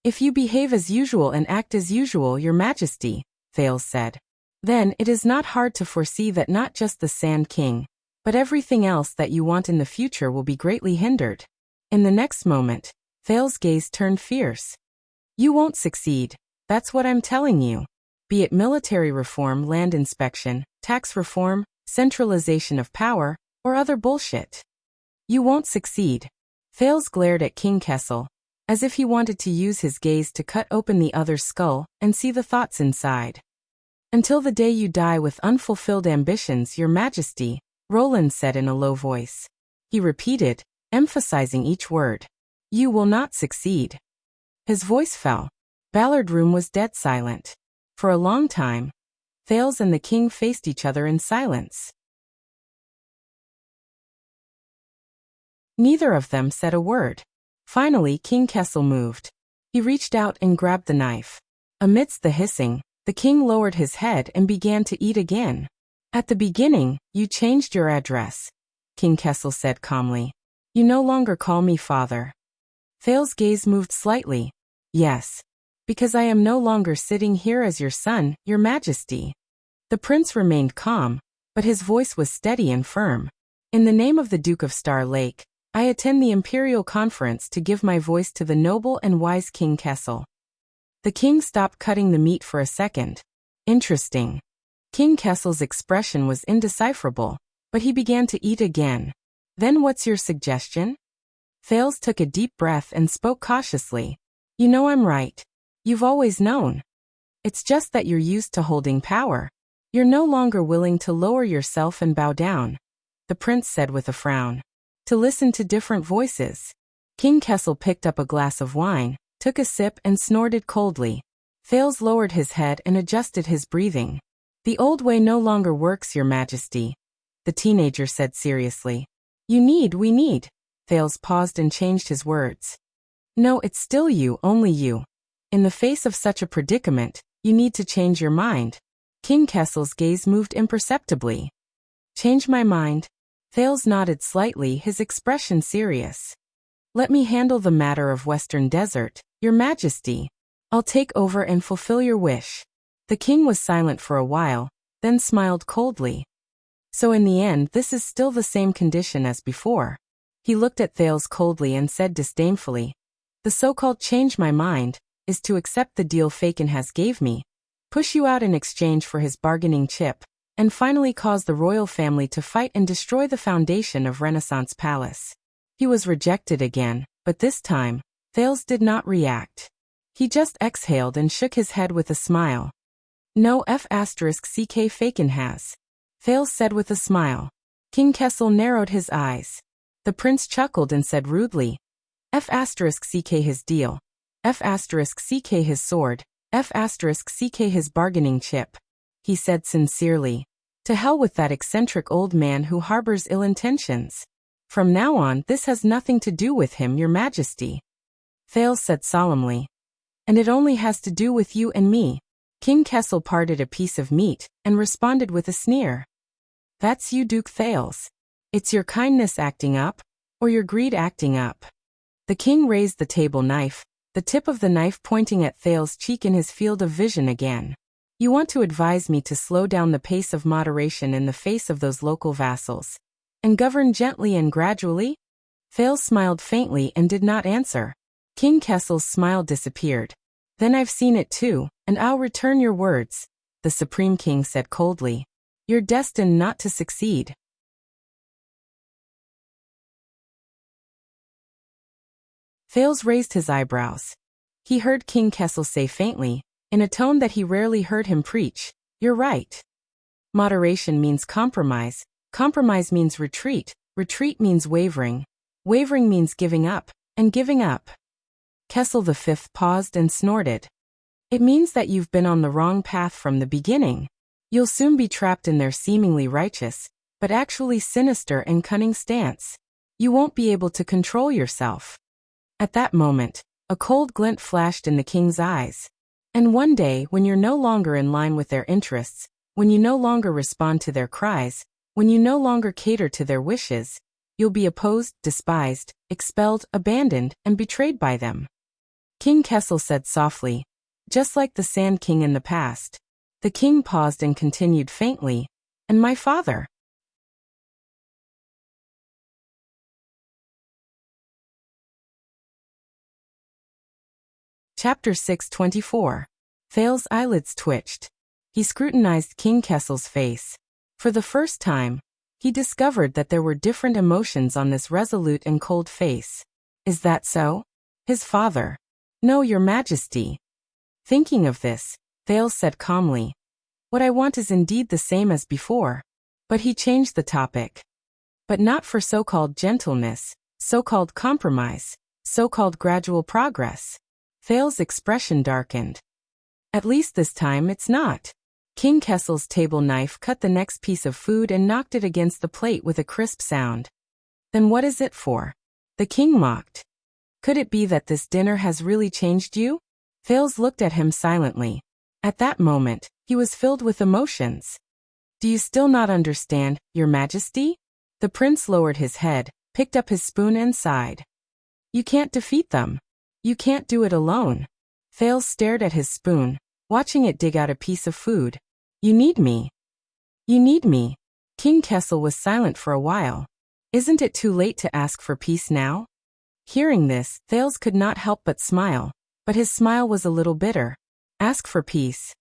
If you behave as usual and act as usual, your majesty, Thales said, then it is not hard to foresee that not just the Sand King, but everything else that you want in the future will be greatly hindered. In the next moment, Thales' gaze turned fierce. You won't succeed, that's what I'm telling you. Be it military reform, land inspection, tax reform, centralization of power, or other bullshit. You won't succeed. Thales glared at King Kessel, as if he wanted to use his gaze to cut open the other's skull and see the thoughts inside. Until the day you die with unfulfilled ambitions, your majesty, Roland said in a low voice. He repeated, emphasizing each word. You will not succeed. His voice fell. Ballard Room was dead silent. For a long time, Thales and the king faced each other in silence. Neither of them said a word. Finally, King Kessel moved. He reached out and grabbed the knife. Amidst the hissing, the king lowered his head and began to eat again. At the beginning, you changed your address, King Kessel said calmly. You no longer call me father. Thales' gaze moved slightly. Yes. Because I am no longer sitting here as your son, your majesty. The prince remained calm, but his voice was steady and firm. In the name of the Duke of Star Lake, I attend the imperial conference to give my voice to the noble and wise King Kessel. The king stopped cutting the meat for a second. Interesting. King Kessel's expression was indecipherable, but he began to eat again. Then what's your suggestion? Thales took a deep breath and spoke cautiously. You know I'm right. You've always known. It's just that you're used to holding power. You're no longer willing to lower yourself and bow down, the prince said with a frown. To listen to different voices. King Kessel picked up a glass of wine, took a sip and snorted coldly. Thales lowered his head and adjusted his breathing. The old way no longer works, your majesty, the teenager said seriously. We need. Thales paused and changed his words. No, it's still you, only you. In the face of such a predicament, you need to change your mind. King Kessel's gaze moved imperceptibly. Change my mind? Thales nodded slightly, his expression serious. Let me handle the matter of Western Desert, your majesty. I'll take over and fulfill your wish. The king was silent for a while, then smiled coldly. So in the end, this is still the same condition as before. He looked at Thales coldly and said disdainfully, the so-called change my mind is to accept the deal Fakin has gave me, push you out in exchange for his bargaining chip, and finally caused the royal family to fight and destroy the foundation of Renaissance Palace. He was rejected again, but this time, Thales did not react. He just exhaled and shook his head with a smile. No f*ck Faken has. Thales said with a smile. King Kessel narrowed his eyes. The prince chuckled and said rudely, f*ck his deal. f*ck his sword. f*ck his bargaining chip. He said sincerely. To hell with that eccentric old man who harbors ill intentions. From now on, this has nothing to do with him, your majesty. Thales said solemnly. And it only has to do with you and me. King Kessel parted a piece of meat and responded with a sneer. That's you, Duke Thales. It's your kindness acting up, or your greed acting up. The king raised the table knife, the tip of the knife pointing at Thales' cheek in his field of vision again. You want to advise me to slow down the pace of moderation in the face of those local vassals, and govern gently and gradually? Thales smiled faintly and did not answer. King Kessel's smile disappeared. Then I've seen it too, and I'll return your words, the Supreme King said coldly. You're destined not to succeed. Thales raised his eyebrows. He heard King Kessel say faintly, in a tone that he rarely heard him preach, you're right. Moderation means compromise. Compromise means retreat. Retreat means wavering. Wavering means giving up, and giving up. Kessel V paused and snorted. It means that you've been on the wrong path from the beginning. You'll soon be trapped in their seemingly righteous, but actually sinister and cunning stance. You won't be able to control yourself. At that moment, a cold glint flashed in the king's eyes. And one day, when you're no longer in line with their interests, when you no longer respond to their cries, when you no longer cater to their wishes, you'll be opposed, despised, expelled, abandoned, and betrayed by them. King Kessel said softly, just like the Sand King in the past. The king paused and continued faintly, and my father. Chapter 6:24. Thales' eyelids twitched. He scrutinized King Kessel's face. For the first time, he discovered that there were different emotions on this resolute and cold face. Is that so? His father. No, your majesty. Thinking of this, Thales said calmly, what I want is indeed the same as before. But he changed the topic. But not for so-called gentleness, so-called compromise, so-called gradual progress. Thales' expression darkened. At least this time it's not. King Kessel's table knife cut the next piece of food and knocked it against the plate with a crisp sound. Then what is it for? The king mocked. Could it be that this dinner has really changed you? Thales looked at him silently. At that moment, he was filled with emotions. Do you still not understand, your majesty? The prince lowered his head, picked up his spoon and sighed. You can't defeat them. You can't do it alone. Thales stared at his spoon, watching it dig out a piece of food. You need me. You need me. King Kessel was silent for a while. Isn't it too late to ask for peace now? Hearing this, Thales could not help but smile, but his smile was a little bitter. Ask for peace.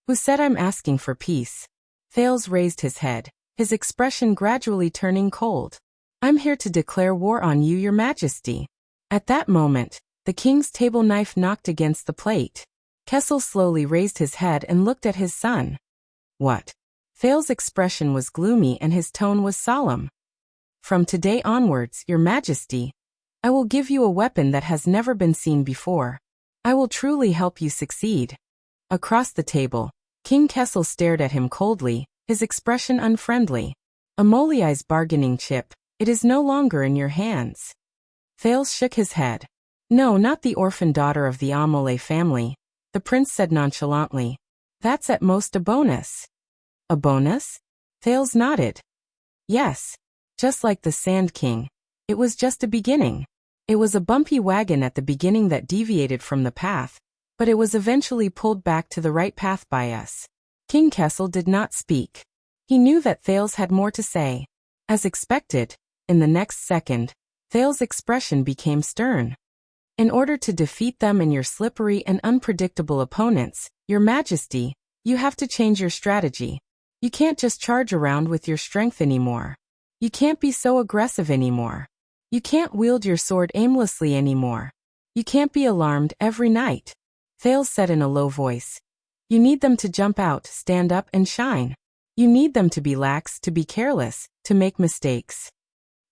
Who said I'm asking for peace? Thales raised his head, his expression gradually turning cold. I'm here to declare war on you, your majesty. At that moment, the king's table knife knocked against the plate. Kessel slowly raised his head and looked at his son. What? Thales' expression was gloomy and his tone was solemn. From today onwards, your majesty, I will give you a weapon that has never been seen before. I will truly help you succeed. Across the table, King Kessel stared at him coldly, his expression unfriendly. Amoliai's bargaining chip, it is no longer in your hands. Thales shook his head. No, not the orphan daughter of the Amole family, the prince said nonchalantly. That's at most a bonus. A bonus? Thales nodded. Yes. Just like the Sand King. It was just a beginning. It was a bumpy wagon at the beginning that deviated from the path, but it was eventually pulled back to the right path by us. King Kessel did not speak. He knew that Thales had more to say. As expected, in the next second, Thales' expression became stern. In order to defeat them and your slippery and unpredictable opponents, your majesty, you have to change your strategy. You can't just charge around with your strength anymore. You can't be so aggressive anymore. You can't wield your sword aimlessly anymore. You can't be alarmed every night. Thales said in a low voice. You need them to jump out, stand up, and shine. You need them to be lax, to be careless, to make mistakes.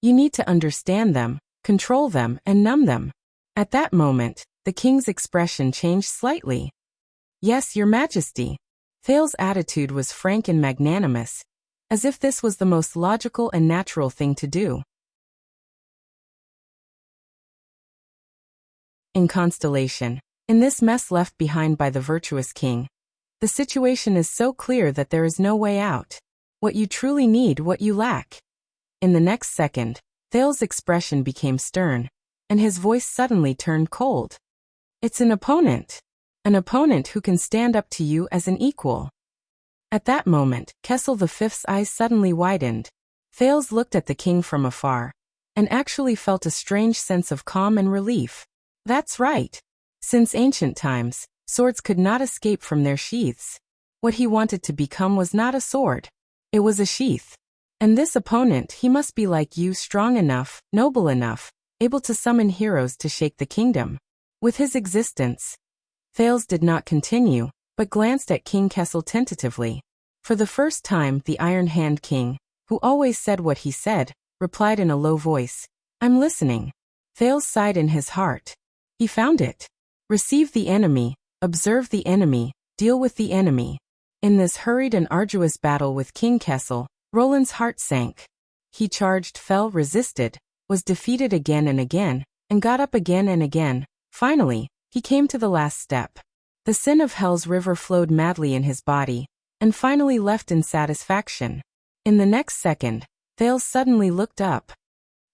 You need to understand them, control them, and numb them. At that moment, the king's expression changed slightly. Yes, your majesty. Thales' attitude was frank and magnanimous, as if this was the most logical and natural thing to do. In Constellation, in this mess left behind by the virtuous king, the situation is so clear that there is no way out. What you truly need, what you lack. In the next second, Thales' expression became stern, and his voice suddenly turned cold. It's an opponent. An opponent who can stand up to you as an equal. At that moment, Kessel V's eyes suddenly widened. Thales looked at the king from afar, and actually felt a strange sense of calm and relief. That's right. Since ancient times, swords could not escape from their sheaths. What he wanted to become was not a sword. It was a sheath. And this opponent, he must be like you, strong enough, noble enough, able to summon heroes to shake the kingdom. With his existence, Thales did not continue, but glanced at King Kessel tentatively. For the first time, the Iron Hand King, who always said what he said, replied in a low voice, I'm listening. Thales sighed in his heart. He found it. Receive the enemy, observe the enemy, deal with the enemy. In this hurried and arduous battle with King Kessel, Roland's heart sank. He charged, fell, resisted, was defeated again and again, and got up again and again. Finally, he came to the last step. The sin of Hell's river flowed madly in his body, and finally left in satisfaction. In the next second, Thales suddenly looked up.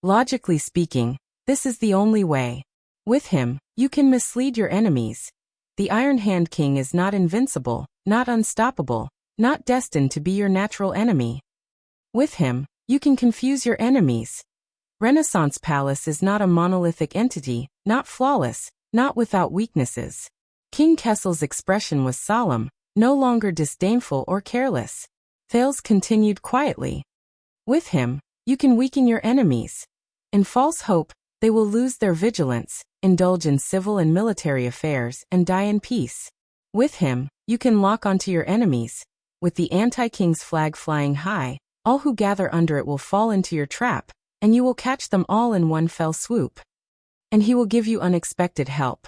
Logically speaking, this is the only way. With him, you can mislead your enemies. The Iron Hand King is not invincible, not unstoppable, not destined to be your natural enemy. With him, you can confuse your enemies. Renaissance Palace is not a monolithic entity, not flawless, not without weaknesses. King Kessel's expression was solemn, no longer disdainful or careless. Thales continued quietly. With him, you can weaken your enemies. In false hope, they will lose their vigilance, indulge in civil and military affairs, and die in peace. With him, you can lock onto your enemies. With the anti-king's flag flying high, all who gather under it will fall into your trap, and you will catch them all in one fell swoop. And he will give you unexpected help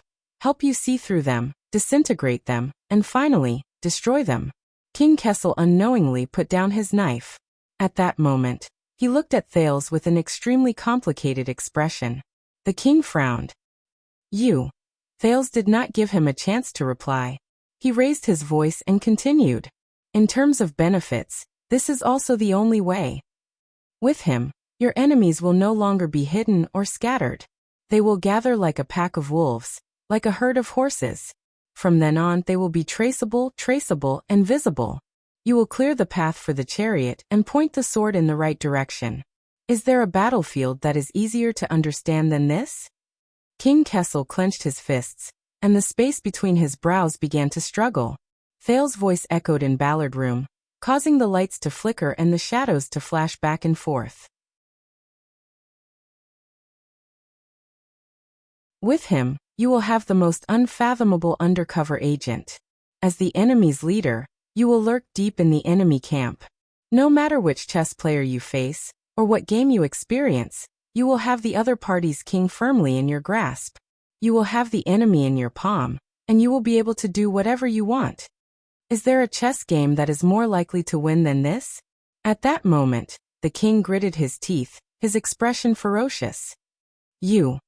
you see through them, disintegrate them, and finally, destroy them. King Kessel unknowingly put down his knife. At that moment, he looked at Thales with an extremely complicated expression. The king frowned. You. Thales did not give him a chance to reply. He raised his voice and continued. In terms of benefits, this is also the only way. With him, your enemies will no longer be hidden or scattered. They will gather like a pack of wolves, like a herd of horses. From then on, they will be traceable, and visible. You will clear the path for the chariot and point the sword in the right direction. Is there a battlefield that is easier to understand than this? King Kessel clenched his fists, and the space between his brows began to struggle. Thales' voice echoed in Ballard Room, causing the lights to flicker and the shadows to flash back and forth. With him, you will have the most unfathomable undercover agent. As the enemy's leader, you will lurk deep in the enemy camp. No matter which chess player you face, or what game you experience, you will have the other party's king firmly in your grasp. You will have the enemy in your palm, and you will be able to do whatever you want. Is there a chess game that is more likely to win than this? At that moment, the king gritted his teeth, his expression ferocious. You.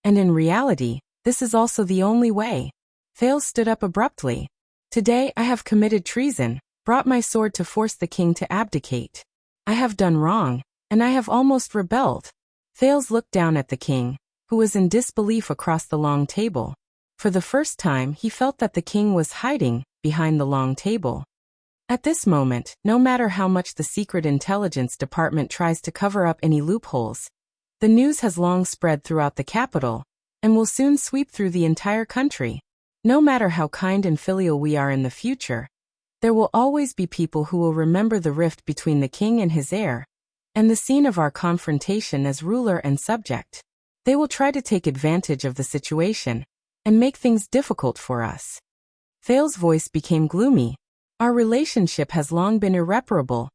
And in reality, this is also the only way. Thales stood up abruptly. Today I have committed treason, brought my sword to force the king to abdicate. I have done wrong, and I have almost rebelled. Thales looked down at the king, who was in disbelief across the long table. For the first time he felt that the king was hiding behind the long table. At this moment, no matter how much the Secret Intelligence Department tries to cover up any loopholes, the news has long spread throughout the capital, and will soon sweep through the entire country. No matter how kind and filial we are in the future, There will always be people who will remember the rift between the king and his heir, and the scene of our confrontation as ruler and subject. They will try to take advantage of the situation and make things difficult for us. Thales's voice became gloomy. Our relationship has long been irreparable.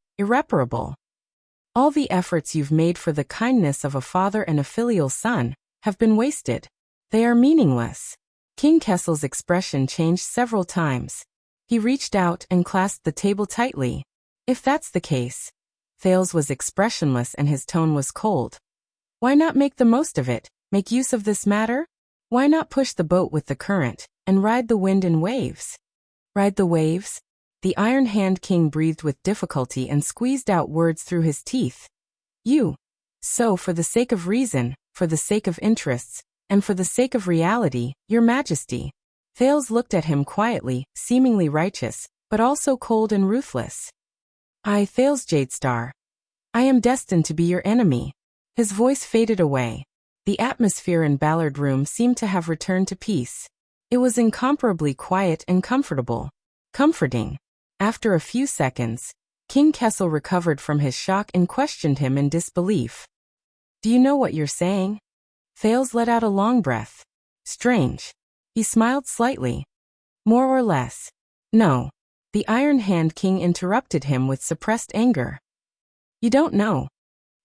All the efforts you've made for the kindness of a father and a filial son have been wasted. They are meaningless. King Kessel's expression changed several times. He reached out and clasped the table tightly. If that's the case. Thales was expressionless and his tone was cold. Why not make the most of it, make use of this matter? Why not push the boat with the current, and ride the wind and waves? Ride the waves? The Iron Hand King breathed with difficulty and squeezed out words through his teeth. So for the sake of reason, for the sake of interests, and for the sake of reality, your majesty. Thales looked at him quietly, seemingly righteous, but also cold and ruthless. I, Thales Jadestar. I am destined to be your enemy. His voice faded away. The atmosphere in Ballard Room seemed to have returned to peace. It was incomparably quiet and comfortable. Comforting. After a few seconds, King Kessel recovered from his shock and questioned him in disbelief. Do you know what you're saying? Thales let out a long breath. Strange. He smiled slightly. More or less. No. The Iron Hand King interrupted him with suppressed anger. You don't know.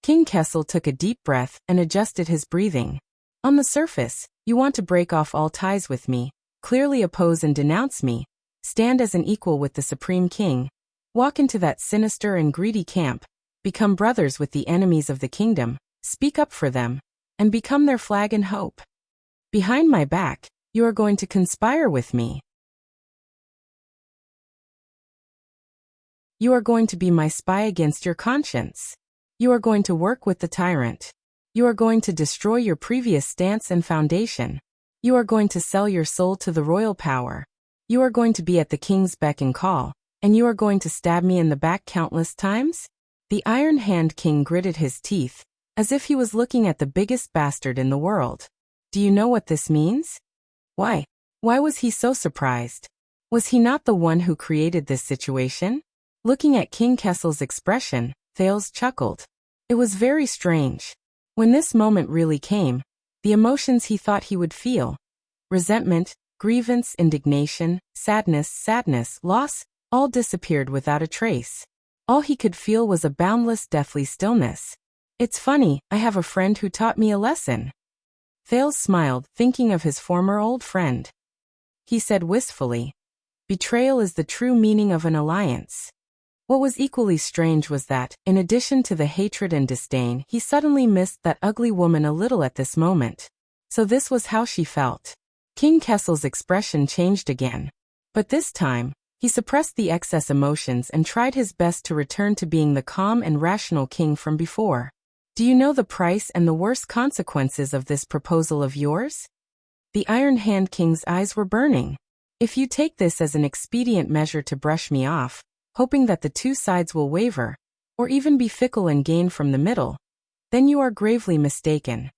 King Kessel took a deep breath and adjusted his breathing. On the surface, you want to break off all ties with me, clearly oppose and denounce me, stand as an equal with the Supreme King, walk into that sinister and greedy camp, become brothers with the enemies of the kingdom, speak up for them, and become their flag and hope. Behind my back, you are going to conspire with me. You are going to be my spy against your conscience. You are going to work with the tyrant. You are going to destroy your previous stance and foundation. You are going to sell your soul to the royal power. You are going to be at the king's beck and call, and you are going to stab me in the back countless times? The Iron Hand King gritted his teeth, as if he was looking at the biggest bastard in the world. Do you know what this means? Why? Why was he so surprised? Was he not the one who created this situation? Looking at King Kessel's expression, Thales chuckled. It was very strange. When this moment really came, the emotions he thought he would feel, resentment, grievance, indignation, sadness, loss, all disappeared without a trace. All he could feel was a boundless, deathly stillness. It's funny, I have a friend who taught me a lesson. Thales smiled, thinking of his former old friend. He said wistfully, betrayal is the true meaning of an alliance. What was equally strange was that, in addition to the hatred and disdain, he suddenly missed that ugly woman a little at this moment. So this was how she felt. King Kessel's expression changed again. But this time, he suppressed the excess emotions and tried his best to return to being the calm and rational king from before. Do you know the price and the worst consequences of this proposal of yours? The Iron Hand King's eyes were burning. If you take this as an expedient measure to brush me off, hoping that the two sides will waver, or even be fickle and gain from the middle, then you are gravely mistaken.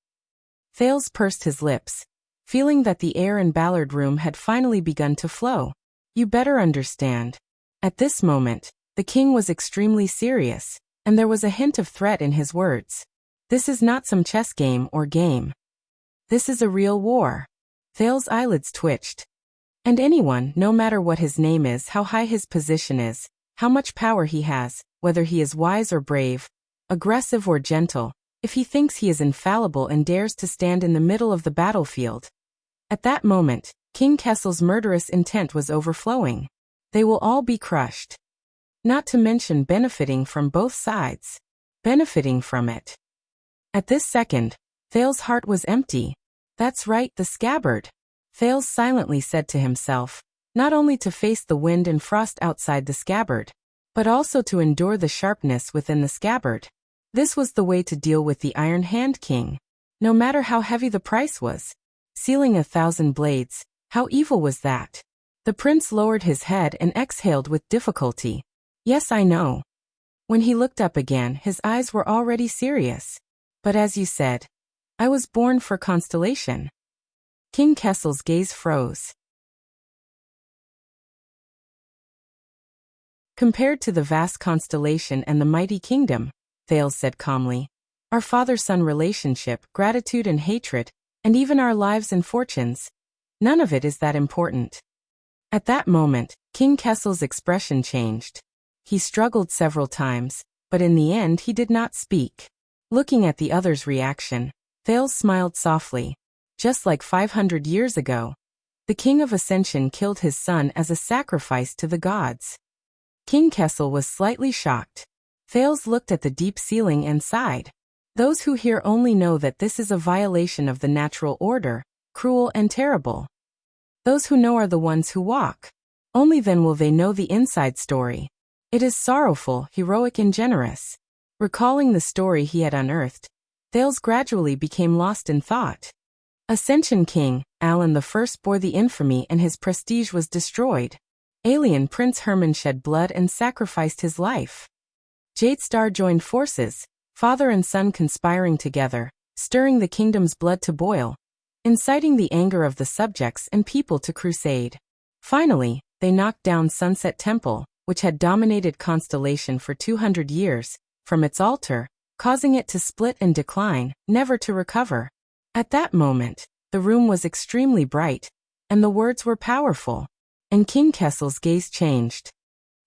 Thales pursed his lips, feeling that the air in Ballard Room had finally begun to flow. You better understand. At this moment, the king was extremely serious, and there was a hint of threat in his words. This is not some chess game or game. This is a real war. Thales' eyelids twitched. And anyone, no matter what his name is, how high his position is, how much power he has, whether he is wise or brave, aggressive or gentle, if he thinks he is infallible and dares to stand in the middle of the battlefield. At that moment, King Kessel's murderous intent was overflowing. They will all be crushed. Not to mention benefiting from both sides. Benefiting from it. At this second, Thales' heart was empty. That's right, the scabbard. Thales silently said to himself, not only to face the wind and frost outside the scabbard, but also to endure the sharpness within the scabbard. This was the way to deal with the Iron Hand King. No matter how heavy the price was. Sealing 1,000 blades, how evil was that? The prince lowered his head and exhaled with difficulty. Yes, I know. When he looked up again, his eyes were already serious. But as you said, I was born for constellation. King Kessel's gaze froze. Compared to the vast constellation and the mighty kingdom, Thales said calmly, our father-son relationship, gratitude and hatred, and even our lives and fortunes, none of it is that important. At that moment, King Kessel's expression changed. He struggled several times, but in the end he did not speak. Looking at the other's reaction, Thales smiled softly. Just like 500 years ago, the King of Ascension killed his son as a sacrifice to the gods. King Kessel was slightly shocked. Thales looked at the deep ceiling and sighed. Those who hear only know that this is a violation of the natural order, cruel and terrible. Those who know are the ones who walk. Only then will they know the inside story. It is sorrowful, heroic and generous. Recalling the story he had unearthed, Thales gradually became lost in thought. Ascension King, Alan I bore the infamy and his prestige was destroyed. Alien Prince Herman shed blood and sacrificed his life. Jadestar joined forces, father and son conspiring together, stirring the kingdom's blood to boil, inciting the anger of the subjects and people to crusade. Finally, they knocked down Sunset Temple, which had dominated Constellation for 200 years, from its altar, causing it to split and decline, never to recover. At that moment, the room was extremely bright, and the words were powerful, and King Kessel's gaze changed.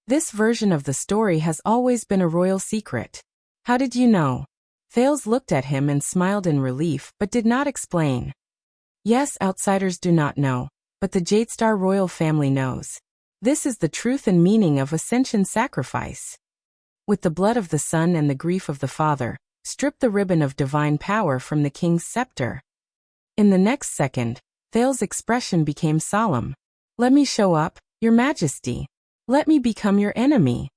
This version of the story has always been a royal secret. How did you know? Thales looked at him and smiled in relief but did not explain. Yes, outsiders do not know, but the Jadestar royal family knows. This is the truth and meaning of Ascension sacrifice. With the blood of the son and the grief of the father, strip the ribbon of divine power from the king's scepter. In the next second, Thales' expression became solemn. Let me show up, your majesty. Let me become your enemy.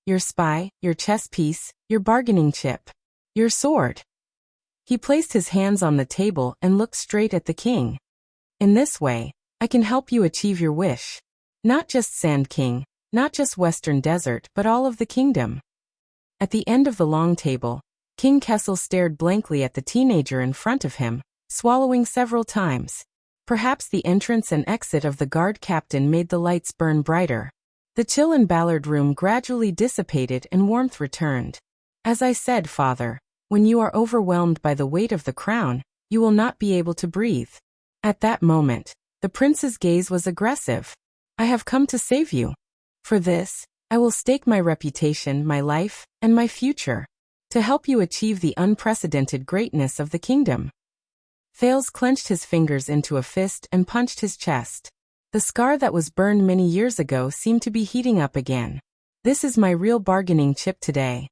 Your spy, your chess piece, your bargaining chip. Your sword. He placed his hands on the table and looked straight at the king. In this way, I can help you achieve your wish. Not just Sand King, not just Western Desert, but all of the kingdom. At the end of the long table, King Kessel stared blankly at the teenager in front of him, swallowing several times. Perhaps the entrance and exit of the guard captain made the lights burn brighter. The chill in Ballard Room gradually dissipated and warmth returned. As I said, father, when you are overwhelmed by the weight of the crown, you will not be able to breathe. At that moment, the prince's gaze was aggressive. I have come to save you. For this, I will stake my reputation, my life, and my future, to help you achieve the unprecedented greatness of the kingdom. Thales clenched his fingers into a fist and punched his chest. The scar that was burned many years ago seemed to be heating up again. This is my real bargaining chip today.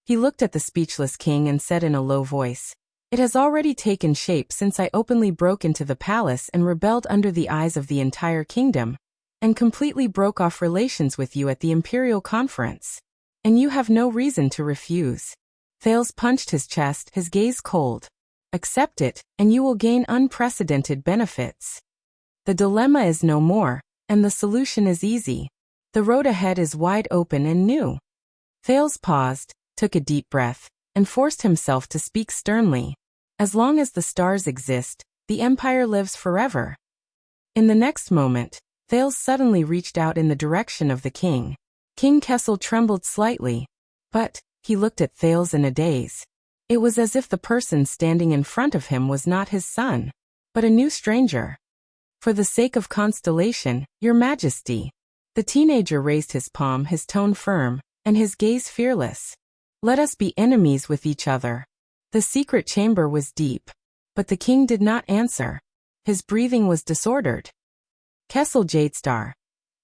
He looked at the speechless king and said in a low voice, it has already taken shape since I openly broke into the palace and rebelled under the eyes of the entire kingdom, and completely broke off relations with you at the imperial conference. And you have no reason to refuse. Thales punched his chest, his gaze cold. Accept it, and you will gain unprecedented benefits. The dilemma is no more, and the solution is easy. The road ahead is wide open and new. Thales paused, took a deep breath, and forced himself to speak sternly. As long as the stars exist, the empire lives forever. In the next moment, Thales suddenly reached out in the direction of the king. King Kessel trembled slightly, but he looked at Thales in a daze. It was as if the person standing in front of him was not his son, but a new stranger. For the sake of Constellation, your majesty. The teenager raised his palm, his tone firm, and his gaze fearless. Let us be enemies with each other. The secret chamber was deep, but the king did not answer. His breathing was disordered. Kessel Jadestar.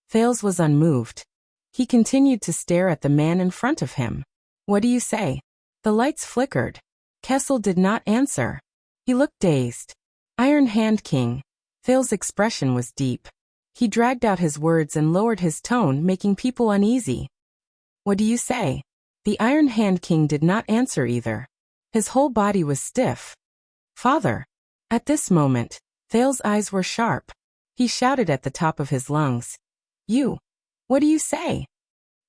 Thales was unmoved. He continued to stare at the man in front of him. What do you say? The lights flickered. Kessel did not answer. He looked dazed. Iron Hand King. Thales' expression was deep. He dragged out his words and lowered his tone, making people uneasy. What do you say? The Iron Hand King did not answer either. His whole body was stiff. Father. At this moment, Thales' eyes were sharp. He shouted at the top of his lungs. You. What do you say?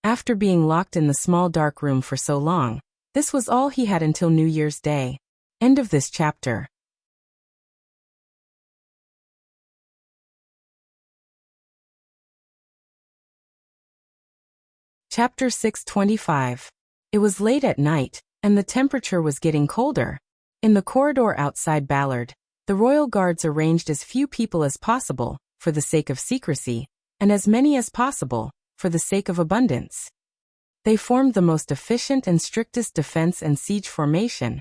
After being locked in the small dark room for so long, this was all he had until New Year's Day. End of this chapter. Chapter 625. It was late at night, and the temperature was getting colder. In the corridor outside Ballard, the royal guards arranged as few people as possible, for the sake of secrecy, and as many as possible, for the sake of abundance. They formed the most efficient and strictest defense and siege formation,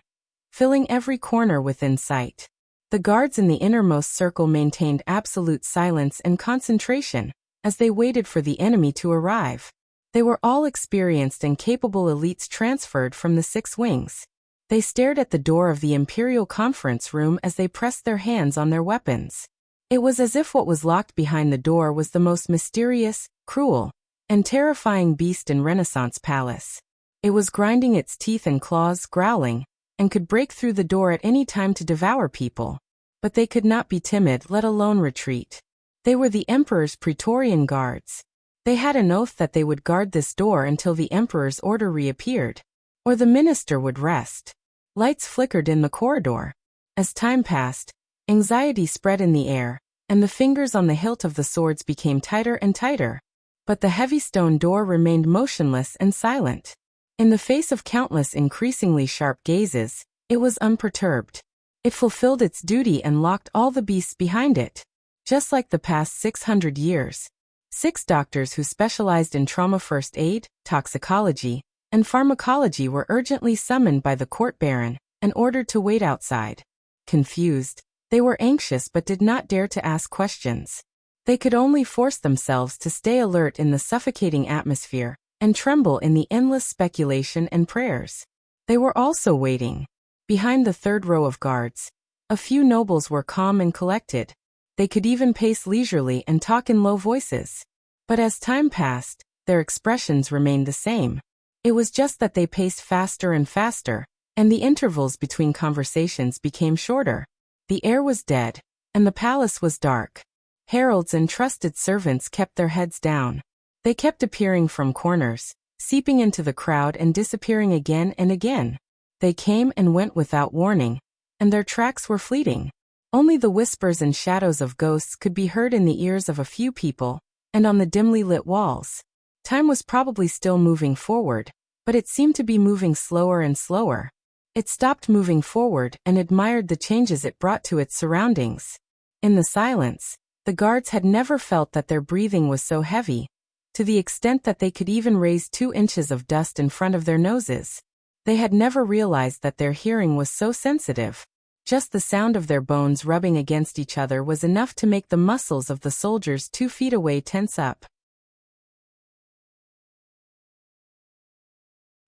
filling every corner within sight. The guards in the innermost circle maintained absolute silence and concentration, as they waited for the enemy to arrive. They were all experienced and capable elites transferred from the 6 wings. They stared at the door of the Imperial Conference Room as they pressed their hands on their weapons. It was as if what was locked behind the door was the most mysterious, cruel, and terrifying beast in Renaissance Palace. It was grinding its teeth and claws, growling, and could break through the door at any time to devour people. But they could not be timid, let alone retreat. They were the Emperor's Praetorian Guards. They had an oath that they would guard this door until the Emperor's order reappeared, or the minister would rest. Lights flickered in the corridor. As time passed, anxiety spread in the air, and the fingers on the hilt of the swords became tighter and tighter. But the heavy stone door remained motionless and silent. In the face of countless increasingly sharp gazes, it was unperturbed. It fulfilled its duty and locked all the beasts behind it. Just like the past 600 years. 6 doctors who specialized in trauma first aid, toxicology, and pharmacology were urgently summoned by the court baron and ordered to wait outside. Confused, they were anxious but did not dare to ask questions. They could only force themselves to stay alert in the suffocating atmosphere and tremble in the endless speculation and prayers. They were also waiting. Behind the 3rd row of guards, a few nobles were calm and collected. They could even pace leisurely and talk in low voices. But as time passed, their expressions remained the same. It was just that they paced faster and faster, and the intervals between conversations became shorter. The air was dead, and the palace was dark. Heralds and trusted servants kept their heads down. They kept appearing from corners, seeping into the crowd and disappearing again and again. They came and went without warning, and their tracks were fleeting. Only the whispers and shadows of ghosts could be heard in the ears of a few people, and on the dimly lit walls. Time was probably still moving forward, but it seemed to be moving slower and slower. It stopped moving forward and admired the changes it brought to its surroundings. In the silence, the guards had never felt that their breathing was so heavy, to the extent that they could even raise 2 inches of dust in front of their noses. They had never realized that their hearing was so sensitive. Just the sound of their bones rubbing against each other was enough to make the muscles of the soldiers 2 feet away tense up.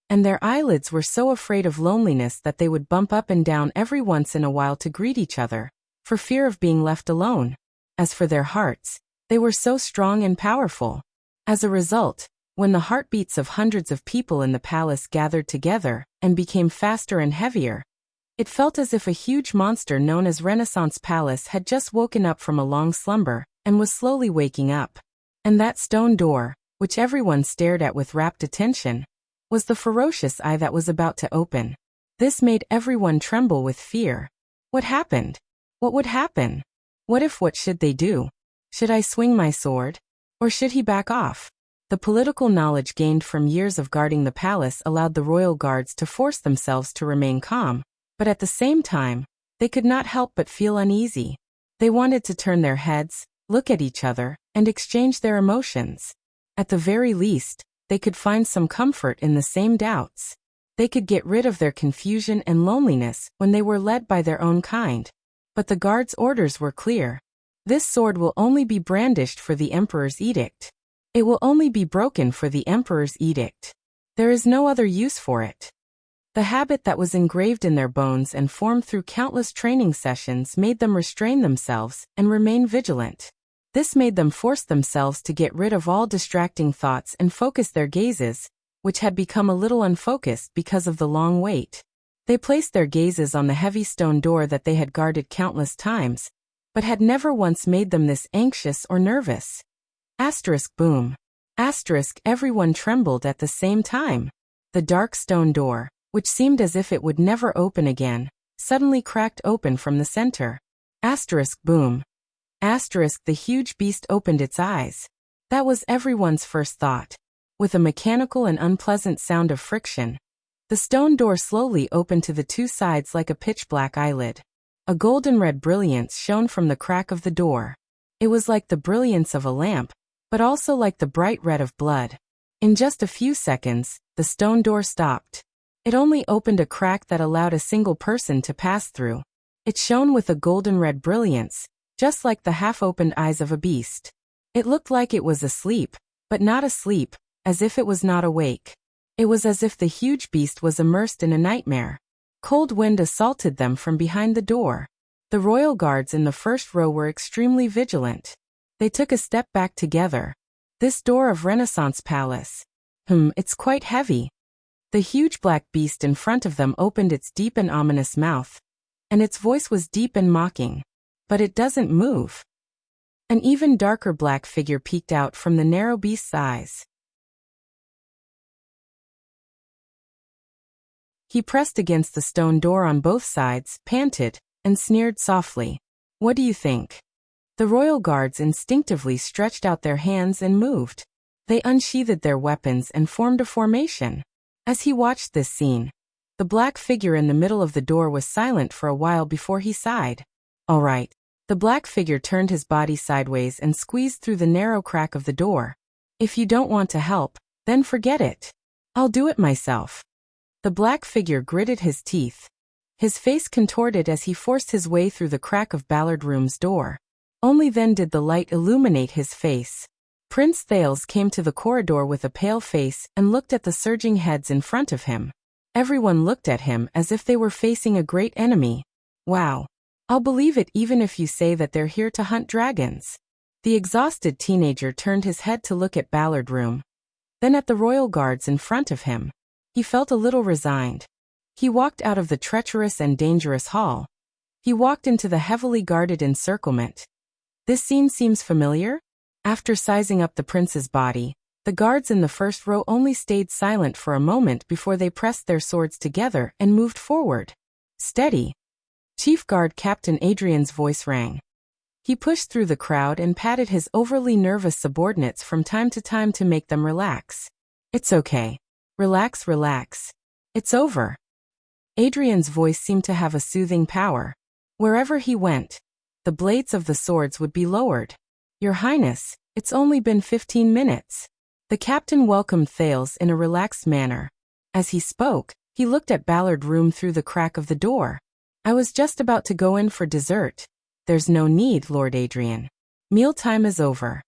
And their eyelids were so afraid of loneliness that they would bump up and down every once in a while to greet each other, for fear of being left alone. As for their hearts, they were so strong and powerful. As a result, when the heartbeats of hundreds of people in the palace gathered together and became faster and heavier, it felt as if a huge monster known as Renaissance Palace had just woken up from a long slumber and was slowly waking up. And that stone door, which everyone stared at with rapt attention, was the ferocious eye that was about to open. This made everyone tremble with fear. What happened? What would happen? What should they do? Should I swing my sword? Or should he back off? The political knowledge gained from years of guarding the palace allowed the royal guards to force themselves to remain calm. But at the same time, they could not help but feel uneasy. They wanted to turn their heads, look at each other, and exchange their emotions. At the very least, they could find some comfort in the same doubts. They could get rid of their confusion and loneliness when they were led by their own kind. But the guards' orders were clear. This sword will only be brandished for the Emperor's edict. It will only be broken for the Emperor's edict. There is no other use for it. The habit that was engraved in their bones and formed through countless training sessions made them restrain themselves and remain vigilant. This made them force themselves to get rid of all distracting thoughts and focus their gazes, which had become a little unfocused because of the long wait. They placed their gazes on the heavy stone door that they had guarded countless times, but had never once made them this anxious or nervous. Boom. Everyone trembled at the same time. The dark stone door, which seemed as if it would never open again, suddenly cracked open from the center. Boom. The huge beast opened its eyes. That was everyone's first thought. with a mechanical and unpleasant sound of friction. The stone door slowly opened to the two sides like a pitch-black eyelid. A golden-red brilliance shone from the crack of the door. It was like the brilliance of a lamp, but also like the bright red of blood. In just a few seconds, the stone door stopped. It only opened a crack that allowed a single person to pass through. It shone with a golden-red brilliance, just like the half-opened eyes of a beast. It looked like it was asleep, but not asleep, as if it was not awake. It was as if the huge beast was immersed in a nightmare. Cold wind assaulted them from behind the door. The royal guards in the first row were extremely vigilant. They took a step back together. This door of Renaissance palace. It's quite heavy. The huge black beast in front of them opened its deep and ominous mouth. And its voice was deep and mocking. But it doesn't move. An even darker black figure peeked out from the narrow beast's eyes. He pressed against the stone door on both sides, panted, and sneered softly. "What do you think?" The royal guards instinctively stretched out their hands and moved. They unsheathed their weapons and formed a formation. As he watched this scene, the black figure in the middle of the door was silent for a while before he sighed. "All right." The black figure turned his body sideways and squeezed through the narrow crack of the door. "If you don't want to help, then forget it. I'll do it myself." The black figure gritted his teeth. His face contorted as he forced his way through the crack of Ballard Room's door. Only then did the light illuminate his face. Prince Thales came to the corridor with a pale face and looked at the surging heads in front of him. Everyone looked at him as if they were facing a great enemy. "Wow. I'll believe it even if you say that they're here to hunt dragons." The exhausted teenager turned his head to look at Ballard Room, then at the royal guards in front of him. He felt a little resigned. He walked out of the treacherous and dangerous hall. He walked into the heavily guarded encirclement. This scene seems familiar? After sizing up the prince's body, the guards in the first row only stayed silent for a moment before they pressed their swords together and moved forward. "Steady." Chief Guard Captain Adrian's voice rang. He pushed through the crowd and patted his overly nervous subordinates from time to time to make them relax. "It's okay. Relax, relax. It's over." Adrian's voice seemed to have a soothing power. Wherever he went, the blades of the swords would be lowered. "Your Highness, it's only been 15 minutes. The captain welcomed Thales in a relaxed manner. As he spoke, he looked at Ballard Room through the crack of the door. "I was just about to go in for dessert." "There's no need, Lord Adrian. Mealtime is over."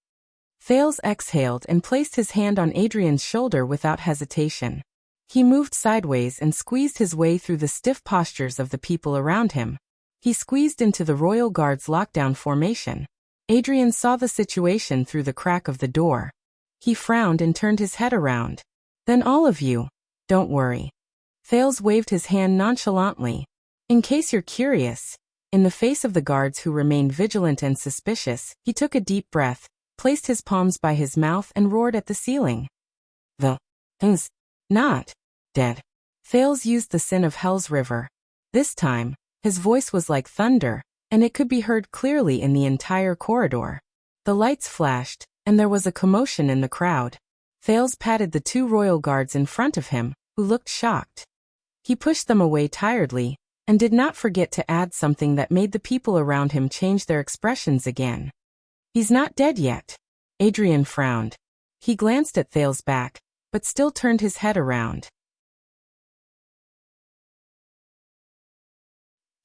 Thales exhaled and placed his hand on Adrian's shoulder without hesitation. He moved sideways and squeezed his way through the stiff postures of the people around him. He squeezed into the royal guard's lockdown formation. Adrian saw the situation through the crack of the door. He frowned and turned his head around. "Then all of you, don't worry." Thales waved his hand nonchalantly. "In case you're curious." In the face of the guards who remained vigilant and suspicious, he took a deep breath, placed his palms by his mouth and roared at the ceiling. "The thing's not dead." Thales used the sin of Hell's River. This time, his voice was like thunder, and it could be heard clearly in the entire corridor. The lights flashed, and there was a commotion in the crowd. Thales patted the two royal guards in front of him, who looked shocked. He pushed them away tiredly, and did not forget to add something that made the people around him change their expressions again. "He's not dead yet." Adrian frowned. He glanced at Thales' back, but still turned his head around.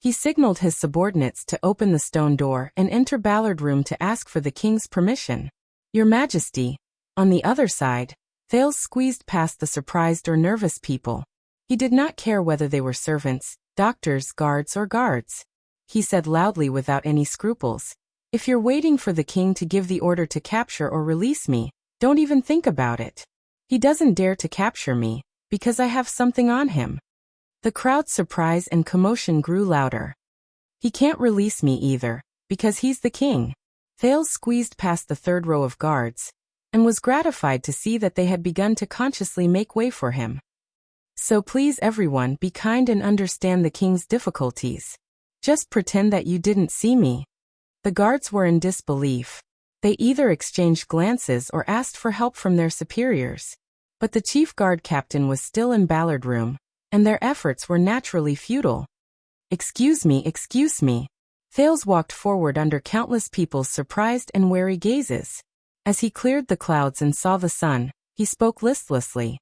He signaled his subordinates to open the stone door and enter Ballard Room to ask for the king's permission. "Your Majesty." On the other side, Thales squeezed past the surprised or nervous people. He did not care whether they were servants, doctors, guards, or guards. He said loudly without any scruples, "If you're waiting for the king to give the order to capture or release me, don't even think about it. He doesn't dare to capture me, because I have something on him." The crowd's surprise and commotion grew louder. "He can't release me either, because he's the king." Thales squeezed past the third row of guards, and was gratified to see that they had begun to consciously make way for him. "So please everyone be kind and understand the king's difficulties. Just pretend that you didn't see me." The guards were in disbelief. They either exchanged glances or asked for help from their superiors. But the chief guard captain was still in Ballard Room, and their efforts were naturally futile. Excuse me. Thales walked forward under countless people's surprised and wary gazes. As he cleared the clouds and saw the sun, he spoke listlessly.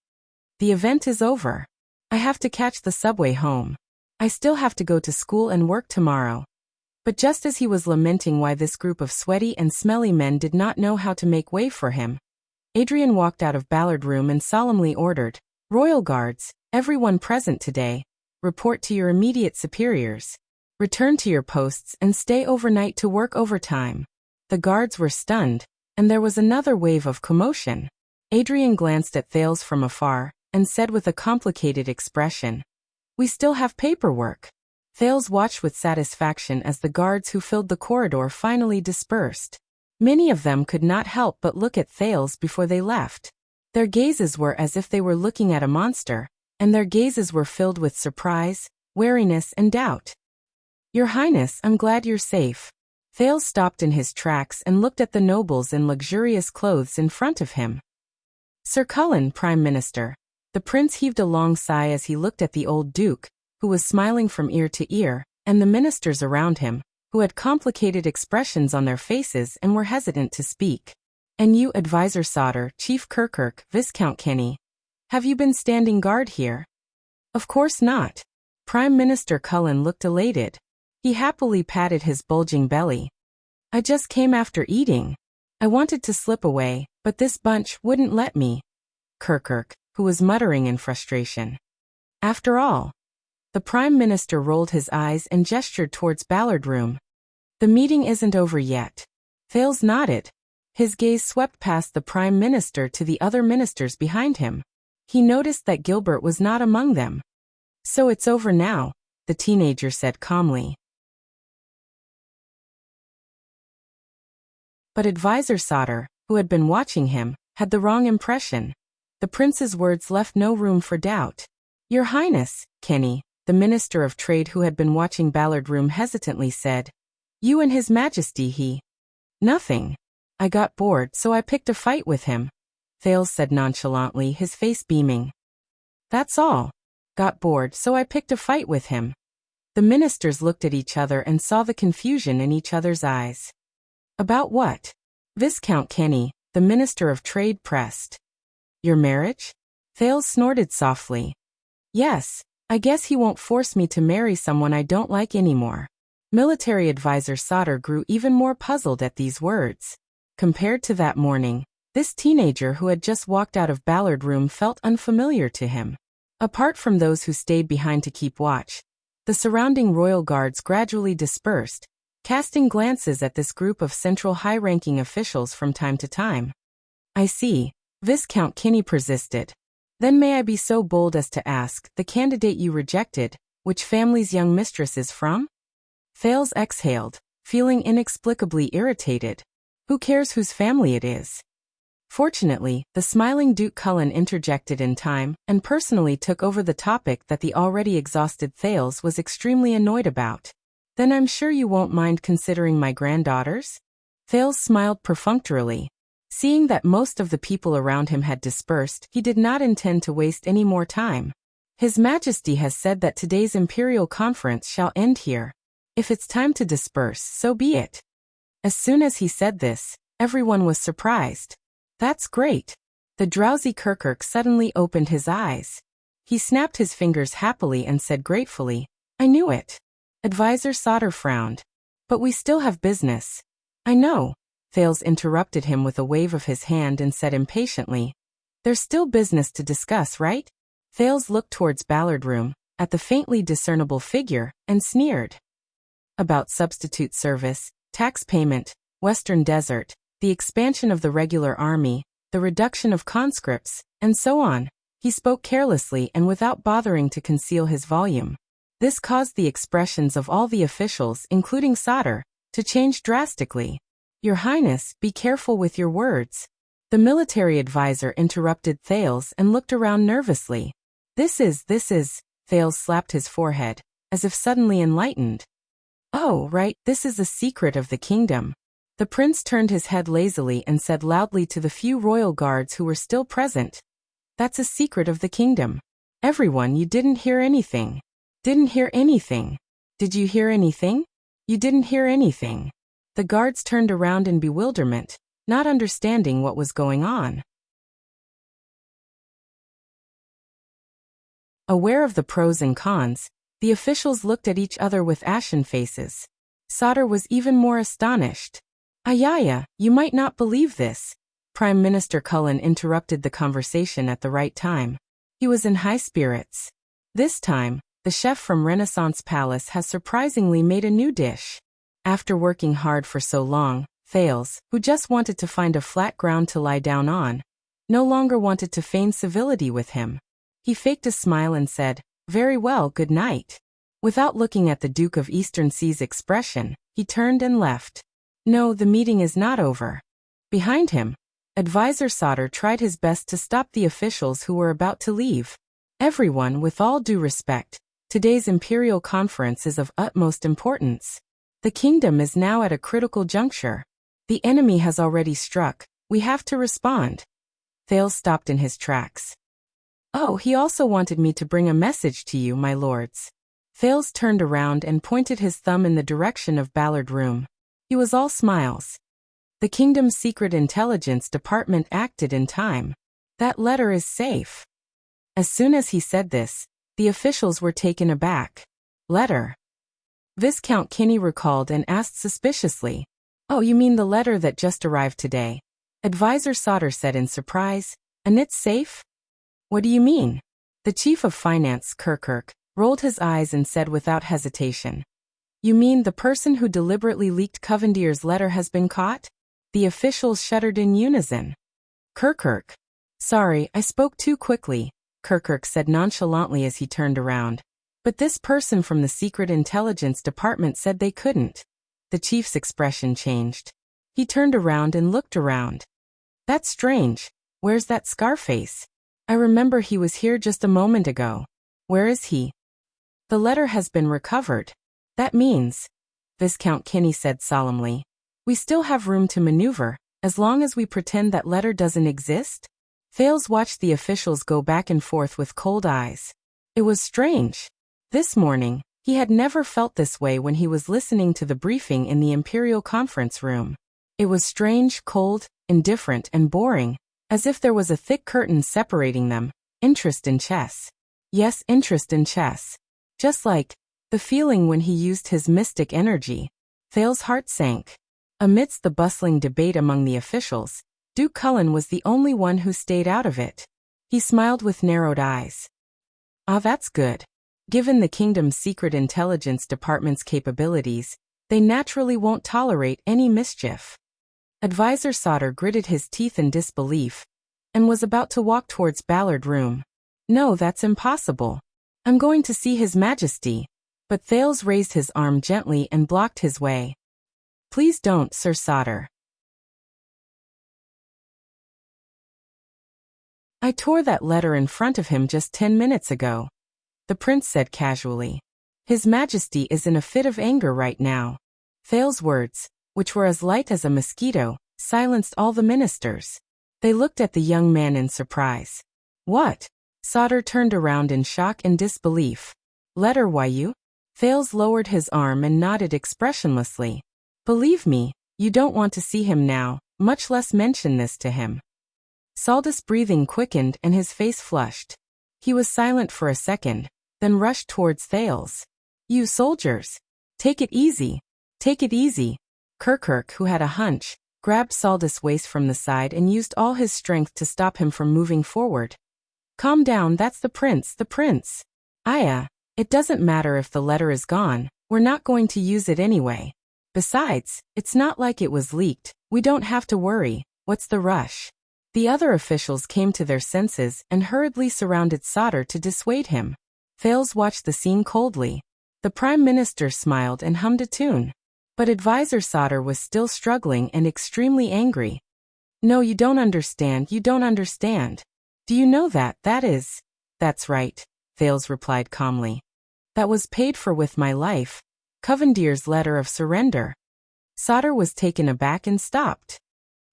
The event is over. I have to catch the subway home. I still have to go to school and work tomorrow. But just as he was lamenting why this group of sweaty and smelly men did not know how to make way for him, Adrian walked out of Ballard Room and solemnly ordered, "Royal Guards, everyone present today, report to your immediate superiors. Return to your posts and stay overnight to work overtime." The guards were stunned, and there was another wave of commotion. Adrian glanced at Thales from afar, and said with a complicated expression, "We still have paperwork." Thales watched with satisfaction as the guards who filled the corridor finally dispersed. Many of them could not help but look at Thales before they left. Their gazes were as if they were looking at a monster, and their gazes were filled with surprise, wariness, and doubt. "Your Highness, I'm glad you're safe." Thales stopped in his tracks and looked at the nobles in luxurious clothes in front of him. "Sir Cullen, Prime Minister." The prince heaved a long sigh as he looked at the old duke, who was smiling from ear to ear, and the ministers around him, who had complicated expressions on their faces and were hesitant to speak. "And you, Advisor Sauter, Chief Kirkirk, Viscount Kenny, have you been standing guard here?" "Of course not." Prime Minister Cullen looked elated. He happily patted his bulging belly. "I just came after eating. I wanted to slip away, but this bunch wouldn't let me." Kirkirk, who was muttering in frustration. "After all." The Prime Minister rolled his eyes and gestured towards Ballard Room. "The meeting isn't over yet." Thales nodded. His gaze swept past the Prime Minister to the other ministers behind him. He noticed that Gilbert was not among them. "So it's over now," the teenager said calmly. But Advisor Sauter, who had been watching him, had the wrong impression. The prince's words left no room for doubt. "Your Highness," Kenny, the Minister of Trade who had been watching Ballard Room hesitantly said, "You and His Majesty he—" "Nothing. I got bored so I picked a fight with him," Thales said nonchalantly, his face beaming. "That's all. Got bored so I picked a fight with him." The ministers looked at each other and saw the confusion in each other's eyes. "About what?" Viscount Kenny, the Minister of Trade, pressed. "Your marriage?" Thales snorted softly. "Yes, I guess he won't force me to marry someone I don't like anymore." Military Advisor Sauter grew even more puzzled at these words. Compared to that morning, this teenager who had just walked out of Ballard Room felt unfamiliar to him. Apart from those who stayed behind to keep watch, the surrounding royal guards gradually dispersed, casting glances at this group of central high-ranking officials from time to time. "I see," Viscount Kenny persisted. "Then may I be so bold as to ask, the candidate you rejected, which family's young mistress is from?" Thales exhaled, feeling inexplicably irritated. Who cares whose family it is? Fortunately, the smiling Duke Cullen interjected in time and personally took over the topic that the already exhausted Thales was extremely annoyed about. "Then I'm sure you won't mind considering my granddaughters?" Thales smiled perfunctorily. Seeing that most of the people around him had dispersed, he did not intend to waste any more time. "His Majesty has said that today's Imperial Conference shall end here. If it's time to disperse, so be it." As soon as he said this, everyone was surprised. "That's great." The drowsy Kirkirk suddenly opened his eyes. He snapped his fingers happily and said gratefully, "I knew it." Advisor Sauter frowned. "But we still have business." "I know." Thales interrupted him with a wave of his hand and said impatiently, "There's still business to discuss, right?" Thales looked towards Ballard Room, at the faintly discernible figure, and sneered. "About substitute service, tax payment, Western Desert, the expansion of the regular army, the reduction of conscripts, and so on." He spoke carelessly and without bothering to conceal his volume. This caused the expressions of all the officials, including Sauter, to change drastically. "Your Highness, be careful with your words." The military advisor interrupted Thales and looked around nervously. This is, Thales slapped his forehead, as if suddenly enlightened. "Oh, right, this is a secret of the kingdom." The prince turned his head lazily and said loudly to the few royal guards who were still present, That's a secret of the kingdom. Everyone, you didn't hear anything. Didn't hear anything. Did you hear anything? You didn't hear anything. The guards turned around in bewilderment, not understanding what was going on. Aware of the pros and cons, the officials looked at each other with ashen faces. Sodder was even more astonished. Ayaya, you might not believe this. Prime Minister Cullen interrupted the conversation at the right time. He was in high spirits. This time, the chef from Renaissance Palace has surprisingly made a new dish. After working hard for so long, Thales, who just wanted to find a flat ground to lie down on, no longer wanted to feign civility with him. He faked a smile and said, "Very well, good night." Without looking at the Duke of Eastern Sea's expression, he turned and left. No, the meeting is not over. Behind him, Advisor Sodder tried his best to stop the officials who were about to leave. Everyone, with all due respect, today's imperial conference is of utmost importance. The kingdom is now at a critical juncture. The enemy has already struck. We have to respond. Thales stopped in his tracks. Oh, he also wanted me to bring a message to you, my lords. Thales turned around and pointed his thumb in the direction of Ballard Room. He was all smiles. The kingdom's secret intelligence department acted in time. That letter is safe. As soon as he said this, the officials were taken aback. Letter? Viscount Kinney recalled and asked suspiciously. Oh, you mean the letter that just arrived today? Advisor Sodder said in surprise. And it's safe? What do you mean? The chief of finance, Kirkirk, rolled his eyes and said without hesitation. You mean the person who deliberately leaked Covendier's letter has been caught? The officials shuddered in unison. Kirkirk. Sorry, I spoke too quickly, Kirkirk said nonchalantly as he turned around. But this person from the Secret Intelligence Department said they couldn't. The chief's expression changed. He turned around and looked around. That's strange. Where's that Scarface? I remember he was here just a moment ago. Where is he? The letter has been recovered. That means, Viscount Kinney said solemnly, we still have room to maneuver, as long as we pretend that letter doesn't exist? Thales watched the officials go back and forth with cold eyes. It was strange. This morning, he had never felt this way when he was listening to the briefing in the Imperial Conference Room. It was strange, cold, indifferent, and boring, as if there was a thick curtain separating them. Interest in chess. Yes, interest in chess. Just like the feeling when he used his mystic energy. Thales' heart sank. Amidst the bustling debate among the officials, Duke Cullen was the only one who stayed out of it. He smiled with narrowed eyes. Ah, that's good. Given the kingdom's secret intelligence department's capabilities, they naturally won't tolerate any mischief. Advisor Sodder gritted his teeth in disbelief and was about to walk towards Ballard Room. No, that's impossible. I'm going to see His Majesty. But Thales raised his arm gently and blocked his way. Please don't, Sir Sodder. I tore that letter in front of him just 10 minutes ago. The prince said casually. His Majesty is in a fit of anger right now. Thales' words, which were as light as a mosquito, silenced all the ministers. They looked at the young man in surprise. What? Sodder turned around in shock and disbelief. Letter, why you? Thales lowered his arm and nodded expressionlessly. Believe me, you don't want to see him now, much less mention this to him. Saldus' breathing quickened and his face flushed. He was silent for a second, then rushed towards Thales. You soldiers! Take it easy! Take it easy! Kirkirk, who had a hunch, grabbed Saldus' waist from the side and used all his strength to stop him from moving forward. Calm down, that's the prince, the prince. Aya, it doesn't matter if the letter is gone, we're not going to use it anyway. Besides, it's not like it was leaked, we don't have to worry, what's the rush? The other officials came to their senses and hurriedly surrounded Sodder to dissuade him. Thales watched the scene coldly. The Prime Minister smiled and hummed a tune. But Advisor Sodder was still struggling and extremely angry. No, you don't understand, you don't understand. Do you know that, That's right, Thales replied calmly. That was paid for with my life. Covendier's letter of surrender. Sodder was taken aback and stopped.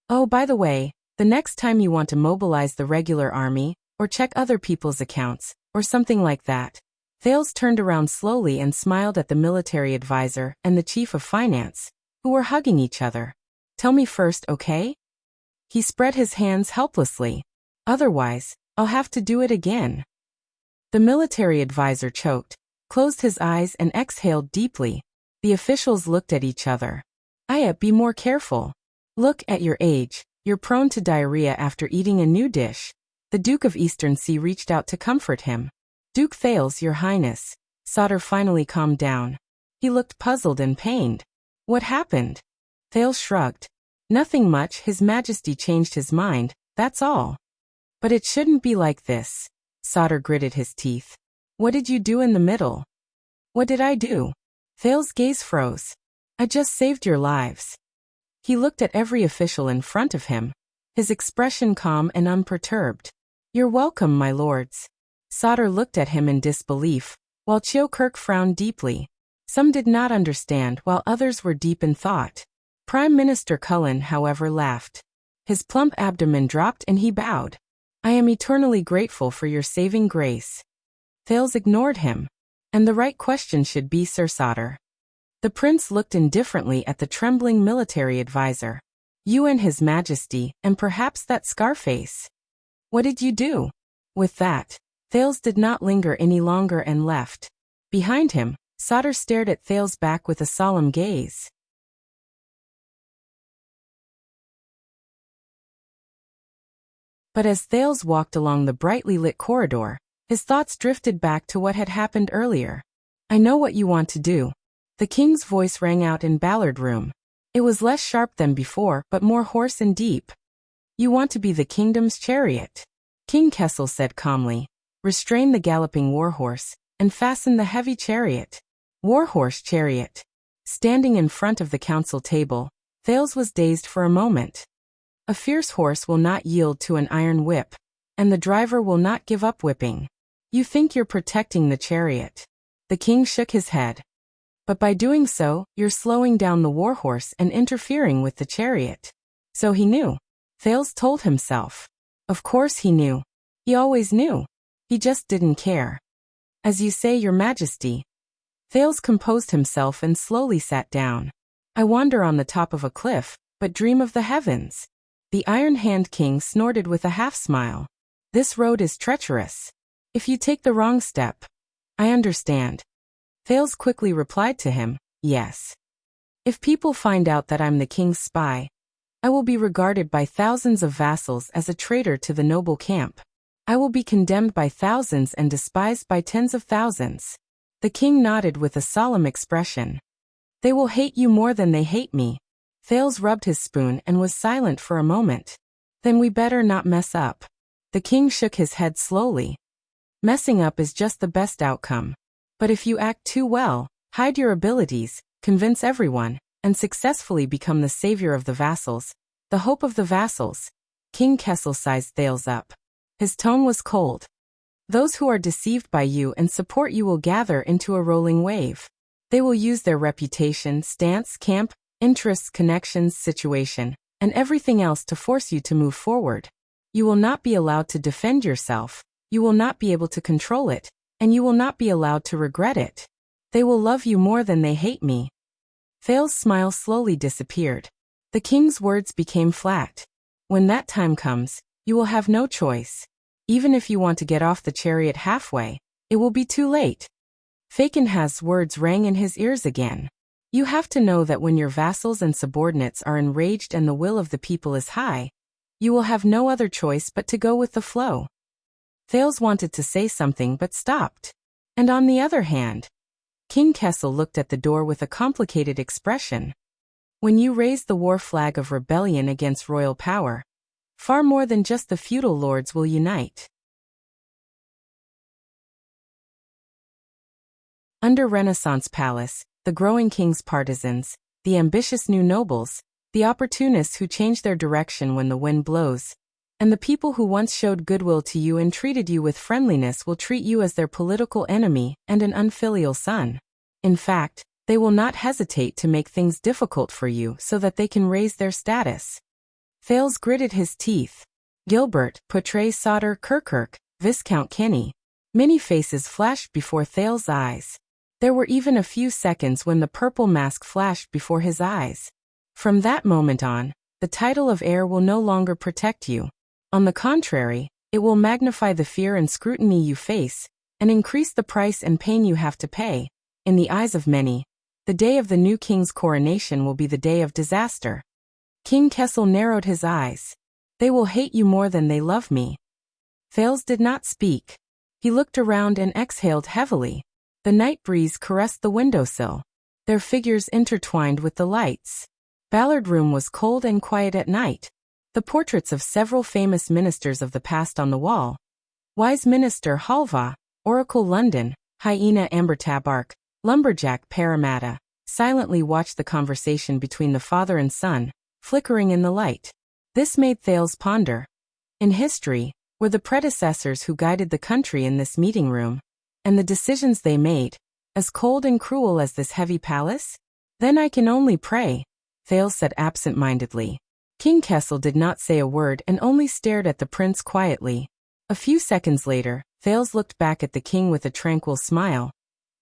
Oh, by the way, the next time you want to mobilize the regular army, or check other people's accounts, or something like that. Thales turned around slowly and smiled at the military advisor and the chief of finance, who were hugging each other. Tell me first, okay? He spread his hands helplessly. Otherwise, I'll have to do it again. The military advisor choked, closed his eyes and exhaled deeply. The officials looked at each other. Be more careful. Look at your age. You're prone to diarrhea after eating a new dish. The Duke of Easternsea reached out to comfort him. Duke Thales, Your Highness. Sauter finally calmed down. He looked puzzled and pained. What happened? Thales shrugged. Nothing much, His Majesty changed his mind, that's all. But it shouldn't be like this. Sauter gritted his teeth. What did you do in the middle? What did I do? Thales' gaze froze. I just saved your lives. He looked at every official in front of him, his expression calm and unperturbed. You're welcome, my lords. Sauter looked at him in disbelief, while Cheokerk frowned deeply. Some did not understand, while others were deep in thought. Prime Minister Cullen, however, laughed. His plump abdomen dropped and he bowed. I am eternally grateful for your saving grace. Thales ignored him. And the right question should be, Sir Sauter. The prince looked indifferently at the trembling military advisor. You and His Majesty, and perhaps that Scarface. What did you do? With that, Thales did not linger any longer and left. Behind him, Sauter stared at Thales' back with a solemn gaze. But as Thales walked along the brightly lit corridor, his thoughts drifted back to what had happened earlier. I know what you want to do. The king's voice rang out in Ballard Room. It was less sharp than before, but more hoarse and deep. You want to be the kingdom's chariot. King Kessel said calmly. Restrain the galloping warhorse, and fasten the heavy chariot. Warhorse chariot. Standing in front of the council table, Thales was dazed for a moment. A fierce horse will not yield to an iron whip, and the driver will not give up whipping. You think you're protecting the chariot. The king shook his head. But by doing so, you're slowing down the warhorse and interfering with the chariot. So he knew. Thales told himself. Of course he knew. He always knew. He just didn't care. As you say, Your Majesty. Thales composed himself and slowly sat down. I wander on the top of a cliff, but dream of the heavens. The Iron Hand King snorted with a half-smile. This road is treacherous. If you take the wrong step. I understand. Thales quickly replied to him, yes. If people find out that I'm the king's spy, I will be regarded by thousands of vassals as a traitor to the noble camp. I will be condemned by thousands and despised by tens of thousands. The king nodded with a solemn expression. They will hate you more than they hate me. Thales rubbed his spoon and was silent for a moment. Then we better not mess up. The king shook his head slowly. Messing up is just the best outcome. But if you act too well, hide your abilities, convince everyone, and successfully become the savior of the vassals, the hope of the vassals. King Kessel sized Thales up. His tone was cold. Those who are deceived by you and support you will gather into a rolling wave. They will use their reputation, stance, camp, interests, connections, situation, and everything else to force you to move forward. You will not be allowed to defend yourself, you will not be able to control it, and you will not be allowed to regret it. They will love you more than they hate me. Thales' smile slowly disappeared. The king's words became flat. When that time comes, you will have no choice. Even if you want to get off the chariot halfway, it will be too late. Falkenhaz's words rang in his ears again. You have to know that when your vassals and subordinates are enraged and the will of the people is high, you will have no other choice but to go with the flow. Thales wanted to say something but stopped. And on the other hand, King Kessel looked at the door with a complicated expression. When you raise the war flag of rebellion against royal power, far more than just the feudal lords will unite. Under Renaissance Palace, the growing king's partisans, the ambitious new nobles, the opportunists who change their direction when the wind blows, and the people who once showed goodwill to you and treated you with friendliness will treat you as their political enemy and an unfilial son. In fact, they will not hesitate to make things difficult for you so that they can raise their status. Thales gritted his teeth. Gilbert, Portray Sauter Kirkirk, Viscount Kenny. Many faces flashed before Thales's eyes. There were even a few seconds when the purple mask flashed before his eyes. From that moment on, the title of heir will no longer protect you. On the contrary, it will magnify the fear and scrutiny you face, and increase the price and pain you have to pay. In the eyes of many, the day of the new king's coronation will be the day of disaster. King Kessel narrowed his eyes. They will hate you more than they love me. Thales did not speak. He looked around and exhaled heavily. The night breeze caressed the windowsill. Their figures intertwined with the lights. Ballard Room was cold and quiet at night. The portraits of several famous ministers of the past on the wall. Wise Minister Halva, Oracle London, Hyena Ambertabark, Lumberjack Parramatta, silently watched the conversation between the father and son, flickering in the light. This made Thales ponder. In history, were the predecessors who guided the country in this meeting room, and the decisions they made, as cold and cruel as this heavy palace? Then I can only pray, Thales said absent-mindedly. King Kessel did not say a word and only stared at the prince quietly. A few seconds later, Thales looked back at the king with a tranquil smile.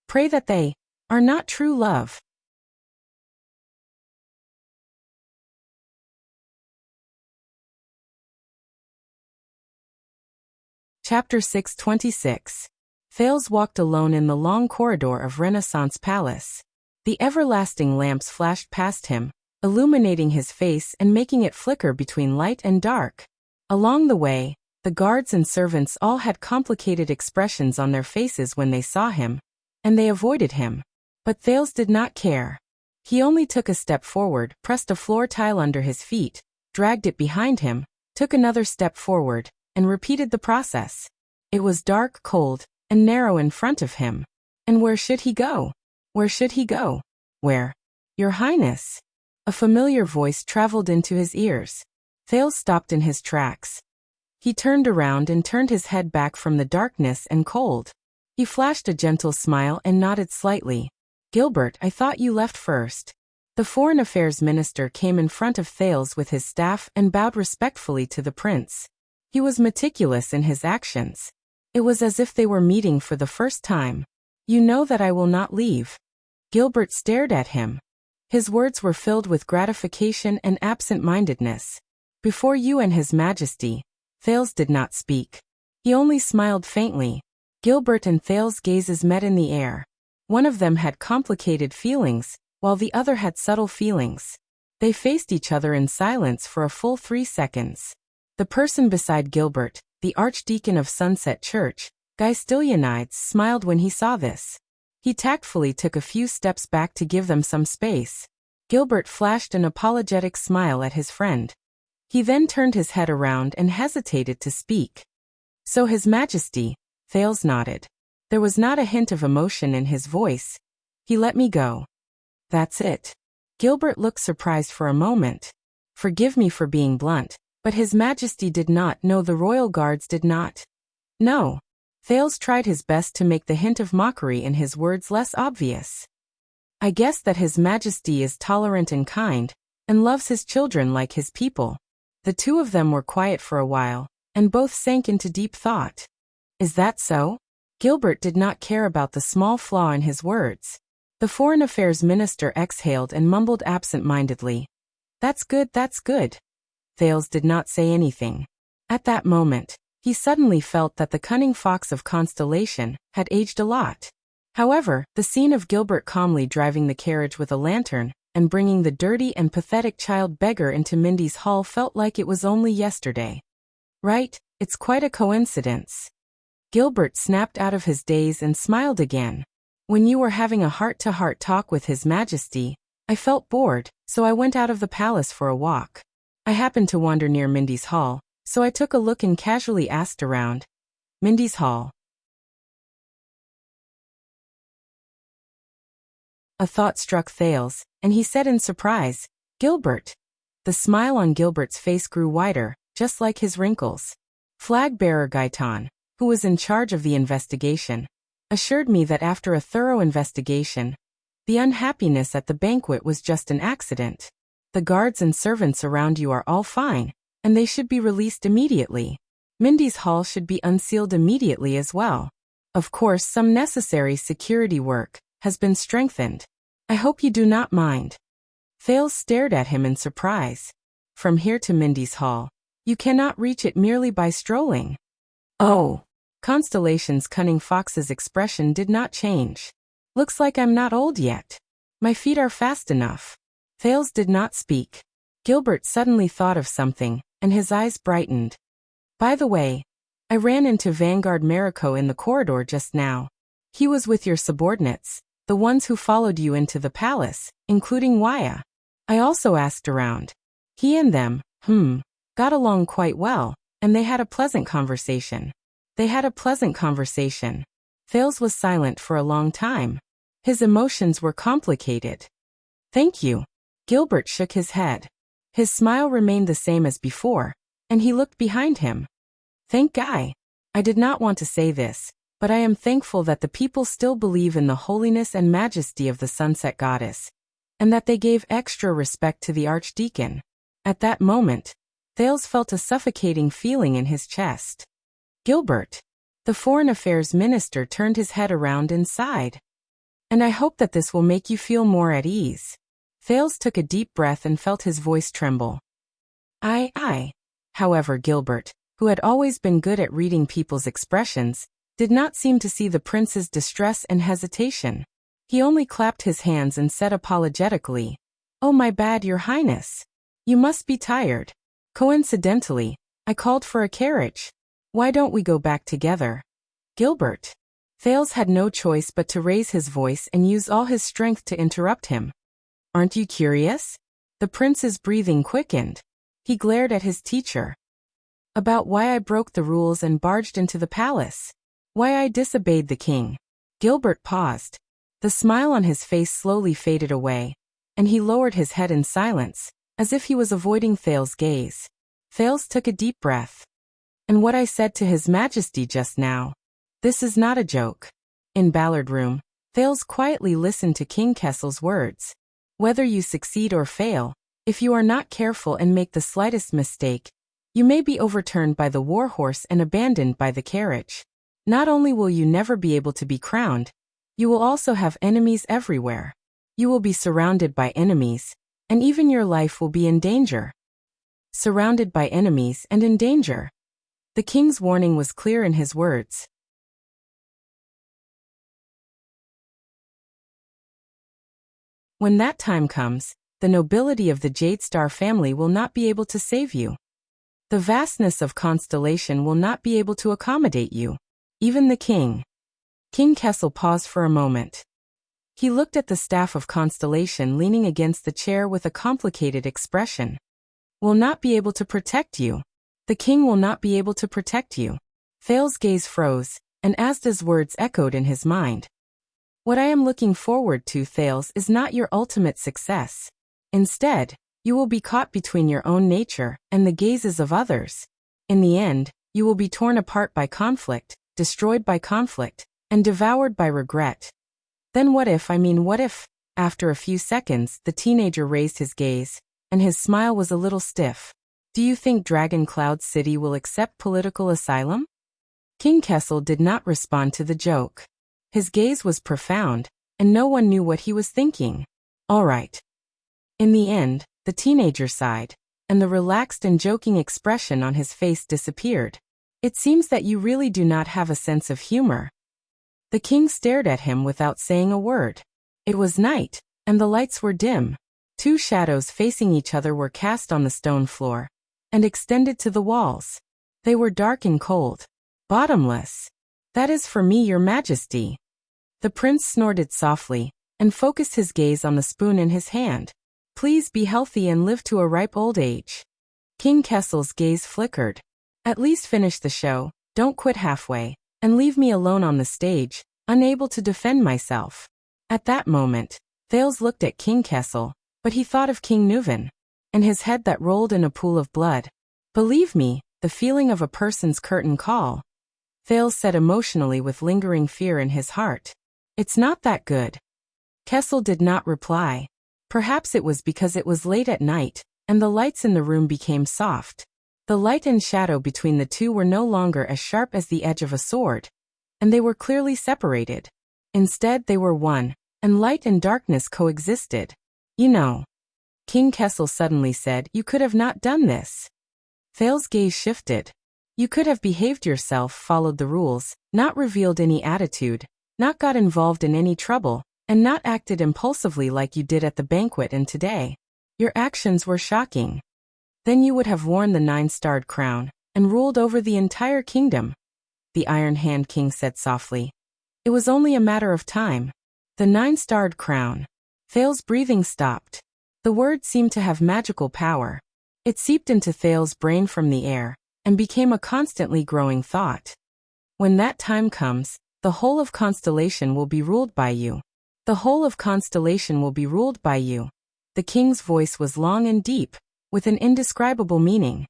Pray that they are not true love. Chapter 626. Thales walked alone in the long corridor of Renaissance Palace. The everlasting lamps flashed past him, illuminating his face and making it flicker between light and dark. Along the way, the guards and servants all had complicated expressions on their faces when they saw him, and they avoided him. But Thales did not care. He only took a step forward, pressed a floor tile under his feet, dragged it behind him, took another step forward, and repeated the process. It was dark, cold, and narrow in front of him. And where should he go? Where should he go? Where? Your Highness. A familiar voice traveled into his ears. Thales stopped in his tracks. He turned around and turned his head back from the darkness and cold. He flashed a gentle smile and nodded slightly. Gilbert, I thought you left first. The Foreign Affairs Minister came in front of Thales with his staff and bowed respectfully to the prince. He was meticulous in his actions. It was as if they were meeting for the first time. You know that I will not leave. Gilbert stared at him. His words were filled with gratification and absent-mindedness. Before you and His Majesty. Thales did not speak. He only smiled faintly. Gilbert and Thales' gazes met in the air. One of them had complicated feelings, while the other had subtle feelings. They faced each other in silence for a full 3 seconds. The person beside Gilbert, the Archdeacon of Sunset Church, Guy Stylianides, smiled when he saw this. He tactfully took a few steps back to give them some space. Gilbert flashed an apologetic smile at his friend. He then turned his head around and hesitated to speak. So His Majesty, Thales nodded. There was not a hint of emotion in his voice. He let me go. That's it. Gilbert looked surprised for a moment. Forgive me for being blunt, but His Majesty did not know the royal guards did not. No. Thales tried his best to make the hint of mockery in his words less obvious. I guess that His Majesty is tolerant and kind, and loves his children like his people. The two of them were quiet for a while, and both sank into deep thought. Is that so? Gilbert did not care about the small flaw in his words. The Foreign Affairs Minister exhaled and mumbled absent-mindedly. That's good, that's good. Thales did not say anything. At that moment, he suddenly felt that the cunning fox of Constellation had aged a lot. However, the scene of Gilbert calmly driving the carriage with a lantern and bringing the dirty and pathetic child beggar into Mindy's hall felt like it was only yesterday. Right, it's quite a coincidence. Gilbert snapped out of his daze and smiled again. When you were having a heart-to-heart talk with His Majesty, I felt bored, so I went out of the palace for a walk. I happened to wander near Mindy's hall, so I took a look and casually asked around. Mindy's hall. A thought struck Thales, and he said in surprise, Gilbert. The smile on Gilbert's face grew wider, just like his wrinkles. Flag-bearer Gaetan, who was in charge of the investigation, assured me that after a thorough investigation, the unhappiness at the banquet was just an accident. The guards and servants around you are all fine, and they should be released immediately. Mindy's hall should be unsealed immediately as well. Of course, some necessary security work has been strengthened. I hope you do not mind. Thales stared at him in surprise. From here to Mindy's hall, you cannot reach it merely by strolling. Oh. Constellation's cunning fox's expression did not change. Looks like I'm not old yet. My feet are fast enough. Thales did not speak. Gilbert suddenly thought of something, and his eyes brightened. By the way, I ran into Vanguard Mariko in the corridor just now. He was with your subordinates, the ones who followed you into the palace, including Waya. I also asked around. He and them, got along quite well, and they had a pleasant conversation. Thales was silent for a long time. His emotions were complicated. Thank you. Gilbert shook his head. His smile remained the same as before, and he looked behind him. Thank God. I did not want to say this, but I am thankful that the people still believe in the holiness and majesty of the sunset goddess, and that they gave extra respect to the archdeacon. At that moment, Thales felt a suffocating feeling in his chest. Gilbert. The Foreign Affairs Minister turned his head around and sighed. And I hope that this will make you feel more at ease. Thales took a deep breath and felt his voice tremble. However, Gilbert, who had always been good at reading people's expressions, did not seem to see the prince's distress and hesitation. He only clapped his hands and said apologetically, "Oh, my bad, Your Highness. You must be tired. Coincidentally, I called for a carriage. Why don't we go back together?" Gilbert. Thales had no choice but to raise his voice and use all his strength to interrupt him. Aren't you curious? The prince's breathing quickened. He glared at his teacher. About why I broke the rules and barged into the palace. Why I disobeyed the king. Gilbert paused. The smile on his face slowly faded away, and he lowered his head in silence, as if he was avoiding Thales' gaze. Thales took a deep breath. And what I said to His Majesty just now. This is not a joke. In Ballard Room, Thales quietly listened to King Kessel's words. Whether you succeed or fail, if you are not careful and make the slightest mistake, you may be overturned by the warhorse and abandoned by the carriage. Not only will you never be able to be crowned, you will also have enemies everywhere. You will be surrounded by enemies, and even your life will be in danger. Surrounded by enemies and in danger. The king's warning was clear in his words. When that time comes, the nobility of the Jadestar family will not be able to save you. The vastness of Constellation will not be able to accommodate you. Even the king. King Kessel paused for a moment. He looked at the staff of Constellation leaning against the chair with a complicated expression. Will not be able to protect you. The king will not be able to protect you. Thales' gaze froze, and Asda's words echoed in his mind. What I am looking forward to, Thales, is not your ultimate success. Instead, you will be caught between your own nature and the gazes of others. In the end, you will be torn apart by conflict, destroyed by conflict, and devoured by regret. Then what if, after a few seconds, the teenager raised his gaze, and his smile was a little stiff. Do you think Dragon Cloud City will accept political asylum? King Kessel did not respond to the joke. His gaze was profound, and no one knew what he was thinking. All right. In the end, the teenager sighed, and the relaxed and joking expression on his face disappeared. It seems that you really do not have a sense of humor. The king stared at him without saying a word. It was night, and the lights were dim. Two shadows facing each other were cast on the stone floor, and extended to the walls. They were dark and cold. Bottomless. That is for me, Your Majesty. The prince snorted softly, and focused his gaze on the spoon in his hand. Please be healthy and live to a ripe old age. King Kessel's gaze flickered. At least finish the show, don't quit halfway, and leave me alone on the stage, unable to defend myself. At that moment, Thales looked at King Kessel, but he thought of King Nuven, and his head that rolled in a pool of blood. Believe me, the feeling of a person's curtain call. Thales said emotionally with lingering fear in his heart. It's not that good. Kessel did not reply. Perhaps it was because it was late at night, and the lights in the room became soft. The light and shadow between the two were no longer as sharp as the edge of a sword, and they were clearly separated. Instead, they were one, and light and darkness coexisted. You know, King Kessel suddenly said, you could have not done this. Thales's gaze shifted. You could have behaved yourself, followed the rules, not revealed any attitude, not got involved in any trouble, and not acted impulsively like you did at the banquet and today. Your actions were shocking. Then you would have worn the 9-starred crown, and ruled over the entire kingdom, the Iron Hand King said softly. It was only a matter of time. The 9-starred crown. Thales's breathing stopped. The word seemed to have magical power. It seeped into Thales's brain from the air, and became a constantly growing thought. When that time comes, the whole of Constellation will be ruled by you. The whole of Constellation will be ruled by you. The king's voice was long and deep, with an indescribable meaning.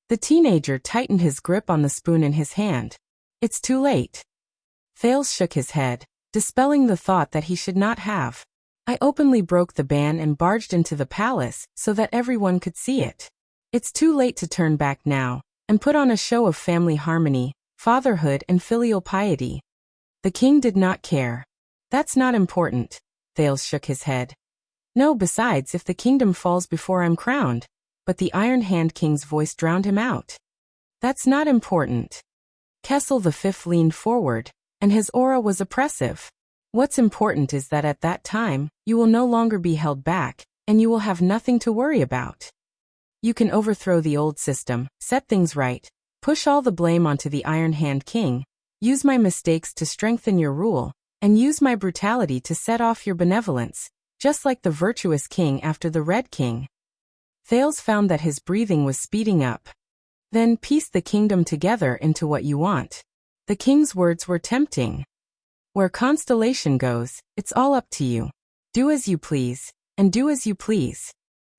The teenager tightened his grip on the spoon in his hand. It's too late. Thales shook his head, dispelling the thought that he should not have. I openly broke the ban and barged into the palace so that everyone could see it. It's too late to turn back now, and put on a show of family harmony, fatherhood and filial piety. The king did not care. That's not important. Thales shook his head. No, besides, if the kingdom falls before I'm crowned. But the Iron Hand King's voice drowned him out. That's not important. Kessel V leaned forward, and his aura was oppressive. What's important is that at that time, you will no longer be held back, and you will have nothing to worry about. You can overthrow the old system, set things right, push all the blame onto the Iron Hand King, use my mistakes to strengthen your rule, and use my brutality to set off your benevolence, just like the virtuous king after the Red King. Thales found that his breathing was speeding up. Then piece the kingdom together into what you want. The king's words were tempting. Where Constellation goes, it's all up to you. Do as you please, and do as you please.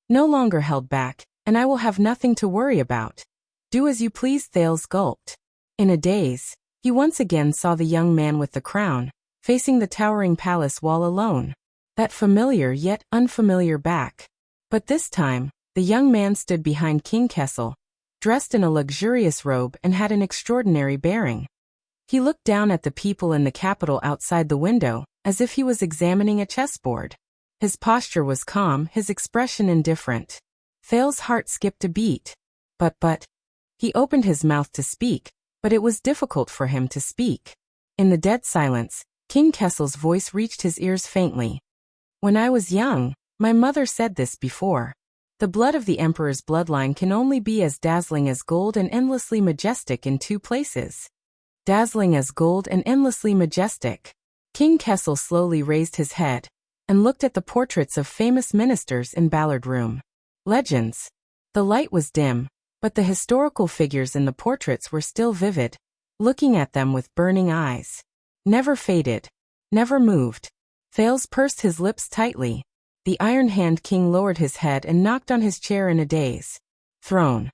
No longer held back, and I will have nothing to worry about. Do as you please. Thales gulped. In a daze, he once again saw the young man with the crown, facing the towering palace wall alone. That familiar yet unfamiliar back. But this time, the young man stood behind King Kessel, dressed in a luxurious robe and had an extraordinary bearing. He looked down at the people in the capital outside the window, as if he was examining a chessboard. His posture was calm, his expression indifferent. Thales's heart skipped a beat. But, he opened his mouth to speak, but it was difficult for him to speak. In the dead silence, King Kessel's voice reached his ears faintly. When I was young, my mother said this before. The blood of the emperor's bloodline can only be as dazzling as gold and endlessly majestic in two places. Dazzling as gold and endlessly majestic. King Kessel slowly raised his head and looked at the portraits of famous ministers in Ballard Room. Legends. The light was dim, but the historical figures in the portraits were still vivid, looking at them with burning eyes. Never faded. Never moved. Thales pursed his lips tightly. The Iron Hand King lowered his head and knocked on his chair in a daze. Throne.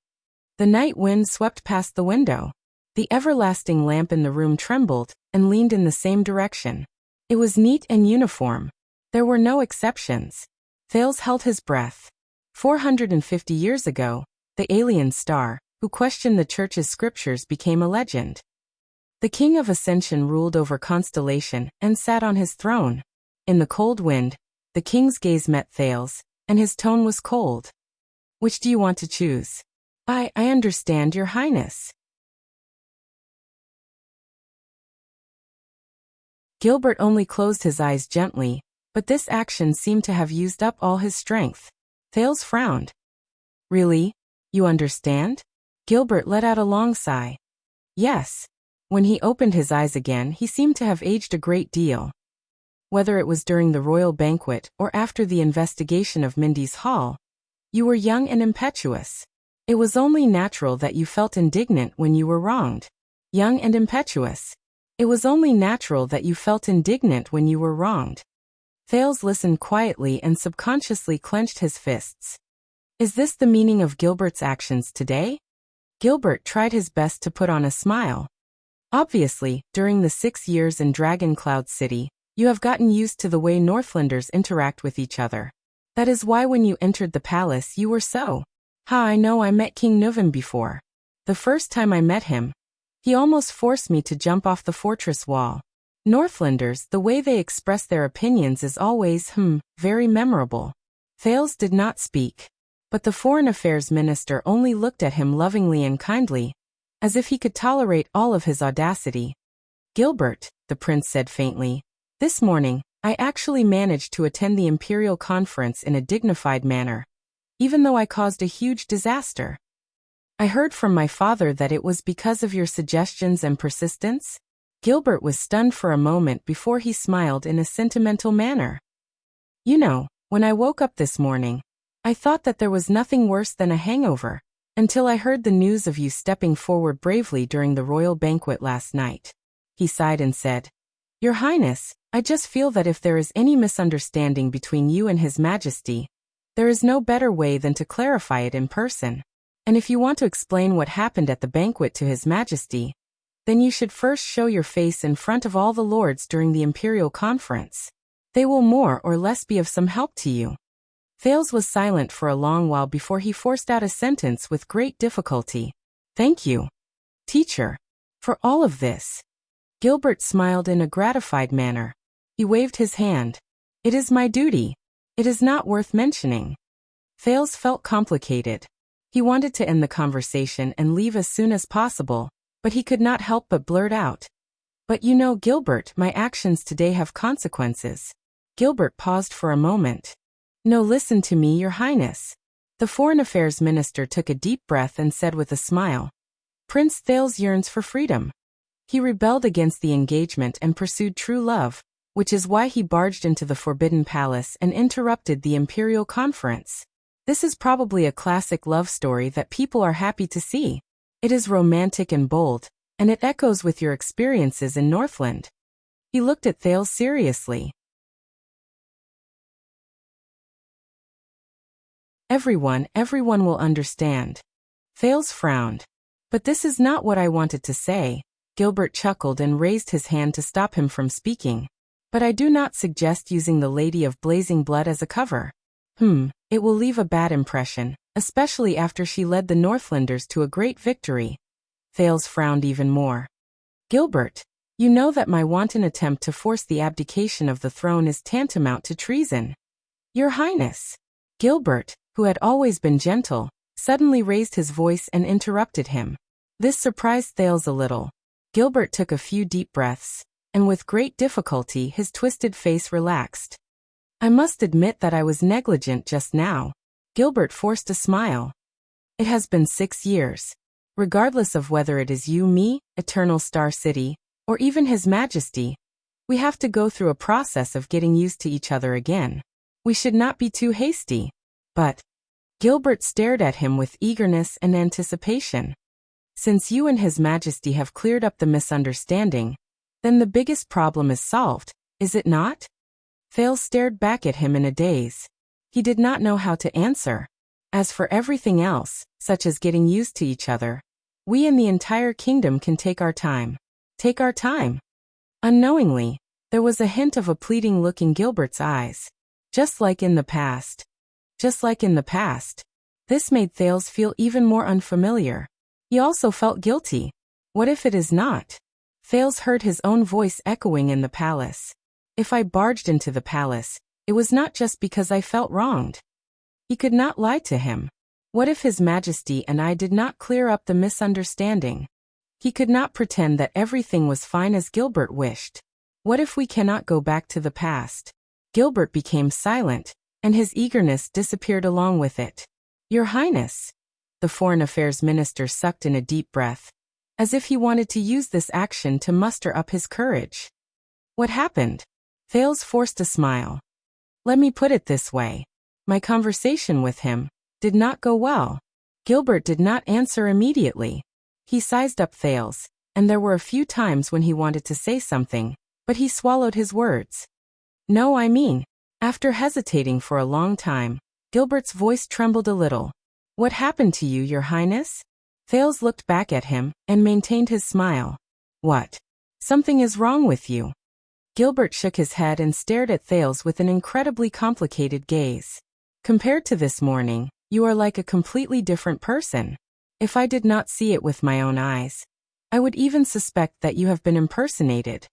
The night wind swept past the window. The everlasting lamp in the room trembled and leaned in the same direction. It was neat and uniform. There were no exceptions. Thales held his breath. 450 years ago, the alien star, who questioned the church's scriptures, became a legend. The King of Ascension ruled over Constellation and sat on his throne. In the cold wind, the king's gaze met Thales, and his tone was cold. Which do you want to choose? I understand, Your Highness. Gilbert only closed his eyes gently, but this action seemed to have used up all his strength. Thales frowned. Really? You understand? Gilbert let out a long sigh. Yes. When he opened his eyes again, he seemed to have aged a great deal. Whether it was during the royal banquet or after the investigation of Mindy's Hall, you were young and impetuous. It was only natural that you felt indignant when you were wronged. Young and impetuous. It was only natural that you felt indignant when you were wronged. Thales listened quietly and subconsciously clenched his fists. Is this the meaning of Gilbert's actions today? Gilbert tried his best to put on a smile. Obviously, during the 6 years in Dragon Cloud City, you have gotten used to the way Northlanders interact with each other. That is why when you entered the palace you were so. Ha, I know I met King Nuvan before. The first time I met him, he almost forced me to jump off the fortress wall. Northlanders, the way they express their opinions is always, very memorable. Thales did not speak. But the Foreign Affairs Minister only looked at him lovingly and kindly, as if he could tolerate all of his audacity. Gilbert, the prince said faintly, this morning, I actually managed to attend the imperial conference in a dignified manner, even though I caused a huge disaster. I heard from my father that it was because of your suggestions and persistence. Gilbert was stunned for a moment before he smiled in a sentimental manner. You know, when I woke up this morning, I thought that there was nothing worse than a hangover, until I heard the news of you stepping forward bravely during the royal banquet last night. He sighed and said, Your Highness, I just feel that if there is any misunderstanding between you and His Majesty, there is no better way than to clarify it in person. And if you want to explain what happened at the banquet to His Majesty, then you should first show your face in front of all the lords during the imperial conference. They will more or less be of some help to you. Thales was silent for a long while before he forced out a sentence with great difficulty. Thank you, teacher, for all of this. Gilbert smiled in a gratified manner. He waved his hand. It is my duty. It is not worth mentioning. Thales felt complicated. He wanted to end the conversation and leave as soon as possible, but he could not help but blurt out. But you know, Gilbert, my actions today have consequences. Gilbert paused for a moment. No, listen to me, Your Highness. The Foreign Affairs Minister took a deep breath and said with a smile, Prince Thales yearns for freedom. He rebelled against the engagement and pursued true love, which is why he barged into the Forbidden Palace and interrupted the imperial conference. This is probably a classic love story that people are happy to see. It is romantic and bold, and it echoes with your experiences in Northland. He looked at Thales seriously. Everyone will understand. Thales frowned. But this is not what I wanted to say. Gilbert chuckled and raised his hand to stop him from speaking. But I do not suggest using the Lady of Blazing Blood as a cover. It will leave a bad impression, especially after she led the Northlanders to a great victory. Thales frowned even more. Gilbert, you know that my wanton attempt to force the abdication of the throne is tantamount to treason. Your Highness. Gilbert, who had always been gentle, suddenly raised his voice and interrupted him. This surprised Thales a little. Gilbert took a few deep breaths, and with great difficulty his twisted face relaxed. I must admit that I was negligent just now. Gilbert forced a smile. It has been 6 years. Regardless of whether it is you, me, Eternal Star City, or even His Majesty, we have to go through a process of getting used to each other again. We should not be too hasty. But Gilbert stared at him with eagerness and anticipation. Since you and His Majesty have cleared up the misunderstanding, then the biggest problem is solved, is it not? Thales stared back at him in a daze. He did not know how to answer. As for everything else, such as getting used to each other, we in the entire kingdom can take our time. Take our time. Unknowingly, there was a hint of a pleading look in Gilbert's eyes. Just like in the past. Just like in the past. This made Thales feel even more unfamiliar. He also felt guilty. What if it is not? Thales heard his own voice echoing in the palace. If I barged into the palace, it was not just because I felt wronged. He could not lie to him. What if His Majesty and I did not clear up the misunderstanding? He could not pretend that everything was fine as Gilbert wished. What if we cannot go back to the past? Gilbert became silent, and his eagerness disappeared along with it. Your Highness. The Foreign Affairs Minister sucked in a deep breath, as if he wanted to use this action to muster up his courage. What happened? Thales forced a smile. Let me put it this way. My conversation with him did not go well. Gilbert did not answer immediately. He sized up Thales, and there were a few times when he wanted to say something, but he swallowed his words. No, I mean, after hesitating for a long time, Gilbert's voice trembled a little. What happened to you, Your Highness? Thales looked back at him and maintained his smile. What? Something is wrong with you. Gilbert shook his head and stared at Thales with an incredibly complicated gaze. Compared to this morning, you are like a completely different person. If I did not see it with my own eyes, I would even suspect that you have been impersonated.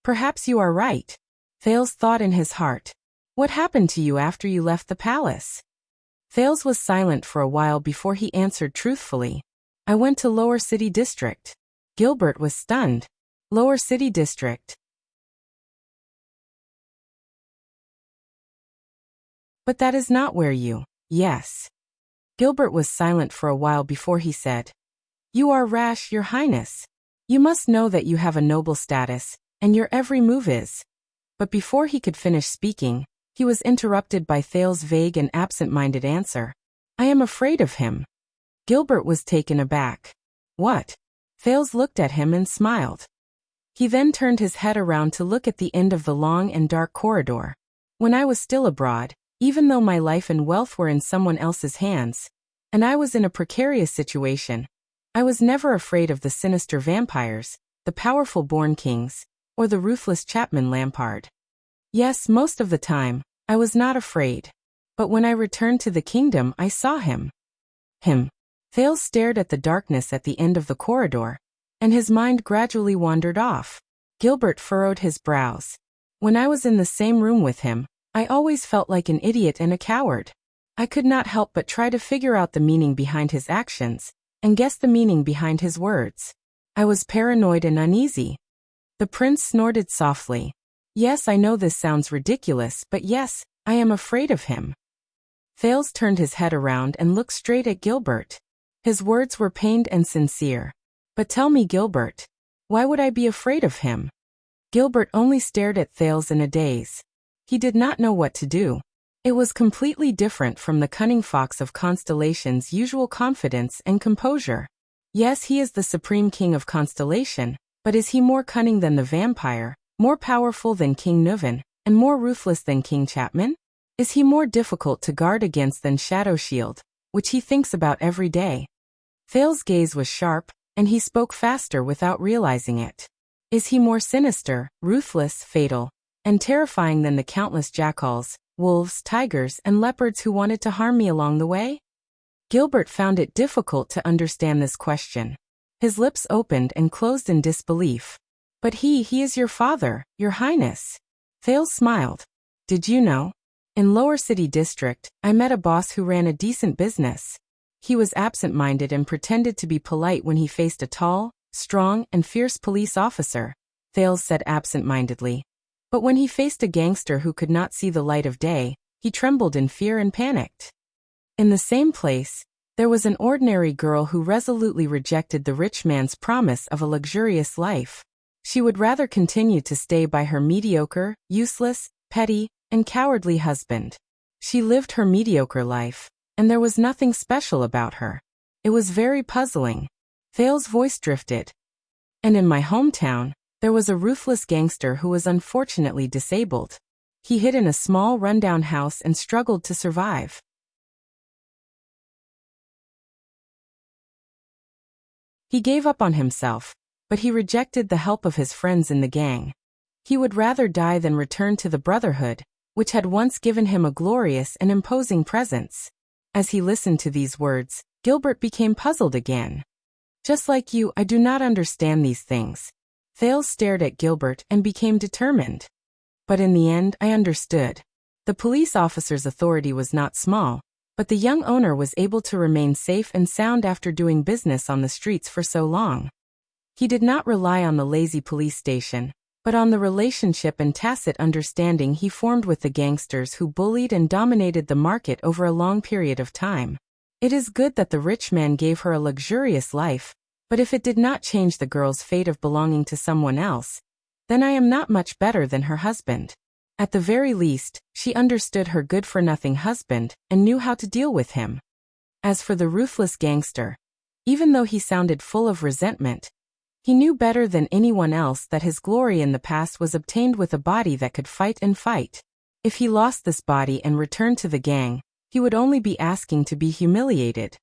Perhaps you are right, Thales thought in his heart. What happened to you after you left the palace? Thales was silent for a while before he answered truthfully. I went to Lower City District. Gilbert was stunned. Lower City District. But that is not where you... Yes. Gilbert was silent for a while before he said, You are rash, Your Highness. You must know that you have a noble status, and your every move is. But before he could finish speaking, he was interrupted by Thales' vague and absent-minded answer. I am afraid of him. Gilbert was taken aback. What? Thales looked at him and smiled. He then turned his head around to look at the end of the long and dark corridor. When I was still abroad, even though my life and wealth were in someone else's hands, and I was in a precarious situation, I was never afraid of the sinister vampires, the powerful born kings, or the ruthless Chapman Lampard. Yes, most of the time, I was not afraid. But when I returned to the kingdom, I saw him. Him. Thales stared at the darkness at the end of the corridor, and his mind gradually wandered off. Gilbert furrowed his brows. When I was in the same room with him, I always felt like an idiot and a coward. I could not help but try to figure out the meaning behind his actions, and guess the meaning behind his words. I was paranoid and uneasy. The prince snorted softly. Yes, I know this sounds ridiculous, but yes, I am afraid of him. Thales turned his head around and looked straight at Gilbert. His words were pained and sincere. But tell me, Gilbert, why would I be afraid of him? Gilbert only stared at Thales in a daze. He did not know what to do. It was completely different from the cunning fox of Constellation's usual confidence and composure. Yes, he is the supreme king of Constellation, but is he more cunning than the vampire, more powerful than King Nuven, and more ruthless than King Chapman? Is he more difficult to guard against than Shadow Shield, which he thinks about every day? Thales' gaze was sharp, and he spoke faster without realizing it. Is he more sinister, ruthless, fatal, and terrifying than the countless jackals, wolves, tigers, and leopards who wanted to harm me along the way? Gilbert found it difficult to understand this question. His lips opened and closed in disbelief. But he is your father, Your Highness. Thales smiled. Did you know? In Lower City District, I met a boss who ran a decent business. He was absent-minded and pretended to be polite when he faced a tall, strong, and fierce police officer, Thales said absent-mindedly. But when he faced a gangster who could not see the light of day, he trembled in fear and panicked. In the same place, there was an ordinary girl who resolutely rejected the rich man's promise of a luxurious life. She would rather continue to stay by her mediocre, useless, petty, and cowardly husband. She lived her mediocre life, and there was nothing special about her. It was very puzzling. Thales' voice drifted. And in my hometown, there was a ruthless gangster who was unfortunately disabled. He hid in a small rundown house and struggled to survive. He gave up on himself, but he rejected the help of his friends in the gang. He would rather die than return to the Brotherhood, which had once given him a glorious and imposing presence. As he listened to these words, Gilbert became puzzled again. Just like you, I do not understand these things. Thales stared at Gilbert and became determined. But in the end, I understood. The police officer's authority was not small, but the young owner was able to remain safe and sound after doing business on the streets for so long. He did not rely on the lazy police station, but on the relationship and tacit understanding he formed with the gangsters who bullied and dominated the market over a long period of time. It is good that the rich man gave her a luxurious life, but if it did not change the girl's fate of belonging to someone else, then I am not much better than her husband. At the very least, she understood her good-for-nothing husband and knew how to deal with him. As for the ruthless gangster, even though he sounded full of resentment, he knew better than anyone else that his glory in the past was obtained with a body that could fight and fight. If he lost this body and returned to the gang, he would only be asking to be humiliated.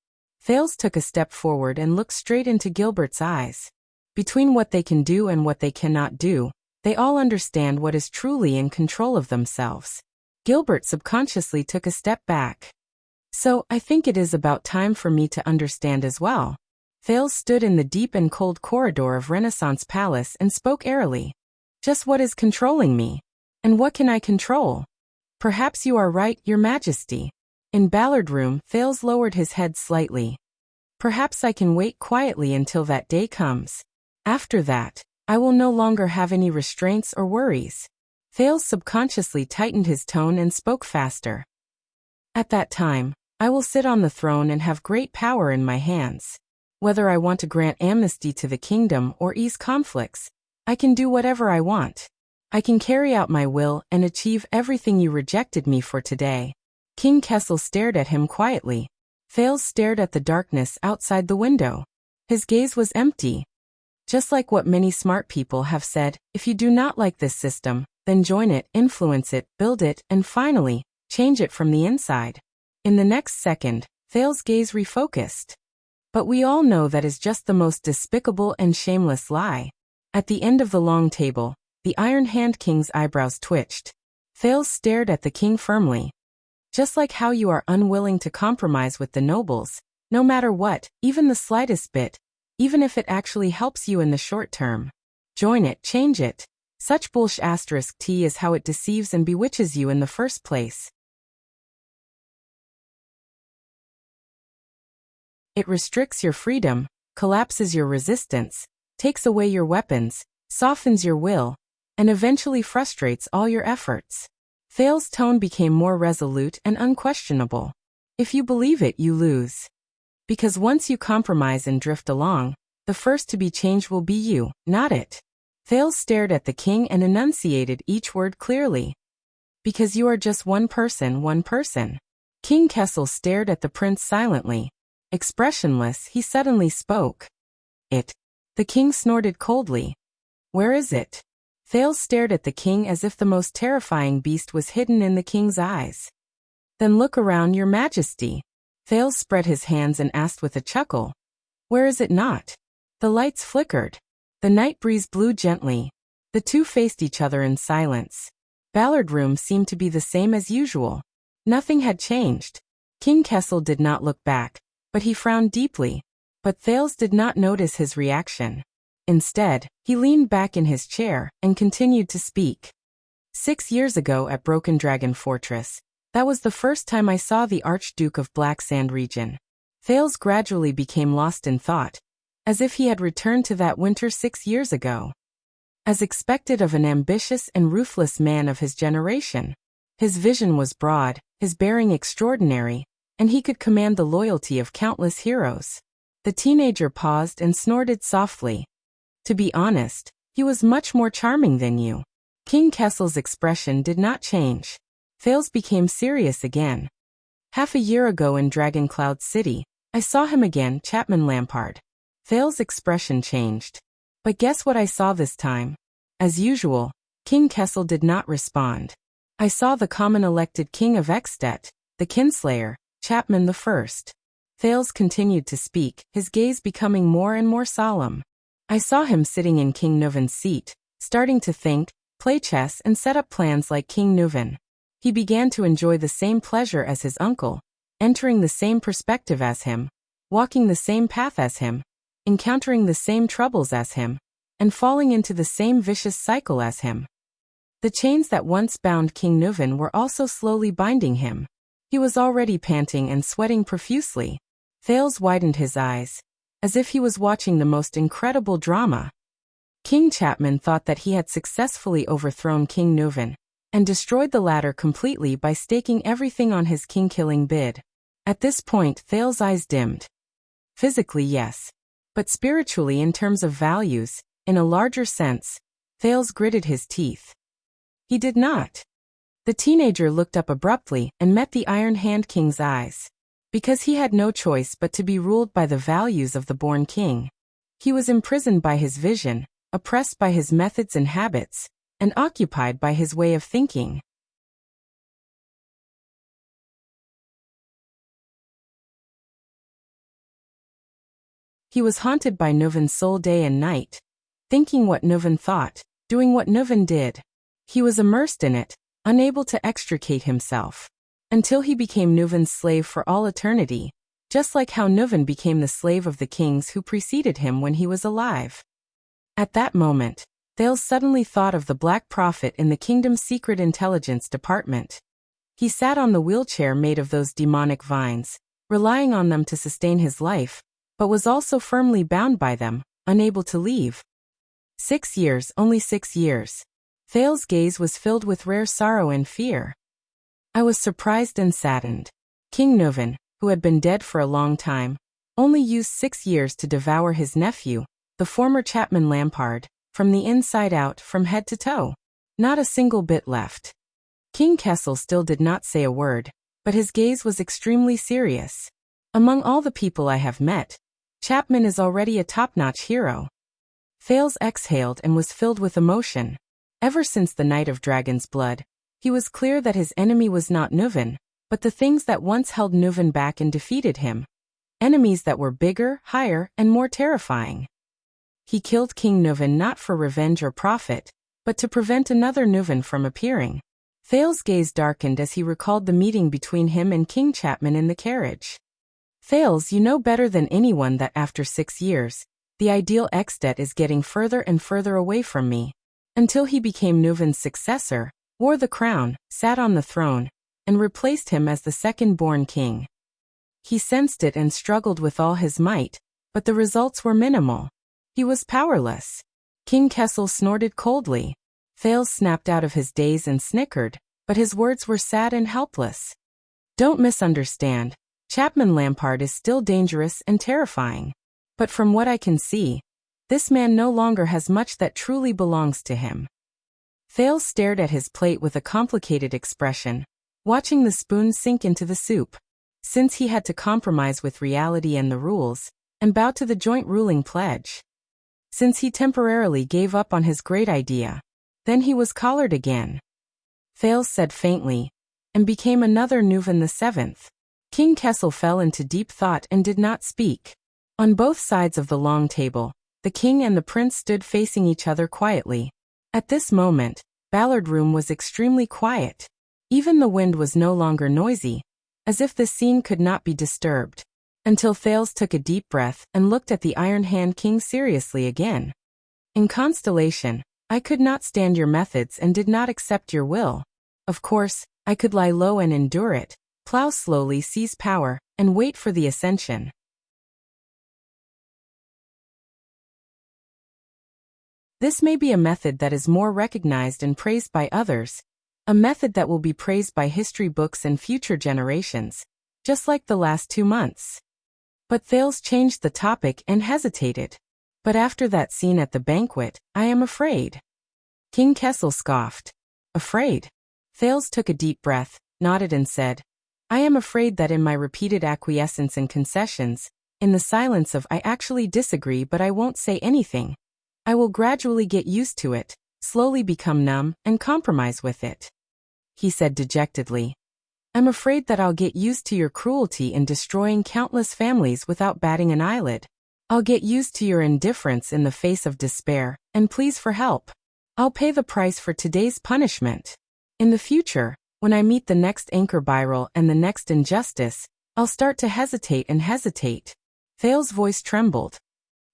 Thales took a step forward and looked straight into Gilbert's eyes. Between what they can do and what they cannot do, they all understand what is truly in control of themselves. Gilbert subconsciously took a step back. So, I think it is about time for me to understand as well. Thales stood in the deep and cold corridor of Renaissance Palace and spoke airily. Just what is controlling me? And what can I control? Perhaps you are right, Your Majesty. In Ballard Room, Thales lowered his head slightly. Perhaps I can wait quietly until that day comes. After that, I will no longer have any restraints or worries. Thales subconsciously tightened his tone and spoke faster. At that time, I will sit on the throne and have great power in my hands. Whether I want to grant amnesty to the kingdom or ease conflicts, I can do whatever I want. I can carry out my will and achieve everything you rejected me for today. King Kessel stared at him quietly. Thales stared at the darkness outside the window. His gaze was empty. Just like what many smart people have said, if you do not like this system, then join it, influence it, build it, and finally, change it from the inside. In the next second, Thales' gaze refocused. But we all know that is just the most despicable and shameless lie. At the end of the long table, the Iron Hand King's eyebrows twitched. Thales stared at the king firmly. Just like how you are unwilling to compromise with the nobles, no matter what, even the slightest bit, even if it actually helps you in the short term. Join it, change it. Such bullshit *T is how it deceives and bewitches you in the first place. It restricts your freedom, collapses your resistance, takes away your weapons, softens your will, and eventually frustrates all your efforts. Thales' tone became more resolute and unquestionable. If you believe it, you lose. Because once you compromise and drift along, the first to be changed will be you, not it. Thales stared at the king and enunciated each word clearly. Because you are just one person, one person. King Kessel stared at the prince silently. Expressionless, he suddenly spoke. It. The king snorted coldly. Where is it? Thales stared at the king as if the most terrifying beast was hidden in the king's eyes. Then look around, Your Majesty. Thales spread his hands and asked with a chuckle. Where is it not? The lights flickered. The night breeze blew gently. The two faced each other in silence. Ballard Room seemed to be the same as usual. Nothing had changed. King Kessel did not look back, but he frowned deeply. But Thales did not notice his reaction. Instead, he leaned back in his chair and continued to speak. 6 years ago at Broken Dragon Fortress, that was the first time I saw the Archduke of Black Sand region. Thales gradually became lost in thought, as if he had returned to that winter 6 years ago. As expected of an ambitious and ruthless man of his generation. His vision was broad, his bearing extraordinary, and he could command the loyalty of countless heroes. The teenager paused and snorted softly. To be honest, he was much more charming than you. King Kessel's expression did not change. Thales became serious again. Half a year ago in Dragon Cloud City, I saw him again, Chapman Lampard. Thales' expression changed. But guess what I saw this time? As usual, King Kessel did not respond. I saw the common elected king of Ekstedt, the kinslayer, Chapman the First. Thales continued to speak, his gaze becoming more and more solemn. I saw him sitting in King Nuven's seat, starting to think, play chess and set up plans like King Nuven. He began to enjoy the same pleasure as his uncle, entering the same perspective as him, walking the same path as him, encountering the same troubles as him, and falling into the same vicious cycle as him. The chains that once bound King Nuven were also slowly binding him. He was already panting and sweating profusely. Thales widened his eyes, as if he was watching the most incredible drama. King Chapman thought that he had successfully overthrown King Nuven, and destroyed the latter completely by staking everything on his king-killing bid. At this point, Thales' eyes dimmed. Physically, yes. But spiritually, in terms of values, in a larger sense, Thales gritted his teeth. He did not. The teenager looked up abruptly and met the Iron Hand King's eyes. Because he had no choice but to be ruled by the values of the born king. He was imprisoned by his vision, oppressed by his methods and habits, and occupied by his way of thinking. He was haunted by Nuven's soul day and night, thinking what Nuven thought, doing what Nuven did. He was immersed in it, unable to extricate himself, until he became Nuven's slave for all eternity, just like how Nuven became the slave of the kings who preceded him when he was alive. At that moment, Thales suddenly thought of the Black Prophet in the kingdom's secret intelligence department. He sat on the wheelchair made of those demonic vines, relying on them to sustain his life, but was also firmly bound by them, unable to leave. 6 years, only 6 years. Thales' gaze was filled with rare sorrow and fear. I was surprised and saddened. King Nuven, who had been dead for a long time, only used 6 years to devour his nephew, the former Chapman Lampard, from the inside out, from head to toe. Not a single bit left. King Kessel still did not say a word, but his gaze was extremely serious. Among all the people I have met, Chapman is already a top-notch hero. Thales exhaled and was filled with emotion. Ever since the night of Dragon's Blood, he was clear that his enemy was not Nuven, but the things that once held Nuven back and defeated him. Enemies that were bigger, higher, and more terrifying. He killed King Nuven not for revenge or profit, but to prevent another Nuven from appearing. Thales' gaze darkened as he recalled the meeting between him and King Chapman in the carriage. Thales, you know better than anyone that after 6 years, the ideal Exdet is getting further and further away from me. Until he became Nuven's successor, wore the crown, sat on the throne, and replaced him as the second-born king. He sensed it and struggled with all his might, but the results were minimal. He was powerless. King Kessel snorted coldly. Thales snapped out of his daze and snickered, but his words were sad and helpless. Don't misunderstand. Chapman Lampard is still dangerous and terrifying. But from what I can see, this man no longer has much that truly belongs to him. Thales stared at his plate with a complicated expression, watching the spoon sink into the soup. Since he had to compromise with reality and the rules, and bow to the joint ruling pledge. Since he temporarily gave up on his great idea, then he was collared again. Thales said faintly, and became another Nuven VII. King Kessel fell into deep thought and did not speak. On both sides of the long table, the king and the prince stood facing each other quietly. At this moment, Ballard Room was extremely quiet. Even the wind was no longer noisy, as if the scene could not be disturbed. Until Thales took a deep breath and looked at the Iron Hand King seriously again. In Constellation, I could not stand your methods and did not accept your will. Of course, I could lie low and endure it, plow slowly, seize power, and wait for the ascension. This may be a method that is more recognized and praised by others, a method that will be praised by history books and future generations, just like the last 2 months. But Thales changed the topic and hesitated. But after that scene at the banquet, I am afraid. King Kessel scoffed. Afraid? Thales took a deep breath, nodded and said, I am afraid that in my repeated acquiescence and concessions, in the silence of I actually disagree but I won't say anything, I will gradually get used to it, slowly become numb, and compromise with it. He said dejectedly, I'm afraid that I'll get used to your cruelty in destroying countless families without batting an eyelid. I'll get used to your indifference in the face of despair, and pleas for help. I'll pay the price for today's punishment. In the future, when I meet the next anchor viral and the next injustice, I'll start to hesitate and hesitate. Thales' voice trembled.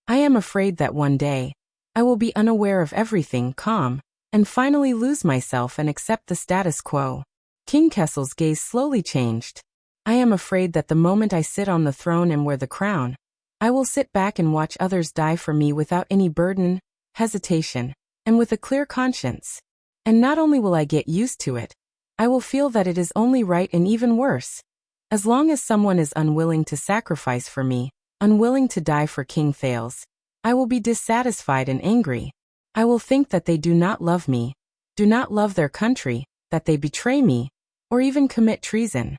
I am afraid that one day, I will be unaware of everything, calm, and finally lose myself and accept the status quo. King Kessel's gaze slowly changed. I am afraid that the moment I sit on the throne and wear the crown, I will sit back and watch others die for me without any burden, hesitation, and with a clear conscience. And not only will I get used to it, I will feel that it is only right and even worse. As long as someone is unwilling to sacrifice for me, unwilling to die for King Thales, I will be dissatisfied and angry. I will think that they do not love me, do not love their country, that they betray me, or even commit treason.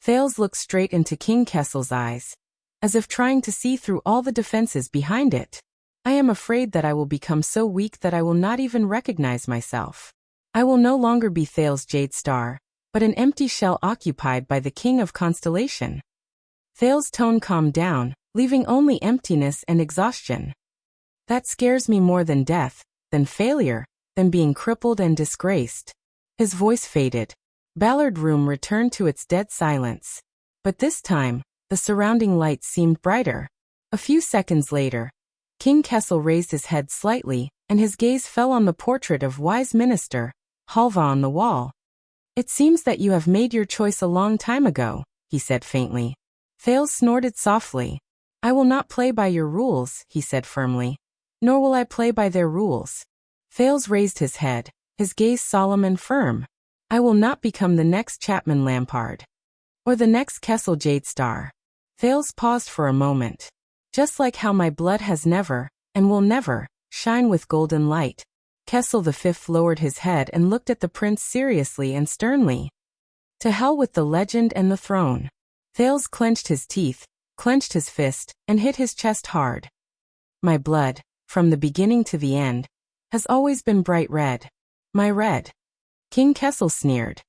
Thales looked straight into King Kessel's eyes, as if trying to see through all the defenses behind it. I am afraid that I will become so weak that I will not even recognize myself. I will no longer be Thales Jade Star, but an empty shell occupied by the King of Constellation. Thales' tone calmed down, leaving only emptiness and exhaustion. That scares me more than death, than failure, than being crippled and disgraced. His voice faded. Ballard Room returned to its dead silence. But this time, the surrounding lights seemed brighter. A few seconds later, King Kessel raised his head slightly, and his gaze fell on the portrait of wise minister, Halva, on the wall. "It seems that you have made your choice a long time ago," he said faintly. Thales snorted softly. "I will not play by your rules," he said firmly. "Nor will I play by their rules." Thales raised his head, his gaze solemn and firm. "I will not become the next Chapman Lampard. Or the next Kessel Jadestar." Thales paused for a moment. "Just like how my blood has never, and will never, shine with golden light." Kessel V lowered his head and looked at the prince seriously and sternly. "To hell with the legend and the throne." Thales clenched his teeth, clenched his fist, and hit his chest hard. "My blood, from the beginning to the end, has always been bright red. My red." King Kessel sneered.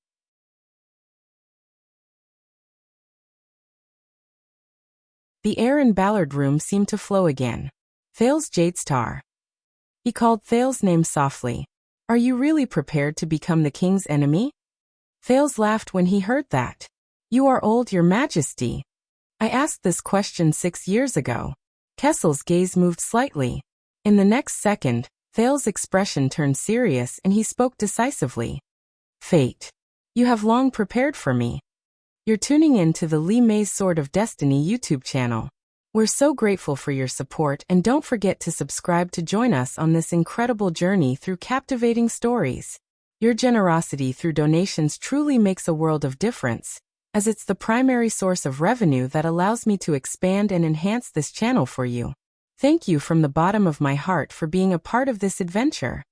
The air in Ballard Room seemed to flow again. "Thales Jadestar." He called Thales' name softly. "Are you really prepared to become the king's enemy?" Thales laughed when he heard that. "You are old, your majesty." "I asked this question 6 years ago." Kessel's gaze moved slightly. In the next second, Thales' expression turned serious and he spoke decisively. "Fate. You have long prepared for me." You're tuning in to the Lee May's Sword of Destiny YouTube channel. We're so grateful for your support, and don't forget to subscribe to join us on this incredible journey through captivating stories. Your generosity through donations truly makes a world of difference, as it's the primary source of revenue that allows me to expand and enhance this channel for you. Thank you from the bottom of my heart for being a part of this adventure.